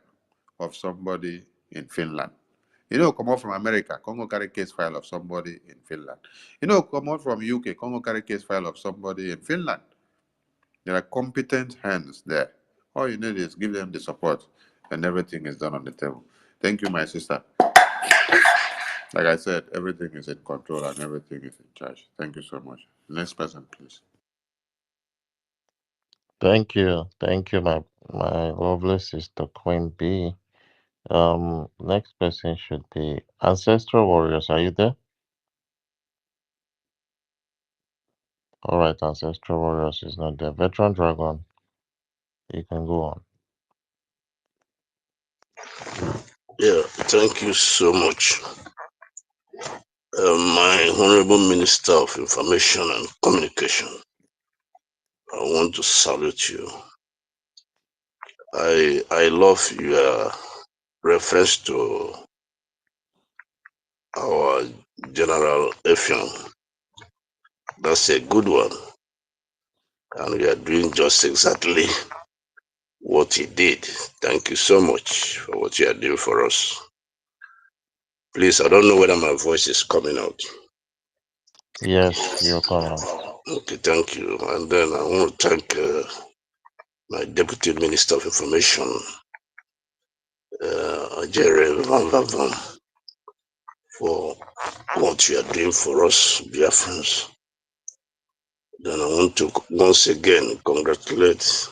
of somebody in Finland. You know, come out from America, come go carry case file of somebody in Finland. You know, come out from UK, come go carry case file of somebody in Finland. There are competent hands there. All you need is give them the support, and everything is done on the table. Thank you, my sister. Like I said, everything is in control and everything is in charge. Thank you so much. Next person, please. Thank you, my lovely sister Queen B. Next person should be Ancestral Warriors. Are you there? All right, Ancestral Warriors is not there. Veteran Dragon, you can go on. Yeah, thank you so much. My Honorable Minister of Information and Communication, I want to salute you. I love your reference to our General Effiong. That's a good one. And we are doing just exactly what he did. Thank you so much for what you are doing for us. Please, I don't know whether my voice is coming out. Yes, you're coming. Okay, thank you. And then I want to thank my Deputy Minister of Information, Jerry Van Van Van, for what you are doing for us, Biafrans. Then I want to once again congratulate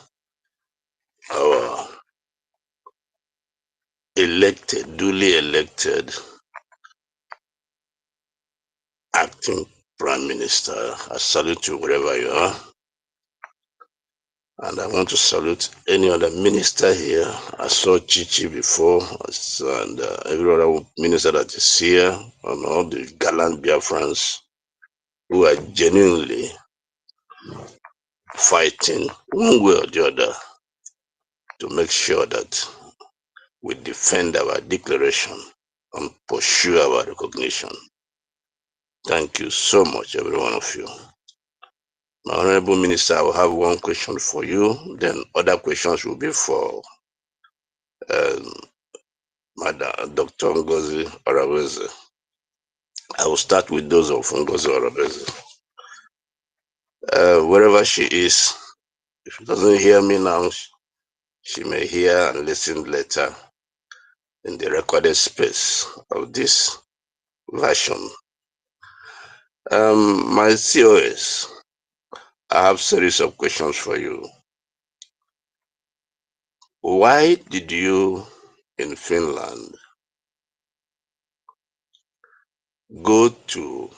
our duly elected acting Prime Minister. I salute you wherever you are. And I want to salute any other minister here. I saw Chichi before, and every other minister that is here, and all the gallant Biafrans who are genuinely fighting one way or the other to make sure that we defend our declaration and pursue our recognition. Thank you so much, every one of you. My Honorable Minister, I will have one question for you, then other questions will be for Madam Dr. Ngozi Arabeze. I will start with those of Ngozi Arabeze. Wherever she is, if she doesn't hear me now, she may hear and listen later in the recorded space of this version. My COS, I have series of questions for you. Why did you in Finland go to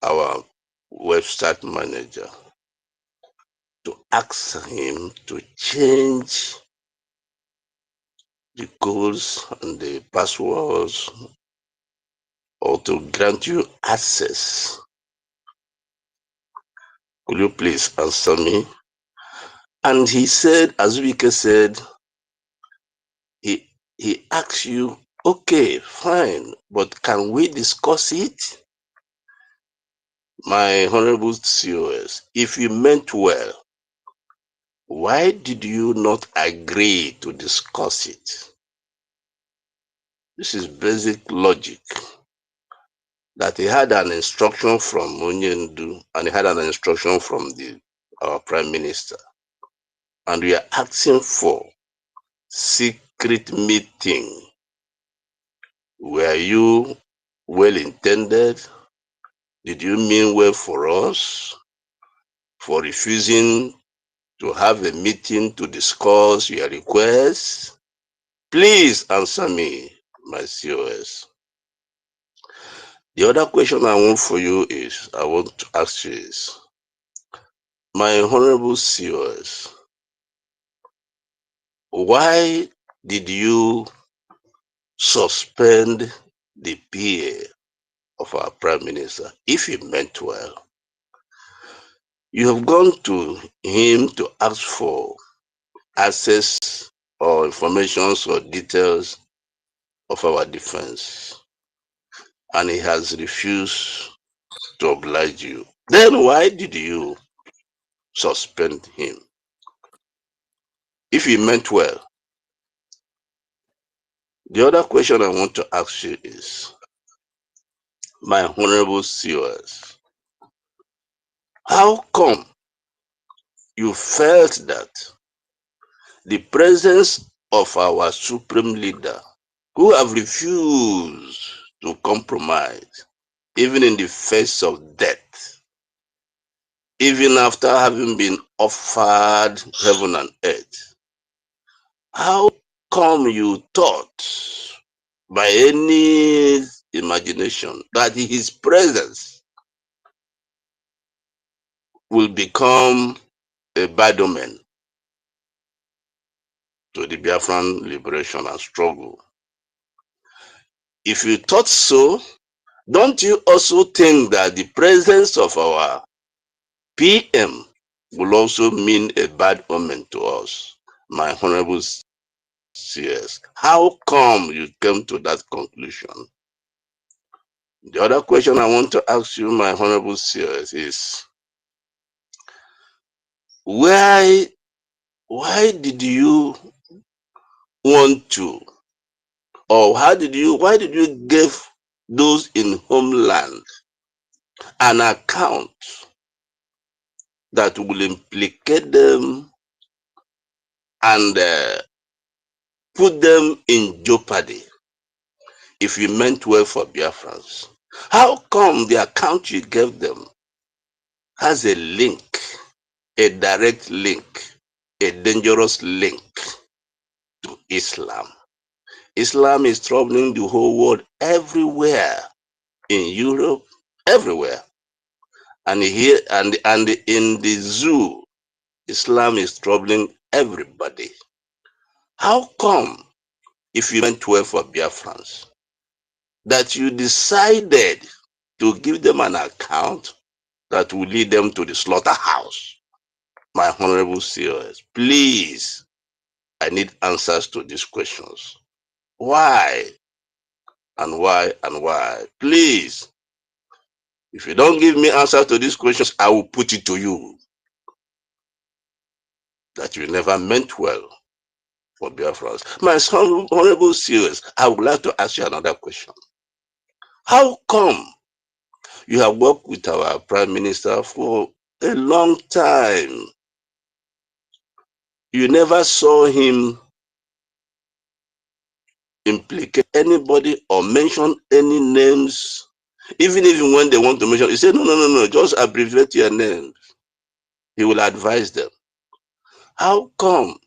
our website manager to ask him to change the codes and the passwords or to grant you access? Could you please answer me? And he said, as Wike said, he asked you, okay, fine, but can we discuss it? My honorable COS, if you meant well, why did you not agree to discuss it? This is basic logic. That he had an instruction from Munyendu and he had an instruction from our prime minister. And we are asking for secret meeting. Were you well intended? Did you mean well for us for refusing to have a meeting to discuss your request? Please answer me, my COS. The other question I want to ask you is, my honorable COS, why did you suspend the PA of our prime minister if he meant well? You have gone to him to ask for access or information or details of our defense, and he has refused to oblige you. Then why did you suspend him if he meant well? The other question I want to ask you is, my honorable COS, how come you felt that the presence of our supreme leader, who have refused to compromise, even in the face of death, even after having been offered heaven and earth, how come you thought by any imagination that his presence will become a bad omen to the Biafran liberation and struggle? If you thought so, don't you also think that the presence of our PM will also mean a bad omen to us, my honorable CS? How come you came to that conclusion? The other question I want to ask you, my honorable CS, is why did you want to, or why did you give those in homeland an account that will implicate them and put them in jeopardy if you meant well for Biafrans? How come the account you gave them has a link, a direct link, a dangerous link to Islam? Islam is troubling the whole world, everywhere, in Europe, everywhere. And here and in the zoo, Islam is troubling everybody. How come, if you meant well for Biafrans, that you decided to give them an account that will lead them to the slaughterhouse? My honorable COS, please, I need answers to these questions. Why and why and why? Please, if you don't give me answers to these questions, I will put it to you that you never meant well for Biafrans. My honorable COS, I would like to ask you another question. How come you have worked with our prime minister for a long time? You never saw him implicate anybody or mention any names. Even when they want to mention, he said, no, just abbreviate your name. He will advise them. How come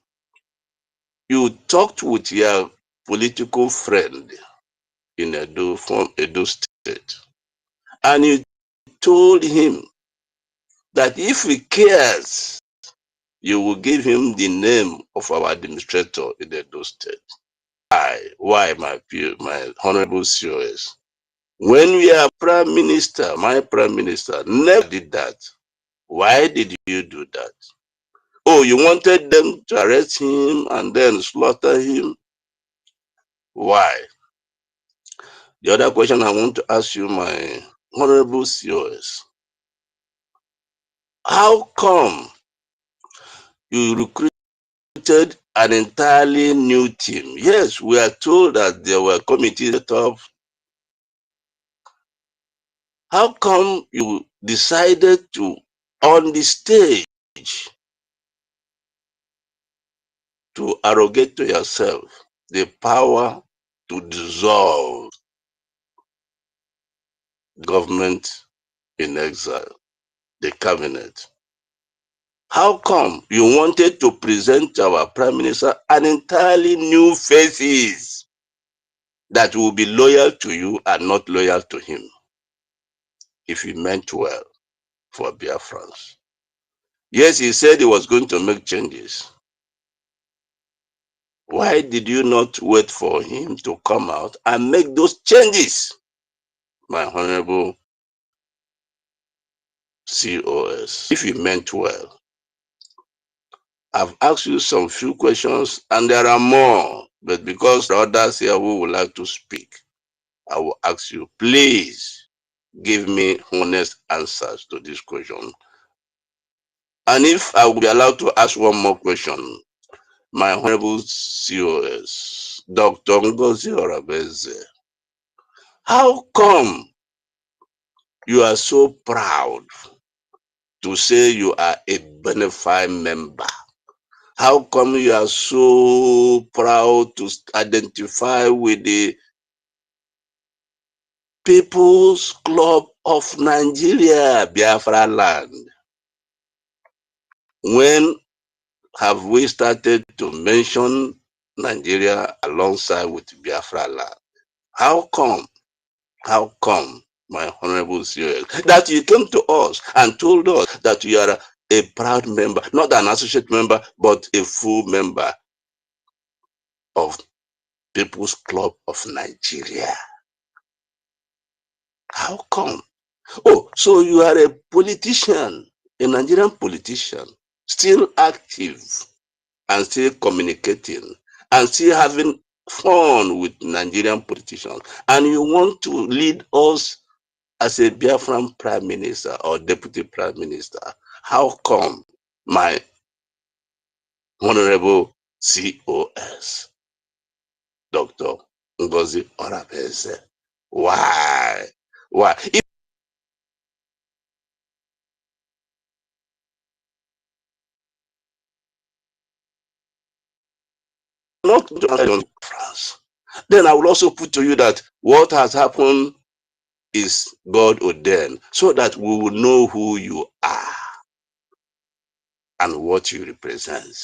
You talked with your political friend in Edo, from Edo State, and you told him that if he cares, you will give him the name of our administrator in Edo State. Why, my honorable COS? When we are prime minister, my prime minister never did that. Why did you do that? Oh, you wanted them to arrest him and then slaughter him? Why? The other question I want to ask you, my honorable COS, how come you recruited an entirely new team? Yes, we are told that there were committees set up. How come you decided to, on the stage, to arrogate to yourself the power to dissolve government in exile, the cabinet? How come you wanted to present our prime minister an entirely new faces that will be loyal to you and not loyal to him if he meant well for Biafrans? Yes, he said he was going to make changes. Why did you not wait for him to come out and make those changes, my honorable COS, if he meant well? I've asked you some few questions and there are more, but because the others here who would like to speak, I will ask you, please give me honest answers to this question. And if I will be allowed to ask one more question, my honorable COS, Dr. Ngozi Orabeze, how come you are so proud to say you are a Benefit member? How come you are so proud to identify with the People's Club of Nigeria, Biafra land? When have we started to mention Nigeria alongside with Biafra land? How come, my honorable COS, that you came to us and told us that you are a proud member, not an associate member, but a full member of People's Club of Nigeria? How come? Oh, so you are a politician, a Nigerian politician, still active and still communicating and still having fun with Nigerian politicians, and you want to lead us as a Biafran prime minister or deputy prime minister. How come, my honorable COS, Dr. Ngozi Orabeze? Why? Why? If not to answer France, then I will also put to you that what has happened is God ordained, so that we will know who you are and what you represent.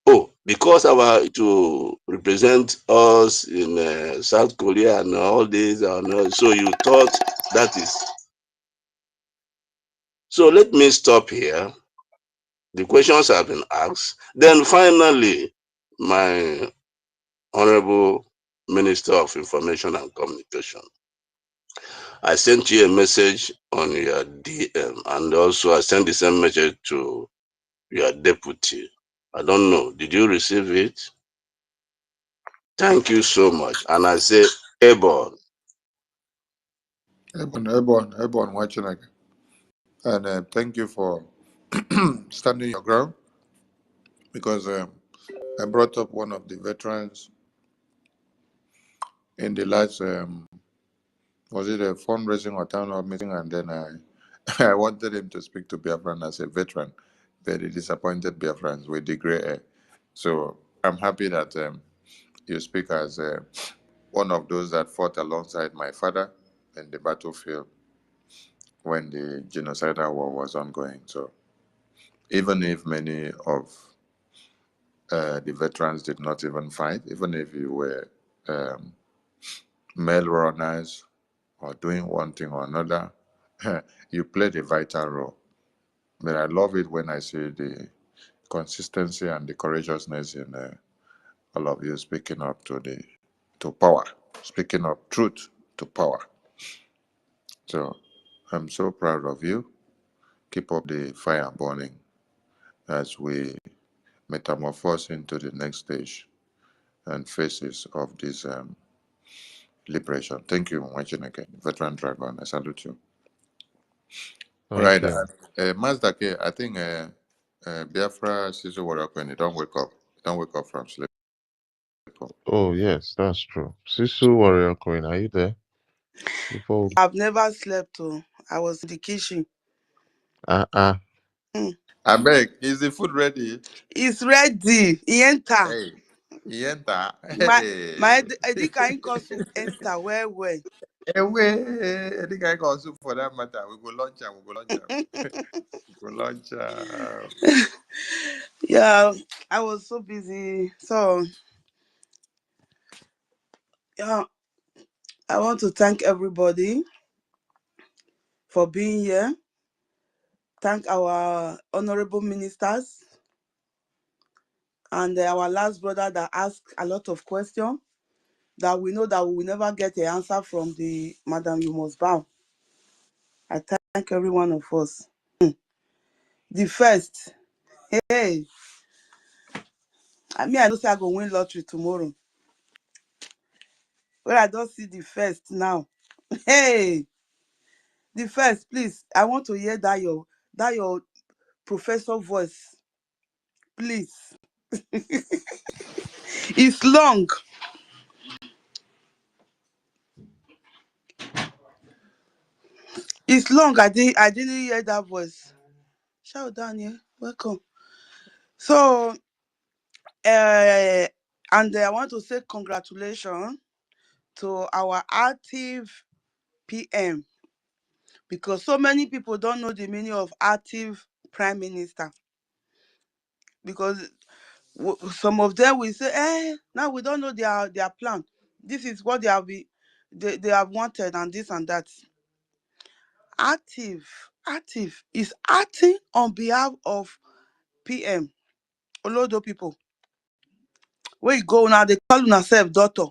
Oh, because our to represent us in South Korea and all this, so you thought that is. So let me stop here. The questions have been asked. Then finally, my Honorable Minister of Information and Communication, I sent you a message on your DM, and also I sent the same message to your deputy. I don't know, did you receive it? Thank you so much. And I say, Abel. Everyone watching again. And thank you for standing your ground, because I brought up one of the veterans in the last, was it a fundraising or town hall meeting? And then I wanted him to speak to Biafran as a veteran, but he disappointed Biafrans with the gray hair. So I'm happy that you speak as one of those that fought alongside my father in the battlefield when the genocidal war was ongoing. So even if many of The veterans did not even fight, even if you were mail runners or doing one thing or another, you played a vital role. But I love it when I see the consistency and the courageousness in all of you speaking up to power, speaking up truth to power. So I'm so proud of you. Keep up the fire burning as we metamorphose into the next stage and phases of this liberation. Thank you once again, Veteran Dragon. I salute you. Thank Right. you. Mazda K, I think Biafra Sisu Warako, you don't wake up. You don't wake up from sleep. Oh, yes, that's true. Sisu Warrior Queen, are you there? Before. I've never slept. Oh, I was in the kitchen. Uh-uh. Mm. I beg, is the food ready? It's ready. He enter. Hey, he enter. My Hey. I think I ain't soup enter well. Away. I think I got soup for that matter. We go lunch and we go lunch and we go lunch. Yeah, I was so busy. So yeah, I want to thank everybody for being here. Thank our honorable ministers and our last brother that asked a lot of questions that we know that we will never get the answer from the Madam You Must Bow. I thank every one of us. The first, hey, I mean I know say I go win lottery tomorrow. When I don't see the first now, hey, the first, please, I want to hear that your professor voice, please. It's long. It's long. I didn't hear that voice. Shout Daniel, welcome. So and I want to say congratulations to our active PM because so many people don't know the meaning of active prime minister because some of them will say, now we don't know their plan. This is what they have wanted and this and that. Active is acting on behalf of PM. Olodo people. Where you go now, they call una self doctor.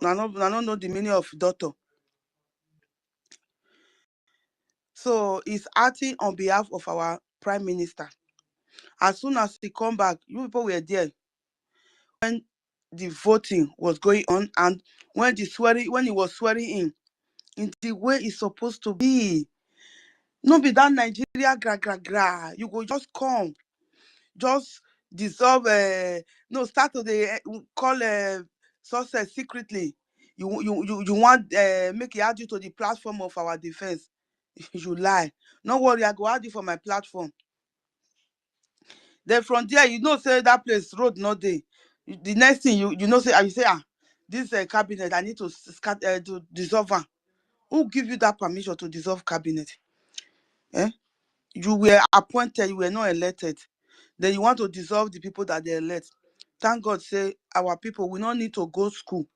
I don't know the meaning of doctor. So he's acting on behalf of our prime minister. As soon as he come back, you people were there when the voting was going on and when he was swearing in the way it's supposed to be. No be that Nigeria gra gra gra. You go just come, just dissolve. No, start to the call success secretly. You want make it add you to the platform of our defense. You lie. No worry, I go add you for my platform. Then from there, you know, say that place road not there. The next thing you know, say you say, this cabinet, I need to dissolve am. Who give you that permission to dissolve cabinet? Eh? You were appointed, you were not elected. Then you want to dissolve the people that they elect. Thank God, say our people, we don't need to go school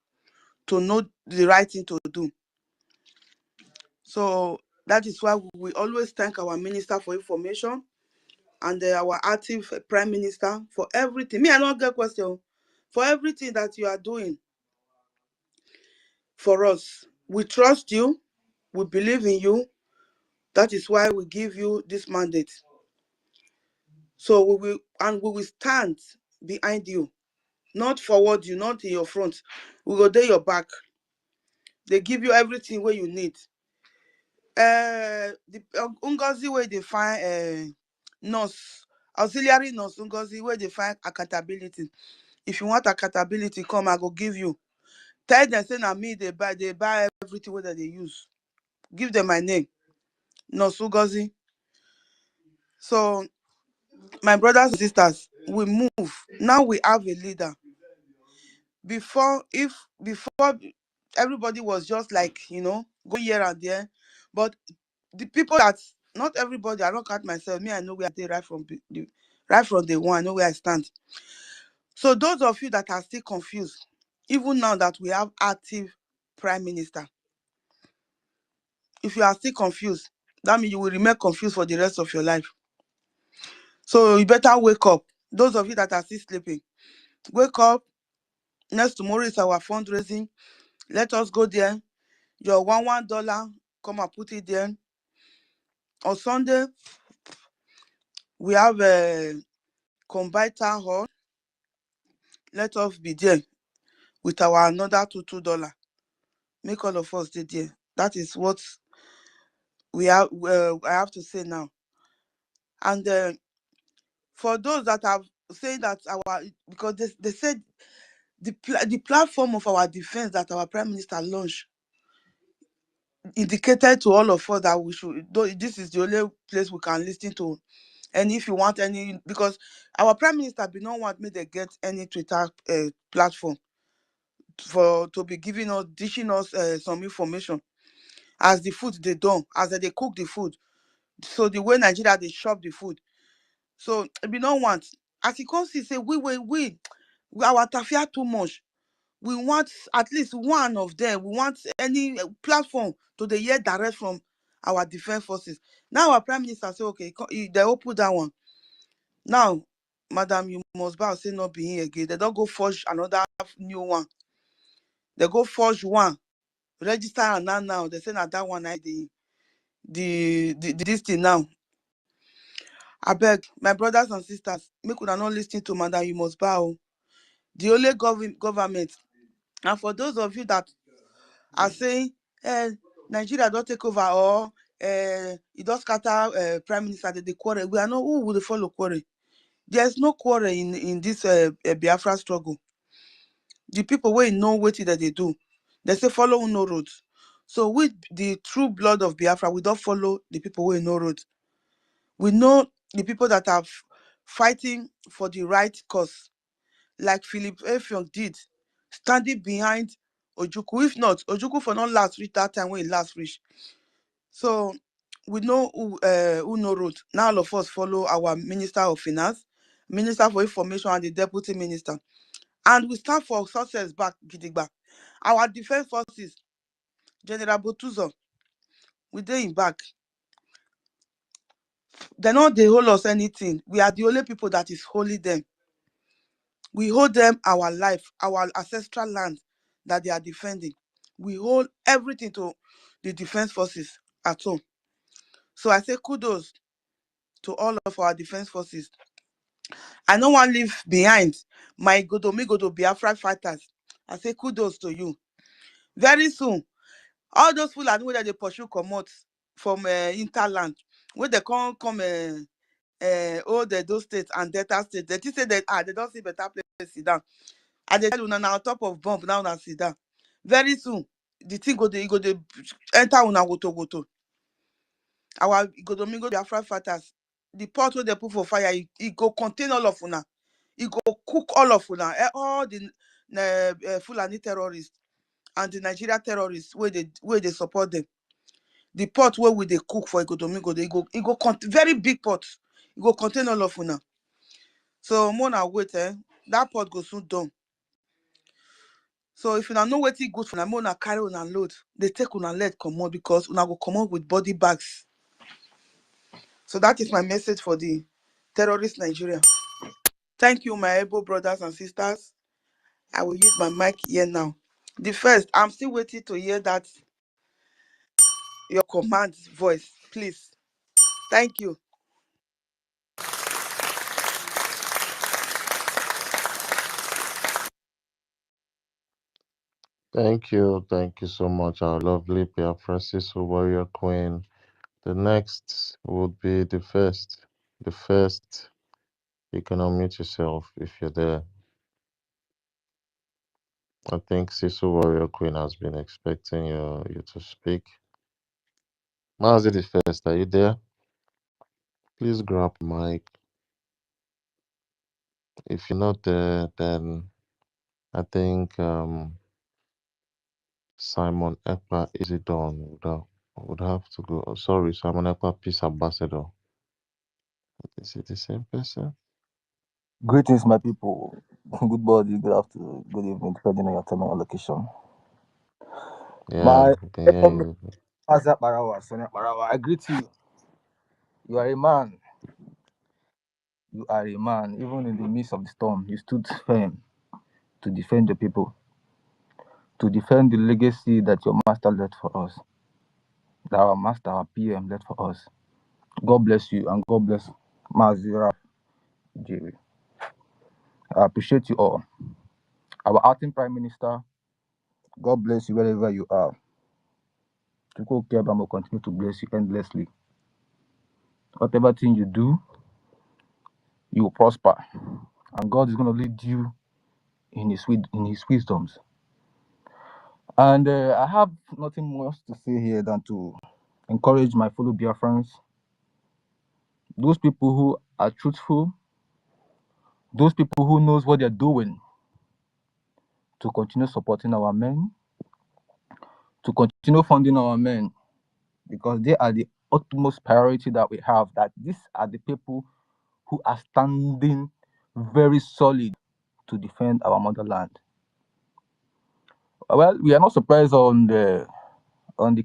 to know the right thing to do. So that is why we always thank our minister for information and our active prime minister for everything. Me, I don't get question. For everything that you are doing for us. We trust you. We believe in you. That is why we give you this mandate. So we will stand behind you, not forward you, not in your front. We go there your back. They give you everything where you need. The Ngozi where they find nurse, auxiliary nurse Ngozi where they find accountability. If you want accountability, come, I go give you. Tell them say na me they buy everything where they use. Give them my name, nurse Ngozi. So my brothers and sisters, we move. Now we have a leader. Before everybody was just like, go here and there. But the people that not everybody, I don't count myself, me, I know where they right from Right from day one, I know where I stand. So those of you that are still confused, even now that we have active prime minister, if you are still confused, that means you will remain confused for the rest of your life. So you better wake up. Those of you that are still sleeping, wake up. Next tomorrow is our fundraising. Let us go there. Your $1, come and put it there. On Sunday, we have a combined town hall. Let us be there with our another $2. Make all of us there. That is what we have. I have to say now. And for those that have said that our, because they said the platform of our defense that our prime minister launched indicated to all of us that we should, though this is the only place we can listen to. And if you want any, because our prime minister did not want me to get any Twitter platform for to be giving us, dishing us some information as the food they done, as they cook the food. So the way Nigeria they shop the food. So we don't want, as he comes, he say we our tafia too much. We want at least one of them. We want any platform to the hear direct from our defense forces. Now our prime minister say, okay, they will put that one. Now, madam, you must bow, say not be here again. They don't go forge another new one. They go forge one, register and now. They say that that one I the this thing now. I beg my brothers and sisters, make una not listen to madam, you must bow. The only government. And for those of you that are saying, Nigeria don't take over, or it does scatter prime minister, they quarrel. We are not, who will follow quarrel? There's no quarrel in this Biafra struggle. The people wey know what that they do, they say follow no road. So with the true blood of Biafra, we don't follow the people wey no road. We know the people that are fighting for the right cause, like Philip Effiong did, standing behind Ojukwu. If not, Ojukwu for not last reach that time when he last reach. So we know who no road. Now all of us follow our Minister of Finance, Minister for Information, and the Deputy Minister. And we stand for success back, Gidigba. Our defense forces, General Botuzo, we dey in back. They not they hold us anything. We are the only people that is holding them. We hold them our life, our ancestral land that they are defending. We hold everything to the defense forces at home. So I say kudos to all of our defense forces. I no one leave behind my Godo Biafra fighters. I say kudos to you. Very soon, all those Fulani wey dem dey pursue comot from interland, wey dem come hold Edo state and Delta state, dem think say they don see better place sit down. I dey tell una na on top of bomb now una sit down. Very soon, the thing go dey enter una woto. Our Igodomingo Biafra fighters, the pot wey dem put for fire, e go contain all of una. E go cook all of una, all the Fulani terrorists and the Nigeria terrorists wey dey support them. The pot wey we dey cook for Igodomingo, e go very big pot. E go contain all of una. So una wait, that pot go soon done. So if una know wetin good for una, una carry una load, dey take una leg comot, because una go comot with body bags. So that is my message for the terrorist Nigeria. Thank you, my able brothers and sisters. I will use my mic here now. The first, I'm still waiting to hear that your command voice, please. Thank you. Thank you so much, our lovely Biafra warrior queen. The next would be the first. The first, you can unmute yourself if you're there. I think Sisu Warrior Queen has been expecting you to speak. Mazi the first, are you there? Please grab mic. If you're not there, then I think Simon Ekpa Isidon would have to go. Oh, sorry, Simon Ekpa Peace Ambassador. Is it the same person? Greetings, my people. Good morning, good afternoon, good evening, depending on your time and your location. Yeah, My we can hear fellow you. Maza Barawa, Sonia Barawa, I greet you. You are a man. You are a man. Even in the midst of the storm, you stood firm to defend your people, to defend the legacy that your master left for us, that our master, our PM, left for us. God bless you and God bless Mazira Jerry. I appreciate you all. Our acting Prime Minister, God bless you wherever you are. Tuko Kebam will continue to bless you endlessly. Whatever thing you do, you will prosper, and God is going to lead you in His wisdoms. And I have nothing more to say here than to encourage my fellow Biafrans, those people who are truthful, those people who knows what they're doing, to continue supporting our men, to continue funding our men, because they are the utmost priority that we have. That these are the people who are standing very solid to defend our motherland. Well, we are not surprised on the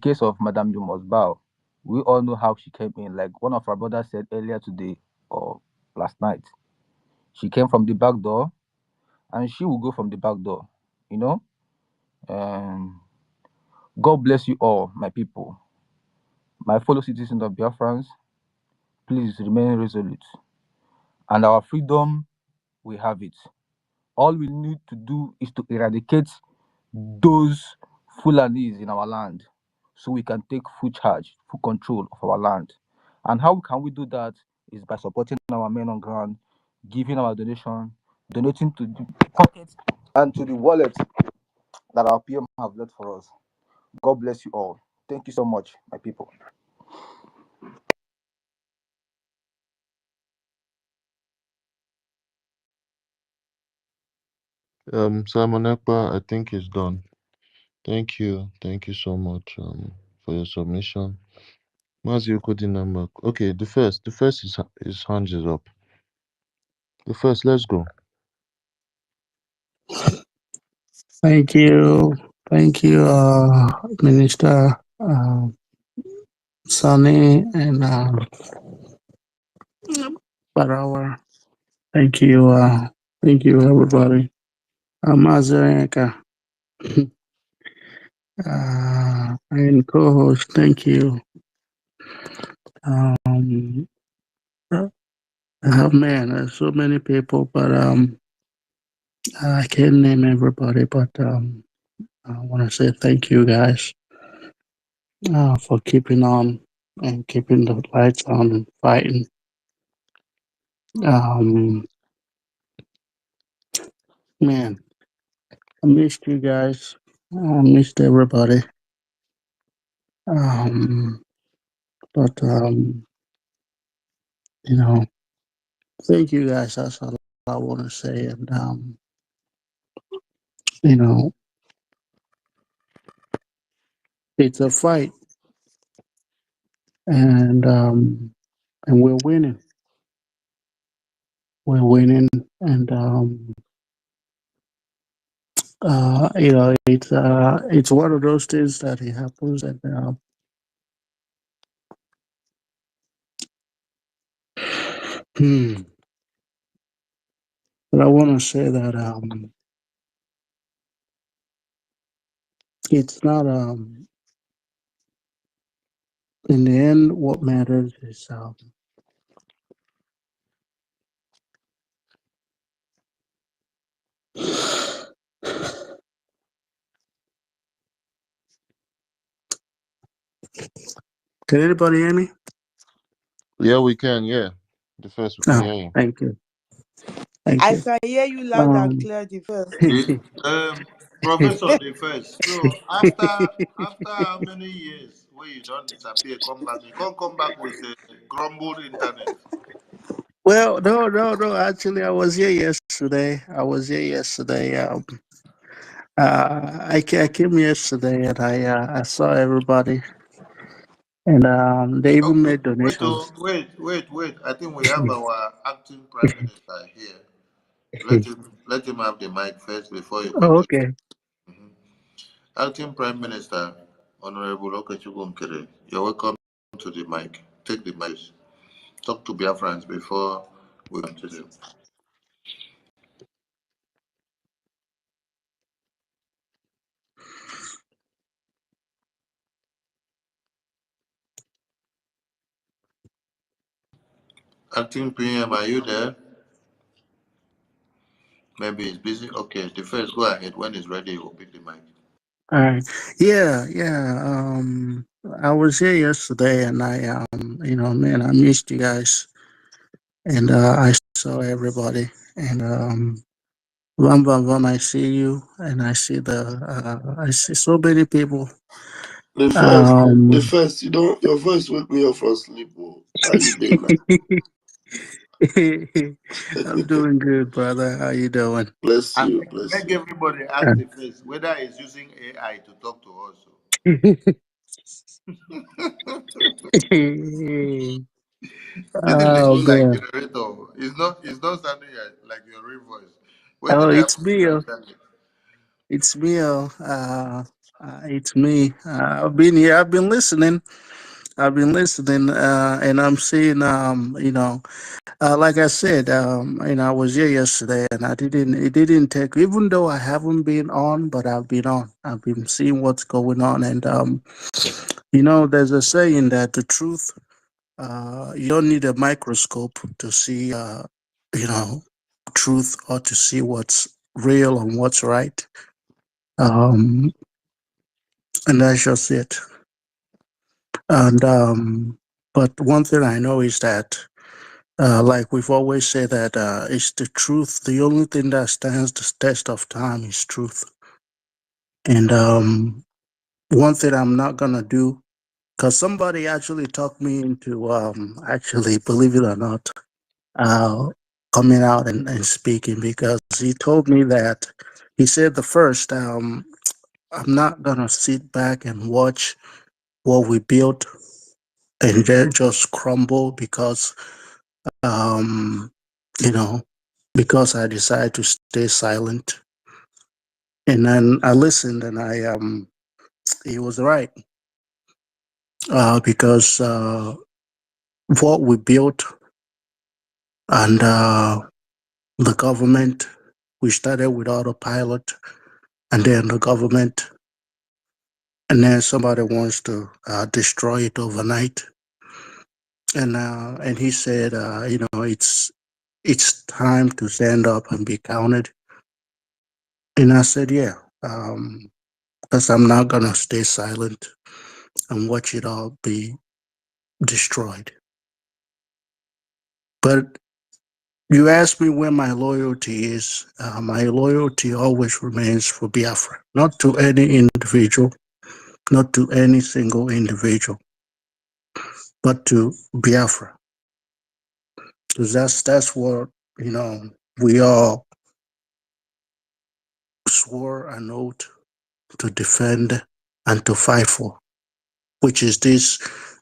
case of Madame You Must Bow. We all know how she came in. Like one of our brothers said earlier today or last night, she came from the back door, and she will go from the back door. You know. God bless you all, my people, my fellow citizens of Biafrans. Please remain resolute, and our freedom, we have it. All we need to do is to eradicate those Fulanis in our land, so we can take full charge, full control of our land. And how can we do that? Is by supporting our men on ground, giving our donation, donating to the pockets and to the wallet that our PM have left for us. God bless you all. Thank you so much, my people. Simon Ekpa, I think it's done. Thank you so much for your submission. Mazi Ukodinama. Okay, the first is his hands is up. The first, let's go. Thank you, Minister Sunny and Barawa. Thank you, everybody. Mazareka and co-host. Thank you. Man, there's so many people, but I can't name everybody. But I want to say thank you, guys, for keeping on and keeping the lights on and fighting. Um, Man, I missed you guys. I missed everybody. Um, but you know, thank you guys. That's all I want to say. And you know, it's a fight, and we're winning. We're winning, and you know, it's one of those things that it happens, and hmm, but I want to say that it's not in the end. What matters is Can anybody hear me? Yeah, we can, yeah. The first, we can No, hear you. thank you. Thank I you. can hear you loud and Um, clear the first. Professor the first. So after how many years where you don't disappear, come back, you can't come back with a grumbled internet. well, no. Actually, I was here yesterday. I came yesterday and I saw everybody, and they even Okay, made donations. wait. I think we have our acting prime minister here. Let him have the mic first before you Oh, continue. okay. Mhm. Acting Prime Minister, Honorable Okechukwu Nkere, you're welcome to the mic. Take the mic. Talk to Biafrans before we continue. Acting PM, are you there? Maybe he's busy. Okay, the first, go ahead. When he's ready, he will pick the mic. All right. Yeah, yeah. I was here yesterday, and man, I missed you guys, and I saw everybody, and one by one, I see you, and I see so many people. The Um, first, your voice wake me up from sleep. Oh. How you doing, man? I'm doing good, brother. How you doing? Bless And you, make, bless make you. everybody ask the face whether he's using AI to talk to us. This thing they Oh go like man. generator. It's not sounding like your real voice. Where Oh, did they it's happen to me. that channel? It's me. It's me. I've been here. I've been listening. And I'm seeing. Like I said, I was here yesterday, and I didn't. It didn't take. Even though I haven't been on, but I've been on. I've been seeing what's going on, and there's a saying that the truth. You don't need a microscope to see. You know, truth or to see what's real and what's right. Um, and that's just it. And but one thing I know is that, like we've always said, that it's the truth. The only thing that stands the test of time is truth. And one thing I'm not gonna do, because somebody actually talked me into actually, believe it or not, uh, coming out and speaking, because he told me that he said the first, I'm not gonna sit back and watch what we built and then just crumble um, you know, because I decided to stay silent. And then I listened, and he was right, because what we built and the government, we started with autopilot, and then the government, and then somebody wants to destroy it overnight. And he said, it's time to stand up and be counted. And I said, yeah, because I'm not gonna stay silent and watch it all be destroyed. But you ask me where my loyalty is. My loyalty always remains for Biafra, not to any individual, not to any single individual, but to Biafra, because that's what you know we all swore an oath to defend and to fight for, which is this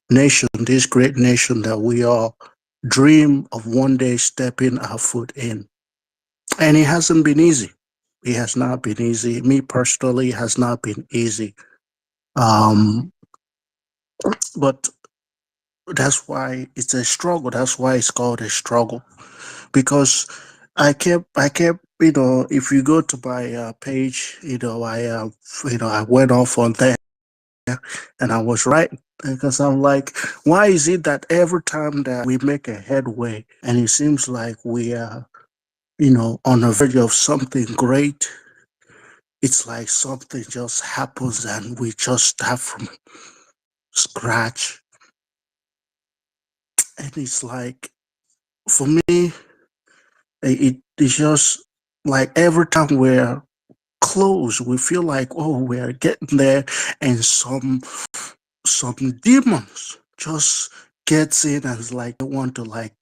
nation, this great nation that we all dream of one day stepping our foot in. And it hasn't been easy. It has not been easy. Me personally, it has not been easy. Um, but that's why it's a struggle. That's why it's called a struggle. Because I kept, if you go to my page, I went off on there, and I was right, because I'm like, why is it that every time that we make a headway, and it seems like we are, on the verge of something great, it's like something just happens and we just start from scratch. And it's like, for me, it's just like every time we're close, we feel like, oh, we're getting there, and some demons just gets in and is like, they want to, like,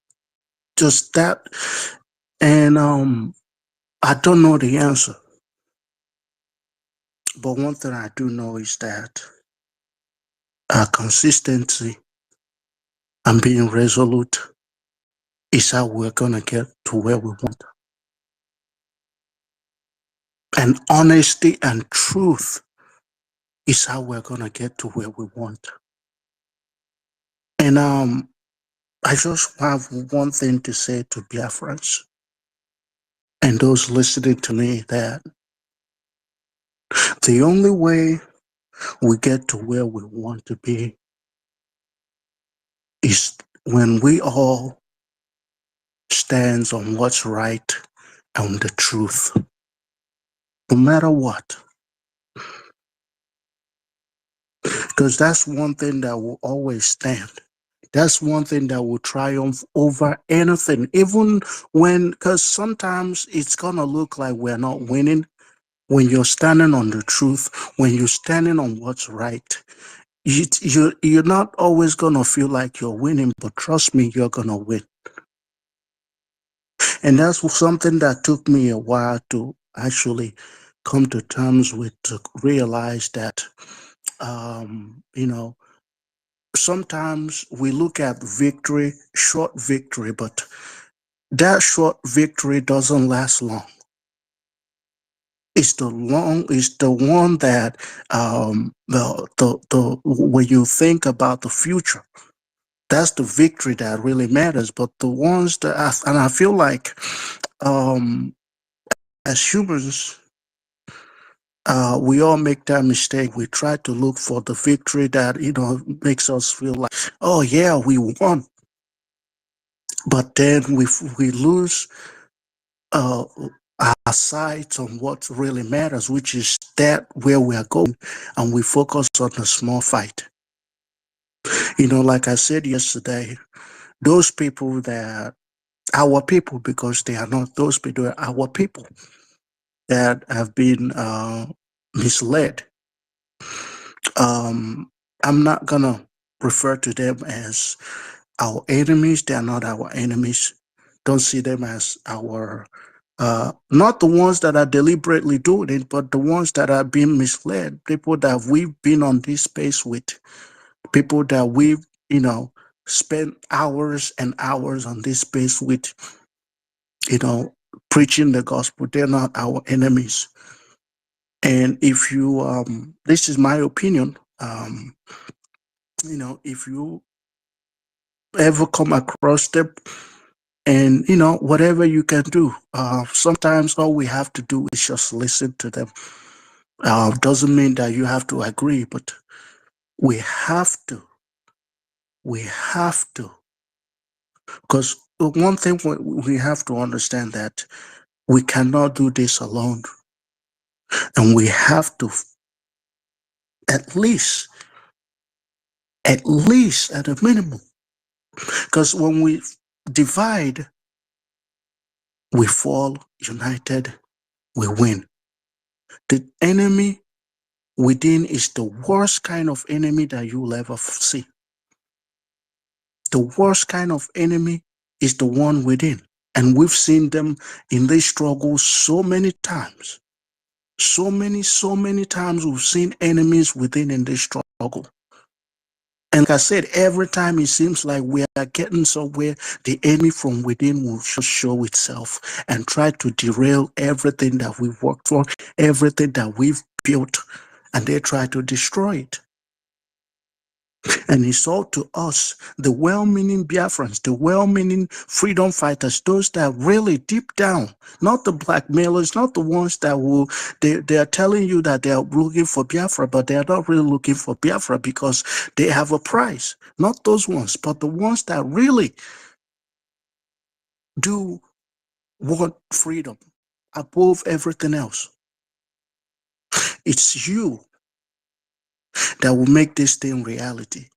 just that. And I don't know the answer, but one thing I do know is that consistency and being resolute is how we're gonna get to where we want. And honesty and truth is how we're going to get to where we want. And I just have one thing to say to Biafrans and those listening to me, that the only way we get to where we want to be is when we all stands on what's right and the truth, no matter what. Because that's one thing that will always stand. That's one thing that will triumph over anything, even when, because sometimes it's going to look like we're not winning. When you're standing on the truth, when you're standing on what's right, you're not always going to feel like you're winning, but trust me, you're going to win. And that's something that took me a while to actually come to terms with, to realize that, you know, sometimes we look at victory, short victory, but that short victory doesn't last long. It's the one that the when you think about the future, that's the victory that really matters. But the ones that and I feel like as humans, we all make that mistake. We try to look for the victory that, makes us feel like, oh yeah, we won. But then we lose uh, our sights on what really matters, which is that where we are going, and we focus on the small fight. Like I said yesterday, those people that our people, because they are not those people, they are our people that have been misled. I'm not gonna refer to them as our enemies. They are not our enemies. Don't see them as our not the ones that are deliberately doing it, but the ones that are being misled, people that we've been on this space with, people that we've, spent hours and hours on this space with, preaching the gospel. They're not our enemies. And if you, this is my opinion, if you ever come across them, and whatever you can do, sometimes all we have to do is just listen to them. Doesn't mean that you have to agree, but we have to. We have to. Because the one thing we have to understand, that we cannot do this alone. And we have to at least at a minimum. Because when we divide, we fall. United, we win. The enemy within is the worst kind of enemy that you'll ever see. The worst kind of enemy is the one within. And we've seen them in this struggle so many times. So many times we've seen enemies within in this struggle. And like I said, every time it seems like we are getting somewhere, the enemy from within will just show itself and try to derail everything that we've worked for, everything that we've built, and they try to destroy it. And it's all to us, the well-meaning Biafrans, the well-meaning freedom fighters, those that really deep down, not the blackmailers, not the ones that they are telling you that they are looking for Biafra, but they are not really looking for Biafra because they have a price. Not those ones, but the ones that really do want freedom above everything else. It's you that will make this thing reality.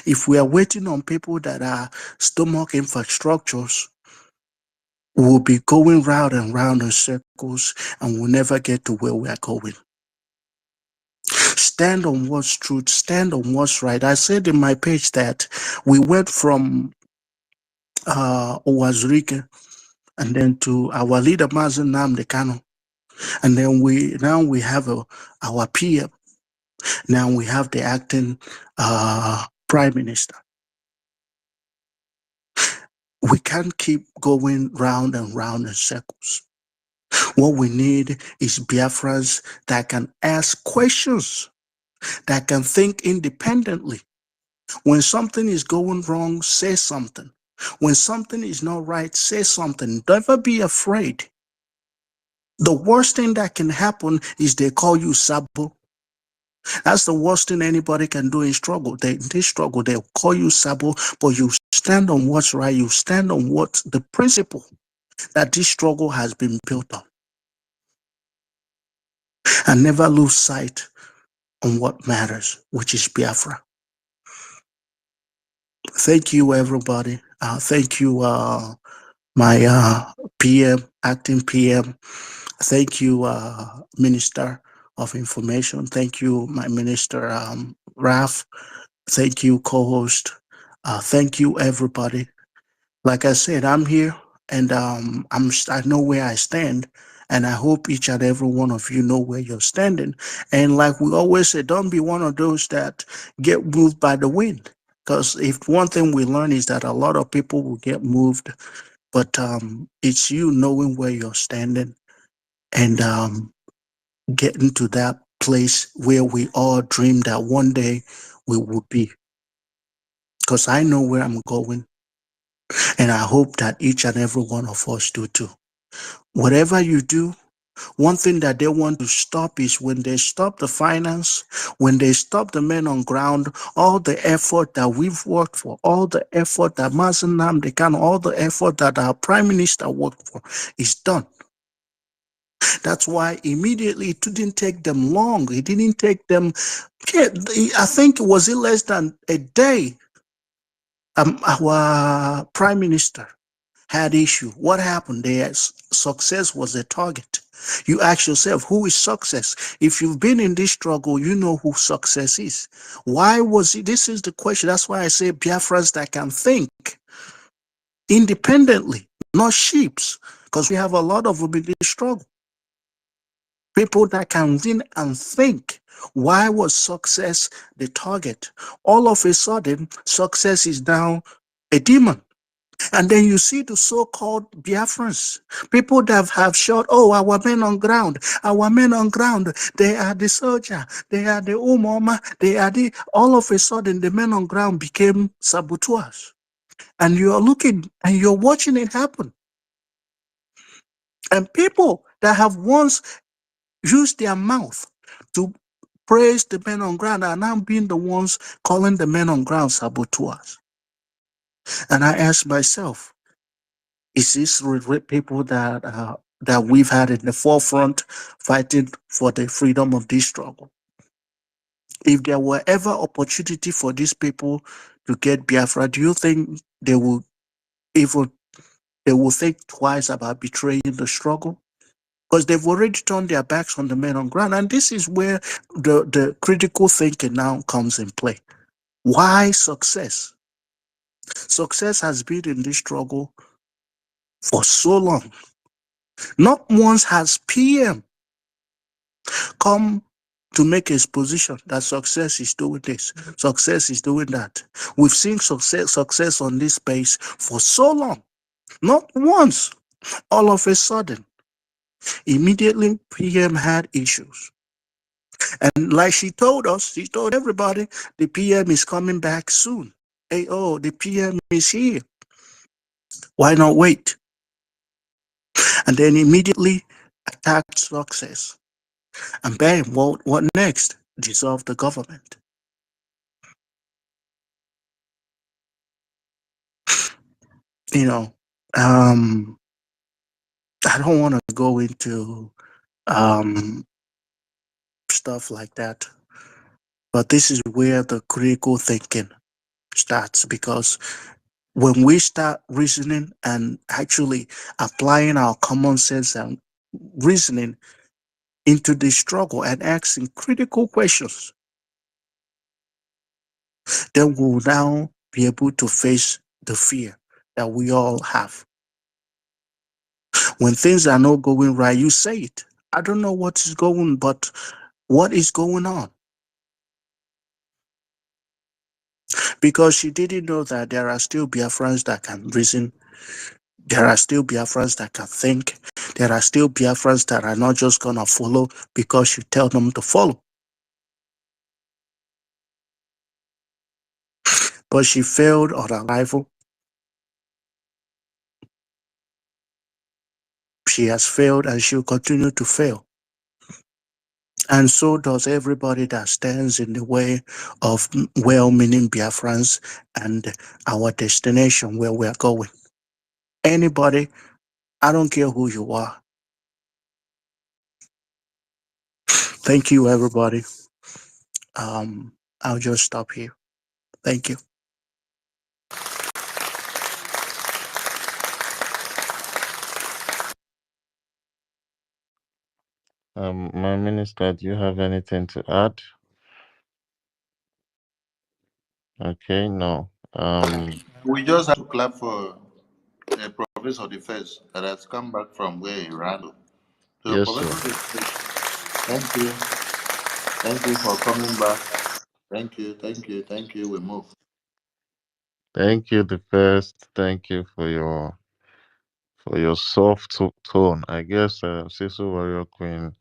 If we are waiting on people that are stomach infrastructures, we'll be going round and round in circles and we'll never get to where we are going. Stand on what's truth, stand on what's right. I said in my page that we went from Owazurike and then to our leader Mazen Namde Kano. And then now we have our PM. Now we have the acting prime minister. We can't keep going round and round in circles. What we need is Biafrans that can ask questions, that can think independently. When something is going wrong, say something. When something is not right, say something. Never be afraid. The worst thing that can happen is they call you Sabo. That's the worst thing anybody can do in struggle. They struggle, they'll call you Sabo, but you stand on what's right. You stand on what the principle that this struggle has been built on. And never lose sight on what matters, which is Biafra. Thank you, everybody. Thank you, my PM, acting PM. Thank you, Minister of Information. Thank you, my Minister Raf. Thank you, co-host. Thank you, everybody. Like I said, I'm here, and I know where I stand, and I hope each and every one of you know where you're standing. And like we always say, don't be one of those that get moved by the wind. Because if one thing we learn is that a lot of people will get moved, but it's you knowing where you're standing and getting to that place where we all dream that one day we will be. Because I know where I'm going, and I hope that each and every one of us do too. Whatever you do, one thing that they want to stop is when they stop the finance, when they stop the men on ground, all the effort that we've worked for, all the effort that Mazen Namdekan, all the effort that our prime minister worked for is done. That's why immediately it didn't take them long. It didn't take them, I think it was less than a day. Our prime minister had issue. What happened? Their success was a target. You ask yourself, who is success? If you've been in this struggle, you know who success is. Why was it? This is the question. That's why I say Biafrans that can think independently, not sheeps, because we have a lot of them in this struggle. People that can think and think. Why was success the target? All of a sudden, success is now a demon. And then you see the so-called Biafrans, people that have shot, oh, our men on ground, they are the soldier, they are the umoma, they are the, all of a sudden the men on ground became saboteurs. And you're looking and you're watching it happen. And people that have once used their mouth to praise the men on ground are now being the ones calling the men on ground saboteurs. And I ask myself, is this people that we've had in the forefront fighting for the freedom of this struggle? If there were ever opportunity for these people to get Biafra, do you think they will even they will think twice about betraying the struggle? Because they've already turned their backs on the men on ground. And this is where the critical thinking now comes in play. Why success? Success has been in this struggle for so long. Not once has PM come to make his position that success is doing this, success is doing that. We've seen success on this space for so long. Not once, all of a sudden, immediately PM had issues. And like she told us, she told everybody, the PM is coming back soon. Hey, oh, the PM is here. Why not wait? And then immediately attacked success. And bam, what next? Dissolve the government. You know, I don't want to go into stuff like that, but this is where the critical thinking starts, because when we start reasoning and actually applying our common sense and reasoning into the struggle and asking critical questions, then we'll now be able to face the fear that we all have. When things are not going right, you say it. I don't know what is going, but what is going on? Because she didn't know that there are still Biafrans that can reason. There are still Biafrans that can think. There are still Biafrans that are not just gonna follow because you tell them to follow. But she failed on arrival. She has failed and she'll continue to fail. And so does everybody that stands in the way of well-meaning Biafrans and our destination where we're going. Anybody, I don't care who you are. Thank you, everybody. I'll just stop here. Thank you. My minister, do you have anything to add? Okay, no. We just have to clap for Professor Defense that has come back from where he ran to. So, Yes, sir. Professor Defense, thank you. Thank you for coming back. Thank you, thank you, thank you. We move. Thank you, the first. Thank you for your soft tone. I guess Sisu Warrior Queen,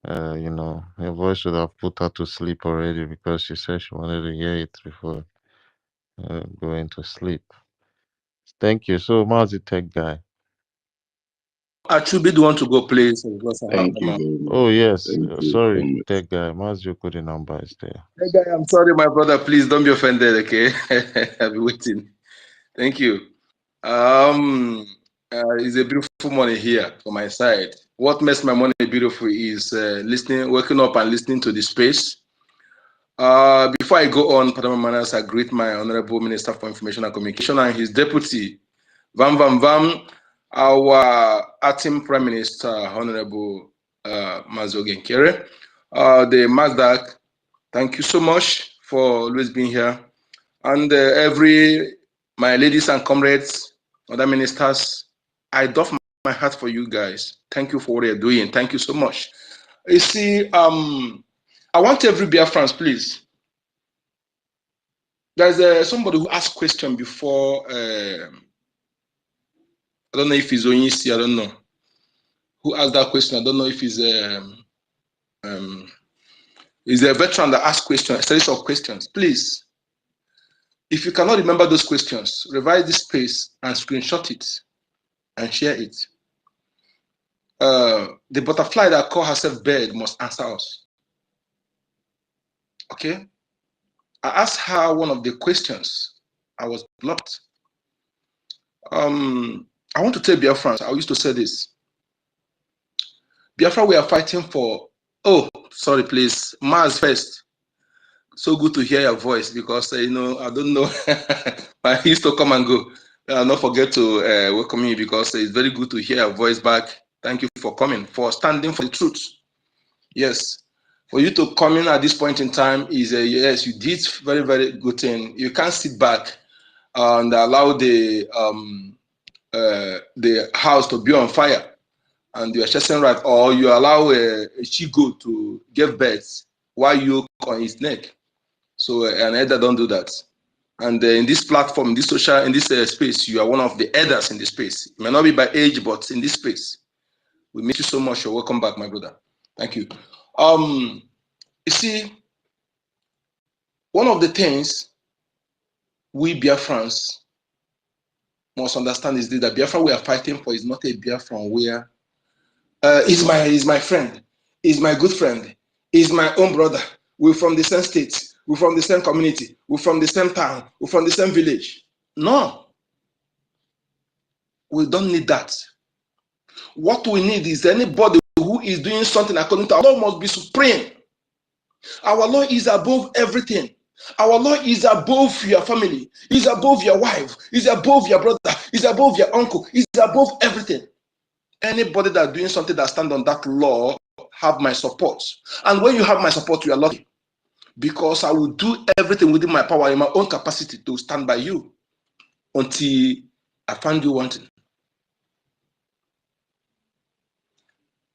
your voice should have put her to sleep already because she said she wanted to hear it before going to sleep. Thank you. So, Mazi Tech Guy. Actually, do want to go, please, because I have Thank them. you very much. Oh, yes. Thank you so Sorry, much. Tech Guy. Mazi Okudi number is there. Hey, guy, I'm sorry, my brother. Please don't be offended, okay? I'll be waiting. Thank you. It's a beautiful morning here for my side. What makes my morning beautiful is waking up and listening to the space. Before I go on, Padma Manas, I greet my Honorable Minister for Information and Communication and his deputy, Vam Vam Vam, our acting Prime Minister, Honorable Mazo Genkere. The Mazdak, thank you so much for always being here. And my ladies and comrades, other ministers, I doff my hat for you guys. Thank you for what you're doing. Thank you so much. You see, I want every Biafrans, please. There's somebody who asked question before. I don't know if he's Onyisi, I don't know. Who asked that question? I don't know if he's a veteran that asked questions, a series of questions. Please, if you cannot remember those questions, revise this space and screenshot it and share it. The butterfly that call herself bird must answer us. Okay? I asked her one of the questions. I was blocked. I want to tell Biafrans, I used to say this. Biafra, we are fighting for, oh, sorry, please, Mars first. So good to hear your voice because, I don't know, I used to come and go. I'll not forget to welcome you because it's very good to hear your voice back. Thank you for coming, for standing for the truth. Yes. For you to come in at this point in time is yes, you did very, very good thing. You can't sit back and allow the house to be on fire and you are chasing right, or you allow a she-goat to give birth while you on his neck. So an elder don't do that. And in this platform, in this space, you are one of the elders in this space. It may not be by age, but in this space. We miss you so much. You're welcome back, my brother. Thank you. You see, one of the things we Biafrans must understand is that Biafra we are fighting for is not a Biafran where he's my friend, he's my good friend, he's my own brother. We're from the same state, we're from the same community, we're from the same town, we're from the same village. No, we don't need that. What we need is anybody who is doing something according to our law must be supreme. Our law is above everything. Our law is above your family, is above your wife, is above your brother, is above your uncle, is above everything. Anybody that's doing something that stands on that law have my support. And when you have my support, you are lucky. Because I will do everything within my power in my own capacity to stand by you until I find you wanting.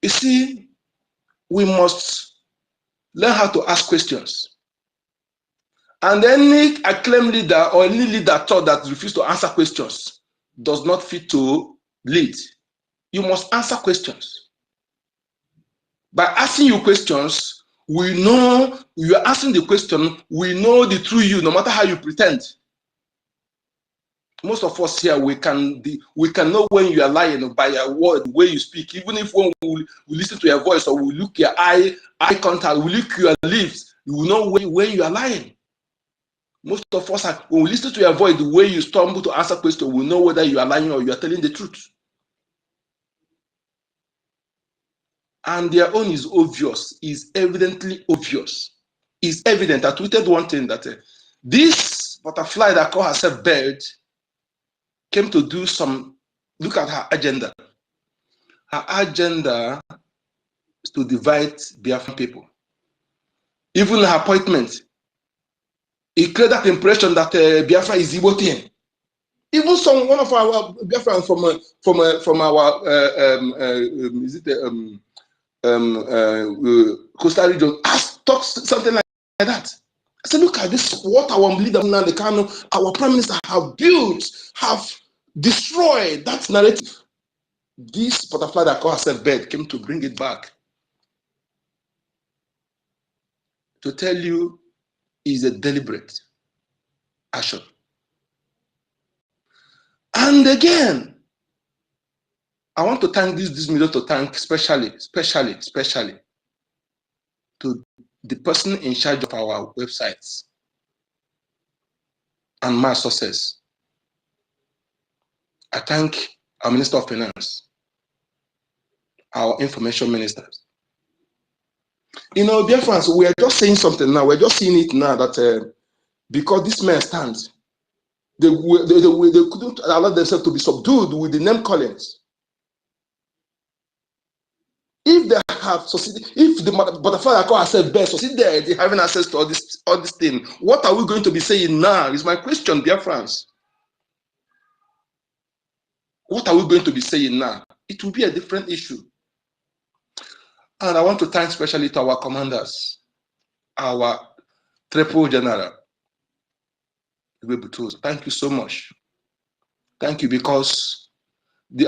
You see, we must learn how to ask questions. And any acclaimed leader or any leader thought that refuse to answer questions does not fit to lead. You must answer questions. By asking you questions, we know you are asking the question, we know the true you, no matter how you pretend. Most of us here, we can know when you are lying by your word, the way you speak. Even if when we listen to your voice or we look your eye contact, we look your lips, you will know when you are lying. Most of us, when we listen to your voice, the way you stumble to answer questions, we know whether you are lying or you are telling the truth. And their own is obvious, is evidently obvious. Is evident. I tweeted one thing that this butterfly that called herself bird came to do some, look at her agenda. Her agenda is to divide Biafran people. Even her appointment, it created that impression that Biafra is Igbo thing. Even one of our Biafran from our is it coastal region has talked something like that. I said, look at this, what our leader now, our prime minister have built, have destroyed that narrative. This butterfly that called herself bird came to bring it back. To tell you is a deliberate action. And again, I want to thank this media to thank especially to the person in charge of our websites and my sources. I thank our Minister of Finance, our information ministers. You know, dear friends, we are just saying something now. We're just seeing it now that because this man stands, they couldn't allow themselves to be subdued with the name callings. If they have succeeded, if the butterfly call herself best succeeded in having access to all this thing, what are we going to be saying now? Is my question, dear friends. What are we going to be saying now? It will be a different issue. And I want to thank especially to our commanders, our triple general. Thank you so much. Thank you, because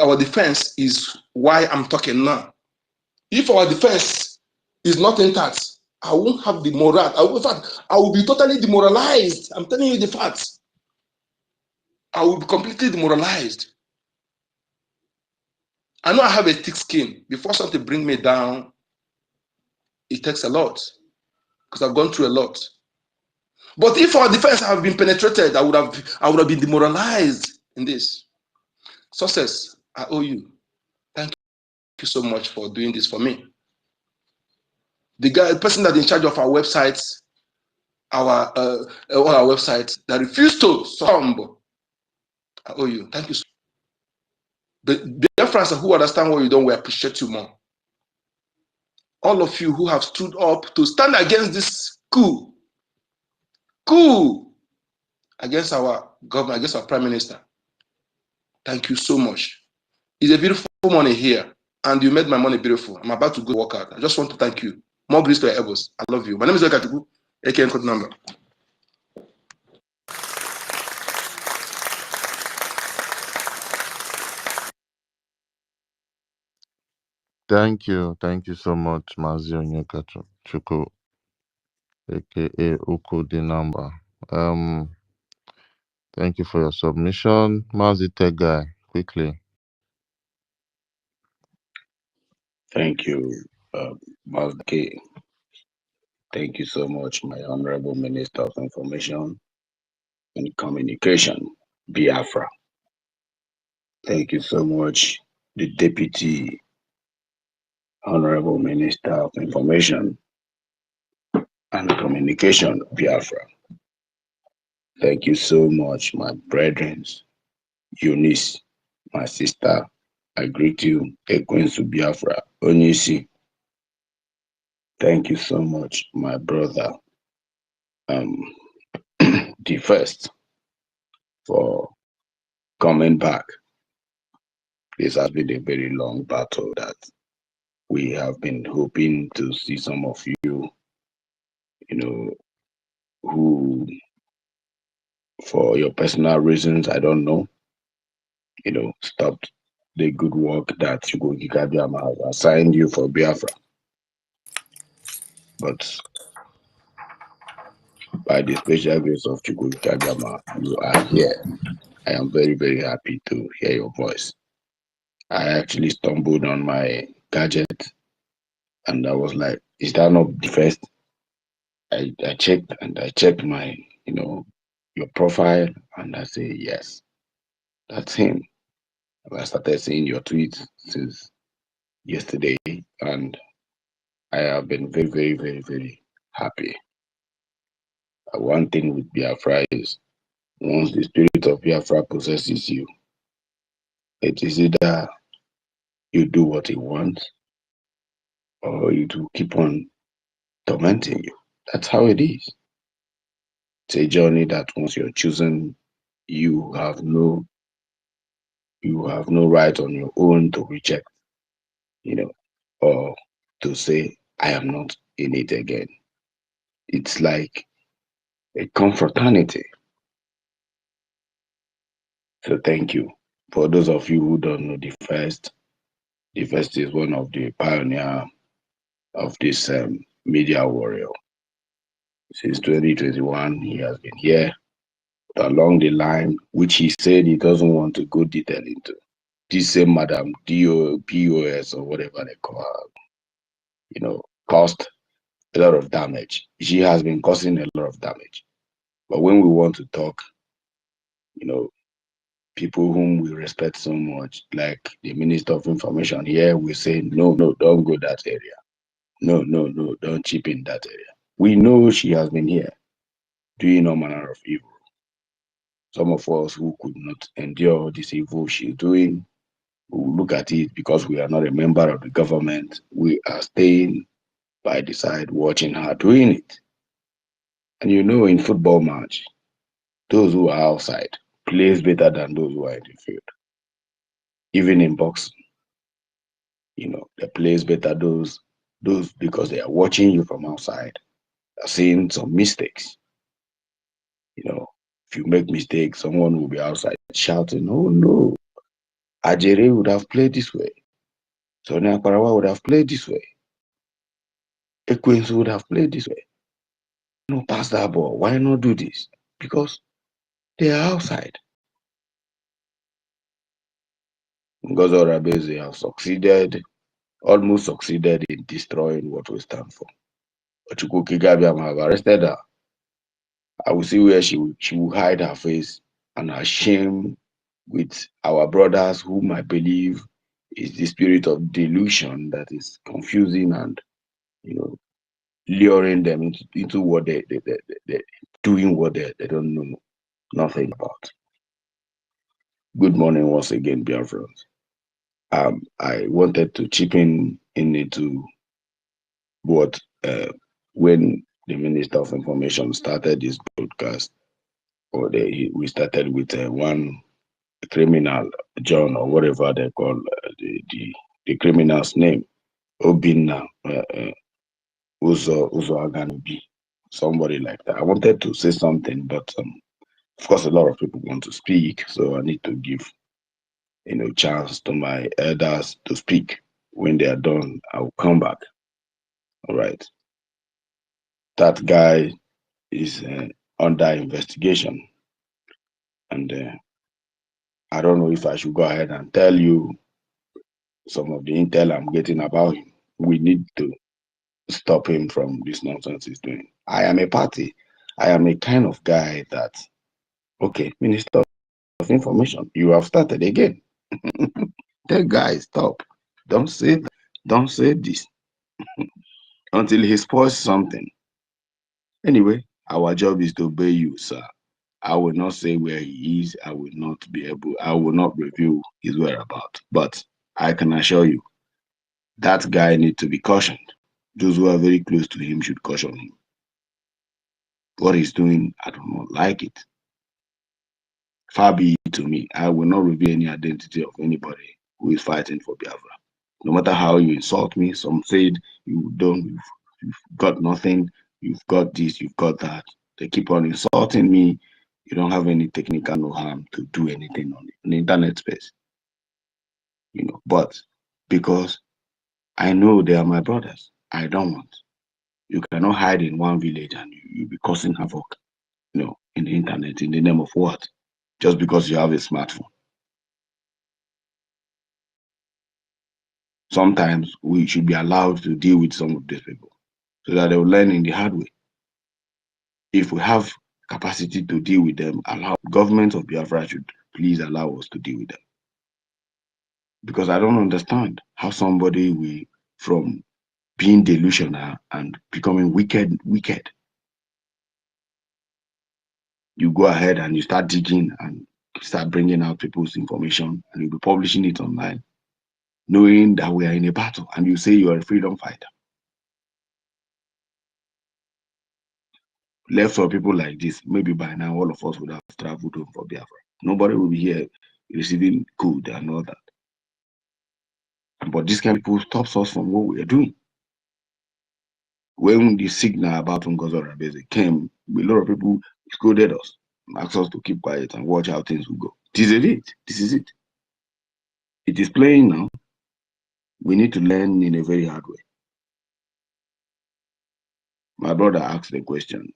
our defense is why I'm talking now. If our defense is not intact, I won't have the morale. In fact, I will be totally demoralized. I'm telling you the facts. I will be completely demoralized. I know I have a thick skin. Before something bring me down, it takes a lot, because I've gone through a lot. But if our defense have been penetrated, I would have been demoralized in this. Success, I owe you. Thank you so much for doing this for me. The person that's in charge of our websites, all our websites that refuse to succumb, I owe you. Thank you so much. The Biafrans who understand what you done, we appreciate you more. All of you who have stood up to stand against this coup against our government, against our prime minister. Thank you so much. It's a beautiful morning here, and you made my morning beautiful. I'm about to go work out. I just want to thank you. More grace to your elbows. I love you. My name is Ekatibu, aka Code Number. Thank you. Thank you so much, Mazi Onyeka Chuku, aka Uko the number. Thank you for your submission. Mazi Tech Guy, quickly. Thank you, Master K. Thank you so much, my Honorable Minister of Information and Communication, Biafra. Thank you so much, the Deputy Honorable Minister of Information and Communication, Biafra. Thank you so much, my brethren, Eunice, my sister. I greet you, Ekwensu Biafra, Onisi. Thank you so much, my brother, the first, for coming back. This has been a very long battle that we have been hoping to see some of you, who, for your personal reasons, I don't know, stopped the good work that Chukwuka Gabiama has assigned you for Biafra. But by the special grace of Chukwuka Gabiama, you are here. I am very, very happy to hear your voice. I actually stumbled on my gadget and I was like, is that not the first? I checked my, your profile and I say, yes, that's him. I started seeing your tweets since yesterday and I have been very, very, very, very happy. One thing with Biafra is once the spirit of Biafra possesses you, it is either you do what he wants or you do keep on tormenting you. That's how it is. It's a journey that once you're chosen, you have no right on your own to reject, or to say, I am not in it again. It's like a confraternity. So thank you. For those of you who don't know the first is one of the pioneer of this media warrior. Since 2021, he has been here. But along the line, which he said he doesn't want to go detail into. This same Madam POS or whatever they call her, caused a lot of damage. She has been causing a lot of damage. But when we want to talk, people whom we respect so much, like the Minister of Information here, we say, no, don't go that area. No, don't chip in that area. We know she has been here doing all manner of evil. Some of us who could not endure this evil she's doing, we look at it because we are not a member of the government. We are staying by the side watching her doing it. And in football match, those who are outside plays better than those who are in the field. Even in boxing, they plays better those because they are watching you from outside, are seeing some mistakes. If you make mistakes, someone will be outside shouting, "Oh no, Ajere would have played this way. Sonia Parawa would have played this way. Equins would have played this way. No, pass that ball. Why not do this? Because they are outside." Ngozi Rabeze have almost succeeded in destroying what we stand for. Chukwuka Gabiam have arrested her. I will see where she will hide her face and her shame with our brothers, whom I believe is the spirit of delusion that is confusing and luring them into what they doing what they don't know nothing about. Good morning once again, Biafrans. I wanted to chip in into what when the Minister of Information started this broadcast, or we started with one criminal, John, or whatever they call the criminal's name, Obinna Uzo Aganubi, somebody like that. I wanted to say something, but of course, a lot of people want to speak, so I need to give chance to my elders to speak. When they are done, I will come back. All right. That guy is under investigation, and I don't know if I should go ahead and tell you some of the intel I'm getting about him. We need to stop him from this nonsense he's doing. I am a party. I am a kind of guy that, okay, Minister of Information, you have started again. Tell guys, stop. Don't say that. Don't say this until he spoils something. Anyway, our job is to obey you, sir. I will not say where he is. I will not reveal his whereabouts. But I can assure you, that guy needs to be cautioned. Those who are very close to him should caution him. What he's doing, I do not like it. Far be it to me. I will not reveal any identity of anybody who is fighting for Biafra. No matter how you insult me, some said you've got nothing, you've got this, you've got that. They keep on insulting me. You don't have any technical know-how to do anything on the internet space. But because I know they are my brothers, I don't want. You cannot hide in one village and you be causing havoc, in the internet in the name of what? Just because you have a smartphone. Sometimes we should be allowed to deal with some of these people so that they will learn in the hard way. If we have capacity to deal with them, allow government of Biafra should please allow us to deal with them. Because I don't understand how somebody will, from being delusional and becoming wicked, you go ahead and you start digging and start bringing out people's information and you'll be publishing it online, knowing that we are in a battle, and you say you are a freedom fighter. Left for people like this, maybe by now all of us would have traveled home for Biafra. Nobody will be here receiving good and all that. But this kind of people stops us from what we are doing. When the signal about Ngozi Rabeze came, a lot of people scolded us, asked us to keep quiet and watch how things will go. This is it. This is it. It is playing now. We need to learn in a very hard way. My brother asked the question.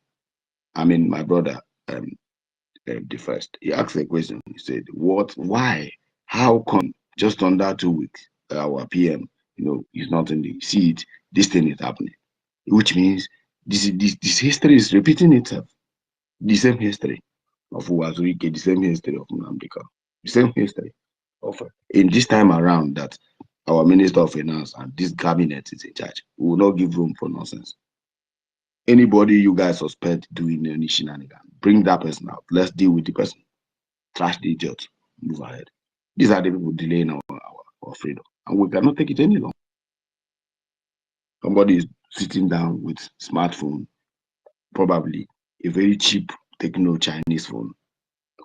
My brother, the first, he asked the question. He said, "What? Why? How come? Just under 2 weeks, our PM, is not in the seat. This thing is happening, which means this history is repeating itself. The same history of Uwazuike, the same history of Nnamdi, the same history of in this time around that our Minister of Finance and this cabinet is in charge. We will not give room for nonsense. Anybody you guys suspect doing any shenanigan, bring that person out. Let's deal with the person. Trash the idiot. Move ahead. These are the people delaying our freedom. And we cannot take it any longer. Somebody is sitting down with smartphone, probably a very cheap techno Chinese phone,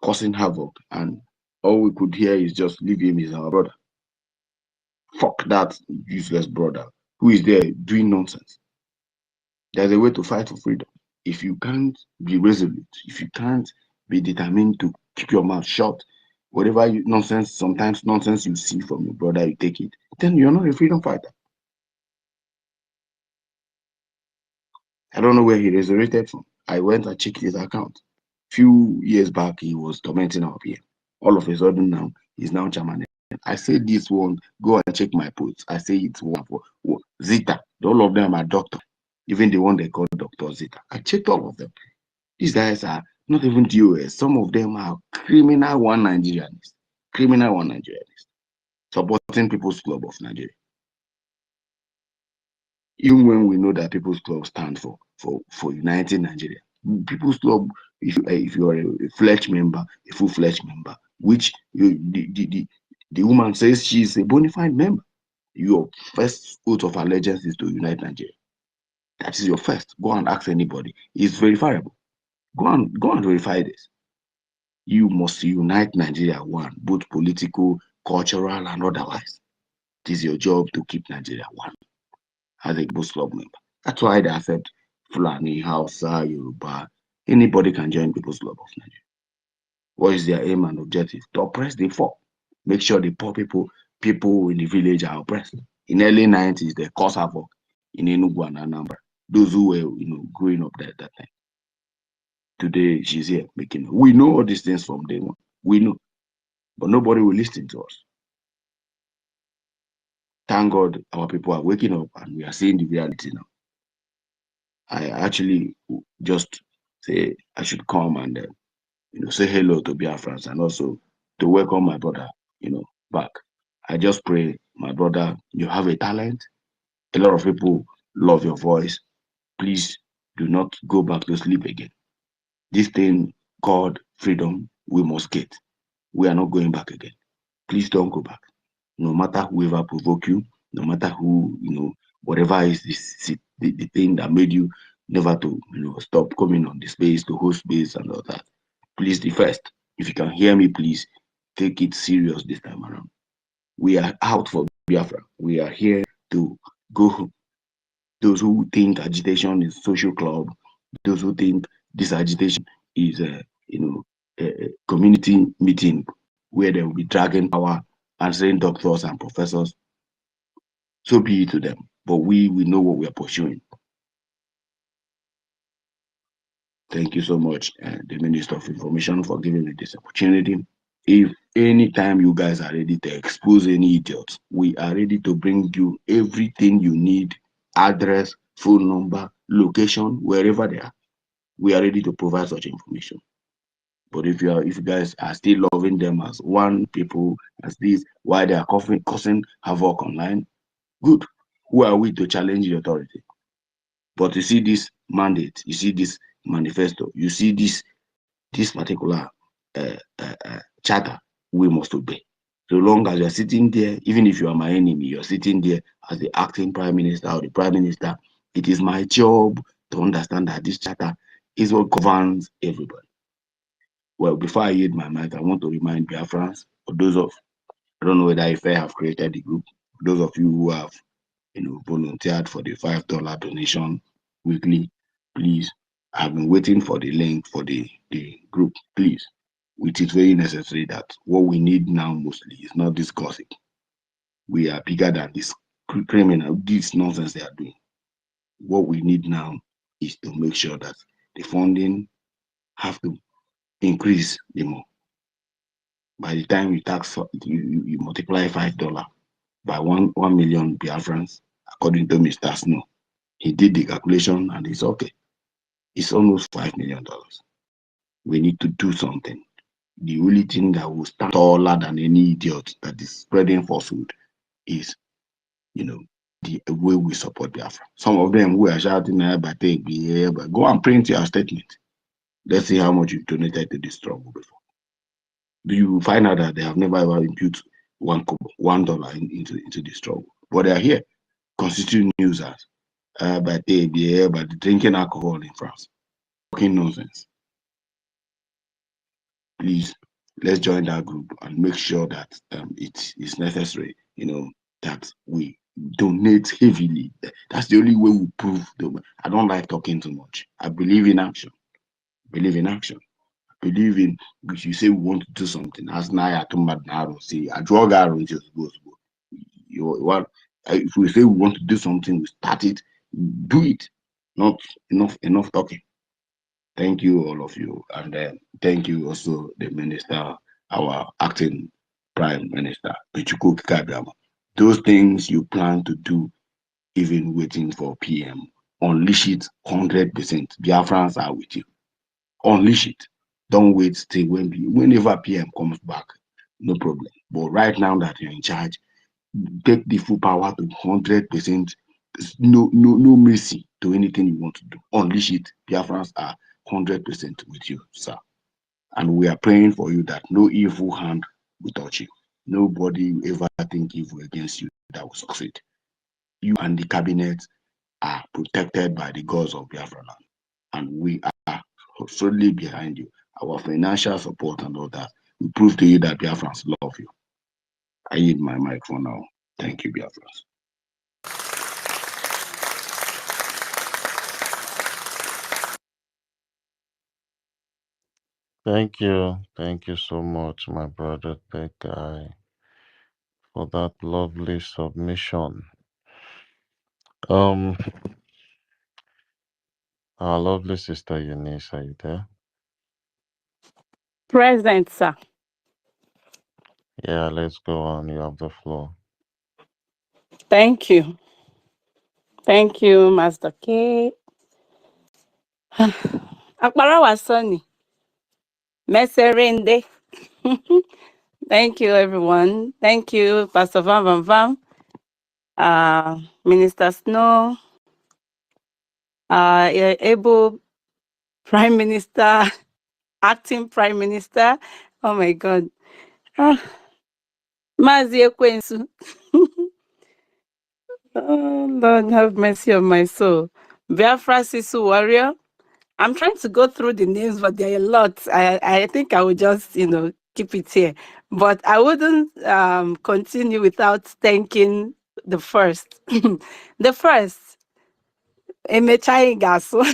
causing havoc, and all we could hear is just leave him, is our brother. Fuck that useless brother who is there doing nonsense. There's a way to fight for freedom. If you can't be resolute, if you can't be determined to keep your mouth shut, whatever sometimes nonsense you see from your brother, you take it, then you're not a freedom fighter. I don't know where he resurrected from. I went and checked his account. Few years back, he was tormenting our PM. All of a sudden now, he's now chairman. I say this one, go and check my posts. I say it's one for Zita. All of them are doctor. Even the one they call Dr. Zita. I checked all of them. These guys are not even DOS. Some of them are criminal one Nigerians. Criminal one Nigerians. Supporting People's Club of Nigeria. Even when we know that People's Club stands for uniting Nigeria. People's Club, if you are a fledged member, a full-fledged member, which the woman says she is a bona fide member, your first oath of allegiance is to unite Nigeria. That is your first. Go and ask anybody. It's verifiable. Go and verify this. You must unite Nigeria one, both political, cultural, and otherwise. It is your job to keep Nigeria one as a People's Club member. That's why they accept Fulani, Hausa, Yoruba. Anybody can join People's Club of Nigeria. What is their aim and objective? To oppress the poor. Make sure the poor people in the village are oppressed. In early 90s, they caused havoc in Enugu and Anambra. Those who were, growing up there at that time. Today, she's here making. We know all these things from day one. We know. But nobody will listen to us. Thank God our people are waking up and we are seeing the reality now. I actually just say I should come and say hello to Biafrans and also to welcome my brother, back. I just pray, my brother, you have a talent. A lot of people love your voice. Please do not go back to sleep again. This thing called freedom, we must get. We are not going back again. Please don't go back. No matter whoever provoke you, no matter who, whatever is the thing that made you never to, stop coming on the space, to host space and all that. Please, the first, if you can hear me, please take it serious this time around. We are out for Biafra. We are here to go. Those who think agitation is social club, those who think this agitation is a community meeting where they will be dragging power answering doctors and professors, so be it to them. But we know what we are pursuing. Thank you so much, the Minister of Information, for giving me this opportunity. If anytime you guys are ready to expose any idiots, we are ready to bring you everything you need, address, phone number, location, wherever they are. We are ready to provide such information. But if you guys are still loving them as one people, as this, why they are causing havoc online, good. Who are we to challenge the authority? But you see this mandate, you see this manifesto, you see this particular charter, we must obey. So long as you're sitting there, even if you are my enemy, you're sitting there as the acting prime minister or the prime minister, it is my job to understand that this charter is what governs everybody. Well, before I yield my mic, I want to remind Biafrans, or those of, I don't know whether if I have created the group, those of you who have, volunteered for the $5 donation weekly, please, I've been waiting for the link for the group, please. It is very necessary that what we need now mostly is not this gossip. We are bigger than this criminal, this nonsense they are doing. What we need now is to make sure that the funding have to increase the more. By the time you tax, you multiply $5 by 1 million Biafrans, according to Mr. Snow. He did the calculation and it's okay. It's almost $5 million. We need to do something. The only thing that will stand taller than any idiot that is spreading falsehood is, the way we support Biafra. Some of them who are shouting, but go and print your statement. Let's see how much you donated to this struggle before. Do you find out that they have never ever imputed $1 into the struggle? But they are here constituting users, but drinking alcohol in France. Talking nonsense. Please, let's join that group and make sure that it is necessary, that we donate heavily. That's the only way we prove. I don't like talking too much. I believe in action. Believe in action. Believe in, if you say we want to do something, as Naya Tumbadnaro say, I draw Garo just goes. If we say we want to do something, we start it, do it. Not enough talking. Thank you, all of you. And thank you also, the minister, our acting prime minister, Pichuku Kikabiyama. Those things you plan to do, even waiting for PM, unleash it 100%. Biafrans are with you. Unleash it. Don't wait till whenever PM comes back, no problem. But right now that you're in charge, take the full power to 100%. No mercy to anything you want to do. Unleash it. Biafrans are 100% with you, sir. And we are praying for you that no evil hand will touch you. Nobody will ever think evil against you that will succeed. You and the cabinet are protected by the gods of Biafra land. And we are solely behind you. Our financial support and all that will prove to you that Biafrans love you. I need my mic for now. Thank you, Biafrans. Thank you so much, my brother, that guy, for that lovely submission. Um, our lovely sister Eunice, are you there? Present, sir. Yeah, let's go on. You have the floor. Thank you. Thank you, Master K. Akbarawa Sonny. Meserende. Thank you, everyone. Thank you, Pastor Van Van Van, Minister Snow, able Prime Minister, acting Prime Minister. Oh my God. Mazi Ekwensu. Oh, Lord, have mercy on my soul. Biafra Sisu Warrior. I'm trying to go through the names, but there are a lot. I think I will just, keep it here. But I wouldn't continue without thanking the first. The first, Emechai Gaso.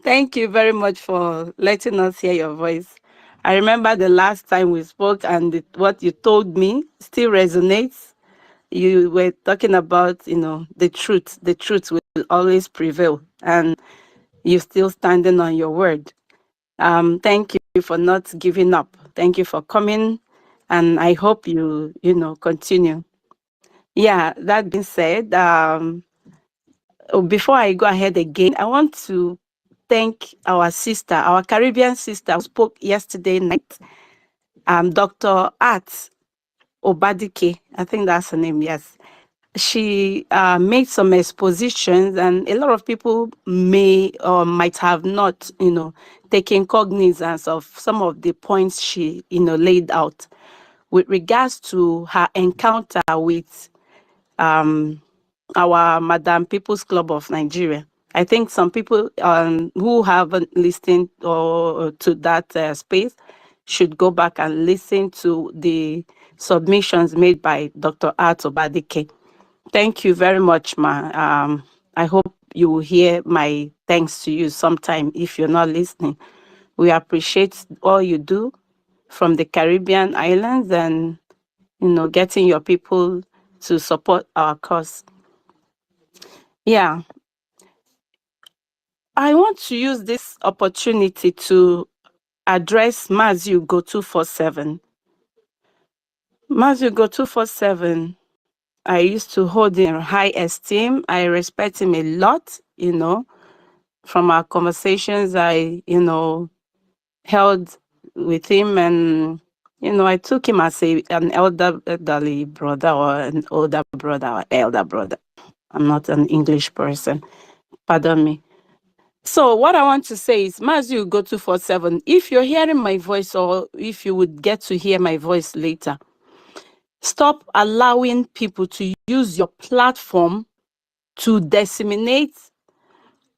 Thank you very much for letting us hear your voice. I remember the last time we spoke, and what you told me still resonates. You were talking about, the truth. The truth will always prevail, and you're still standing on your word. Thank you for not giving up. Thank you for coming, and I hope you continue. Yeah, that being said, before I go ahead again, I want to thank our sister, our Caribbean sister who spoke yesterday night, Dr. Art Obadike. I think that's her name, yes. She made some expositions, and a lot of people may or might have not, taken cognizance of some of the points she, laid out with regards to her encounter with our Madam People's Club of Nigeria. I think some people who haven't listened or to that space should go back and listen to the submissions made by Dr. Art Obadike. Thank you very much, ma. I hope you will hear my thanks to you sometime if you're not listening. We appreciate all you do from the Caribbean islands and, getting your people to support our cause. Yeah. I want to use this opportunity to address Mazu Go 247. Mazu Go 247, I used to hold in high esteem. I respect him a lot, from our conversations I, held with him, and, I took him as an elderly brother, or an older brother, or elder brother. I'm not an English person. Pardon me. So what I want to say is, Mazu Go 247, if you're hearing my voice, or if you would get to hear my voice later, stop allowing people to use your platform to disseminate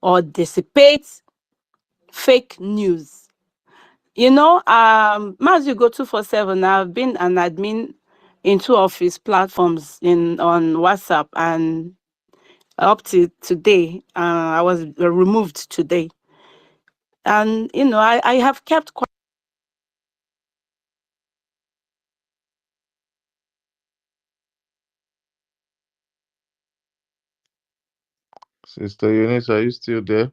or dissipate fake news. Mazu Go 247, I've been an admin in 2 of his platforms on WhatsApp, and up to today, I was removed today. And, I have kept quiet. Sister Eunice, are you still there?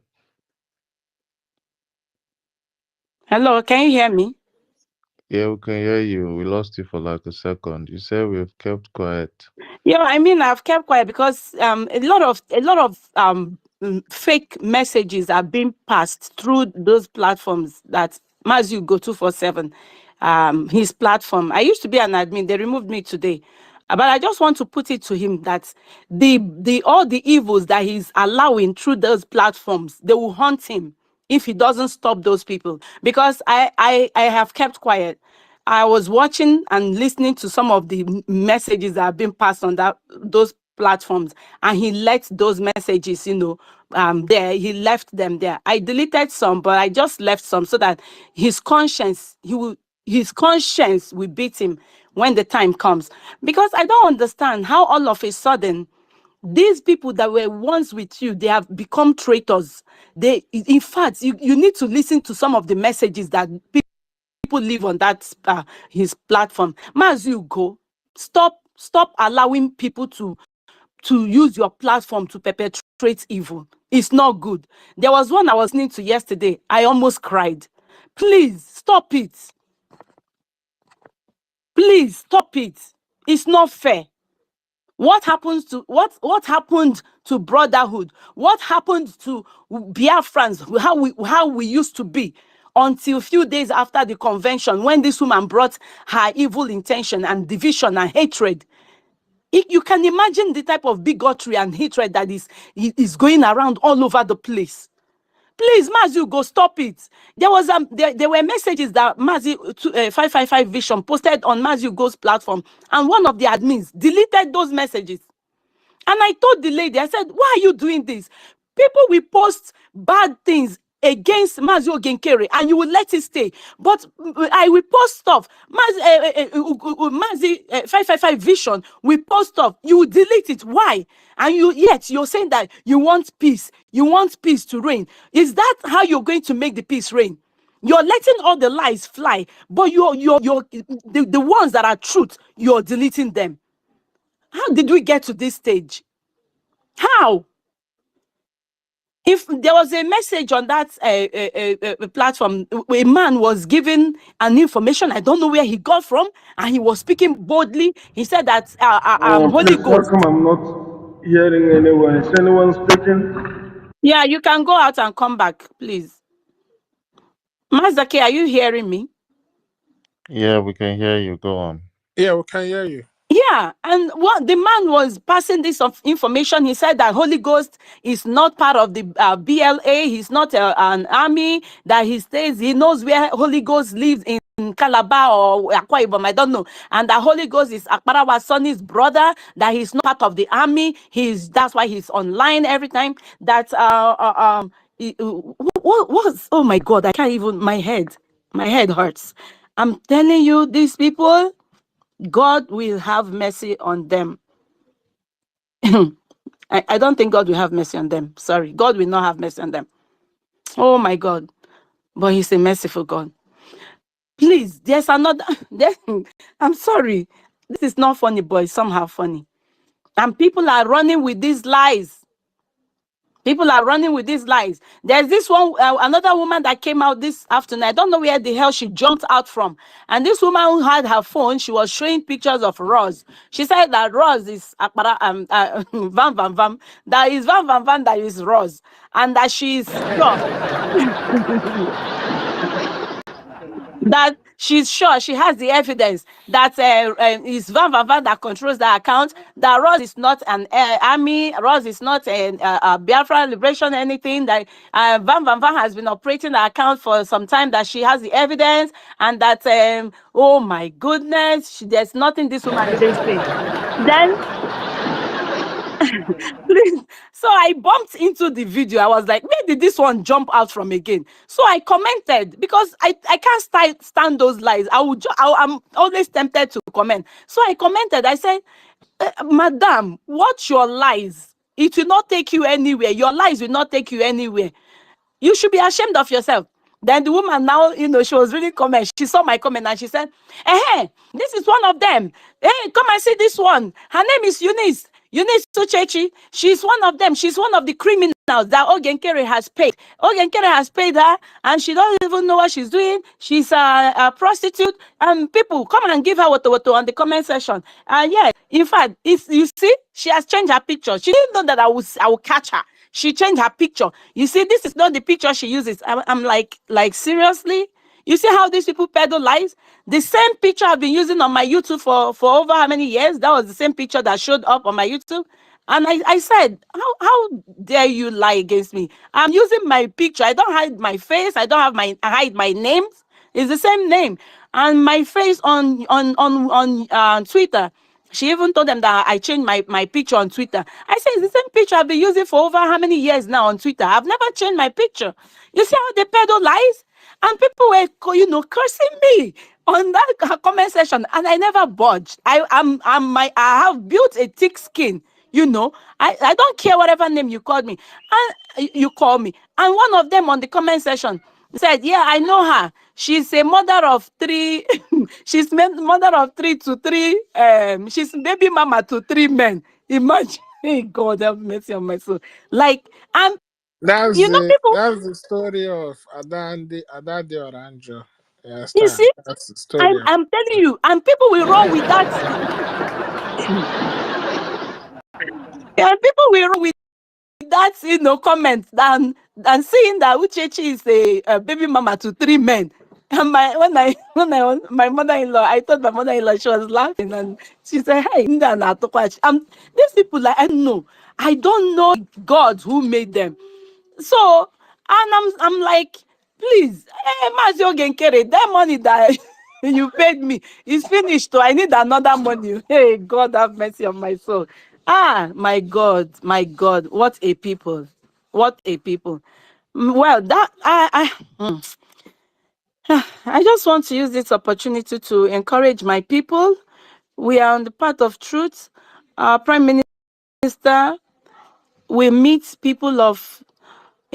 Hello, can you hear me? Yeah, we can hear you. We lost you for like a second. You said we've kept quiet. Yeah, I mean, I've kept quiet because a lot of fake messages are being passed through those platforms that Mazu Go 247, his platform. I used to be an admin. They removed me today. But I just want to put it to him that the all the evils that he's allowing through those platforms, they will haunt him if he doesn't stop those people. Because I have kept quiet. I was watching and listening to some of the messages that have been passed on those platforms, and he let those messages, there. He left them there. I deleted some, but I just left some so that his conscience will beat him when the time comes. Because I don't understand how all of a sudden these people that were once with you, they have become traitors. In fact, you need to listen to some of the messages that people live on that his platform. Mazu Go, stop allowing people to use your platform to perpetrate evil. It's not good. There was one I was listening to yesterday. I almost cried. Please stop it. Please stop it. It's not fair. What happened to brotherhood? What happened to Biafrans? How we used to be until a few days after the convention, when this woman brought her evil intention and division and hatred. You can imagine the type of bigotry and hatred that is going around all over the place. Please, Mazu, go stop it. There were messages that Mazi 555 Vision posted on Mazu Go's platform, and one of the admins deleted those messages. And I told the lady, I said, why are you doing this? People will post bad things against Mazio Genkere and you will let it stay. But I will post stuff. Mazi 555 Vision will post stuff. You will delete it. Why? And yet you're saying that you want peace. You want peace to reign. Is that how you're going to make the peace reign? You're letting all the lies fly, but the ones that are truth, you're deleting them. How did we get to this stage? How? If there was a message on that platform, a man was given an information I don't know where he got from, and he was speaking boldly. He said that Holy Please, how Ghost. come I'm not hearing anyone? Is anyone speaking? Yeah, you can go out and come back, please. Mazake, are you hearing me? Yeah, we can hear you. Go on. Yeah, we can hear you. Yeah, and what the man was passing this of information, he said that Holy Ghost is not part of the BLA. He's not an army. That he knows where Holy Ghost lives in Calabar or Akwa Ibom, I don't know. And that Holy Ghost is Akbarawa Sonny's brother. That he's not part of the army. That's why he's online every time. That what was? Oh my God, I can't even. My head hurts. I'm telling you, these people. God will have mercy on them. I don't think God will have mercy on them. Sorry. God will not have mercy on them. Oh my God. But He's a merciful God. Please, there's another. I'm sorry. This is not funny, but it's somehow funny. And people are running with these lies. People are running with these lies. There's this one, another woman that came out this afternoon. I don't know where the hell she jumped out from. And this woman who had her phone, she was showing pictures of Roz. She said that Roz is Van Van Van. That is Van Van Van that is Roz. And that she is sure. That she's sure she has the evidence that it's Van Van Van that controls the account. That Ross is not an army. Ross is not a Biafra liberation anything. That Van Van Van has been operating the account for some time. That she has the evidence, and that oh my goodness, there's nothing this woman didn't say. Then please. So I bumped into the video. I was like, where did this one jump out from again? So I commented because I can't stand those lies. I'm always tempted to comment. So I commented. I said, Madam, watch your lies. It will not take you anywhere. Your lies will not take you anywhere. You should be ashamed of yourself. Then the woman now, she was really comment. She saw my comment and she said, hey, this is one of them. Hey, come and see this one. Her name is Eunice. Eunice Tuchechi. She's one of them. She's one of the criminals that Ogenkere has paid. Ogenkere has paid her and she doesn't even know what she's doing. She's a prostitute. And people, come and give her what on the comment section. And yeah, in fact, you see, she has changed her picture. She didn't know that I will catch her. She changed her picture. You see, this is not the picture she uses. I'm like seriously? You see how these people peddle lies? The same picture I've been using on my YouTube for over how many years? That was the same picture that showed up on my YouTube. And I said, how dare you lie against me? I'm using my picture. I don't hide my face. I don't hide my names. It's the same name. And my face on Twitter. She even told them that I changed my picture on Twitter. I said, it's the same picture I've been using for over how many years now on Twitter. I've never changed my picture. You see how they peddle lies? And people were, cursing me on that comment section, and I never budged. I have built a thick skin. I don't care whatever name you called me, and you call me. And one of them on the comment section said, yeah, I know her. She's a mother of three. She's mother of three to three. She's baby mama to three men. Imagine. Hey, God have mercy on my soul. Like, and people. That's the story of Adade Oranjo. You You understand? see, That's the I'm story of I'm telling you, and people will run with that. And people will run with that, comment than seeing that Uchechi is a baby mama to three men. And my mother-in-law, I told my mother-in-law, she was laughing and she said, hey, these people, like, I don't know God who made them. So, and I'm like, please, hey, Mazio Genkere, that money that you paid me is finished. So I need another money. Hey, God have mercy on my soul. Ah, my God, what a people. What a people. Well, that I just want to use this opportunity to encourage my people. We are on the path of truth. Our Prime Minister will meet people of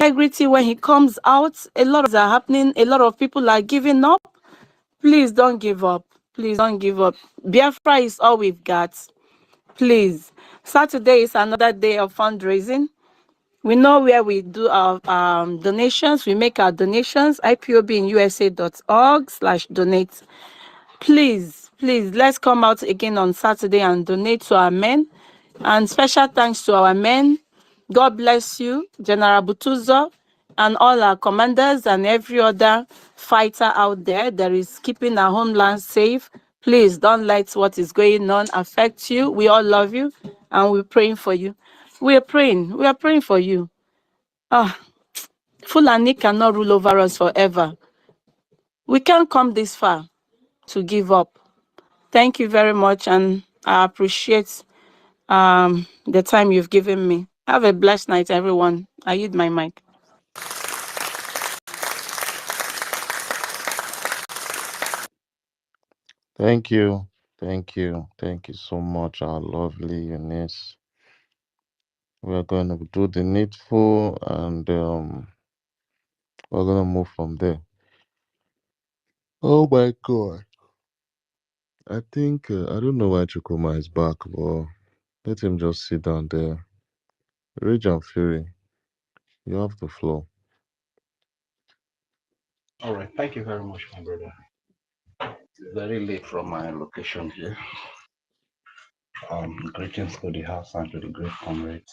integrity when he comes out. A lot of things are happening. A lot of people are giving up. Please don't give up. Please don't give up. Biafra is all we've got. Please. Saturday is another day of fundraising. We know where we do our donations. We make our donations. IPOBinusa.org/donate. Please, let's come out again on Saturday and donate to our men. And special thanks to our men. God bless you, General Butuzo, and all our commanders and every other fighter out there that is keeping our homeland safe. Please don't let what is going on affect you. We all love you, and we're praying for you. We are praying for you. Fulani cannot rule over us forever. We can't come this far to give up. Thank you very much, and I appreciate the time you've given me. Have a blessed night, everyone. I yield my mic. Thank you. Thank you. Thank you so much, our lovely Eunice. We're going to do the needful and we're going to move from there. Oh my God. I think, I don't know why Chukuma is back, but let him just sit down there. Rage and Fury, you have the floor. All right, thank you very much, my brother. It's very late from my location here. Greetings to the house and to the great comrades.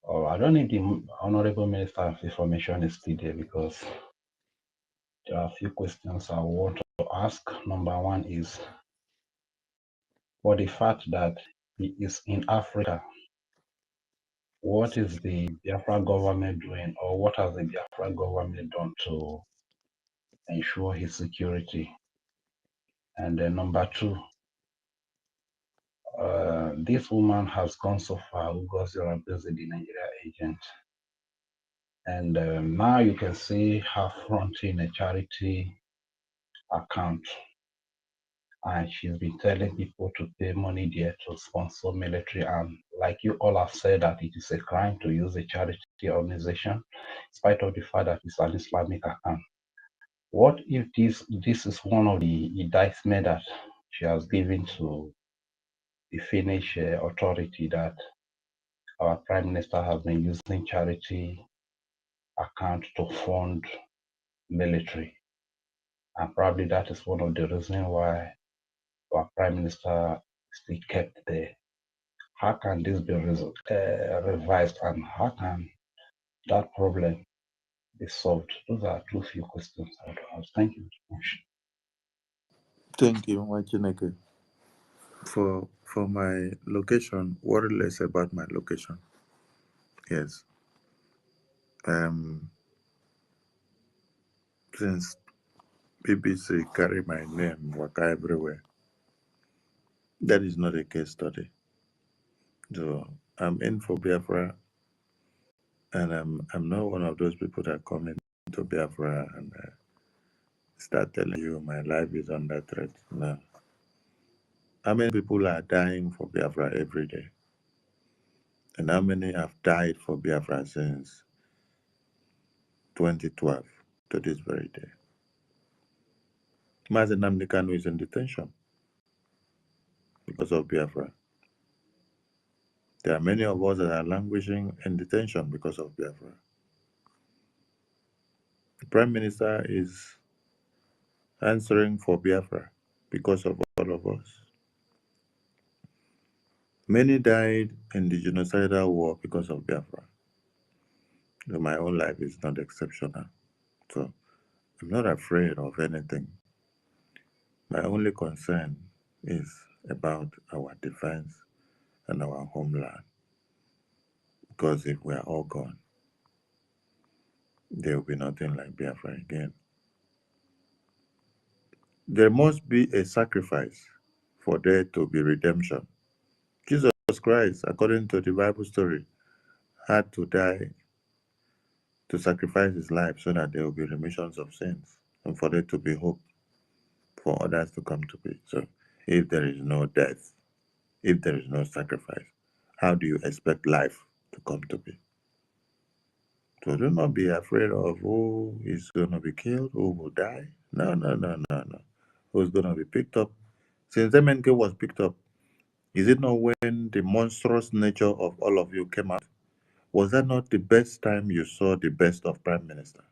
Oh, I don't think the Honorable Minister of Information is still there because there are a few questions I want to ask. Number one is, for the fact that he is in Africa, what is the Biafra government doing, or what has the Biafra government done to ensure his security? And then number two, this woman has gone so far, Ugozi Oradozi, the Nigeria agent. And now you can see her fronting a charity account. And she's been telling people to pay money there to sponsor military. And like you all have said, that it is a crime to use a charity organization, in spite of the fact that it's an Islamic account. What if this is one of the indictment that she has given to the Finnish authority, that our prime minister has been using charity account to fund military? And probably that is one of the reasons why our prime minister still kept there. How can this be revised, and how can that problem be solved? Those are two few questions I would ask. Thank you very much. Thank you, Wachineke. For my location, worry less about my location. Yes. Since BBC carry my name waka everywhere, that is not a case study. So I'm in for Biafra, and I'm not one of those people that come into Biafra and start telling you my life is under threat. No. How many people are dying for Biafra every day? And how many have died for Biafra since 2012 to this very day? Mazen Namdekanu is in detention because of Biafra. There are many of us that are languishing in detention because of Biafra. The Prime Minister is answering for Biafra because of all of us. Many died in the genocidal war because of Biafra. So my own life is not exceptional. So I'm not afraid of anything. My only concern is about our defense and our homeland. Because if we are all gone, there will be nothing like Biafra again. There must be a sacrifice for there to be redemption. Jesus Christ, according to the Bible story, had to die to sacrifice his life so that there will be remissions of sins and for there to be hope for others to come to be. So if there is no death, if there is no sacrifice, how do you expect life to come to be? So do not be afraid of who is going to be killed, who will die. No, no, no, no, no. Who's going to be picked up? Since MNK was picked up, is it not when the monstrous nature of all of you came out? Was that not the best time you saw the best of Prime Minister?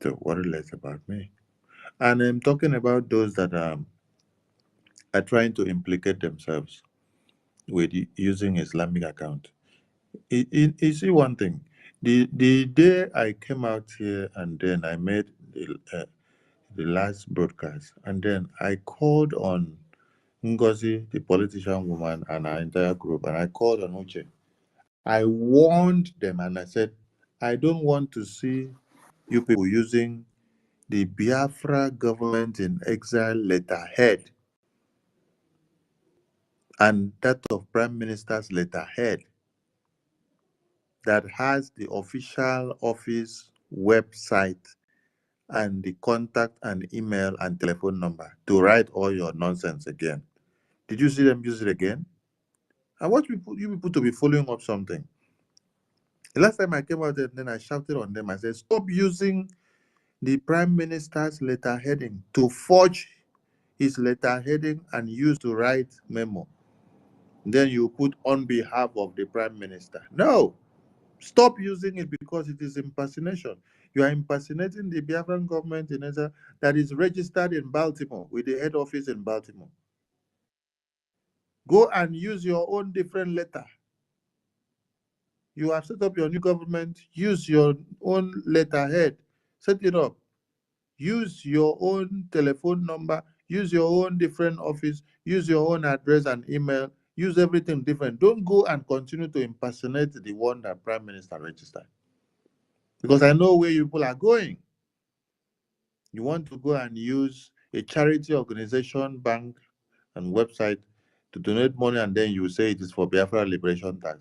So worry less about me. And I'm talking about those that are trying to implicate themselves with using Islamic account. You see one thing. The day I came out here and then I made the last broadcast, and then I called on Ngozi, the politician woman, and our entire group, and I called on Uche. I warned them and I said, I don't want to see you people using the Biafra government in exile letterhead and that of Prime Minister's letterhead that has the official office website and the contact and email and telephone number to write all your nonsense again. Did you see them use it again? I want you people to be following up something. The last time I came out there, then I shouted on them. I said, stop using the Prime Minister's letterheading to forge his letterheading and use to write memo. Then you put on behalf of the Prime Minister. No, stop using it because it is impersonation. You are impersonating the Biafran government in Israel that is registered in Baltimore with the head office in Baltimore. Go and use your own different letter. You have set up your new government, use your own letterhead, set it up. Use your own telephone number, use your own different office, use your own address and email, use everything different. Don't go and continue to impersonate the one that Prime Minister registered. Because I know where you people are going. You want to go and use a charity organization, bank, and website to donate money, and then you say it is for Biafra Liberation Tax.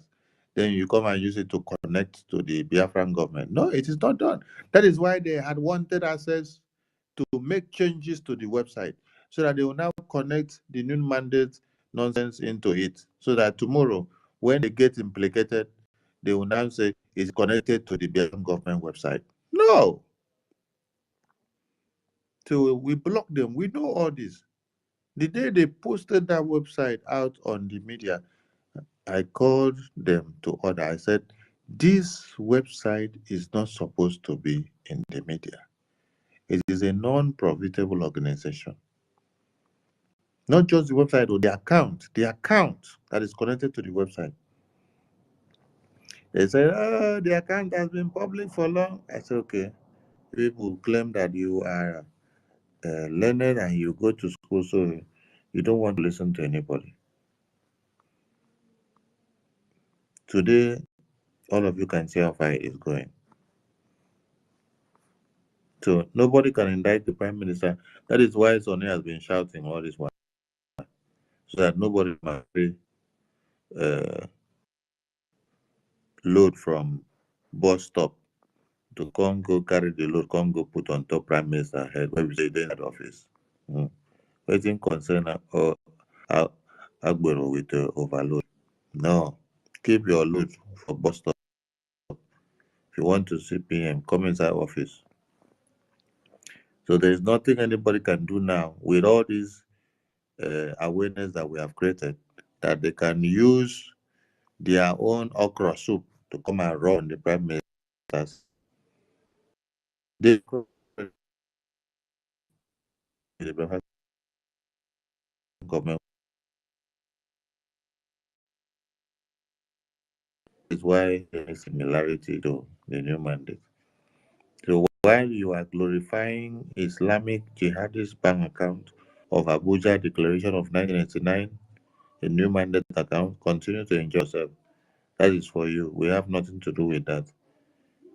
Then you come and use it to connect to the Biafran government. No, it is not done. That is why they had wanted access to make changes to the website so that they will now connect the new mandate nonsense into it. So that tomorrow, when they get implicated, they will now say it's connected to the Biafran government website. No. So we block them. We know all this. The day they posted that website out on the media, I called them to order. I said, this website is not supposed to be in the media. It is a non-profitable organization. Not just the website or the account that is connected to the website. They said, oh, the account has been public for long. I said, okay. People claim that you are learned and you go to school, so you don't want to listen to anybody. Today, all of you can see how far it is going. So nobody can indict the prime minister. That is why Sonny has been shouting all this while, so that nobody must uh, load from bus stop to come go carry the load, come go put on top prime minister head when we say they in that office. Mm. Waiting concern or Agbero with overload. No, keep your load for bus stop. If you want to see PM, come inside office. So there is nothing anybody can do now with all this awareness that we have created, that they can use their own okra soup to come and run the prime ministers. They the government is why there is similarity to the new mandate. So while you are glorifying Islamic jihadist bank account of Abuja Declaration of 1989, the new mandate account, continue to enjoy yourself. That is for you. We have nothing to do with that.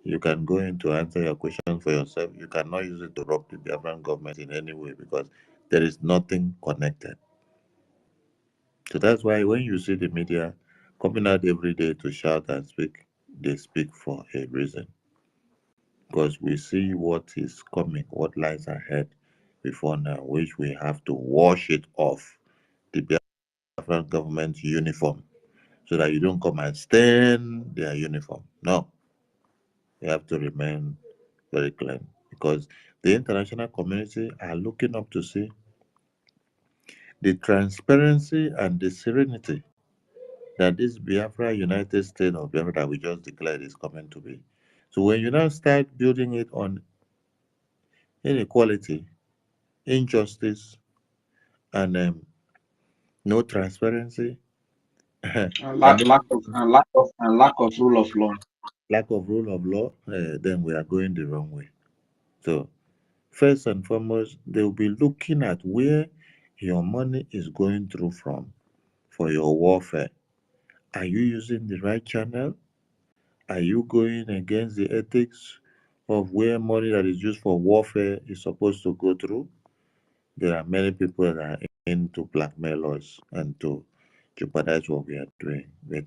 You can go in to answer your question for yourself. You cannot use it to rob the Biafran government in any way because there is nothing connected. So that's why when you see the media coming out every day to shout and speak, they speak for a reason. Because we see what is coming, what lies ahead before now, which we have to wash it off the Biafran government uniform so that you don't come and stain their uniform. No. We have to remain very clean because the international community are looking up to see the transparency and the serenity that this Biafra United States of Biafra that we just declared is coming to be. So when you now start building it on inequality, injustice, and no transparency, and no Lack of rule of law. lack of rule of law, then we are going the wrong way. So first and foremost, they will be looking at where your money is going through from for your warfare. Are you using the right channel? Are you going against the ethics of where money that is used for warfare is supposed to go through? There are many people that are into blackmail us and to jeopardize what we are doing. But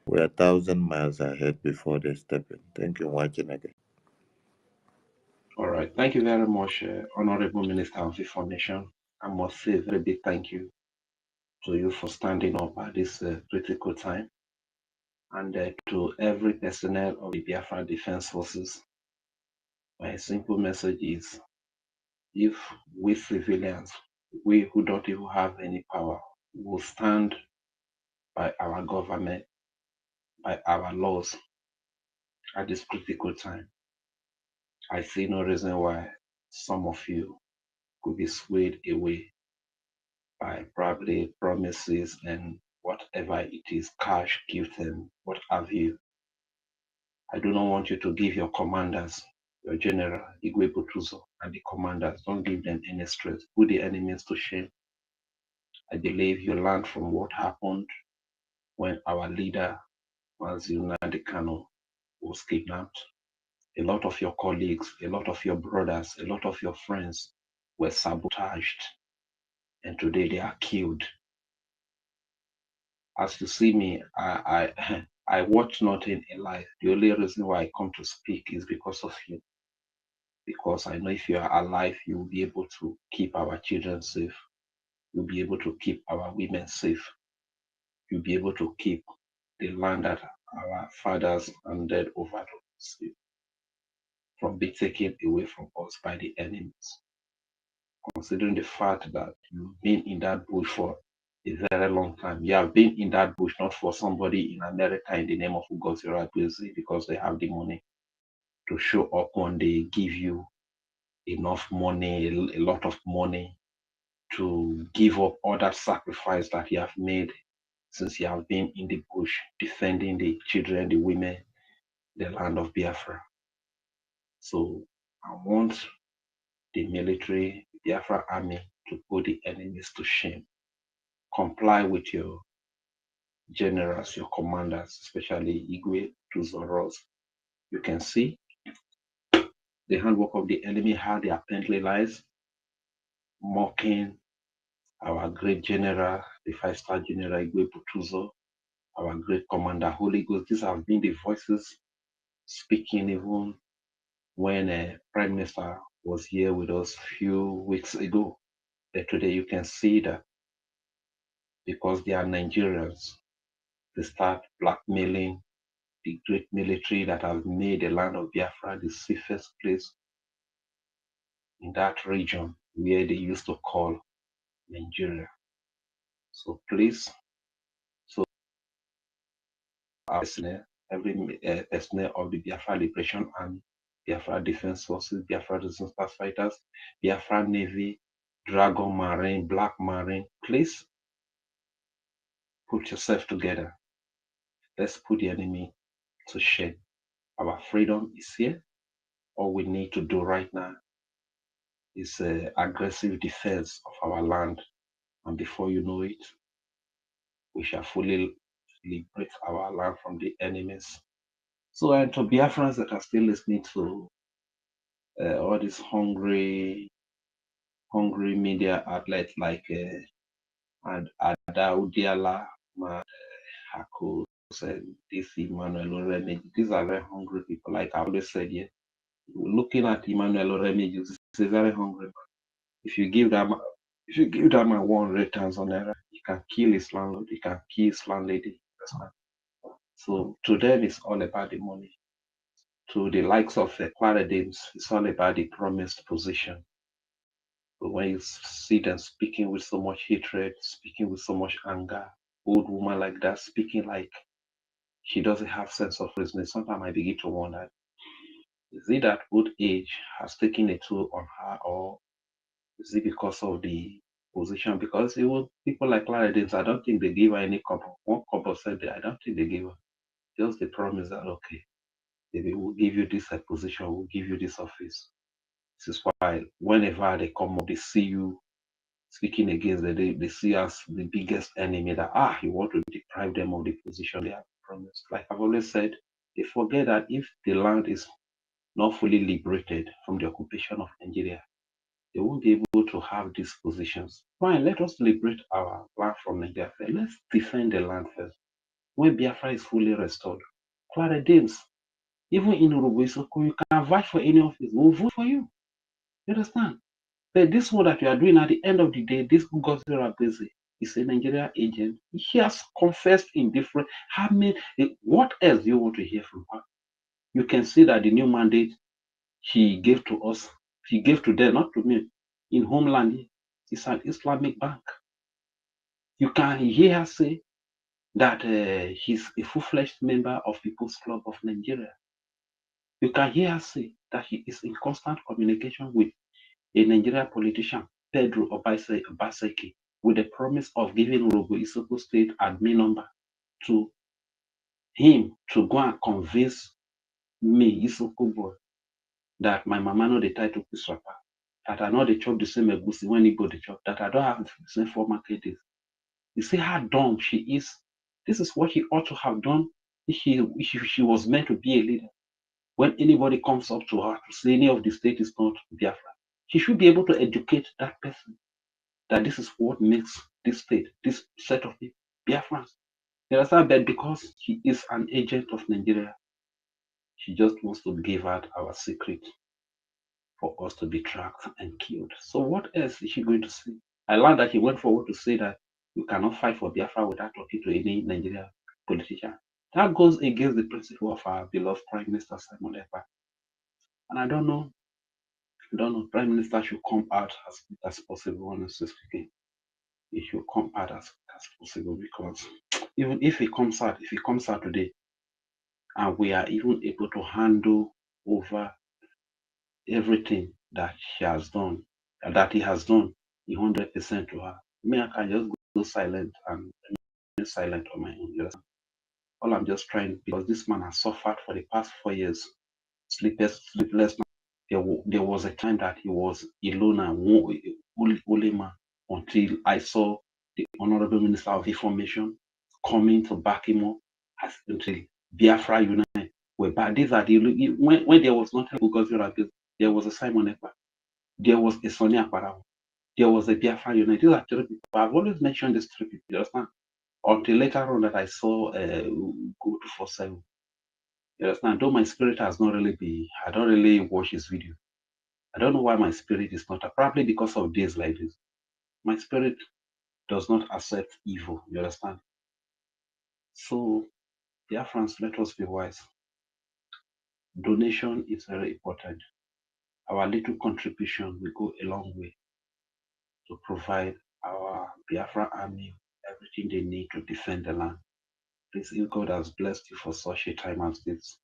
we are 1,000 miles ahead before they step in. Thank you for watching again. All right. Thank you very much, Honorable Minister of Information. I must say a very big thank you to you for standing up at this critical time, and to every personnel of the Biafra Defense Forces. My simple message is, if we civilians, we who don't even have any power, will stand by our government, by our laws at this critical time, I see no reason why some of you could be swayed away by probably promises and whatever it is, cash, gift, and what have you. I do not want you to give your commanders, your general, Igwe Butuzo, and the commanders, don't give them any stress. Put the enemies to shame. I believe you learned from what happened when our leader, Mazina Kano, was kidnapped. A lot of your colleagues, a lot of your brothers, a lot of your friends were sabotaged, and today they are killed. As you see me, I I watch nothing in life. The only reason why I come to speak is because of you. Because I know if you are alive, you will be able to keep our children safe. You'll be able to keep our women safe. You'll be able to keep the land that our fathers handed over to us from being taken away from us by the enemies. Considering the fact that you've been in that bush for a very long time. You have been in that bush not for somebody in America in the name of Ugozi Rabuzi because they have the money to show up when they give you enough money, a lot of money to give up all that sacrifice that you have made since you have been in the bush defending the children, the women, the land of Biafra. So I want the military, Biafra army to put the enemies to shame. Comply with your generals, your commanders, especially Igwe to Zoros. You can see the handwork of the enemy, how they apparently lies, mocking our great general, the five-star general Igwe Butuzo, our great commander, Holy Ghost. These have been the voices speaking even when Prime Minister was here with us a few weeks ago. But today you can see that because they are Nigerians, they start blackmailing the great military that have made the land of Biafra the safest place in that region where they used to call Nigeria. So please, so our personnel, every personnel of the Biafra Liberation Army, Biafra Defense Forces, Biafra Resistance Fighters, Biafra Navy, Dragon Marine, Black Marine, please put yourself together. Let's put the enemy to shame. Our freedom is here. All we need to do right now is aggressive defense of our land. And before you know it, we shall fully liberate our land from the enemies. So, and to Biafrans that are still listening to all these hungry media outlets like and Adaudiala, Hakus, and this Emmanuel Oremiji, these are very hungry people. Like I always said, yeah, looking at Emmanuel Oremiji, is a very hungry man. If you give that man 100,000 naira, he can kill his landlord, he can kill his landlady. So to them, it's all about the money. to the likes of Clara Dames, it's all about the promised position. But when you see them speaking with so much hatred, speaking with so much anger, old woman like that, speaking like she doesn't have sense of reasoning, sometimes I begin to wonder, is it that old age has taken a toll on her, or is it because of the position? Because it was people like Clara Danes, I don't think they gave her any couple. One couple said that I don't think they gave her. Just the promise that, okay, maybe we'll give you this position, we'll give you this office. This is why whenever they come up, they see you speaking against them, they see us the biggest enemy, that you want to deprive them of the position they have promised. Like I've always said, they forget that if the land is not fully liberated from the occupation of Nigeria, they won't be able to have these positions. Fine, let us liberate our land from Nigeria. Let's defend the land first. When Biafra is fully restored, Clara Dames, even in Uruguay, you can vie for any office. We'll vote for you. You understand? But this one that you are doing at the end of the day, this Ngozi Rabezi is a Nigerian agent. He has confessed in different. How many? What else do you want to hear from her? You can see that the new mandate he gave to us, he gave to them, not to me, in homeland, is an Islamic bank. You can hear her say that he's a full-fledged member of People's Club of Nigeria. You can hear her say that he is in constant communication with a Nigerian politician, Pedro Obaseki, with the promise of giving Robo Isoko State admin number to him to go and convince me, Isoko boy, that my mama know the title to swapper, that I know they chop the same egusi when he go the chop, that I don't have the same former days. You see how dumb she is. This is what she ought to have done if she was meant to be a leader. When anybody comes up to her to say any of the state is not Biafra, she should be able to educate that person that this is what makes this state, this set of people, Biafrans. You understand? But because she is an agent of Nigeria, she just wants to give out our secret for us to be tracked and killed. So what else is she going to say? I learned that he went forward to say that you cannot fight for Biafra without talking to any Nigerian politician. That goes against the principle of our beloved Prime Minister Simon Ekpa. And I don't know, Prime Minister should come out as quick as possible, honestly speaking. He should come out as quick as possible, because even if he comes out today, and we are even able to handle over everything that he has done, 100% to her. Me, I can just go silent and remain silent on my own. Yes. All I'm just trying, because this man has suffered for the past 4 years, sleepless night. There was a time that he was alone and only man, until I saw the Honorable Minister of Information coming to back him up until Biafra United. But these are when there was nothing because there was a Simon Ekpa, there was a Sonia Parao, there was a Biafra United. These are three people. I've always mentioned these three people, you understand? Until later on that I saw go to 47. You understand? Though my spirit has not really been, I don't really watch his video. I don't know why my spirit is not, probably because of days like this. My spirit does not accept evil, you understand? So, dear friends, let us be wise. Donation is very important. Our little contribution will go a long way to provide our Biafra army everything they need to defend the land. Please, if God has blessed you for such a time as this,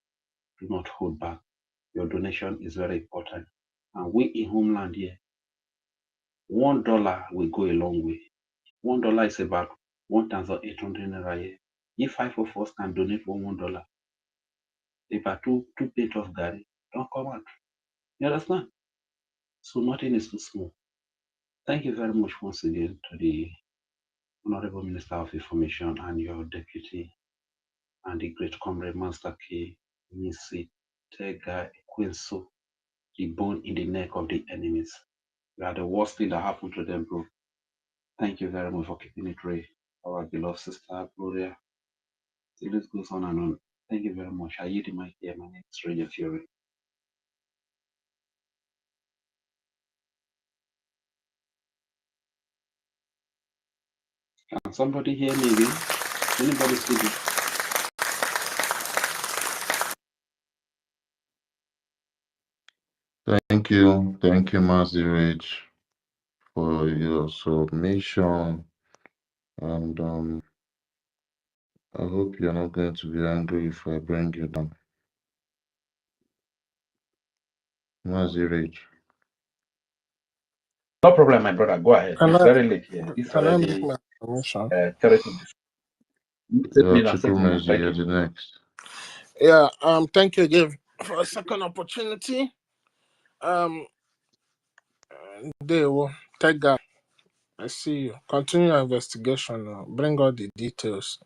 do not hold back. Your donation is very important. And we in homeland here, $1 will go a long way. $1 is about 1,800 naira here. If 5 of us can donate for $1, about two plate of gari, don't come out. You understand? So nothing is too small. Thank you very much once again to the Honorable Minister of Information and your deputy and the great comrade Master K, Nisi, Tega, Quinso, the bone in the neck of the enemies. You are the worst thing that happened to them, bro. Thank you very much for keeping it real. Our beloved sister, Gloria. The list goes on and on. Thank you very much. I yield the mic here. My name is Ranger Fury. Can somebody hear me again? Anybody speaking? Thank you, Mazi Rich, for your submission. And I hope you're not going to be angry if I bring you down. Mazi Rich. No problem, my brother. Go ahead. Can It's I very late here. It's can I make already my submission? 30 to Your State me now. Chukwumezi, Thank you're you. the next. Yeah. Thank you again for a second opportunity. Um. They will take that. I see you. Continue your investigation now. Bring all the details.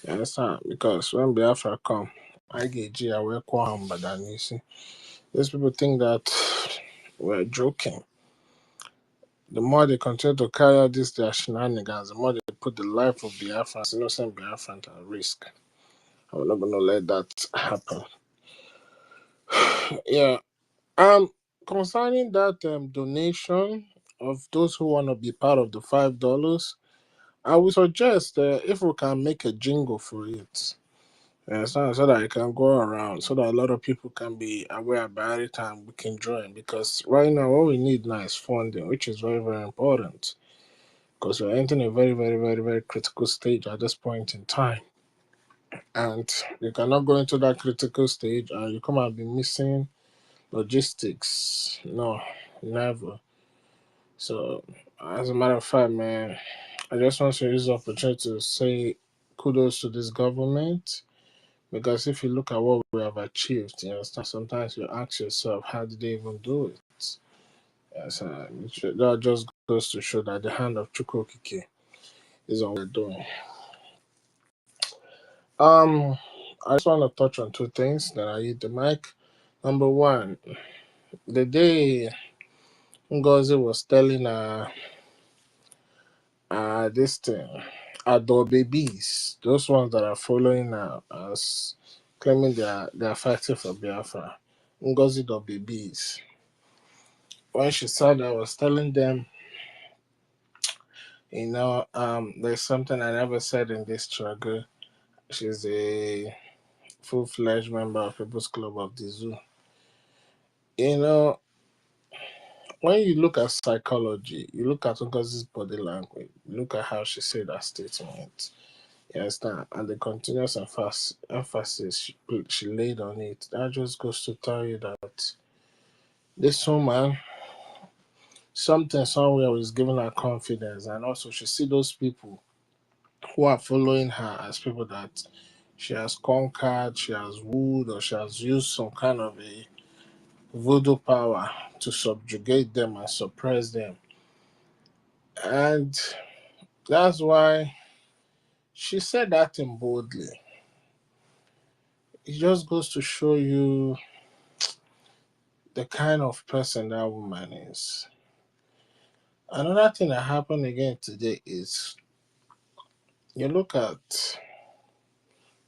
You understand? Because when Biafra come, IGG, I will call him, but then you see, these people think that we're joking. The more they continue to carry out this their shenanigans, the more they put the life of Biafrans, innocent Biafrans, at risk. I'm not gonna let that happen. Yeah. Concerning that donation of those who want to be part of the $5, I would suggest if we can make a jingle for it. So that it can go around, so that a lot of people can be aware about it and we can join. Because right now, what we need now is funding, which is very, very important. Because we're entering a very, very, very, very critical stage at this point in time. And you cannot go into that critical stage and you come and be missing logistics. No, never. So, as a matter of fact, man, I just want to use the opportunity to say kudos to this government. Because if you look at what we have achieved, you understand, sometimes you ask yourself, how did they even do it? Yes, that just goes to show that the hand of Chukwokike is on what they're doing. I just want to touch on two things, then I hit the mic. Number one, the day Ngozi was telling this thing, adore babies, those ones that are following us, claiming they are fighting for Biafra, Ngozi the babies. When she said I was telling them, there's something I never said in this struggle. She's a full-fledged member of People's Club of the Zoo. You know, when you look at psychology, you look at Ngozi's body language, you look at how she said that statement, you understand, and the continuous emphasis she laid on it, that just goes to tell you that this woman, something somewhere was giving her confidence, and also she see those people who are following her as people that she has conquered, she has wooed, or she has used some kind of a voodoo power to subjugate them and suppress them. And that's why she said that thing boldly. It just goes to show you the kind of person that woman is. Another thing that happened again today is you look at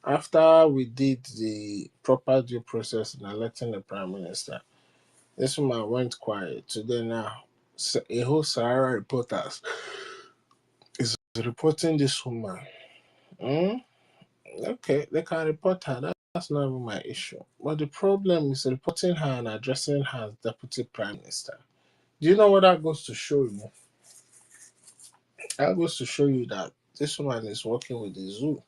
after we did the proper due process in electing the prime minister, this woman went quiet. Today now, a whole Sahara reporters is reporting this woman. Mm, okay, they can report her. That's not even my issue. But the problem is reporting her and addressing her as deputy prime minister. Do you know what that goes to show you? That goes to show you that this woman is working with the zoo.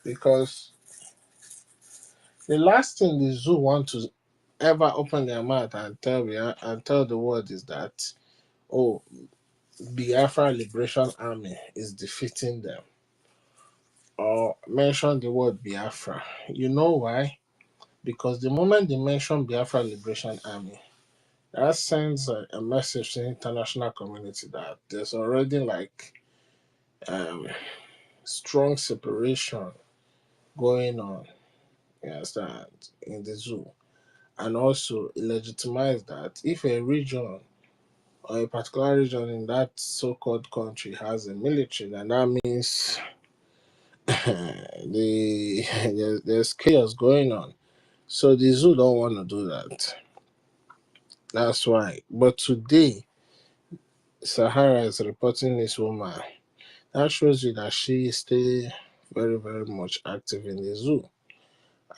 Because the last thing the zoo want to ever open their mouth and tell the world is that, oh, Biafra Liberation Army is defeating them, or mention the word Biafra. You know why? Because the moment they mention Biafra Liberation Army, that sends a message to the international community that there's already like um, strong separation going on, you understand, in the zoo. And also it legitimizes that if a region or a particular region in that so-called country has a military, then that means there's chaos going on. So the zoo don't want to do that. That's why. But today, Sahara is reporting this woman. That shows you that she is still very, very much active in the zoo.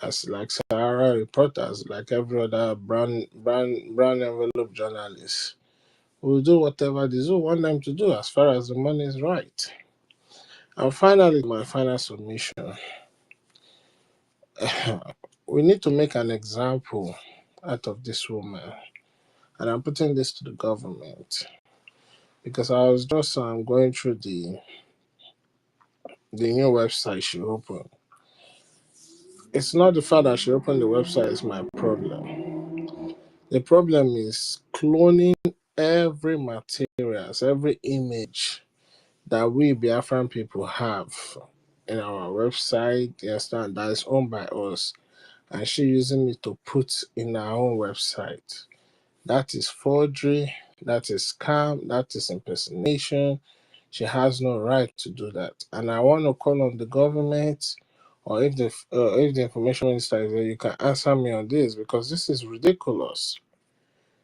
as like Sahara reporters, like every other brown envelope journalist. We'll do whatever the zoo want them to do as far as the money is right. And finally, my final submission. We need to make an example out of this woman. And I'm putting this to the government. Because I was just going through the new website she opened. It's not the fact that she opened the website is my problem. The problem is cloning every materials, every image that we Biafran people have in our website, you understand, that is owned by us, and she using it to put in our own website. That is forgery, that is scam, that is impersonation. She has no right to do that. And I want to call on the government, or if the information minister is there, you can answer me on this because this is ridiculous.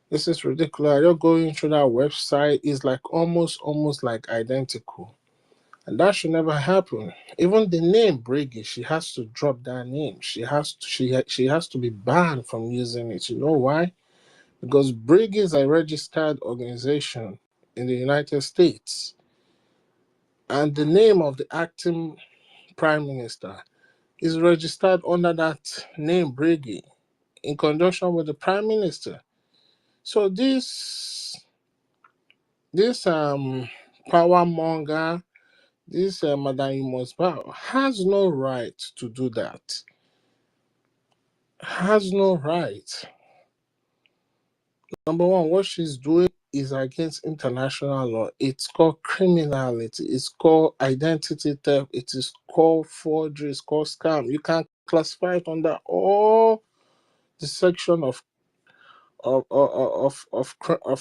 This is ridiculous. You're going through that website is like almost like identical. And that should never happen. Even the name Briggy, she has to drop that name. She has to be banned from using it. You know why? Because Briggy is a registered organization in the United States. And the name of the acting prime minister is registered under that name Briggy in conjunction with the prime minister. So this power monger, this Madam Imosba has no right to do that. Has no right. Number one, what she's doing is against international law. It's called criminality. It's called identity theft. It is called forgery. It's called scam. You can classify it under all the section of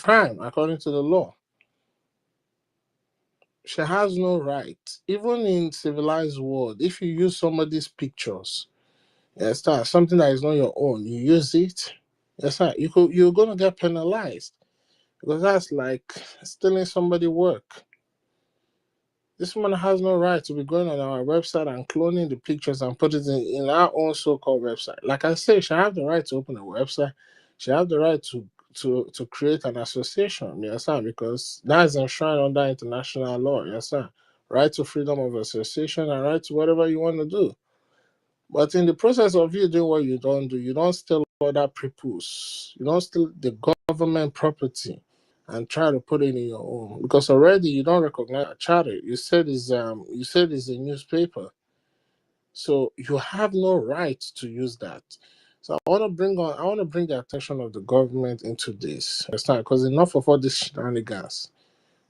crime according to the law. She has no right. Even in civilized world, if you use somebody's pictures, yes, something that is not your own, you use it, yes, you're gonna get penalized because that's like stealing somebody's work. This woman has no right to be going on our website and cloning the pictures and put it in our own so-called website. Like I say, she have the right to open a website. She have the right to create an association, you understand? Because that is enshrined under international law, you understand? Right to freedom of association and right to whatever you want to do. But in the process of you doing what you don't do, you don't steal other people's, you don't steal the government property and try to put it in your own because already you don't recognize a charter. You said it's a newspaper, so you have no right to use that. So I want to bring the attention of the government into this. Understand? Because enough of all this shenanigans.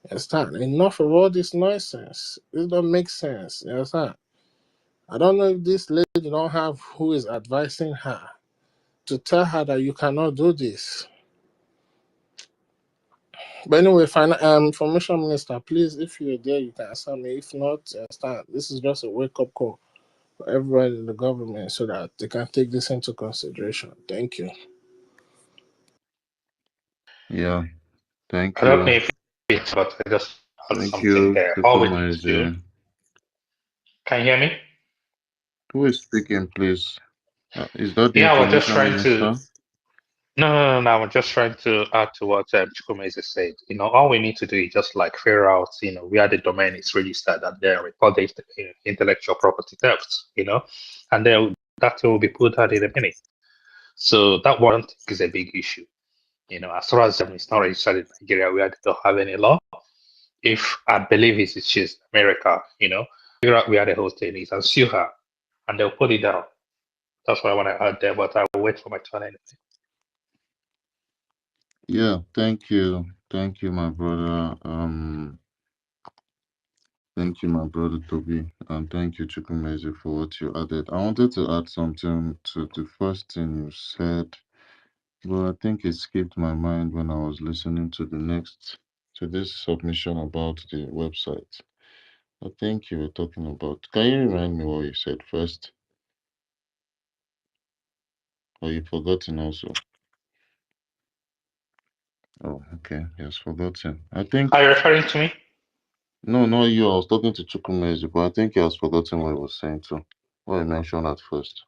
Understand? Enough of all this nonsense. This don't make sense. Understand? I don't know if this lady don't have who is advising her to tell her that you cannot do this. But anyway, information minister, please, if you're there, you can answer me. If not, start. This is just a wake up call for everybody in the government so that they can take this into consideration. Thank you. Yeah, I thank don't you. know if it's, but I just put Thank something you, there. All we need to do. Tukumeze. Can you hear me? Who is speaking, please? Is that the Yeah, I was just information trying to. minister? No. I was just trying to add to what Chukwumeze said. All we need to do is just like figure out, where the domain is registered and then report the intellectual property theft, and then that will be put out in a minute. So that one is a big issue. As far as it's not registered in Nigeria, we don't have any law. If I believe it's just America, figure out where the hosting is and sue her, and they'll put it down. That's what I want to add there, but I will wait for my turn anyway. Yeah, thank you. Thank you, my brother. Thank you, my brother Toby. And thank you, Chukwumeze, for what you added. I wanted to add something to the first thing you said, but I think it skipped my mind when I was listening to this submission about the website. I think you were talking about. Can you remind me what you said first? Or you've forgotten also? Oh, okay. He has forgotten. I think. Are you referring to me? No, not you. I was talking to Chukwumeze, but I think he has forgotten what he was saying too. What he mentioned at first.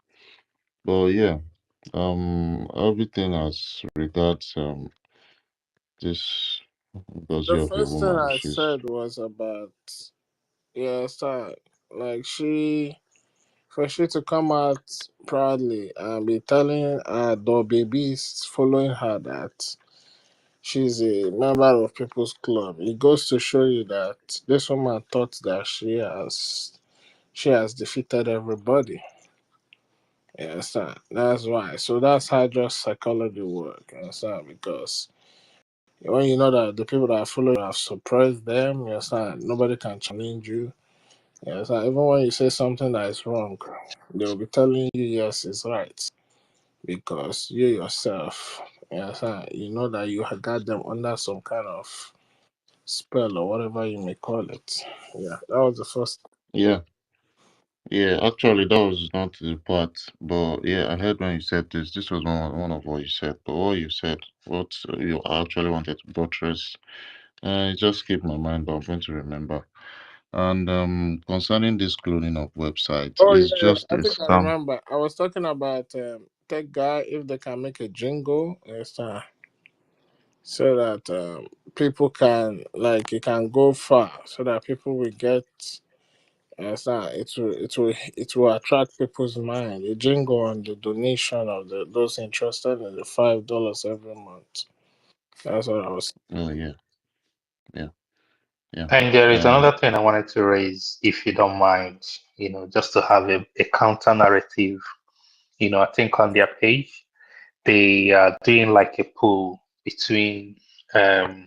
But yeah, everything as regards this The Ngozi of a first thing woman, I she's said was about, yeah, start like for she to come out proudly and be telling her dog babies following her that she's a member of People's Club. It goes to show you that this woman thought that she has defeated everybody. You understand? That's why. So that's how just psychology work. You understand? Because when you know that the people that follow you have suppressed them, you understand? Nobody can challenge you. You understand? Even when you say something that is wrong, they'll be telling you yes, it's right. Because you yourself, you understand? You know that you have got them under some kind of spell or whatever you may call it. Yeah, that was the first. yeah, yeah. Actually, that was not the part, but yeah, I heard when you said this. This was one of what you said, but what you said, what you actually wanted to buttress, it just keep my mind, but I'm going to remember. And concerning this cloning of websites, Oh, yeah, it's yeah, just I a think I scam. remember. I was talking about tech guy, if they can make a jingle, you understand? So that people can, like, it can go far so that people will get, you understand? It will attract people's mind. A jingle on the donation of those interested in the $5 every month. That's what I was. Oh yeah, yeah, yeah. And there is Uh, another thing I wanted to raise, if you don't mind, just to have a counter narrative. I think on their page, they are doing like a poll between um,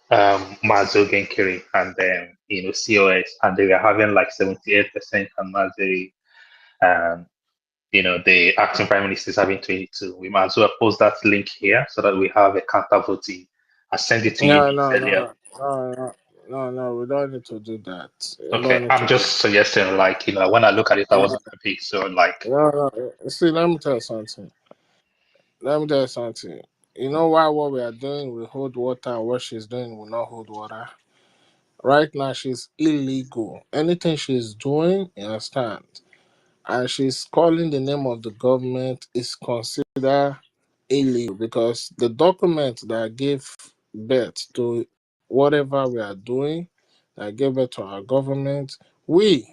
Mazo Genkiri and then, COS, and they were having like 78% on Mazo. Um, the acting prime minister is having 22. We might as well post that link here so that we have a counter voting. I sent it to No, Eunice no, earlier. no, no, no, no, no. We don't need to do that. We Okay, don't need I'm to do. just suggesting, like, when I look at it, I No, wasn't happy. So, like, no, no. See, let me tell you something. Let me tell you something. You know why what we are doing will hold water and what she's doing will not hold water? Right now, she's illegal. Anything she's doing, you understand? And she's calling the name of the government is considered illegal because the document that gave birth to whatever we are doing, that gave birth to our government, we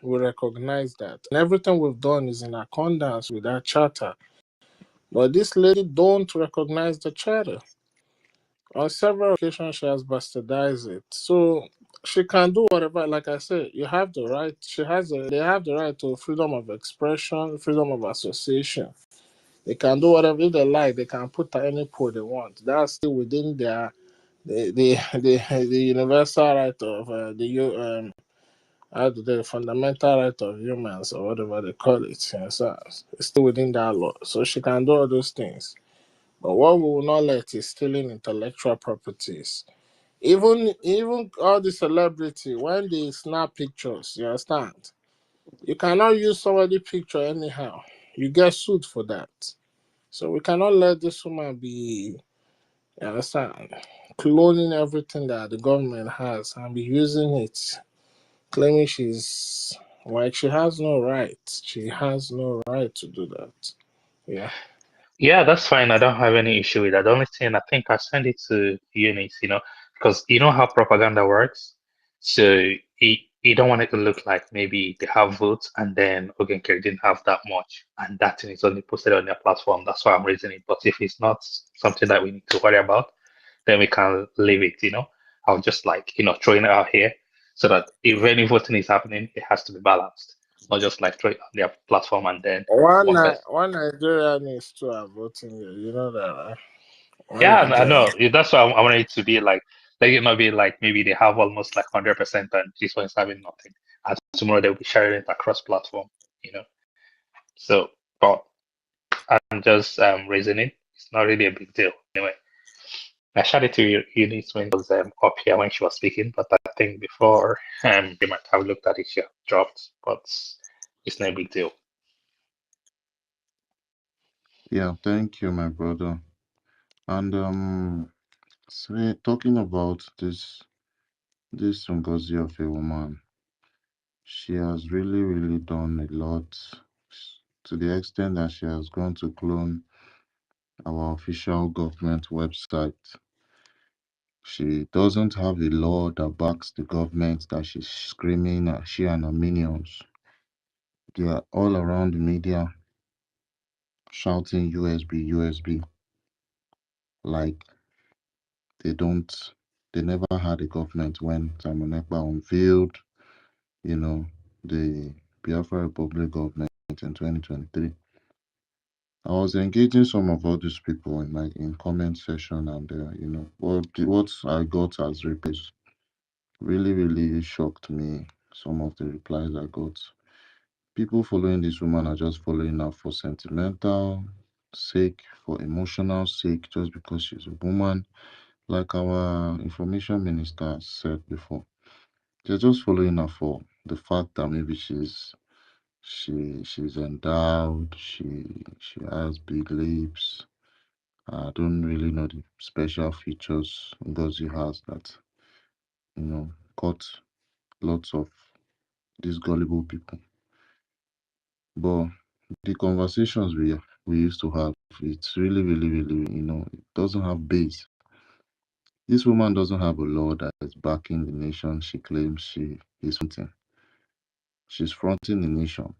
recognize that. And everything we've done is in accordance with that charter. But this lady don't recognize the charter. On several occasions, she has bastardized it. So she can do whatever. Like I said, you have the right. They have the right to freedom of expression, freedom of association. They can do whatever if they like. They can put any poll they want. That's still within their the universal right of the fundamental right of humans or whatever they call it. Yeah, so it's still within that law. So she can do all those things. But what we will not let is stealing intellectual properties. Even all the celebrity when they snap pictures, you understand? You cannot use somebody picture anyhow. You get sued for that. So we cannot let this woman be, you understand, cloning everything that the government has and be using it, claiming she's like she has no right. She has no right to do that. Yeah. yeah, that's fine. I don't have any issue with that. The only thing I think I sent it to Eunice, because you know how propaganda works. So you don't want it to look like maybe they have votes and then Ogenkere didn't have that much, and that thing is only posted on their platform. That's why I'm raising it. But if it's not something that we need to worry about, then we can leave it. I'll just like, throwing it out here so that if any voting is happening, it has to be balanced, not just like throw it on their platform and then one person. One Nigerian is two are voting here. You know that, right? One Yeah, I Nigerian. know. That's why I wanted it to be like it not be like maybe they have almost like 100% and this one is having nothing. And tomorrow they'll be sharing it across platform, you know. So, but I'm just raising it. It's not really a big deal. Anyway, I shared it to you, Eunice when it was up here when she was speaking, but I think before you might have looked at it, she had dropped, but it's no big deal. yeah, thank you, my brother. And talking about this Ngozi of a woman, she has really, really done a lot to the extent that she has gone to clone our official government website. She doesn't have a law that backs the government that she's screaming at. She and her minions. They are all around the media shouting USB, USB, like they don't, they never had a government when Simon Ekpa unveiled, you know, the Biafra Republic government in 2023. I was engaging some of all these people in comment section, and what I got as replies really, really shocked me. Some of the replies I got. People following this woman are just following her for sentimental sake, for emotional sake, just because she's a woman. Like our information minister said before, they're just following her for the fact that maybe she's endowed, she has big lips. I don't really know the special features Ngozi has that caught lots of these gullible people. But the conversations we used to have, it's really, really, really, it doesn't have base. This woman doesn't have a law that is backing the nation she claims she is fronting. She's fronting the nation,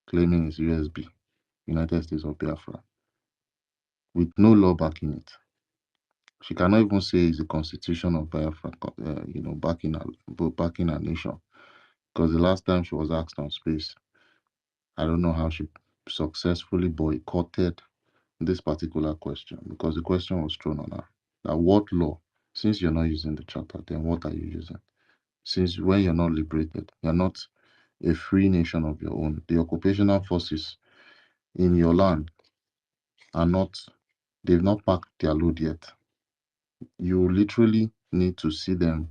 claiming it's USB, United States of Biafra, with no law backing it. She cannot even say it's the Constitution of Biafra, backing her nation. Because the last time she was asked on space, I don't know how she successfully boycotted this particular question, because the question was thrown on her. Now, what law? Since you're not using the charter, then what are you using? Since when you're not liberated, you're not a free nation of your own. The occupational forces in your land are not, they've not packed their load yet. You literally need to see them,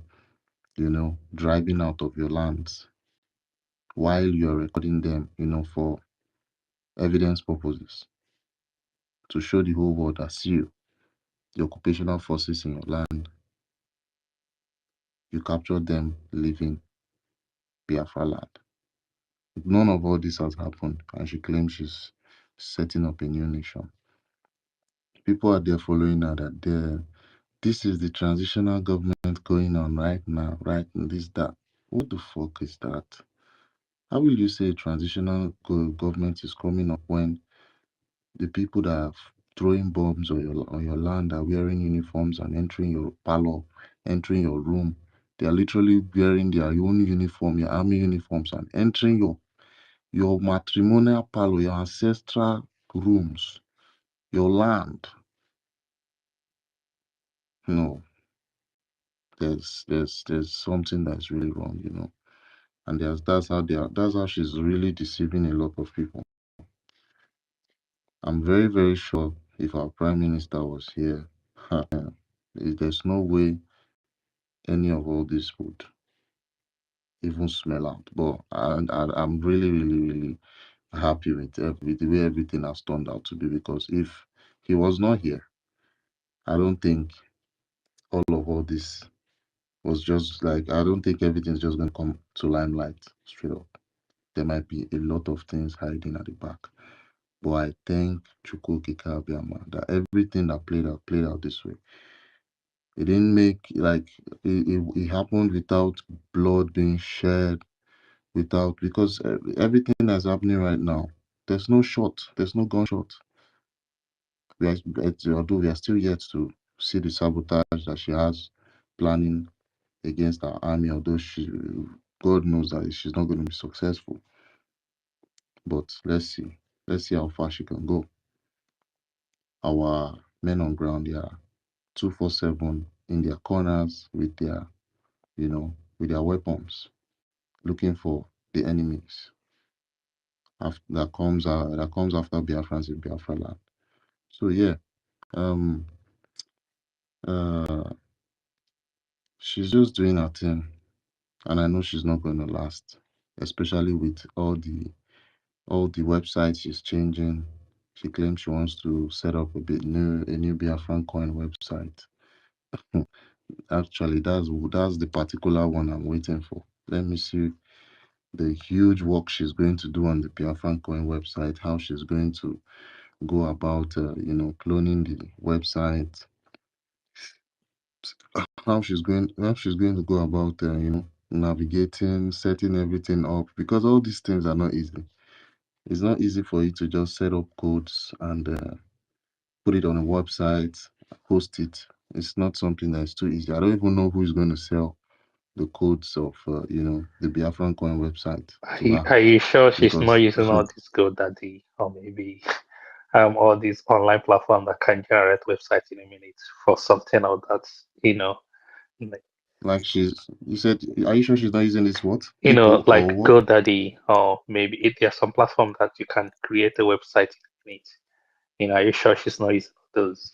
driving out of your lands while you're recording them, for evidence purposes, to show the whole world that you, the occupational forces in your land, you captured them living Biafra land. None of all this has happened, and she claims she's setting up a new nation. People are there following her that this is the transitional government going on right now, right? This, that. What the fuck is that? How will you say a transitional government is coming up when the people that are throwing bombs on your land are wearing uniforms and entering your parlor, entering your room? They are literally wearing their own uniform, your army uniforms, and entering your matrimonial parlor, your ancestral rooms, your land. No, there's something that's really wrong, and that's how she's really deceiving a lot of people. I'm very, very sure if our prime minister was here, there's no way any of all this would even smell out. But I'm really, really, really happy with the way everything has turned out to be, because if he was not here, I don't think all this was just like, I don't think everything's just going to come to limelight straight up. There might be a lot of things hiding at the back. But I thank Chukwuka Abiyama that everything that played out this way. It didn't make, like, it happened without blood being shed, because everything that's happening right now, there's no shot, there's no gunshot. Although we are still yet to see the sabotage that she has planning against our army, although God knows that she's not going to be successful. But let's see how far she can go. Our men on ground, they are 247 in their corners with their weapons, looking for the enemies that comes after Biafrans in Biafra land. So yeah, um, uh, she's just doing her thing, and I know she's not going to last, especially with all the websites she's changing. She claims she wants to set up a new Biafran coin website. Actually, that's the particular one I'm waiting for. Let me see the huge work she's going to do on the Biafran Coin website, how she's going to go about, cloning the website, how she's going to go about, navigating, setting everything up, because all these things are not easy. It's not easy for you to just set up codes and put it on a website, post it. It's not something that's too easy. I don't even know who is going to sell the codes of, the Biafran Coin website to her, Are you sure she's not because using all this GoDaddy or maybe all these online platform that can generate websites in a minute for something of that, like, like you said, are you sure she's not using this what? People or like what? GoDaddy or maybe there's some platform that you can create a website in a minute. Are you sure she's not using those?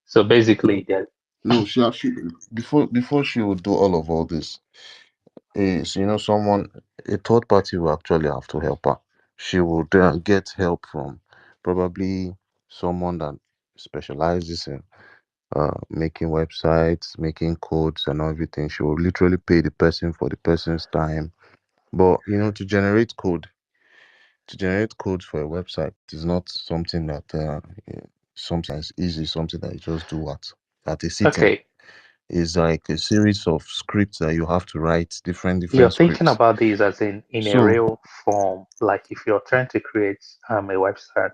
So basically, that No, she actually, before she would do all this, is someone, a third party will actually have to help her. She would get help from probably someone that specializes in making websites, making codes and everything. She will literally pay the person for the person's time. But to generate codes for a website is not something that something that's easy, something that you just do at a sitting. okay, It's like a series of scripts that you have to write, you're different thinking scripts. about these as in a So, real form. Like if you're trying to create a website,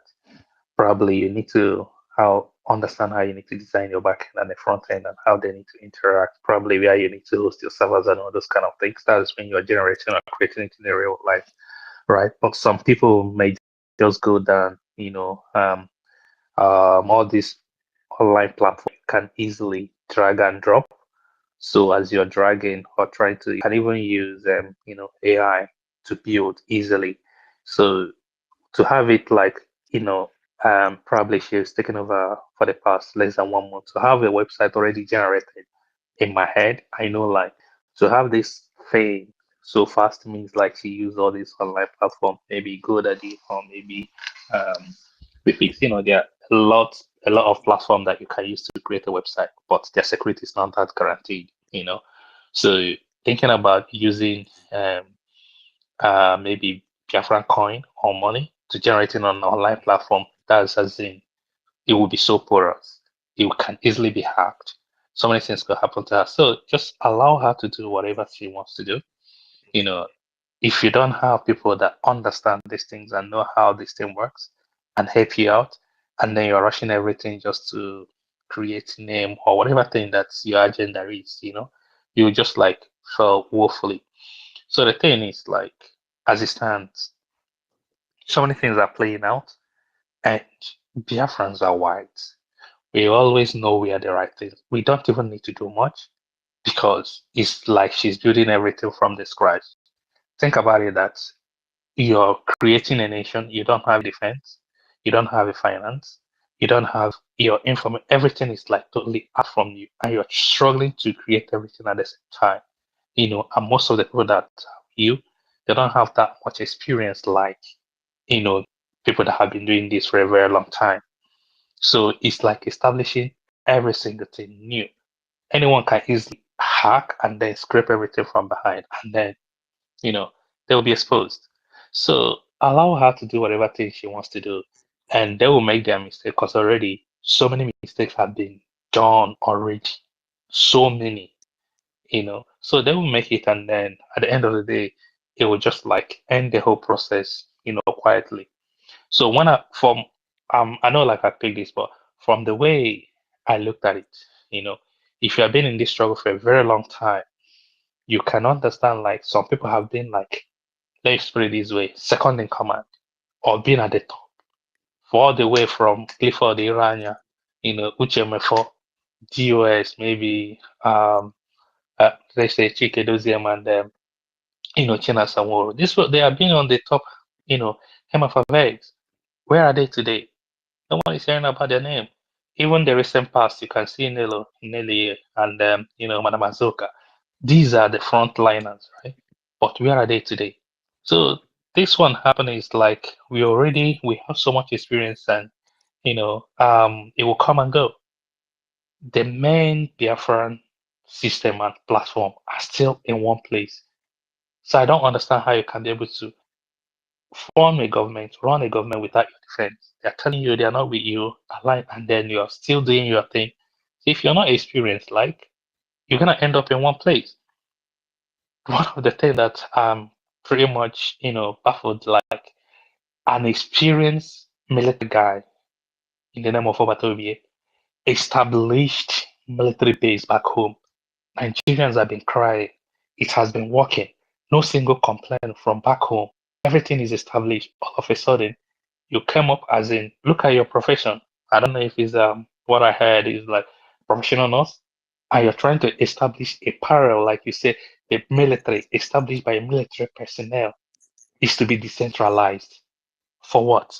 probably you need to how understand how you need to design your backend and the front end and how they need to interact. Probably where you need to host your servers and all those kind of things. That's when you're generating or creating it in the real life, right? But some people may just go down, all these online platforms can easily drag and drop. So as you're dragging or trying to, you can even use AI to build easily. So to have it like probably she's taken over for the past less than 1 month to have a website already generated in my head. I know like to have this thing so fast means like she used all these online platform, maybe GoDaddy or maybe um Wix. There are a lot of platform that you can use to create a website, but their security is not that guaranteed. So thinking about using maybe Biafran coin or money to generate it on an online platform, that's as in it will be so porous. It can easily be hacked. So many things could happen to her. So just allow her to do whatever she wants to do. You know, if you don't have people that understand these things and know how this thing works and help you out, and then you're rushing everything just to create name or whatever thing that's your agenda is, you just like fail woefully. So the thing is like, as it stands, so many things are playing out, and Biafrans are white. We always know we are the right thing. We don't even need to do much because it's like she's building everything from the scratch. Think about it that you're creating a nation, you don't have defense, you don't have a finance, you don't have your information, everything is like totally out from you, and you're struggling to create everything at the same time. And most of the people that you they don't have that much experience like you know people that have been doing this for a very long time. So it's like establishing every single thing new. Anyone can easily hack and then scrape everything from behind, and then you know they'll be exposed. So allow her to do whatever thing she wants to do, and they will make their mistake because already so many mistakes have been done already. So many, So they will make it, and then at the end of the day, it will just like end the whole process, quietly. So I know like I picked this, but from the way I looked at it, you know, if you have been in this struggle for a very long time, you can understand like some people have been like, let's put it this way, second in command or being at the top for all the way from Clifford Irania, Uchemefo, DOS, maybe let's say Chike Doziem and China Samoro. They have been on the top, hem of affairs. Where are they today? No one is hearing about their name. Even the recent past, you can see Nelly, and Madam Azoka. These are the frontliners, right? But where are they today? So this one happening is like we have so much experience, and it will come and go. The main Biafran system and platform are still in one place. So I don't understand how you can be able to form a government, run a government without your defense. They're telling you they are not with you, aligned, and then you're still doing your thing. If you're not experienced, like, you're gonna end up in one place. One of the things that I'm pretty much, baffled, like, an experienced military guy in the name of Obatobie established military base back home. Nigerians have been crying. It has been working. No single complaint from back home. Everything is established. All of a sudden, you came up as in, look at your profession. I don't know if it's what I heard is like professional nurse, and you're trying to establish a parallel, like you say, the military established by military personnel is to be decentralized. For what?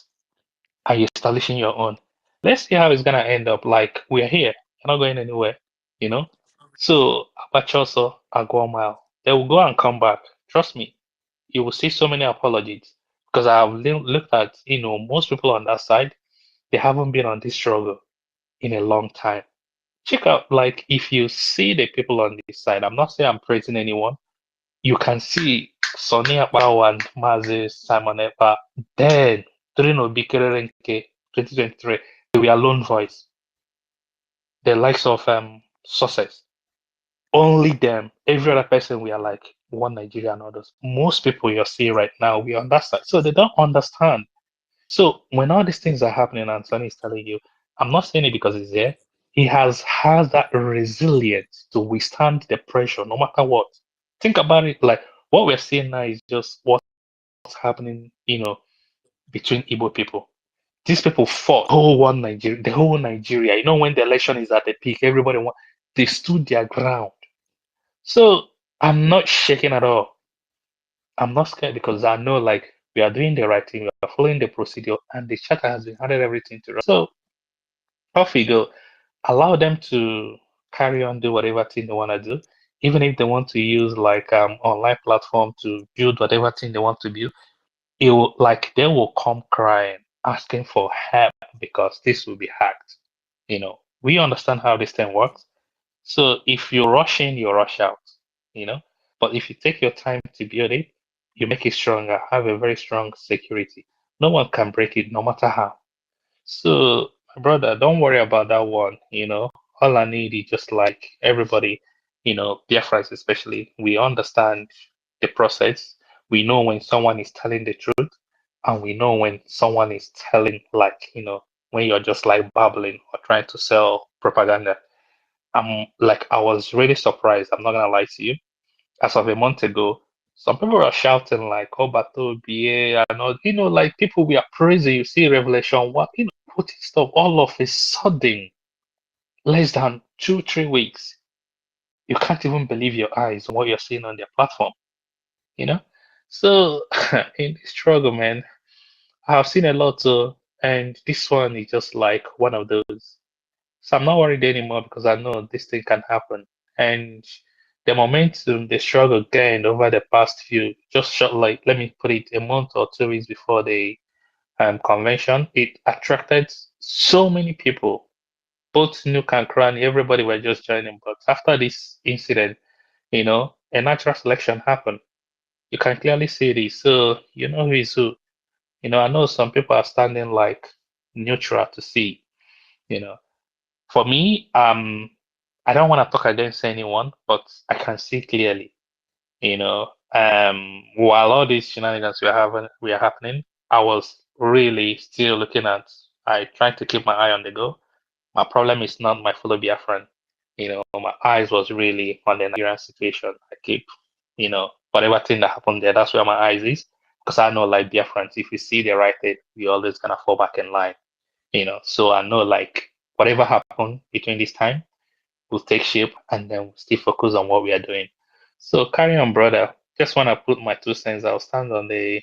Are you establishing your own? Let's see how it's gonna end up. Like, we're here, we're not going anywhere, you know. So Abachoso, Agwamile, they will go and come back. Trust me, you will see so many apologies because I have looked at, most people on that side. They haven't been on this struggle in a long time. Check out, like, if you see the people on this side. I'm not saying I'm praising anyone. You can see Sonny Akpao and Mazi Simon Epa. Then during Obikereke 2023, they were lone voice. The likes of Success. Only them. Every other person we are like one Nigeria and others. Most people you're seeing right now, we on that side. So they don't understand. So when all these things are happening and Sonny is telling you, I'm not saying it because he's there. He has that resilience to withstand the pressure no matter what. Think about it, like what we're seeing now is just what's happening, between Igbo people. These people fought the whole Nigeria. When the election is at the peak, they stood their ground. So I'm not shaking at all. I'm not scared because I know, like, we are doing the right thing, we are following the procedure, and the charter has been handed everything to us. So off we go. Allow them to carry on, do whatever thing they want to do. Even if they want to use like online platform to build whatever thing they want to build, they will come crying, asking for help because this will be hacked. We understand how this thing works. So if you rush in, you rush out, you know. But if you take your time to build it, you make it stronger, have a very strong security. No one can break it, no matter how. So, my brother, don't worry about that one. All I need is just like everybody, Biafrans especially, we understand the process. We know when someone is telling the truth, and we know when someone is telling, like, when you're just like babbling or trying to sell propaganda. I was really surprised. I'm not gonna lie to you. As of a month ago, some people were shouting like "Obato BA" and all. Like people we are praising. You see Revelation what putting stuff all of a sudden, less than 2 3 weeks. You can't even believe your eyes on what you're seeing on their platform. You know. So in this struggle, man, I've seen a lot. And this one is just like one of those. So I'm not worried anymore because I know this thing can happen. And the momentum, the struggle gained over the past just short, like, let me put it, a month or 2 weeks before the convention, it attracted so many people, both new and cranny, everybody were just joining. But after this incident, a natural selection happened. You can clearly see this. So you know who is who. I know some people are standing like neutral to see, you know. For me, I don't want to talk against anyone, but I can see clearly, while all these shenanigans were happening, I was really still looking at. I tried to keep my eye on the go. My problem is not my fellow Biafran. My eyes was really on the Nigerian situation. I keep, whatever thing that happened there, that's where my eyes is. Because I know, like Biafrans, if we see the right thing, we always gonna fall back in line. So I know, like, whatever happened between this time will take shape and then we'll still focus on what we are doing. So carry on, brother. Just want to put my 2 cents. I'll stand on the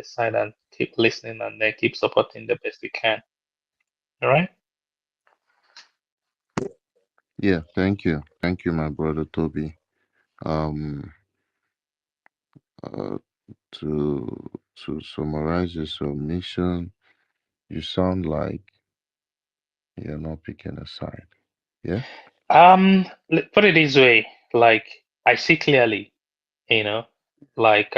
side and keep listening and then keep supporting the best we can. All right. Yeah, thank you, my brother Toby. Um, uh, to summarize your submission, you sound like you're not picking a side. Yeah. Put it this way, like, I see clearly, you know. Like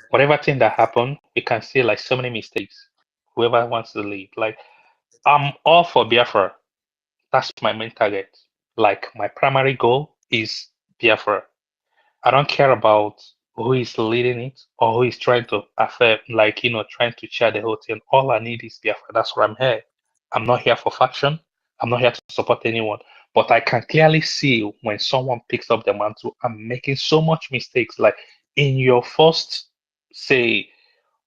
whatever thing that happened, we can see like so many mistakes. Whoever wants to lead, like I'm all for Biafra. That's my main target. Like my primary goal is Biafra. I don't care about who is leading it or who is trying to affect, like, trying to share the whole thing. All I need is Biafra. That's why I'm here. I'm not here for faction. I'm not here to support anyone. But I can clearly see when someone picks up the mantle, I'm making so much mistakes. Like in your say,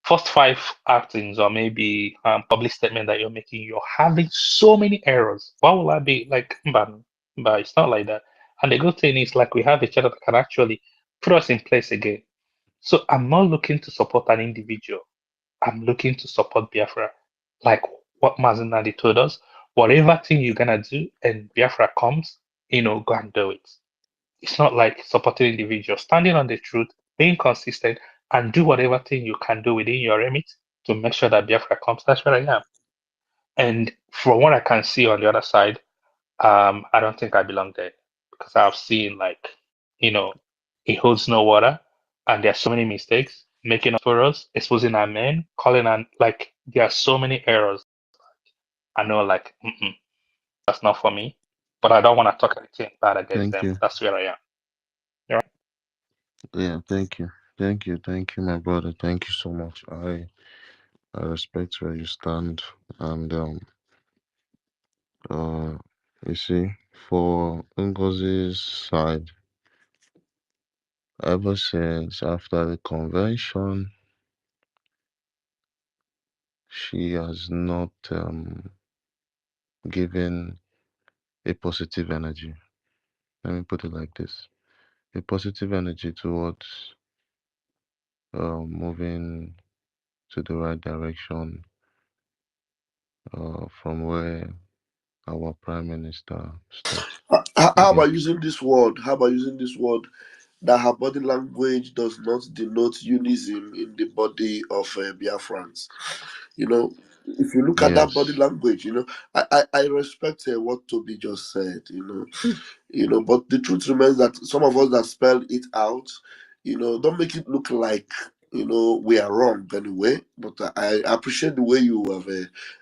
first five actings or maybe public statement that you're making, you're having so many errors. Why will I be like, but it's not like that. And the good thing is, like, we have each other that can actually put us in place again. So I'm not looking to support an individual. I'm looking to support Biafra. Like what Mazinadi told us, whatever thing you're gonna do and Biafra comes, go and do it. It's not like supporting individuals, standing on the truth, being consistent, and do whatever thing you can do within your remit to make sure that Biafra comes. That's where I am. And from what I can see on the other side, I don't think I belong there because I've seen like, you know, it holds no water, and there are so many mistakes, making up for us, exposing our men, calling on like there are so many errors. I know like that's not for me, but I don't want to talk anything bad against Thank them. you. That's where I am. Yeah. Yeah, thank you. Thank you, my brother. Thank you so much. I respect where you stand. And uh you see, for Ngozi's side, ever since after the convention, she has not given a positive energy. Let me put it like this. A positive energy towards moving to the right direction from where our prime minister stopped. You How get? about using this word? How about using this word that her body language does not denote unison in the body of Biafrans? You know, if you look at that body Yes. language, I respect what Toby just said. But the truth remains that some of us that spelled it out, don't make it look like we are wrong anyway. But I appreciate the way you have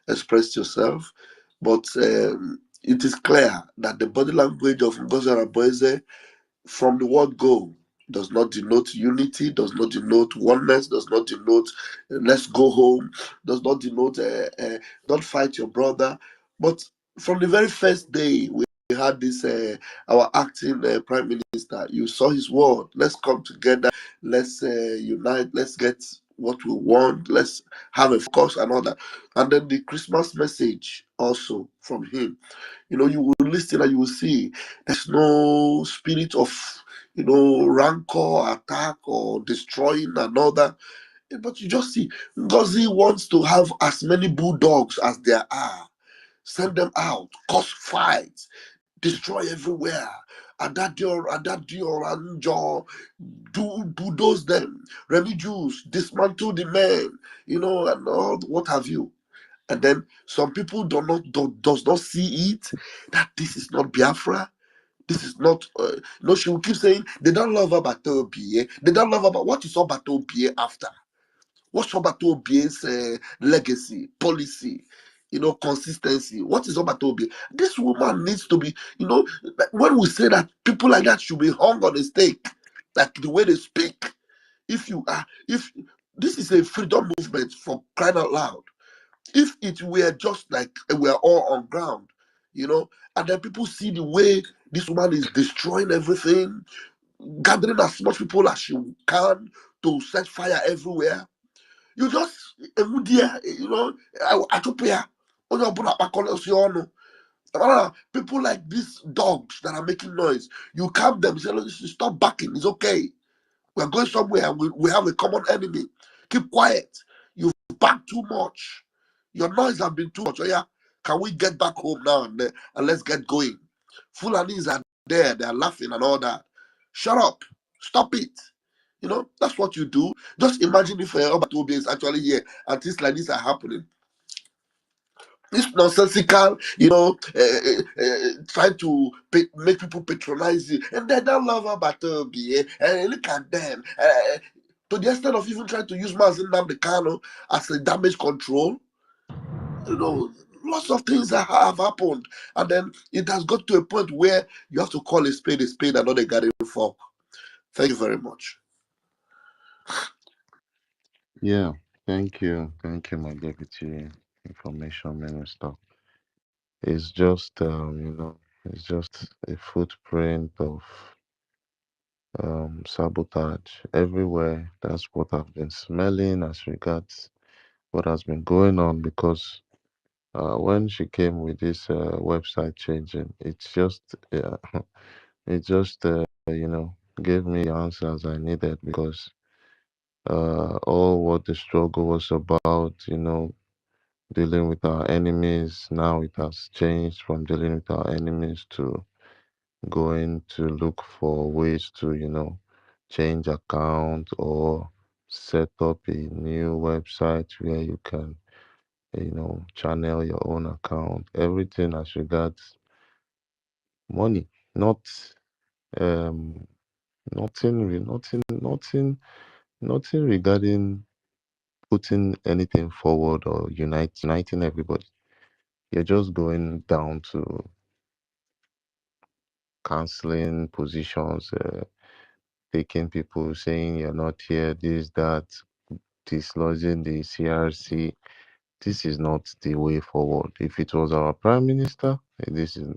expressed yourself. But it is clear that the body language of Ngozi Boise from the word go does not denote unity, does not denote oneness, does not denote let's go home, does not denote don't fight your brother. But from the very first day we had this our acting prime minister, you saw his word, let's come together, let's unite, let's get what we want, let's have a focus and all that. And then the Christmas message also from him, you will listen and you will see there's no spirit of rancor, attack, or destroying another. But you just see, Ngozi wants to have as many bulldogs as there are. Send them out, cause fights, destroy everywhere. And do bulldoze them, refugees, dismantle the men, and all what have you. And then some people does not see it that this is not Biafra. This is not. No, she will keep saying they don't love about Obie. They don't love about what is about Obie after. What's about Obie's legacy, policy, consistency. What is about Obie? This woman needs to be. Like when we say that people like that should be hung on a stake, like the way they speak. If this is a freedom movement for crying out loud, if it were just like we're all on ground, and then people see the way this woman is destroying everything, gathering as much people as she can to set fire everywhere, you just, atopia, people like these dogs that are making noise, you calm them, say, "Look, stop barking, it's okay. We're going somewhere. We have a common enemy. Keep quiet. You've backed too much. Your noise has been too much. Oh, yeah. Can we get back home now and let's get going? Fulanis are there. They're laughing and all that. Shut up. Stop it. That's what you do. Just imagine if Obatobe is actually here and things like this are happening. This nonsensical, trying to make people patronize you, and they don't love about and look at them. To the extent of even trying to use Mazin Namdekano as a damage control, lots of things that have happened, and then it has got to a point where you have to call a spade and not a garden fork. Thank you very much. Yeah, thank you, my deputy information minister. It's just it's just a footprint of sabotage everywhere. That's what I've been smelling as regards what has been going on because when she came with this website changing, it just gave me the answers I needed because all what the struggle was about, dealing with our enemies. Now it has changed from dealing with our enemies to going to look for ways to, change account or set up a new website where you can, channel your own account. Everything as regards money, not um nothing regarding putting anything forward or uniting everybody. You're just going down to canceling positions, taking people saying you're not here, this, that, dislodging the CRC. This is not the way forward. If it was our prime minister, this is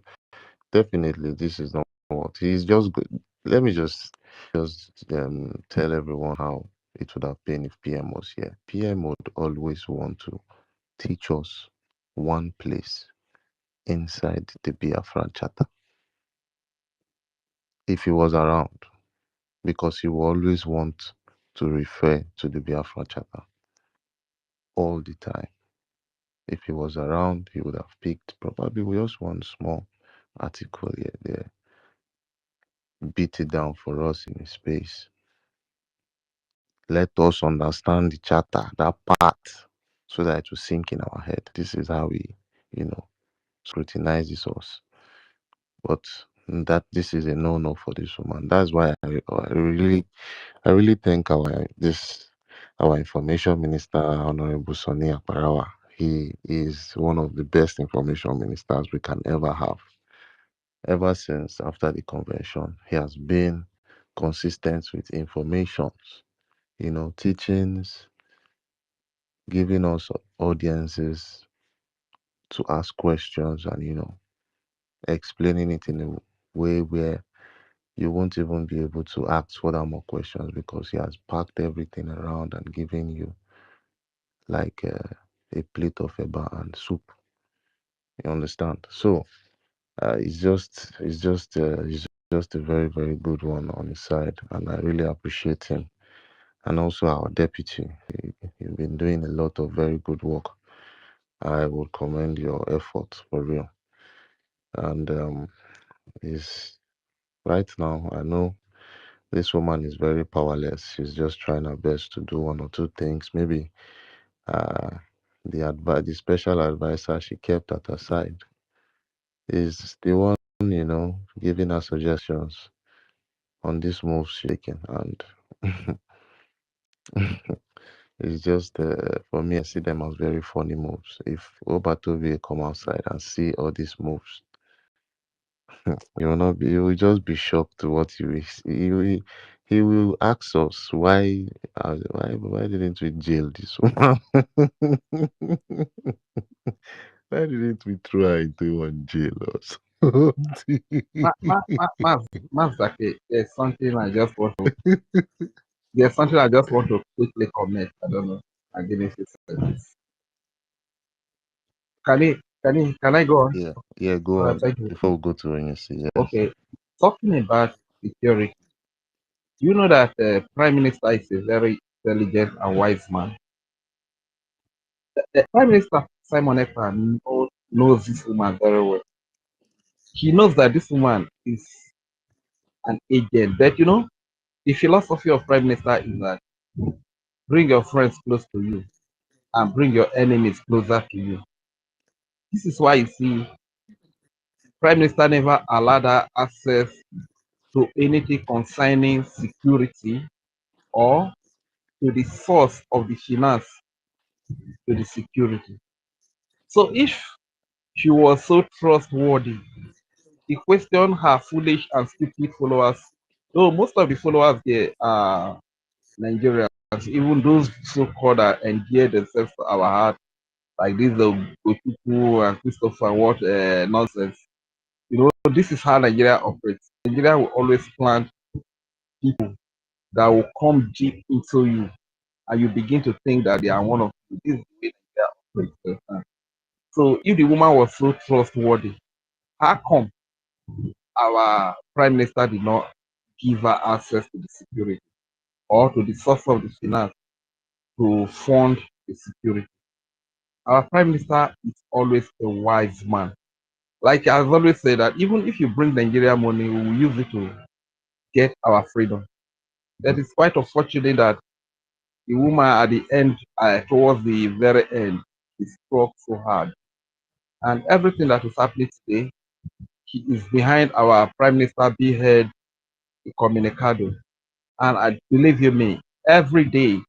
not what he's just good. Let me just tell everyone how it would have been if PM was here. PM would always want to teach us one place inside the Biafran charter if he was around, because he will always want to refer to the Biafran charter all the time. If he was around, he would have picked probably just one small article here, there, beat it down for us in a space. Let us understand the charter, that part, so that it will sink in our head. This is how he, scrutinizes us. But that this is a no-no for this woman. That's why I really thank our information minister, Honorable Sonny Aparawa. He is one of the best information ministers we can ever have. Ever since after the convention, he has been consistent with information, teachings, giving us audiences to ask questions and, explaining it in a way where you won't even be able to ask further more questions because he has packed everything around and given you like a plate of eba and soup. You understand? So he's just a very very good one on his side, and I really appreciate him. And also our deputy, you've been doing a lot of very good work. I would commend your effort for real. And is right now I know this woman is very powerless. She's just trying her best to do one or two things. Maybe uh, the special advisor she kept at her side is the one, giving her suggestions on this move she's taking. And it's just for me, I see them as very funny moves. If Obatovi come outside and see all these moves, you will not be. You will just be shocked to what you will see. He will ask us why didn't we jail this woman? Why didn't we throw her into one jail or something? Zaki, there's something I just want to quickly comment. I don't know. I'm giving you seconds. Can I go on? Yeah, yeah, go All right, on. thank you. Before we go to NSC, yes. Okay, talking about security, you know that Prime Minister is a very intelligent and wise man. The Prime Minister Simon Ekpa knows this woman very well. He knows that this woman is an agent. But the philosophy of Prime Minister is that bring your friends close to you and bring your enemies closer to you. This is why you see Prime Minister never allowed her access to anything concerning security or to the source of the finance to the security. So if she was so trustworthy, he questioned her foolish and stupid followers. Though most of the followers there are Nigerians, even those so-called that endear themselves to our heart, like this Ochuku and Christopher, what nonsense. You know, this is how Nigeria operates. Nigeria will always plant people that will come deep into you, and you begin to think that they are one of you. This is the way Nigeria operates. So if the woman was so trustworthy, how come our prime minister did not give her access to the security or to the source of the finance to fund the security? Our prime minister is always a wise man. Like I've always said that even if you bring Nigeria money, we will use it to get our freedom. That is quite unfortunate that the woman at the end, towards the very end, is struck so hard. And everything that is happening today, he is behind our prime minister behead communicado. And I believe you me, every day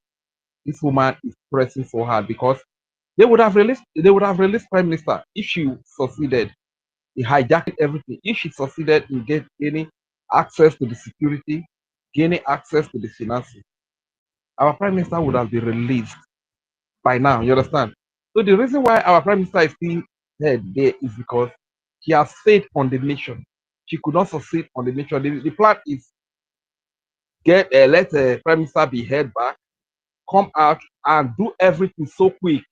this woman is pressing so hard because they would have released prime minister if she succeeded in hijacking everything. If she succeeded in gaining access to the security, gaining access to the finances, our prime minister would have been released by now. You understand? So the reason why our prime minister is still head there is because he has faith on the nation. She could not succeed on the nation. The plan is let prime minister be head back, come out and do everything so quick,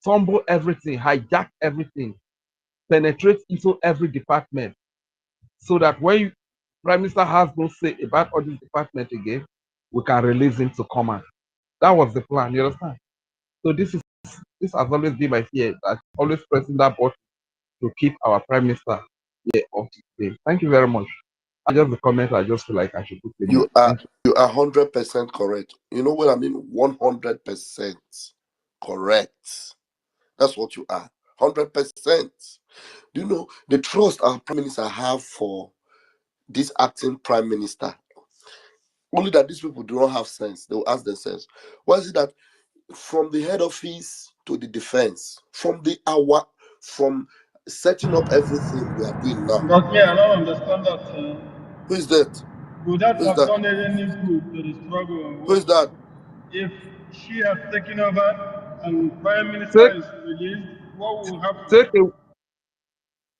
tumble everything, hijack everything, penetrate into every department, so that when prime minister has no say about all these departments again, we can release him to command. That was the plan. You understand? So this has always been my fear. That always pressing that button to keep our prime minister here up to today. Thank you very much. I just the comment. I just feel like I should put in there. You are Thank you. 100% correct. You know what I mean? 100% correct. That's what you are. 100%. Do you know the trust our prime minister have for this acting prime minister? Only that these people do not have sense. They will ask themselves, why is it that from the head office to the defense, from setting up everything we are doing now? But me, I don't understand that. Who is that? Would that Who is have that? done any good to the struggle or Who is what? that? If she has taken over and Prime Minister Take is released, what will happen? take a-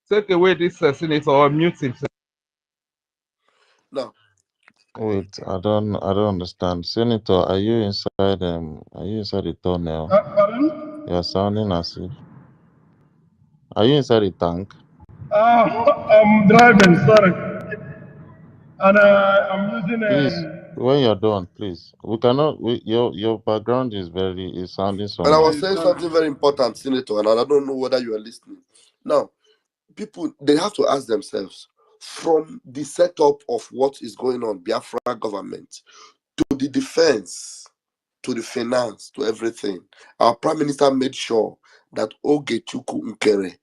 take away this senator or mute himself. Now, Wait, I don't understand. Senator, are you inside the tunnel? Pardon? You're sounding as if are you inside the tank? I'm driving, sorry. And I'm using Please, a. when you're done, please. We cannot your background is sounding and I somehow. was Okay, saying sorry. something very important, Senator, and I don't know whether you are listening. Now, people they have to ask themselves from the setup of what is going on, Biafra government, to the defense, to the finance, to everything. Our prime minister made sure that Ogechuku Nkere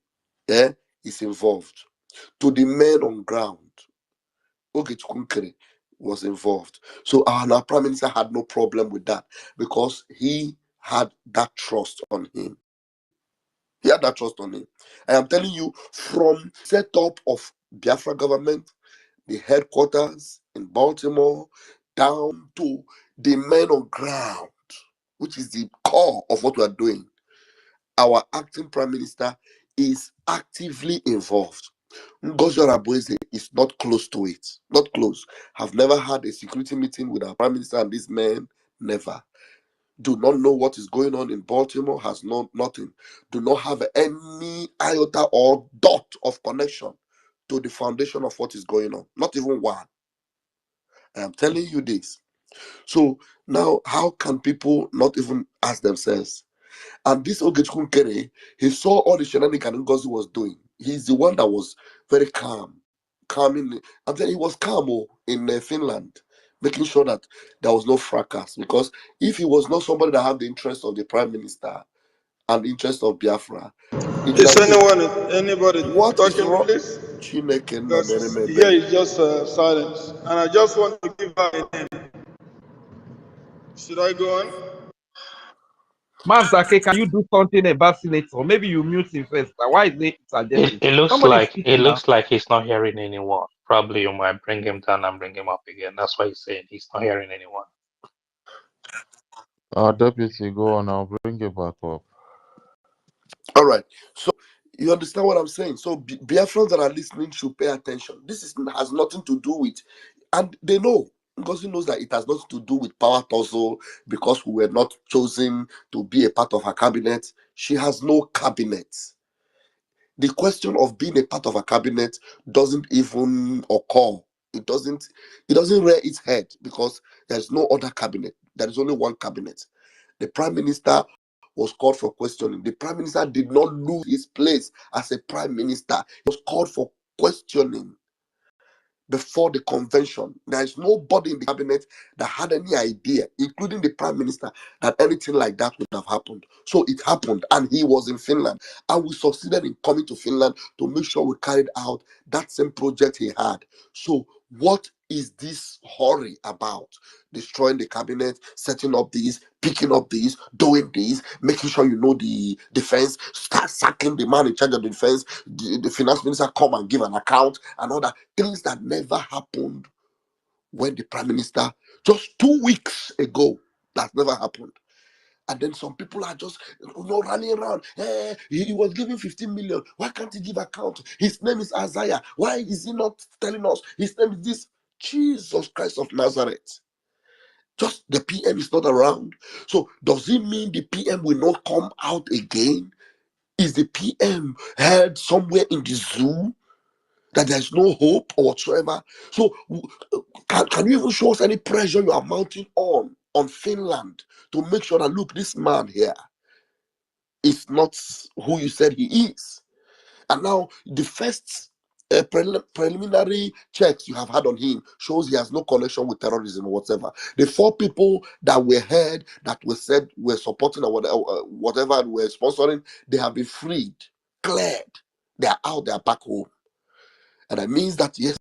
is involved. To the men on ground, Ogechuku Nkere was involved. So our prime minister had no problem with that because he had that trust on him. He had that trust on him. I am telling you, from setup of Biafra government, the headquarters in Baltimore, down to the men on ground, which is the core of what we are doing. Our acting prime minister is actively involved. Ngozi Orabueze is not close to it. Not close. Have never had a security meeting with our prime minister and these men. Never. Do not know what is going on in Baltimore. Has known nothing. Do not have any iota or dot of connection to the foundation of what is going on. Not even one. I am telling you this. So now, how can people not even ask themselves? And this Ogechukwu Nkere, he saw all the shenanigans Ngozi was doing. He's the one that was very calm. Calming. I'm saying he was calm in Finland, making sure that there was no fracas. Because if he was not somebody that had the interest of the prime minister, and interest of Biafra. Is Intervene. anyone, anybody What is talking, wrong? please? Chineke nọ Because n'eluigwe. here is just silence. And I just want to give her a name. Should I go on? Mazake, can you do something about Senator? Maybe you mute him first. Why is it interjecting? Somebody is It speaking now. looks like he's not hearing anyone. Probably you might bring him down and bring him up again. That's why he's saying he's not hearing anyone. Our deputy, go on. I'll bring you back up. All right. So you understand what I'm saying? So Biafrans that are listening should pay attention. Has nothing to do with, and they know. Ngozi knows that it has nothing to do with power tussle because we were not chosen to be a part of her cabinet. She has no cabinet. The question of being a part of a cabinet doesn't even occur. It doesn't. It doesn't rear its head because there's no other cabinet. There is only one cabinet. The prime minister was called for questioning. The prime minister did not lose his place as a prime minister. He was called for questioning before the convention. There is nobody in the cabinet that had any idea, including the prime minister, that anything like that would have happened. So it happened, and he was in Finland. And we succeeded in coming to Finland to make sure we carried out that same project he had. So, what is this hurry about? Destroying the cabinet, setting up these, picking up these, doing these, making sure you know the defense, start sacking the man in charge of the defense, the finance minister come and give an account, and all that. Things that never happened when the prime minister, just 2 weeks ago, that never happened. And then some people are just running around. He was giving 15 million. Why can't he give account? His name is Isaiah. Why is he not telling us? His name is this. Jesus Christ of Nazareth. Just the PM is not around. So does it mean the PM will not come out again? Is the PM held somewhere in the zoo that there's no hope or whatsoever? So can you even show us any pressure you are mounting on Finland to make sure that, look, this man here is not who you said he is? And now the first preliminary checks you have had on him shows he has no connection with terrorism or whatever. The 4 people that were heard, that were said were supporting or whatever were sponsoring, they have been freed, cleared. They are out, they are back home. And that means that, yes,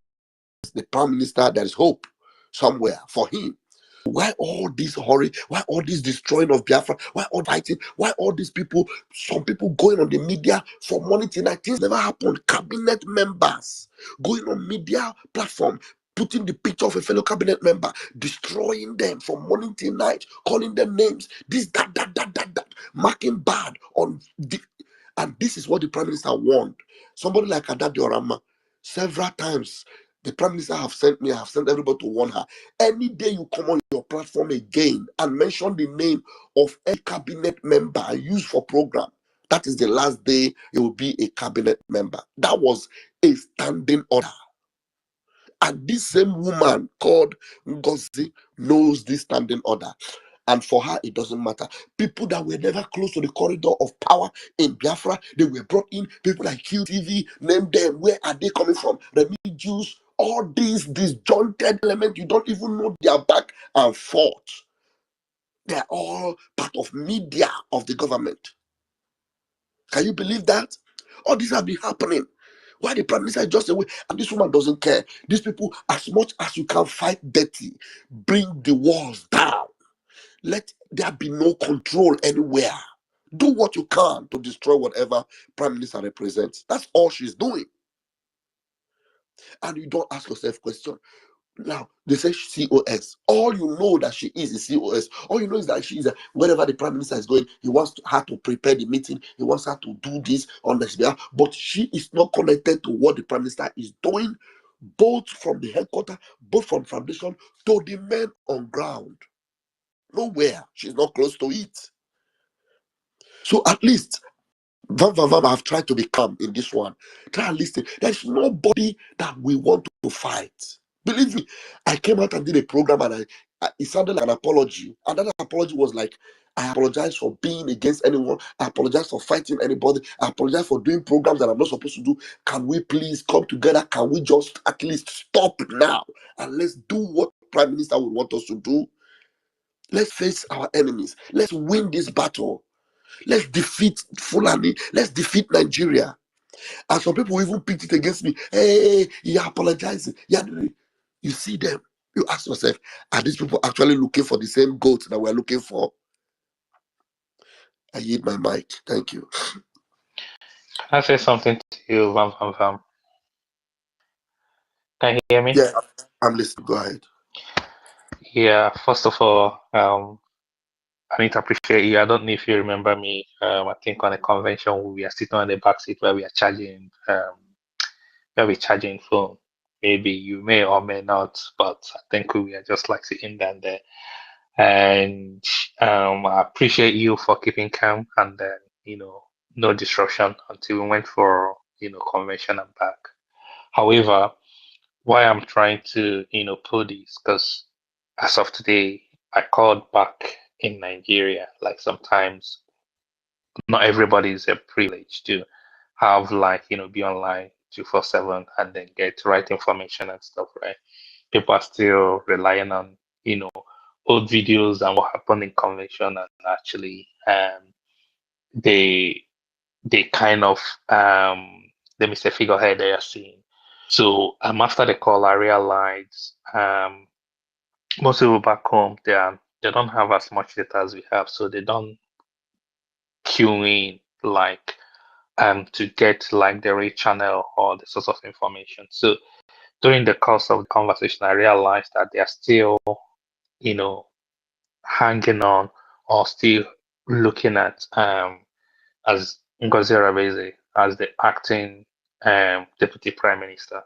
the prime minister, there is hope somewhere for him. Why all this hurry? Why all this destroying of Biafra? Why all fighting? Why all these people? Some people going on the media from morning till night. Things never happened. Cabinet members going on media platform, putting the picture of a fellow cabinet member, destroying them from morning till night, calling them names. This, that, marking bad on the. And this is what the prime minister warned. Somebody like Haddad Diorama, several times, the prime minister have sent me, I have sent everybody to warn her. Any day you come on your platform again and mention the name of a cabinet member and use for program, that is the last day you will be a cabinet member. That was a standing order. And this same woman called Ngozi knows this standing order. And for her, it doesn't matter. People that were never close to the corridor of power in Biafra, they were brought in. People like QTV, name them. Where are they coming from? Remi Jews, all these disjointed elements, you don't even know their back and forth. They're all part of media of the government. Can you believe that? All these have been happening. Why the prime minister is just away and this woman doesn't care? These people, as much as you can fight dirty, bring the walls down. Let there be no control anywhere. Do what you can to destroy whatever prime minister represents. That's all she's doing. And you don't ask yourself question. Now, they say COS. All you know that she is COS. All you know is that she is wherever the prime minister is going, he wants her to prepare the meeting. He wants her to do this on this behalf. But she is not connected to what the prime minister is doing, both from the headquarters, both from foundation to the men on ground. Nowhere. She's not close to it. So at least Van have tried to be calm in this one. Try and listen. There's nobody that we want to fight. Believe me, I came out and did a program and it sounded like an apology. And that apology was like, I apologize for being against anyone. I apologize for fighting anybody. I apologize for doing programs that I'm not supposed to do. Can we please come together? Can we just at least stop now? And let's do what Prime Minister would want us to do. Let's face our enemies. Let's win this battle. Let's defeat Fulani. Let's defeat Nigeria. And some people even picked it against me. Hey, you're apologizing. Yeah, you see them. You ask yourself, are these people actually looking for the same goat that we're looking for? I yield my mic. Thank you. Can I say something to you, Vam Vam Vam? Can you hear me? Yeah, I'm listening. Go ahead. Yeah, first of all, I need to appreciate you. I don't know if you remember me. I think on a convention we are sitting on the back seat where we're charging phone. Maybe you may or may not, but I think we are just like sitting down there. And I appreciate you for keeping calm and then, no disruption until we went for, convention and back. However, why I'm trying to, pull this, because as of today, I called back in Nigeria. Like sometimes not everybody is a privilege to have like, be online 24/7 and then get right information and stuff, right? People are still relying on, old videos and what happened in convention and actually they they kind of let me say figurehead they are seeing. So after the call I realized most people back home they don't have as much data as we have, so they don't queue in like to get like the right channel or the source of information. So during the course of the conversation I realized that they are still, you know, hanging on or still looking at as Ngozi Rabeze as the acting deputy prime minister.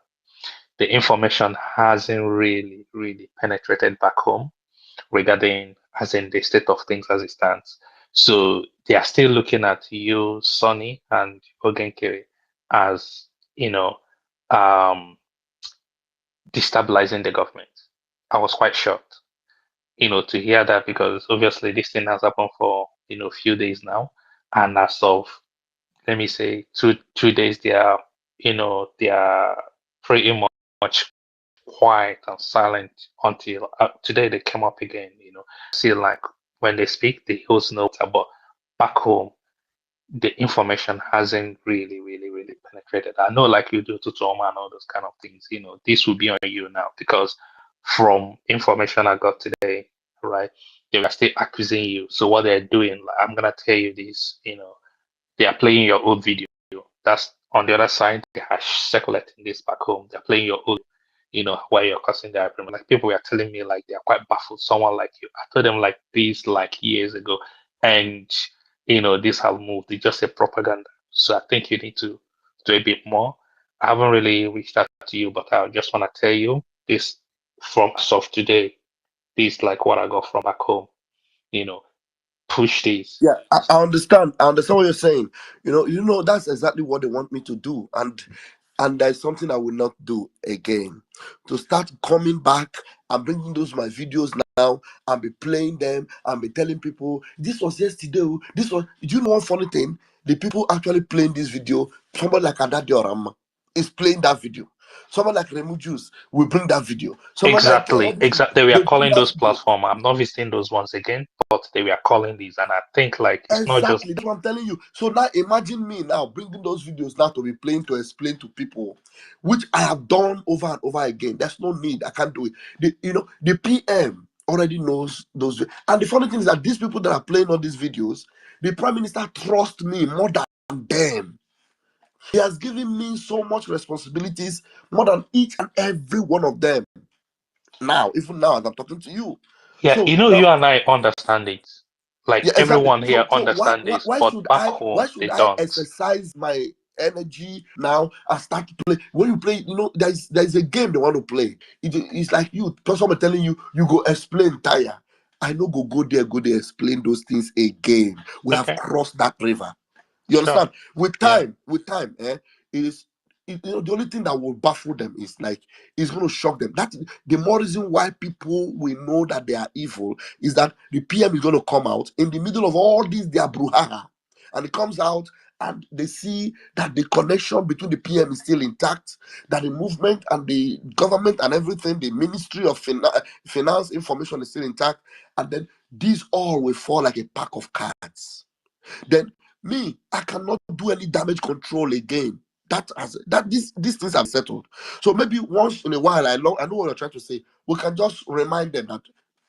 The information hasn't really penetrated back home regarding as in the state of things as it stands. So they are still looking at you, Sonny, and Ogenkere as, you know, um, destabilizing the government. I was quite shocked, to hear that because obviously this thing has happened for, a few days now. And as of, let me say, two days, they are pretty much quiet and silent until today they came up again. See, like when they speak, they host notes, but back home, the information hasn't really penetrated. I know, like you do to Toma and all those kind of things. This will be on you now because from information I got today, right, they are still accusing you. So what they're doing, like, I'm gonna tell you this. They are playing your old video. That's on the other side. They are circulating this back home. They're playing your old, where you're causing their agreement. Like people were telling me, like they're quite baffled. Someone like you, I told them like this like years ago, and this have moved. It's just a propaganda. So I think you need to do a bit more. I haven't really reached out to you, but I just want to tell you this from as of today. This like what I got from back home. You know, push this. Yeah, I understand. I understand what you're saying. That's exactly what they want me to do, and there's something I will not do again. To start coming back and bringing those my videos now and be playing them and be telling people this was yesterday. This was. Do you know one funny thing? The people actually playing this video, somebody like Adadi Orama is playing that video. Someone like Remu Juice will bring that video. Someone like all Exactly, these people, exactly. We are they bring calling that those video. platform. I'm not visiting those ones again, but they were calling these, and I think like it's not just Exactly, that's what I'm telling you. So now imagine me now bringing those videos now to be playing to explain to people, which I have done over and over again. There's no need. I can't do it. The PM already knows those. And the funny thing is that these people that are playing on these videos, the Prime Minister trusts me more than them. He has given me so much responsibilities more than each and every one of them. Now, even now as I'm talking to you. yeah. So You now, and I understand it. Like yeah, exactly. everyone here So why understand why, this, why but should back I why home should they I don't. exercise my energy now and start to play? When you play, there's a game they want to play. It's like you someone telling you you go explain tire. I know go there explain those things again. We have Okay, crossed that river. You sure. understand? Yeah, With time, is the only thing that will baffle them is like it's going to shock them. That the more reason why people will know that they are evil is that the PM is going to come out in the middle of all this their brouhaha, and it comes out and they see that the connection between the PM is still intact, that the movement and the government and everything, the Ministry of Finance information is still intact, and then these all will fall like a pack of cards. then me, I cannot do any damage control again. These things have settled. So maybe once in a while, I know what you're trying to say. We can just remind them that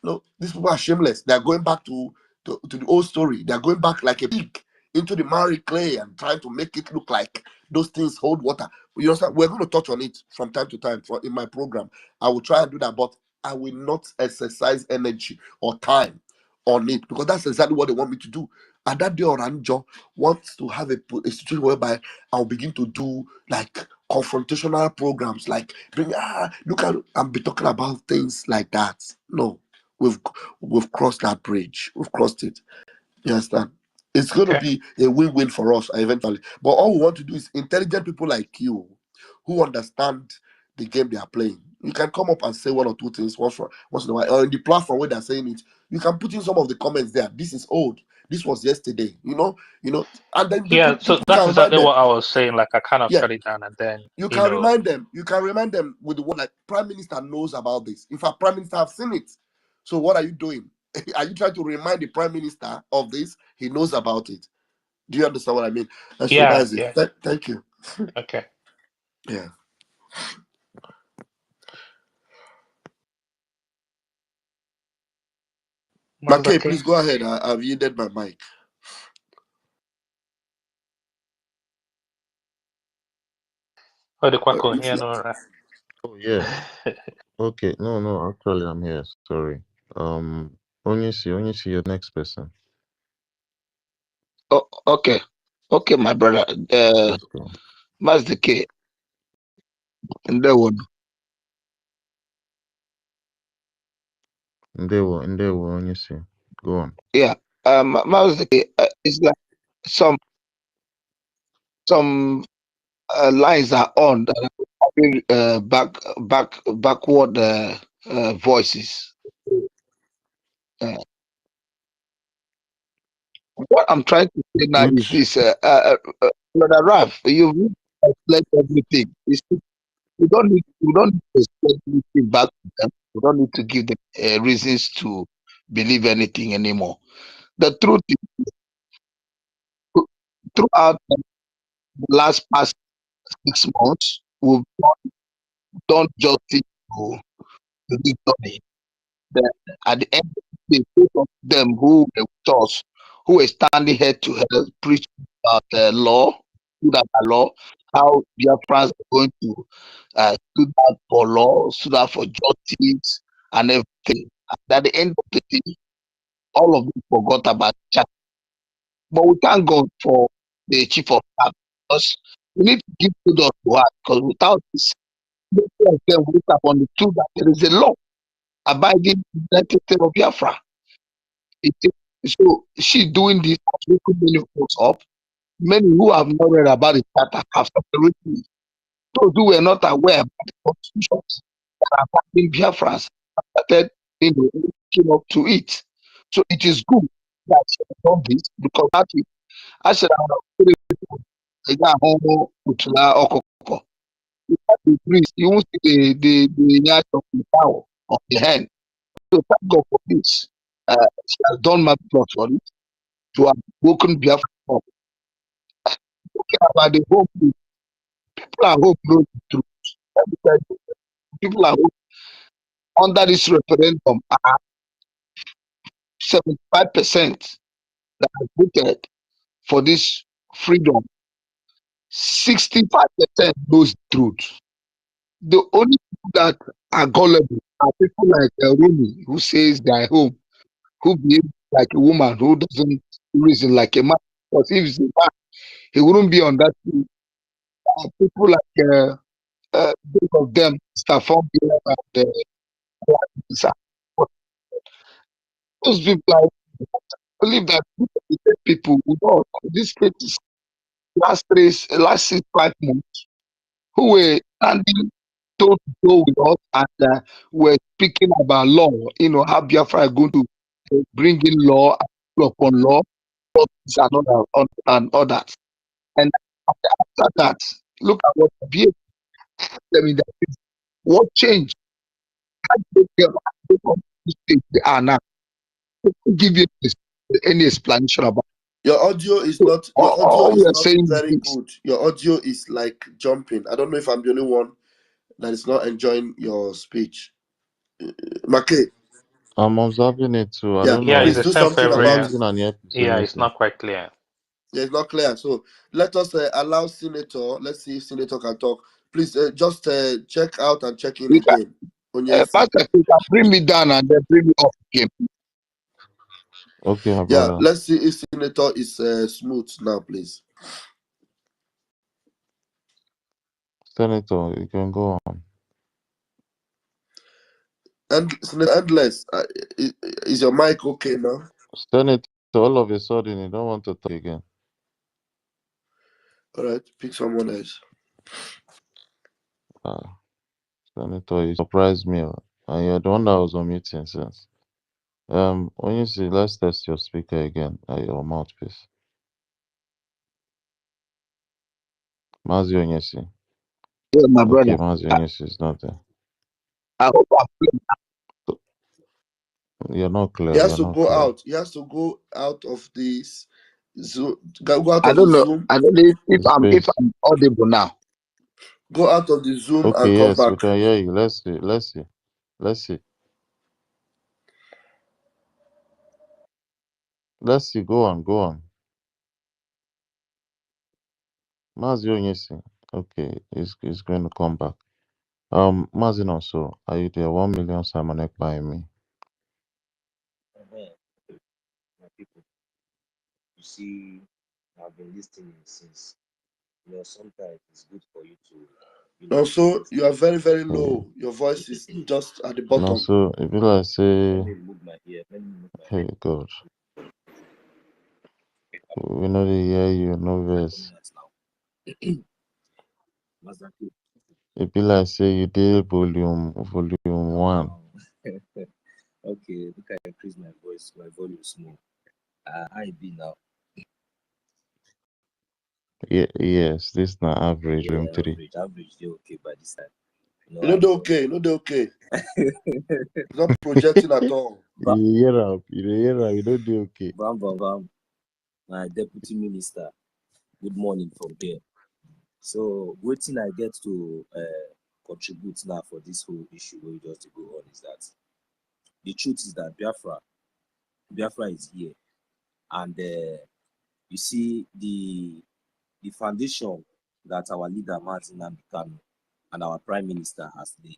no, these people are shameless. They are going back to the old story. They are going back like a pig into the marry clay and trying to make it look like those things hold water. You understand? We're going to touch on it from time to time in my program. I will try and do that, but I will not exercise energy or time on it because that's exactly what they want me to do. And that day Oranjo wants to have a situation whereby I'll begin to do like confrontational programs, like look at and be talking about things like that. No, we've crossed that bridge. We've crossed it. You understand? It's going to Okay. be a win-win for us eventually. But all we want to do is intelligent people like you who understand the game they are playing. You can come up and say one or two things once in a while, or in the platform where they're saying it. You can put in some of the comments there. This is old. This was yesterday. And then Yeah, you so that's can remind exactly them. what I was saying. Like I kind of Yeah, shut it down, and then you can remind them. You can remind them with the word like Prime Minister knows about this. In fact, Prime Minister have seen it. So what are you doing? Are you trying to remind the Prime Minister of this? He knows about it. Do you understand what I mean? And so yeah, that's it. yeah. Thank you. Okay. Yeah. Okay, Mazaki. please go ahead. I've yielded my mic. Oh, the Quaco Looks here, like no. Oh yeah. Okay. No, no. Actually, I'm here. Sorry. Only see your next person. Oh, okay. Okay, my brother. Let's go. Mazdeke, and that one. Ndewo. Only see. Go on. Yeah. Mazdeke, it's like some some lines are on that are having backward voices. Uh, what I'm trying to say now is Which this, Brother Raf, you've explained everything. We don't need to explain anything back to them. We don't need to give them reasons to believe anything anymore. The truth is, throughout the last past 6 months, we've done justice to this journey. Then at the end of the day, those of them who were with us, who were standing head to head, preaching about the law, stood up the law, how Biafrans are going to stood out for law, stood out for justice, and everything. And at the end of the day, all of them forgot about the chat. But we thank God for the chief of staff because we need to give kudos to her because without this, many of them would have understood that there is a law abiding in the United States of Biafra. So she doing this has woken many folks up. Many who have not read about the charter have started reading it. Those who were not aware about the constitutions that are binding Biafrans have started looking up to it. So it is good that she has done this because that is actually ẹja àwọn òtúlá ọkọkọ the priest you won't see the nyash of the fowl of the hen. So thank God for this. She has done my plot for it to have woken Biafra up. Talking about the hope, people are hope know the truth. Let me tell you, people are hope under this referendum are 75% that have voted for this freedom. 65% knows the truth. The only people that are gullible are people like Rumi, who says they are home, who behave like a woman, who doesn't reason like a man. Because if he's a man, he wouldn't be on that field. People like both of them, Stefan and Lisa. But those people, I believe that people who know this state is last 5 months, who were standing toe to toe with us and were speaking about law, how Biafra are going to bring in law upon law, justice and others. And after that, look at what BA them in that what changed. They are now. Give you any explanation about. Your audio is So not. Your audio all we is are not saying very is this. good. Your audio is like jumping. I don't know if I'm the only one that is not enjoying your speech. Make, I'm observing it too. I yeah, don't Yeah, it's please know. the do same for something I'm every. about using an earpiece. So Yeah, you it's see. not quite clear. Yeah, it's not clear. So let us allow Senator. Let's see if Senator can talk. Please just check out and check in You can, again. Onyesi. Pastor, you can bring me down and then bring me up again. Okay, my Yeah, brother. let's see if Senator is smooth now, please. Senator, you can go on. And Senator Endless, is your mic okay now? Senator, all of a sudden you don't want to talk again. All right, pick someone else. Ah, Senator, you surprised me. And you're the one that was on meeting since. When you see, let's test your speaker again, your mouthpiece. Mazi Onyesi. Yeah, my Okay, brother. Mazi Onyesi is not there. I hope I'm clear. So, you're not He clear. has You're to not go clear. out. He has to go out of this Zoom. Go out I of the don't know. Zoom. I don't know if The I'm space. audible now. Go out of the Zoom and Okay, come yes, back. we can hear you. Let's see. Let's see. Let's see. Let's see. Go on. Go on. Mazi Onyesi. Okay, he's going to come back. Mazi Nonso, are you there? 1 million Simon Ekpa me. Uh-huh. My people, you see, I've been listening since. Sometimes it's good for you to, Also, listen. you are very, very Yeah. low. Your voice is just at the bottom. Nonso, if you like Let say, me remove my ear. Let me remove my hey ear. God, Okay, we know they hear you, no I'm verse. coming out now. Mazaki. It be like say you did volume one. Now, okay, look, I increase my voice, my volume small. I be now. Yeah, yes, this na average room Yeah, three. average, they okay by this time. You know I'm they're okay. You know they're okay. It's not projecting at all. Ba- You dey hear am, you don't do okay. Bam, bam, bam. My deputy minister. Good morning from here. So, what thing I get to contribute now for this whole issue where we just go on is that the truth is that Biafra is here, and you see the foundation that our leader Martin Kanu and our prime minister has laid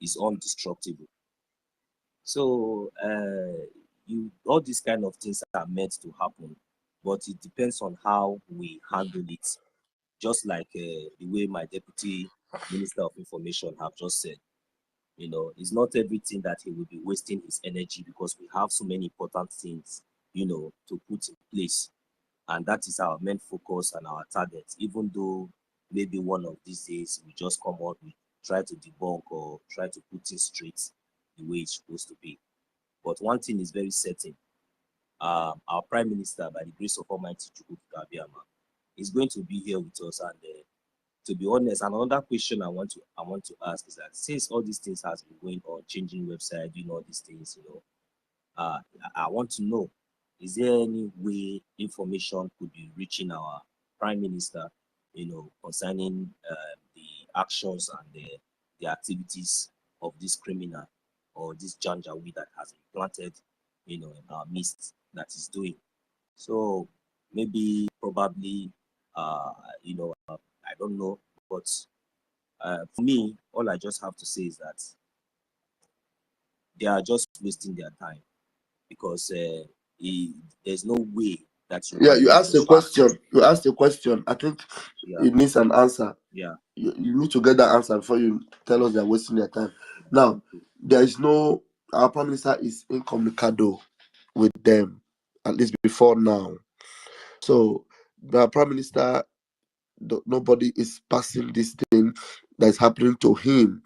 is undestructible. So, all these kind of things are meant to happen, but it depends on how we handle it. Just like the way my deputy minister of information have just said, it's not everything that he will be wasting his energy, because we have so many important things, to put in place. And that is our main focus and our target, even though maybe one of these days we just come out, we try to debunk or try to put it straight the way it's supposed to be. But one thing is very certain. Our prime minister, by the grace of Almighty Chukwuka Abiyama, is going to be here with us. And to be honest, another question I want to ask is that, since all these things has been going on, changing website, doing all these things, I want to know, is there any way information could be reaching our prime minister, concerning the actions and the activities of this criminal or this janjaweed that has been planted, in our midst, that is doing? So maybe, probably, I don't know, but for me, all I just have to say is that they are just wasting their time, because there's no way that you Yeah, can you get asked the a facts. question. You asked a question. I think Yeah, it needs an answer. yeah. You need to get that answer before you tell us they're wasting their time. Now, Okay. there is no. Our prime minister is incommunicado with them, at least before now. So the prime minister, nobody is passing this thing that's happening to him.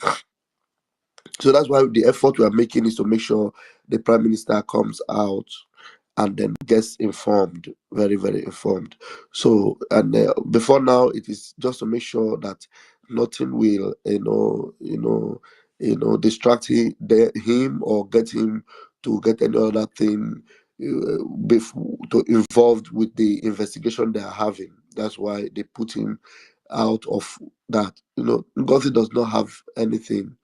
So that's why the effort we are making is to make sure the prime minister comes out and then gets informed, very, very informed. So, and before now, it is just to make sure that nothing will, distract him or get him to get any other thing, involved with the investigation they are having. That's why they put him out of that. Ngozi does not have anything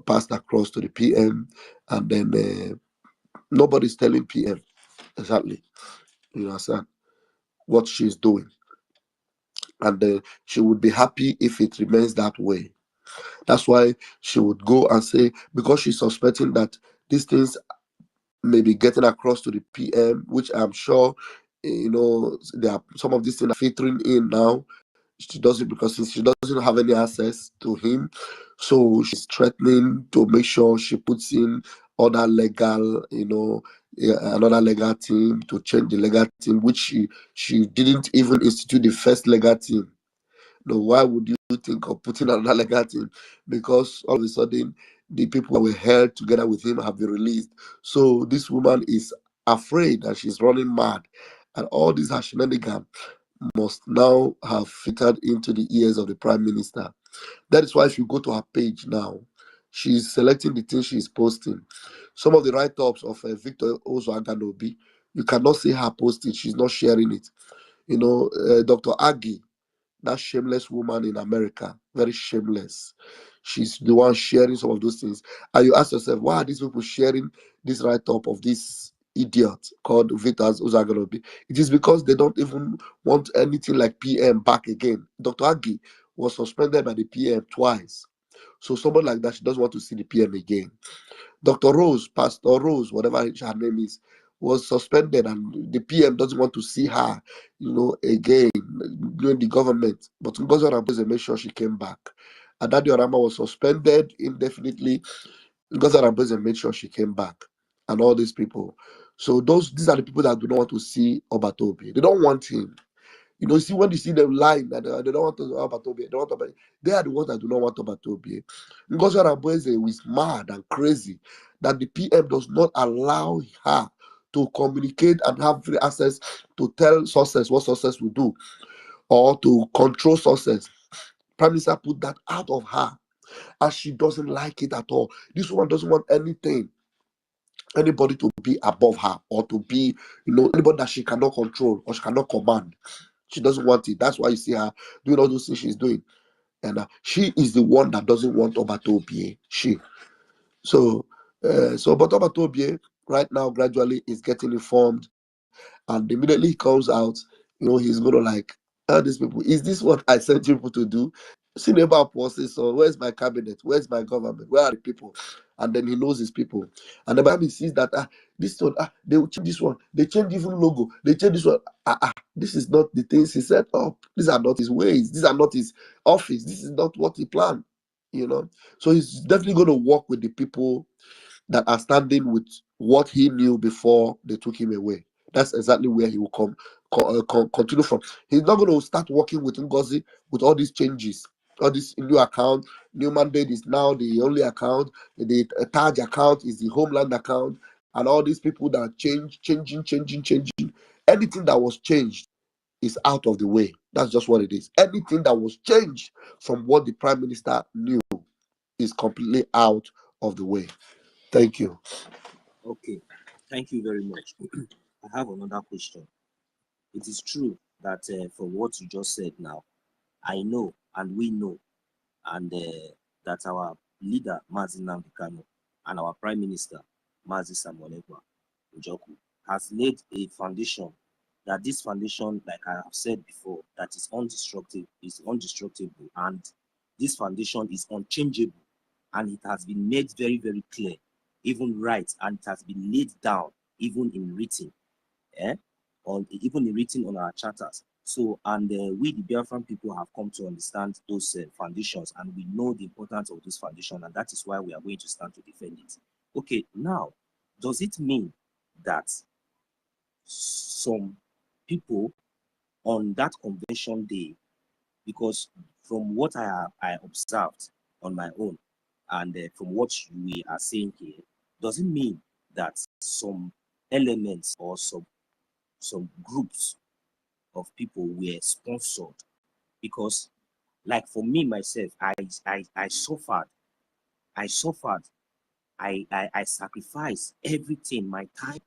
passed across to the PM, and then nobody's telling PM exactly, understand, what she's doing, and she would be happy if it remains that way. That's why she would go and say, because she's suspecting that these things may be getting across to the PM, which I'm sure, there are some of these things are filtering in now. She does it because since she doesn't have any access to him, so she's threatening to make sure she puts in other legal, another legal team to change the legal team, which she didn't even institute the first legal team. No, why would you think of putting another legal team? Because all of a sudden, the people that were held together with him have been released. So this woman is afraid that she's running mad, and all these her shenanigans must now have filtered into the ears of the prime minister. That is why if you go to her page now, she's selecting the things she's posting. Some of the write-ups of Victor Ozoaganobi, you cannot see her posting. She's not sharing it. Dr. Agi, that shameless woman in America, very shameless. She's the one sharing some of those things. And you ask yourself, why are these people sharing this write-up of this idiot called Vitas Uzagalobi? It is because they don't even want anything like PM back again. Dr. Agi was suspended by the PM twice. So someone like that, she doesn't want to see the PM again. Dr. Rose, Pastor Rose, whatever her name is, was suspended, and the PM doesn't want to see her, again, doing the government. But Ngozi Orameze made sure she came back. Adadi Orama was suspended indefinitely. Ngozi Orameze made sure she came back, and all these people. So these are the people that do not want to see Obatobi. They don't want him. See, when you see them lying that they don't want to Obatobi, they don't want to, they are the ones that do not want Obatobi. Ngozi Orameze is mad and crazy that the PM does not allow her to communicate and have free access to tell sources what sources will do or to control sources. Prime Minister put that out of her, and she doesn't like it at all. This woman doesn't want anybody to be above her or to be, anybody that she cannot control or she cannot command. She doesn't want it. That's why you see her doing all those things she's doing. And she is the one that doesn't want Obatobie. But Obatobie right now gradually is getting informed, and immediately he comes out, he's gonna like, these people, is this what I sent you people to do? See neighbor process, so where's my cabinet? Where's my government? Where are the people? And then he knows his people. And then by the time he sees that this one, they will change this one, they change even logo, they change this one. This is not the things he set up. These are not his ways, these are not his office, this is not what he planned, So he's definitely going to work with the people that are standing with what he knew before they took him away. That's exactly where he will continue from. He's not going to start working with Ngozi with all these changes, all this new account. New mandate is now the only account. The Taj account is the homeland account, and all these people that changing. Anything that was changed is out of the way. That's just what it is. Anything that was changed from what the prime minister knew is completely out of the way. Thank you. Okay, thank you very much. I have another question. It is true that from what you just said now, I know and we know, and that our leader, Mazi Nnamdi Kanu, and our Prime Minister, Mazi Samuel Njoku, has laid a foundation, that this foundation, like I have said before, that is indestructible, and this foundation is unchangeable, and it has been made very, very clear, even right, and it has been laid down, even in written, even in written on our charters. So, and we, the Biafran people, have come to understand those foundations, and we know the importance of this foundation, and that is why we are going to stand to defend it. Okay, now, does it mean that some people on that convention day, because from what I observed on my own, and from what we are saying here, does it mean that some elements or some groups of people were sponsored? Because, like, for me myself, I suffered, I sacrificed everything, my time,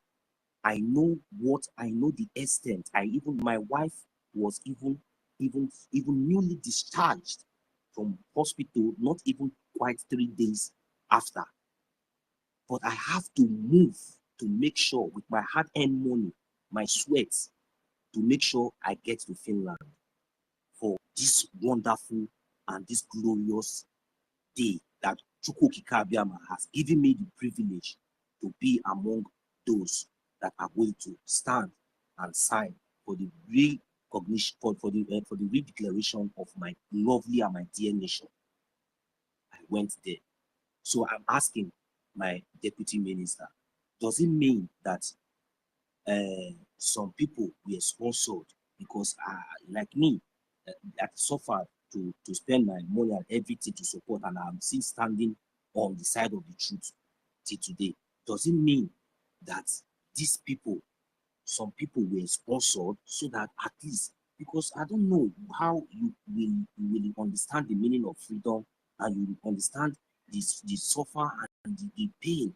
I know the extent. My wife was even newly discharged from hospital, not even quite 3 days after. But I have to move to make sure with my hard-earned money, my sweat, to make sure I get to Finland for this wonderful and this glorious day that Chukwukika Abiyama has given me the privilege to be among those that are going to stand and sign for the recognition, for the redeclaration of my lovely and my dear nation. I went there. So I'm asking my deputy minister, does it mean that some people were sponsored because, like me, that suffered to spend my money and everything to support, and I'm still standing on the side of the truth till today? Does it mean that these people, some people were sponsored so that at least, because I don't know how you will understand the meaning of freedom, and you will understand the suffer and the pain,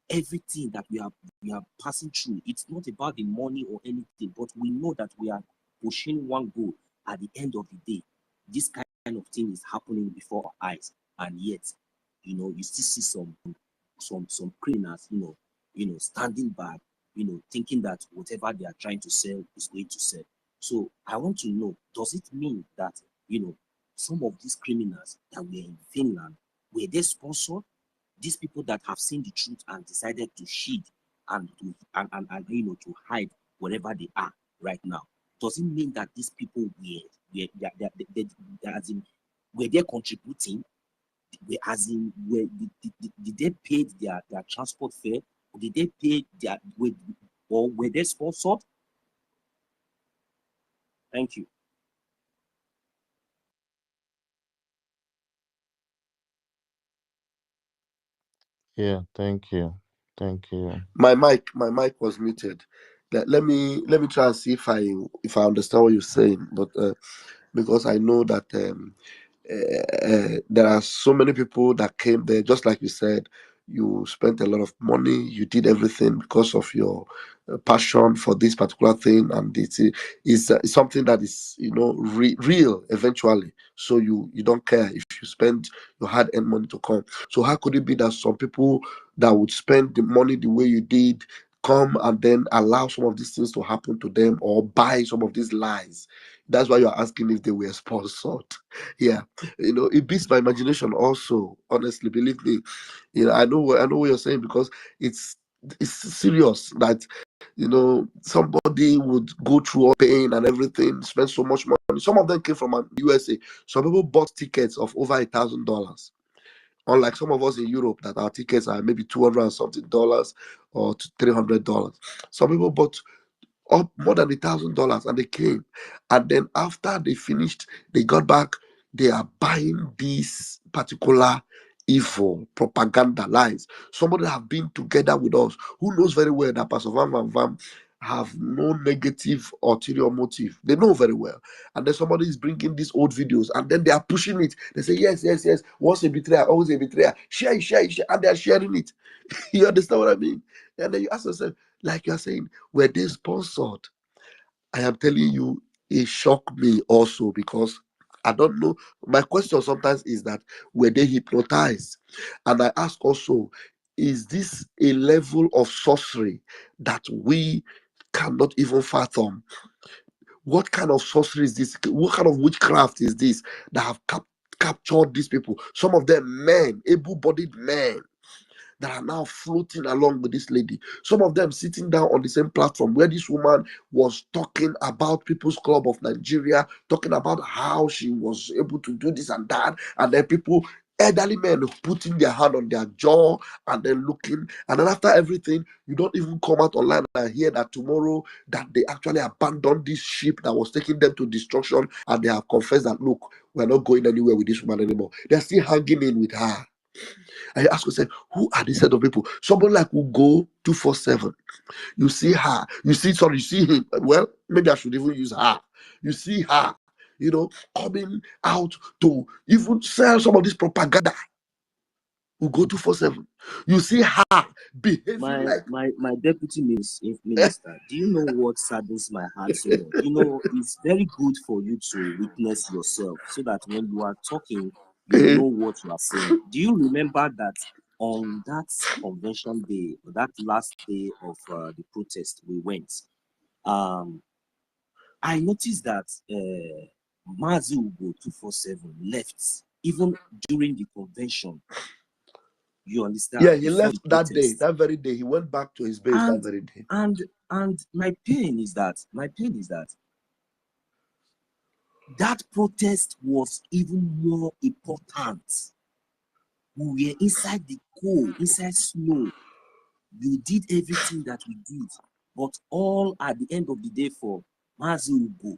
everything that we are passing through. It's not about the money or anything, but we know that we are pushing one goal at the end of the day. This kind of thing is happening before our eyes, and yet, you still see some criminals, standing back, thinking that whatever they are trying to sell is going to sell. So I want to know, does it mean that, some of these criminals that were in Finland, were they sponsored? These people that have seen the truth and decided to shield and to hide wherever they are right now, does it mean that these people as in, were they contributing? As in, did they pay their transport fare? Or did they pay or were they sponsored? Thank you. Yeah, thank you. Thank you. My mic was muted. Let me try and see if I understand what you're saying, but because I know that there are so many people that came there, just like you said. You spent a lot of money. You did everything because of your passion for this particular thing, and it's something that is real eventually. So you don't care if you spend your hard-earned money to come. So how could it be that some people that would spend the money the way you did come and then allow some of these things to happen to them, or buy some of these lies? That's why you're asking if they were sponsored. Yeah, it beats my imagination also, honestly, believe me. I know what you're saying, because it's serious that somebody would go through all pain and everything, spend so much money. Some of them came from USA. Some people bought tickets of over $1,000, unlike some of us in Europe that our tickets are maybe 200 and something dollars or to $300. Some people bought up more than $1,000, and they came, and then after they finished, they got back. They are buying this particular evil propaganda lies. Somebody have been together with us who knows very well that Pastor Van have no negative ulterior motive. They know very well. And then somebody is bringing these old videos, and then they are pushing it. They say, yes, yes, yes, once a betrayer, always a betrayer. Share it, share it, share it, and they are sharing it. You understand what I mean? And then you ask yourself, like you're saying, were they sponsored? I am telling you, it shocked me also, because I don't know. My question sometimes is that, were they hypnotized? And I ask also, is this a level of sorcery that we cannot even fathom? What kind of sorcery is this? What kind of witchcraft is this that have captured these people? Some of them men, able-bodied men, that are now floating along with this lady. Some of them sitting down on the same platform where this woman was talking about People's Club of Nigeria, talking about how she was able to do this and that, and then people, elderly men, putting their hand on their jaw and then looking. And then after everything, you don't even come out online and hear that tomorrow that they actually abandoned this ship that was taking them to destruction, and they have confessed that, look, we're not going anywhere with this woman anymore. They're still hanging in with her. And you ask yourself, who are these set of people? Somebody like will go 247. You see her, you see him. Well, maybe I should even use her. You see her, coming out to even sell some of this propaganda. will go 247. You see her behaving My like my deputy minister, do you know what saddens my heart so much? You know, it's very good for you to witness yourself so that when you are talking, you eh, know what you are saying. Do you remember that on that convention day, that last day of the protest, we went? Um, I noticed that Mazi Ugo 247 left even during the convention. You yeah, understand? he Before the left that day, protest. that very day. He went back to his base that And very day. and my pain is that that protest was even more important. We were inside the cold, inside snow. We did everything that we did, but all at the end of the day for Mazi Ugo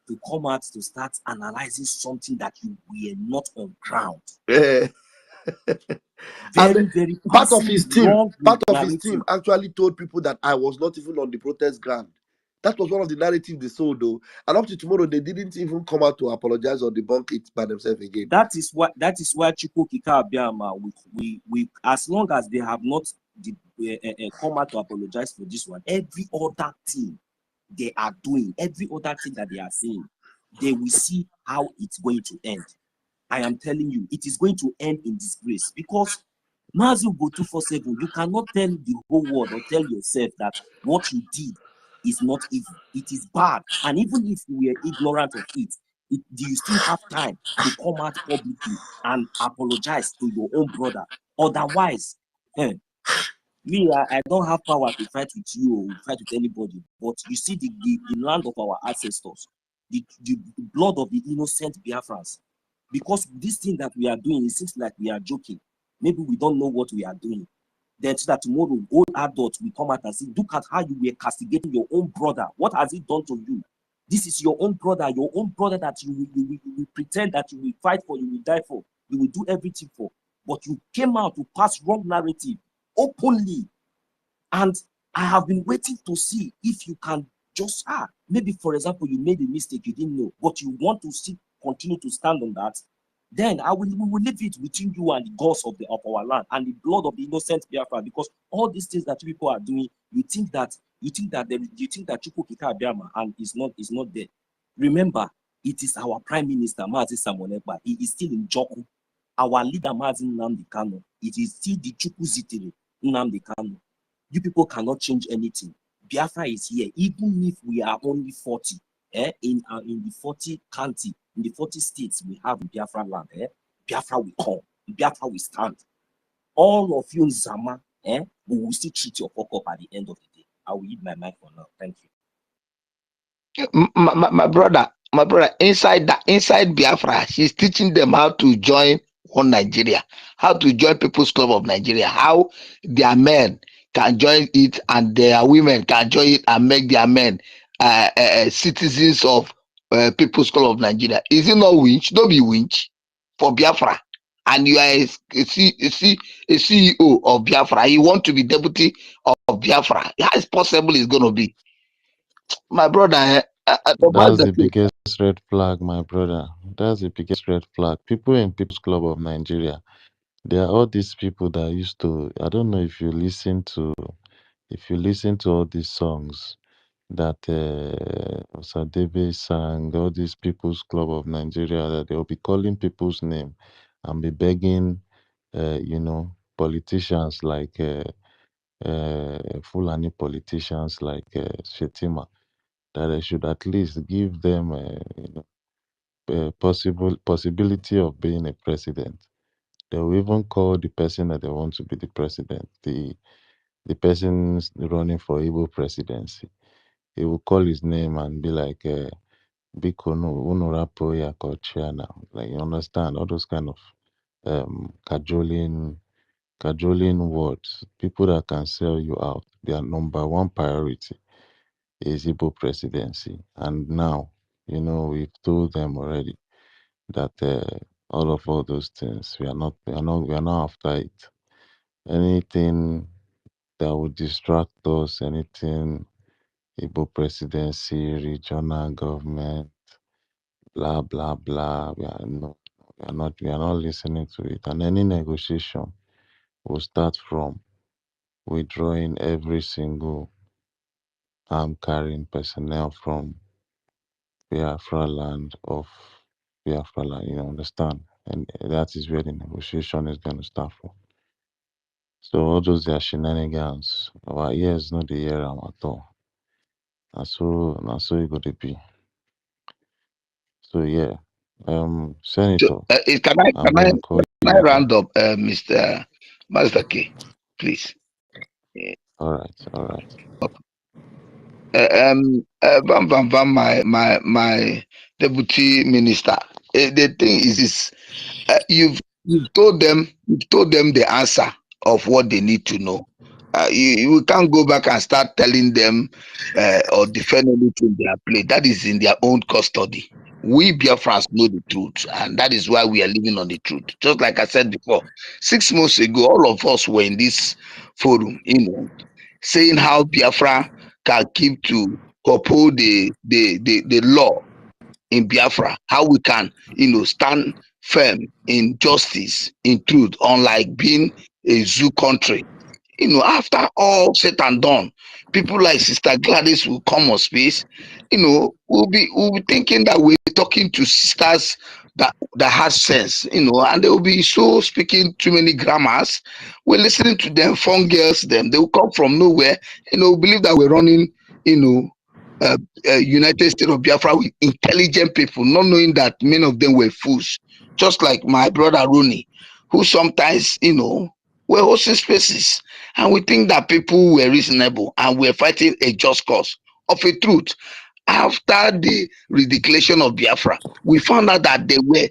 to come out to start analyzing something that you were not on ground. Eh, and Very, very part of passive, his team, wrong part with of his team narrative. actually told people that I was not even on the protest ground. That was one of the narratives they sold, though. And up to tomorrow, they didn't even come out to apologize or debunk it by themselves again. That is why Chukwu Kika Abiama, we as long as they have not come out to apologize for this one, every other thing they are doing, every other thing that they are saying, they will see how it's going to end. I am telling you, it is going to end in disgrace because Mazu go 247, you cannot tell the whole world or tell yourself that what you did is not evil. It is bad. And even if we are ignorant of it, do you still have time to come out publicly and apologize to your own brother? Otherwise, eh, I don't have power to fight with you or fight with anybody. But you see, the land of our ancestors, the blood of the innocent Biafrans. Because this thing that we are doing, it seems like we are joking. Maybe we don't know what we are doing. Then so that tomorrow, old adults will come out and say, look at how you were castigating your own brother. What has he done to you? This is your own brother that you will pretend that you will fight for, you will die for, you will do everything for. But you came out to pass wrong narrative openly. And I have been waiting to see if you can just, maybe for example, you made a mistake, you didn't know, but you want to still continue to stand on that. Then we will leave it between you and the gods of our land and the blood of the innocent Biafra, because all these things that people are doing, you think that Chukwu Kika Abiama and is not there. Remember, it is our Prime Minister Mazi Samonekba. He is still in Joku. Our leader Mazi Nnamdi Kanu. It is still the Chukwu Zitere Nnamdi Kanu. You people cannot change anything. Biafra is here, even if we are only 40. In the 40 county, in the 40 states we have in Biafra land, Biafra will come, Biafra will stand. All of you, Zama, we will still treat your fuck up at the end of the day. I will leave my mic for now. Thank you. My brother, inside Biafra, she's teaching them how to join one Nigeria, how to join People's Club of Nigeria, how their men can join it and their women can join it and make their men citizens of People's Club of Nigeria. Is it not winch? Don't be winch for Biafra. And you are a CEO of Biafra. You want to be deputy of Biafra. How is possible it's going to be? My brother, That's the biggest red flag, my brother. That's the biggest red flag. People in People's Club of Nigeria, they are all these people that used to. I don't know if you listen to all these songs that Osadebe sang, all these People's Club of Nigeria, that they'll be calling people's name and be begging, politicians like Fulani politicians like Shetima, that they should at least give them possibility of being a president. They will even call the person that they want to be the president, the person running for Igbo presidency. He will call his name and be like, Biko no, unu rapo ya kochia now. Like, you understand? All those kind of cajoling words. People that can sell you out. Their number one priority is Igbo presidency. And now, we've told them already that all those things, we are not after it. Anything that would distract us, anything Igbo presidency, regional government, blah blah blah. We are We are not listening to it. And any negotiation will start from withdrawing every single arm carrying personnel from Biafra land of Biafra land, you understand? And that is where the negotiation is going to start from. So all those their shenanigans, our ears not the hear am at all. Na so it go to be. So yeah, So, Senator, can I I'm can I gonna call can I you back. round up, Mr. Master K, please? All right. Bam Bam Bam, my deputy minister. The thing is this. You've told them the answer of what they need to know. You can't go back and start telling them or defend anything they are playing. That is in their own custody. We Biafrans know the truth, and that is why we are living on the truth. Just like I said before, 6 months ago, all of us were in this forum, saying how Biafra can keep to uphold the law in Biafra, how we can, stand firm in justice, in truth, unlike being a zoo country. After all said and done, people like Sister Gladys will come on space. We'll be thinking that we're talking to sisters that has sense, and they will be so speaking too many grammars. We're listening to them, phone girls, them. They will come from nowhere, believe that we're running, you know, United States of Biafra with intelligent people, not knowing that many of them were fools, just like my brother Rooney, who sometimes, were hosting spaces, and we think that people were reasonable and were fighting a just cause of a truth. After the redeclaration of Biafra, we found out that they were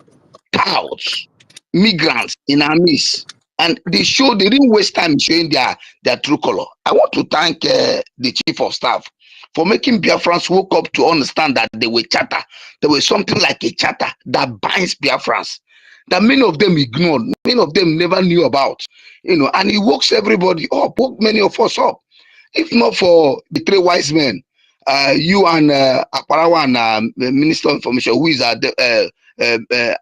touts, migrants in our midst. And they didn't waste time showing their true color. I want to thank the chief of staff for making Biafrans woke up to understand that they were charter. There was something like a charter that binds Biafrans that many of them ignored, many of them never knew about, and he wakes everybody up, woke many of us up. If not for the three wise men, you and Akparawa and the Minister of Information, who is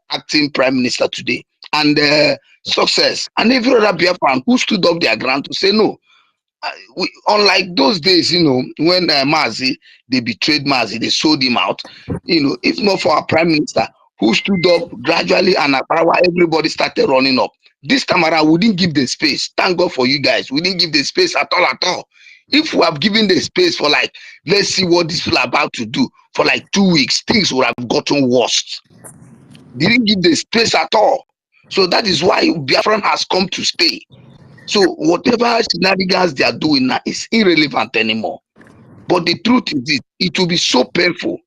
acting Prime Minister today, and Success, and every other Biafran who stood up their ground to say no. Unlike those days, when Mazi, they betrayed Mazi, they sold him out. If not for our Prime Minister who stood up gradually and everybody started running up. This time around, we didn't give the space. Thank God for you guys. We didn't give the space at all, at all. If we have given the space for let's see what these people are about to do for 2 weeks, things would have gotten worse. They didn't give the space at all. So that is why Biafran has come to stay. So whatever shenanigans they are doing now is irrelevant anymore. But the truth is this, it will be so painful,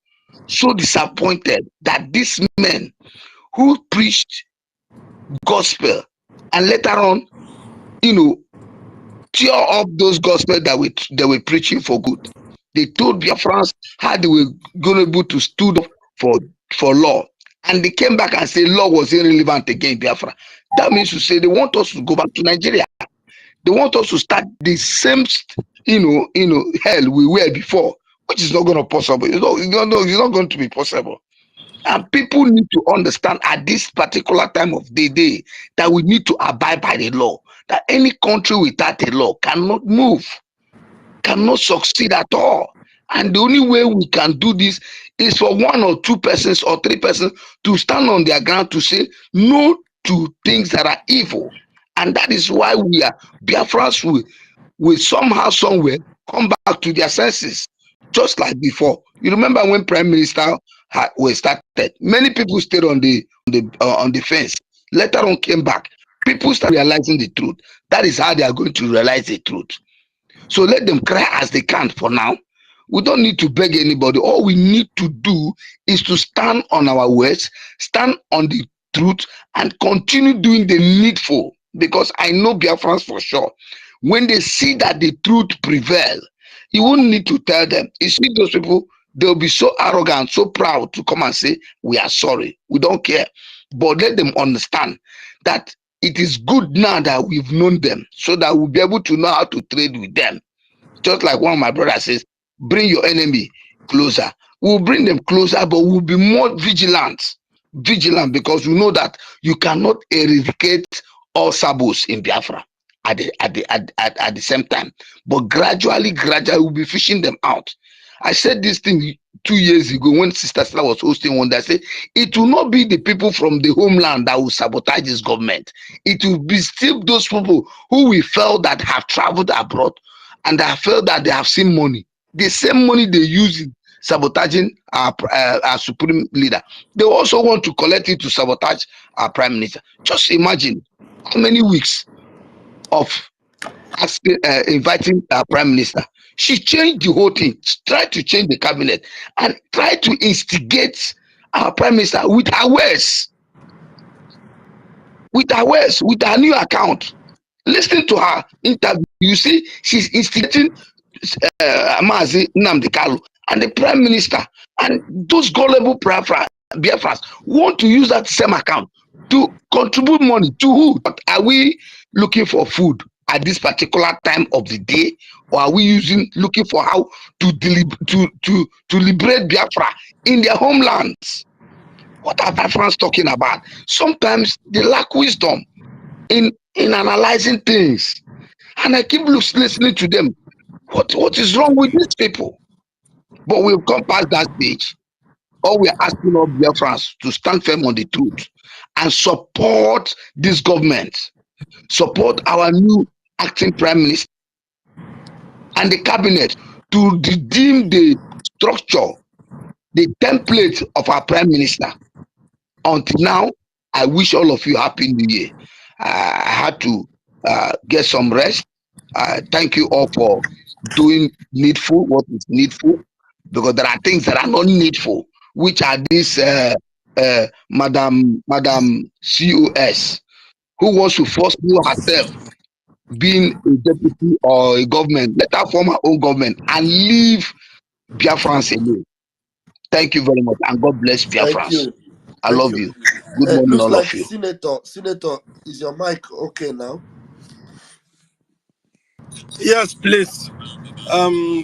so disappointed that these men who preached gospel and later on, tear up those gospel that they were preaching for good. They told Biafrans how they were going to be able to stood up for law. And they came back and said law was irrelevant again in Biafra. That means to say they want us to go back to Nigeria. They want us to start the same, hell we were before, which is not going to possible. It's not going to be possible. And people need to understand at this particular time of the day that we need to abide by the law. That any country without a law cannot move, cannot succeed at all. And the only way we can do this is for one or two persons or three persons to stand on their ground to say no to things that are evil. And that is why we are Biafrans will somehow, somewhere come back to their senses, just like before. You remember when Prime Minister was started, many people stayed on the fence. Later on, came back. People start realizing the truth. That is how they are going to realize the truth. So let them cry as they can for now. We don't need to beg anybody. All we need to do is to stand on our words, stand on the truth, and continue doing the needful. Because I know Biafrans for sure. When they see that the truth prevail, you won't need to tell them. You see those people, they'll be so arrogant, so proud to come and say, we are sorry. We don't care. But let them understand that it is good now that we've known them so that we'll be able to know how to trade with them. Just like one of my brothers says, bring your enemy closer. We'll bring them closer, but we'll be more vigilant. vigilant because you know that you cannot eradicate all sabos in Biafra at the same time. But gradually, we'll be fishing them out. I said this thing 2 years ago when Sister Stella was hosting one day. I said it will not be the people from the homeland that will sabotage this government. It will be still those people who we felt that have traveled abroad and I felt that they have seen money. The same money they use in sabotaging our supreme leader. They also want to collect it to sabotage our prime minister. Just imagine how many weeks of asking, inviting our prime minister. She changed the whole thing, tried to change the cabinet, and tried to instigate our prime minister with her words, with her new account. Listen to her interview. You see, she's instigating Mazi Nnamdi Kalu and the prime minister and those gullible Biafrans want to use that same account to contribute money to who? Are we looking for food at this particular time of the day, or are we looking for how to liberate Biafra in their homelands? What are Biafrans talking about? Sometimes they lack wisdom in analyzing things, and I keep listening to them. What is wrong with these people? But we've come past that stage. All we are asking of Biafrans to stand firm on the truth and support this government, support our new acting prime minister and the cabinet to redeem the structure, the template of our prime minister. Until now, I wish all of you happy new year. I had to get some rest. Thank you all for doing needful, what is needful, because there are things that are not needful, which are this Madam COS, who wants to force you herself being a deputy or a government. Let her form her own government and leave Biafrans alone. Thank you very much, and God bless Thank Biafrans. you. I Thank love you. you. Good morning, Looks all like of you. Senator, is your mic okay now? Yes, please.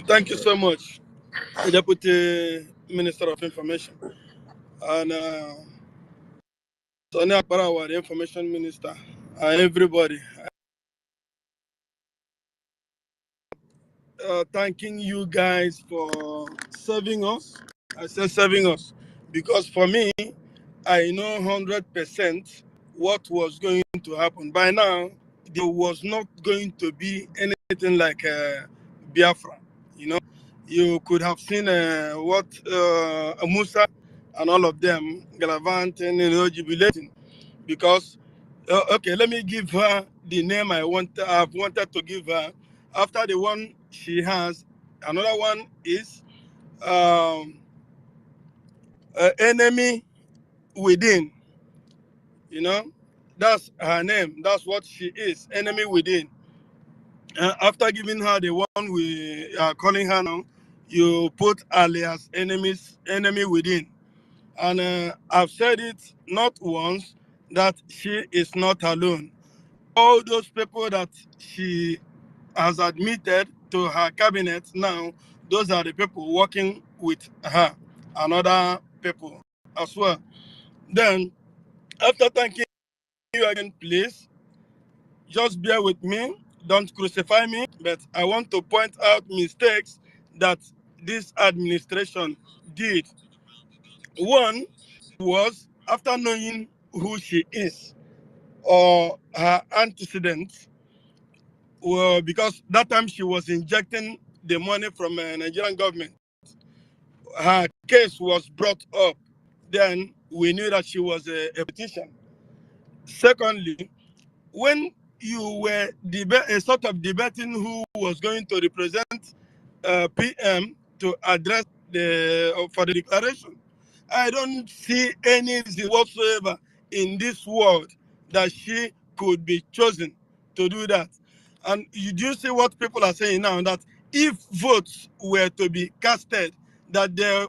Thank you so much, Deputy Minister of Information, and Sonia Parawa, the Information Minister, and everybody. Thanking you guys for serving us. I say serving us because for me, I know 100% what was going to happen. By now, there was not going to be anything like Biafra. You know, you could have seen what Musa and all of them gallivanting, jubilating because. Okay, let me give her the name I've wanted to give her. After the one she has, another one is um, enemy within. You know, that's her name. That's what she is. Enemy within. After giving her the one we are calling her now, you put alias enemy within. And I've said it not once that she is not alone. All those people that she has admitted to her cabinet now, those are the people working with her and other people as well. Then, after thanking you again, please just bear with me. Don't crucify me, but I want to point out mistakes that this administration did. One was after knowing who she is or her antecedents, well, because that time she was injecting the money from the Nigerian government. Her case was brought up. Then we knew that she was a politician. Secondly, when you were sort of debating who was going to represent PM to address for the declaration, I don't see any reason whatsoever in this world that she could be chosen to do that. And you do see what people are saying now that if votes were to be casted, that they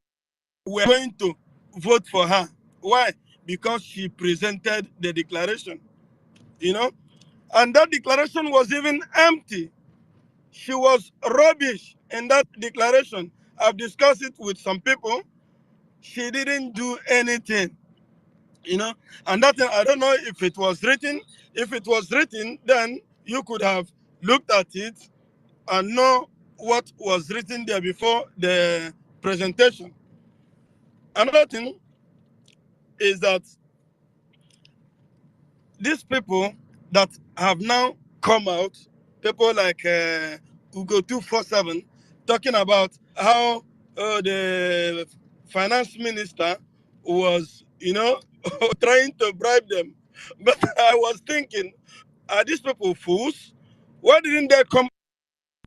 were going to vote for her. Why? Because she presented the declaration, you know? And that declaration was even empty. She was rubbish in that declaration. I've discussed it with some people. She didn't do anything. you know. And that I don't know if it was written. If it was written, then you could have looked at it and know what was written there before the presentation. Another thing is that these people that have now come out, people like Ugo 247, talking about how the finance minister was, trying to bribe them. But I was thinking, are these people fools? Why didn't they come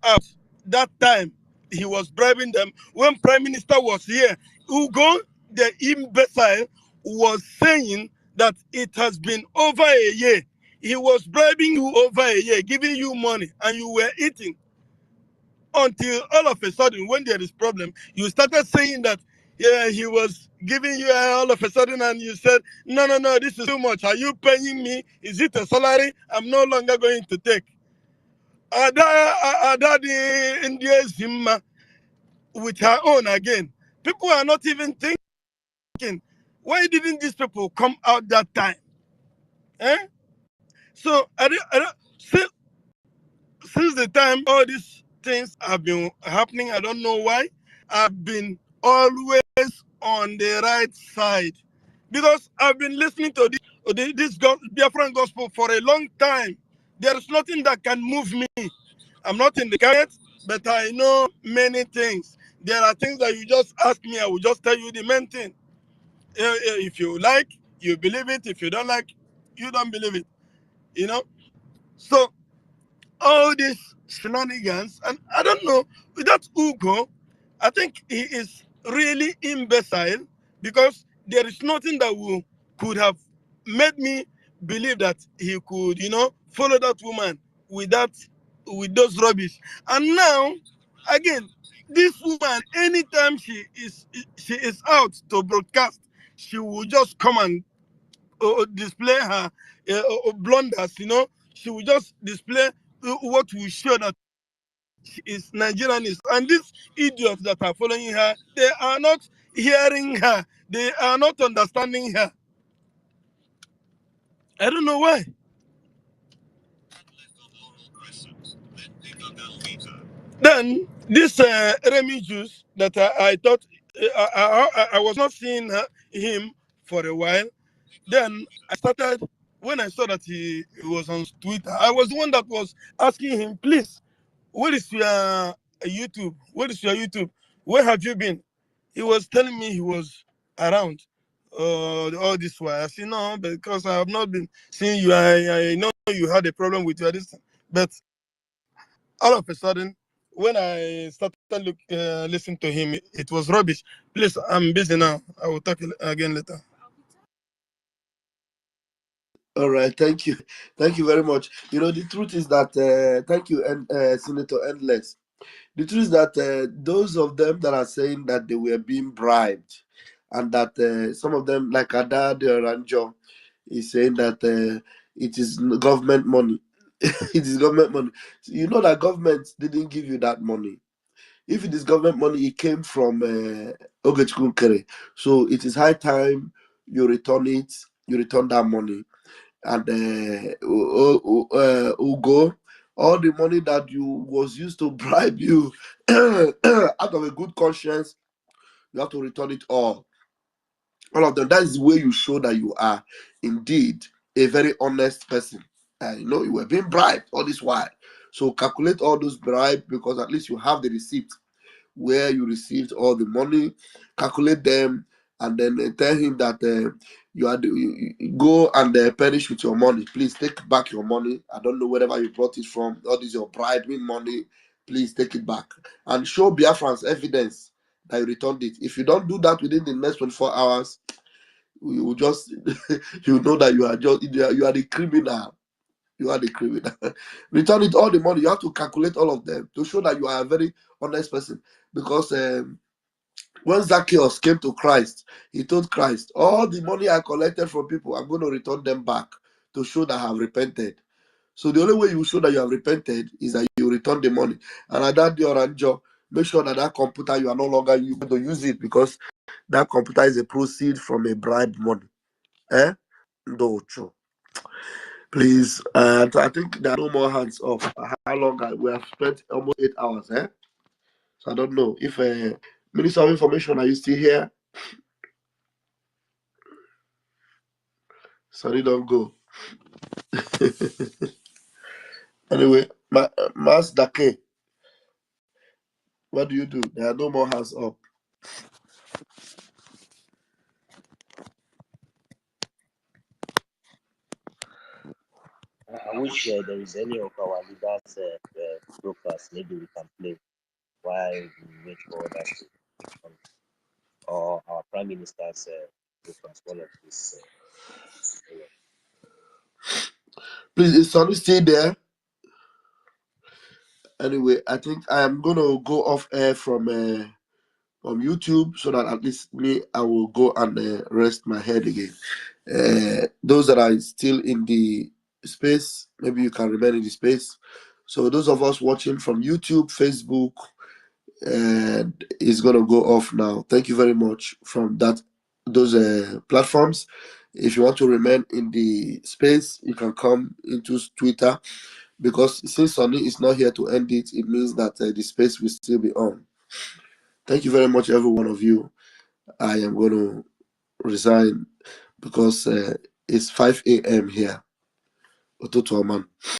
out that time he was bribing them when Prime Minister was here? Ugo, the imbecile, was saying that it has been over a year. He was bribing you over a year, giving you money, and you were eating until all of a sudden, when there is problem, you started saying that yeah, he was giving you all of a sudden, and you said, no, no, no, this is too much. Are you paying me? Is it a salary? I'm no longer going to take. Ada the India Zimma with her own again. People are not even thinking, why didn't these people come out that time? Eh? So since the time all these things have been happening, I don't know why, I've been always on the right side. Because I've been listening to this Biafran gospel for a long time. There is nothing that can move me. I'm not in the cabinet, but I know many things. There are things that you just ask me, I will just tell you the main thing. If you like, you believe it. If you don't like, you don't believe it. You know? So all these shenanigans, and I don't know, with that Ugo, I think he is really imbecile because there is nothing that could have made me believe that he could, follow that woman with with those rubbish. And now, again, this woman, anytime she is out to broadcast, she will just come and display her blunders. She will just display what will show that she is Nigerian. And these idiots that are following her, they are not hearing her. They are not understanding her. I don't know why. Then this Remy Juice that I thought I was not seeing him for a while. Then I started, when I saw that he was on Twitter, I was the one that was asking him, please, where is your YouTube? Where is your YouTube? Where have you been? He was telling me he was around all this while. I said, no, because I have not been seeing you. I know you had a problem with your distance. But all of a sudden, when I started listening to him, it was rubbish. Please, I'm busy now. I will talk again later. All right, thank you very much. The truth is that thank you, and Senator Endless. The truth is that those of them that are saying that they were being bribed, and that some of them, like Adad Ranjo, is saying that it is government money. It is government money. You know that government didn't give you that money. If it is government money, it came from Ogechukwu Kere. So it is high time you return it. You return that money, and Ugo, all the money that you was used to bribe you out of a good conscience, you have to return it all of them. That is the way you show that you are indeed a very honest person. You were being bribed all this while, so calculate all those bribes, because at least you have the receipt where you received all the money. Calculate them, and then tell him that you go and perish with your money. Please take back your money. I don't know wherever you brought it from. All this your bribing money. Please take it back and show Biafrans evidence that you returned it. If you don't do that within the next 24 hours, you will just you know that you are the criminal. You are the criminal. Return it all the money. You have to calculate all of them to show that you are a very honest person. Because when Zacchaeus came to Christ, he told Christ, all the money I collected from people, I'm going to return them back to show that I have repented. So the only way you show that you have repented is that you return the money. And at that day or Anjo, make sure that that computer you are no longer going to use it, because that computer is a proceed from a bribe money. Eh? Docho. Please, I think there are no more hands off. How long we have spent almost 8 hours, eh? So I don't know if Minister of Information, are you still here? Sorry, don't go. Anyway, Mas Dake, what do you do? There are no more hands up. I wish there is any of our leaders brokers maybe we can play while we wait for others to respond, or our prime minister's brokers, one of these. Please, is Sonny still there? Anyway, I think I am gonna go off air from YouTube so that at least me I will go and rest my head again. Those that are still in the space, maybe you can remain in the space. So those of us watching from YouTube, Facebook, and is gonna go off now. Thank you very much from those platforms. If you want to remain in the space, you can come into Twitter, because since Sonny is not here to end it, it means that the space will still be on. Thank you very much, every one of you. I am going to resign because it's 5 a.m. here. Ototo man.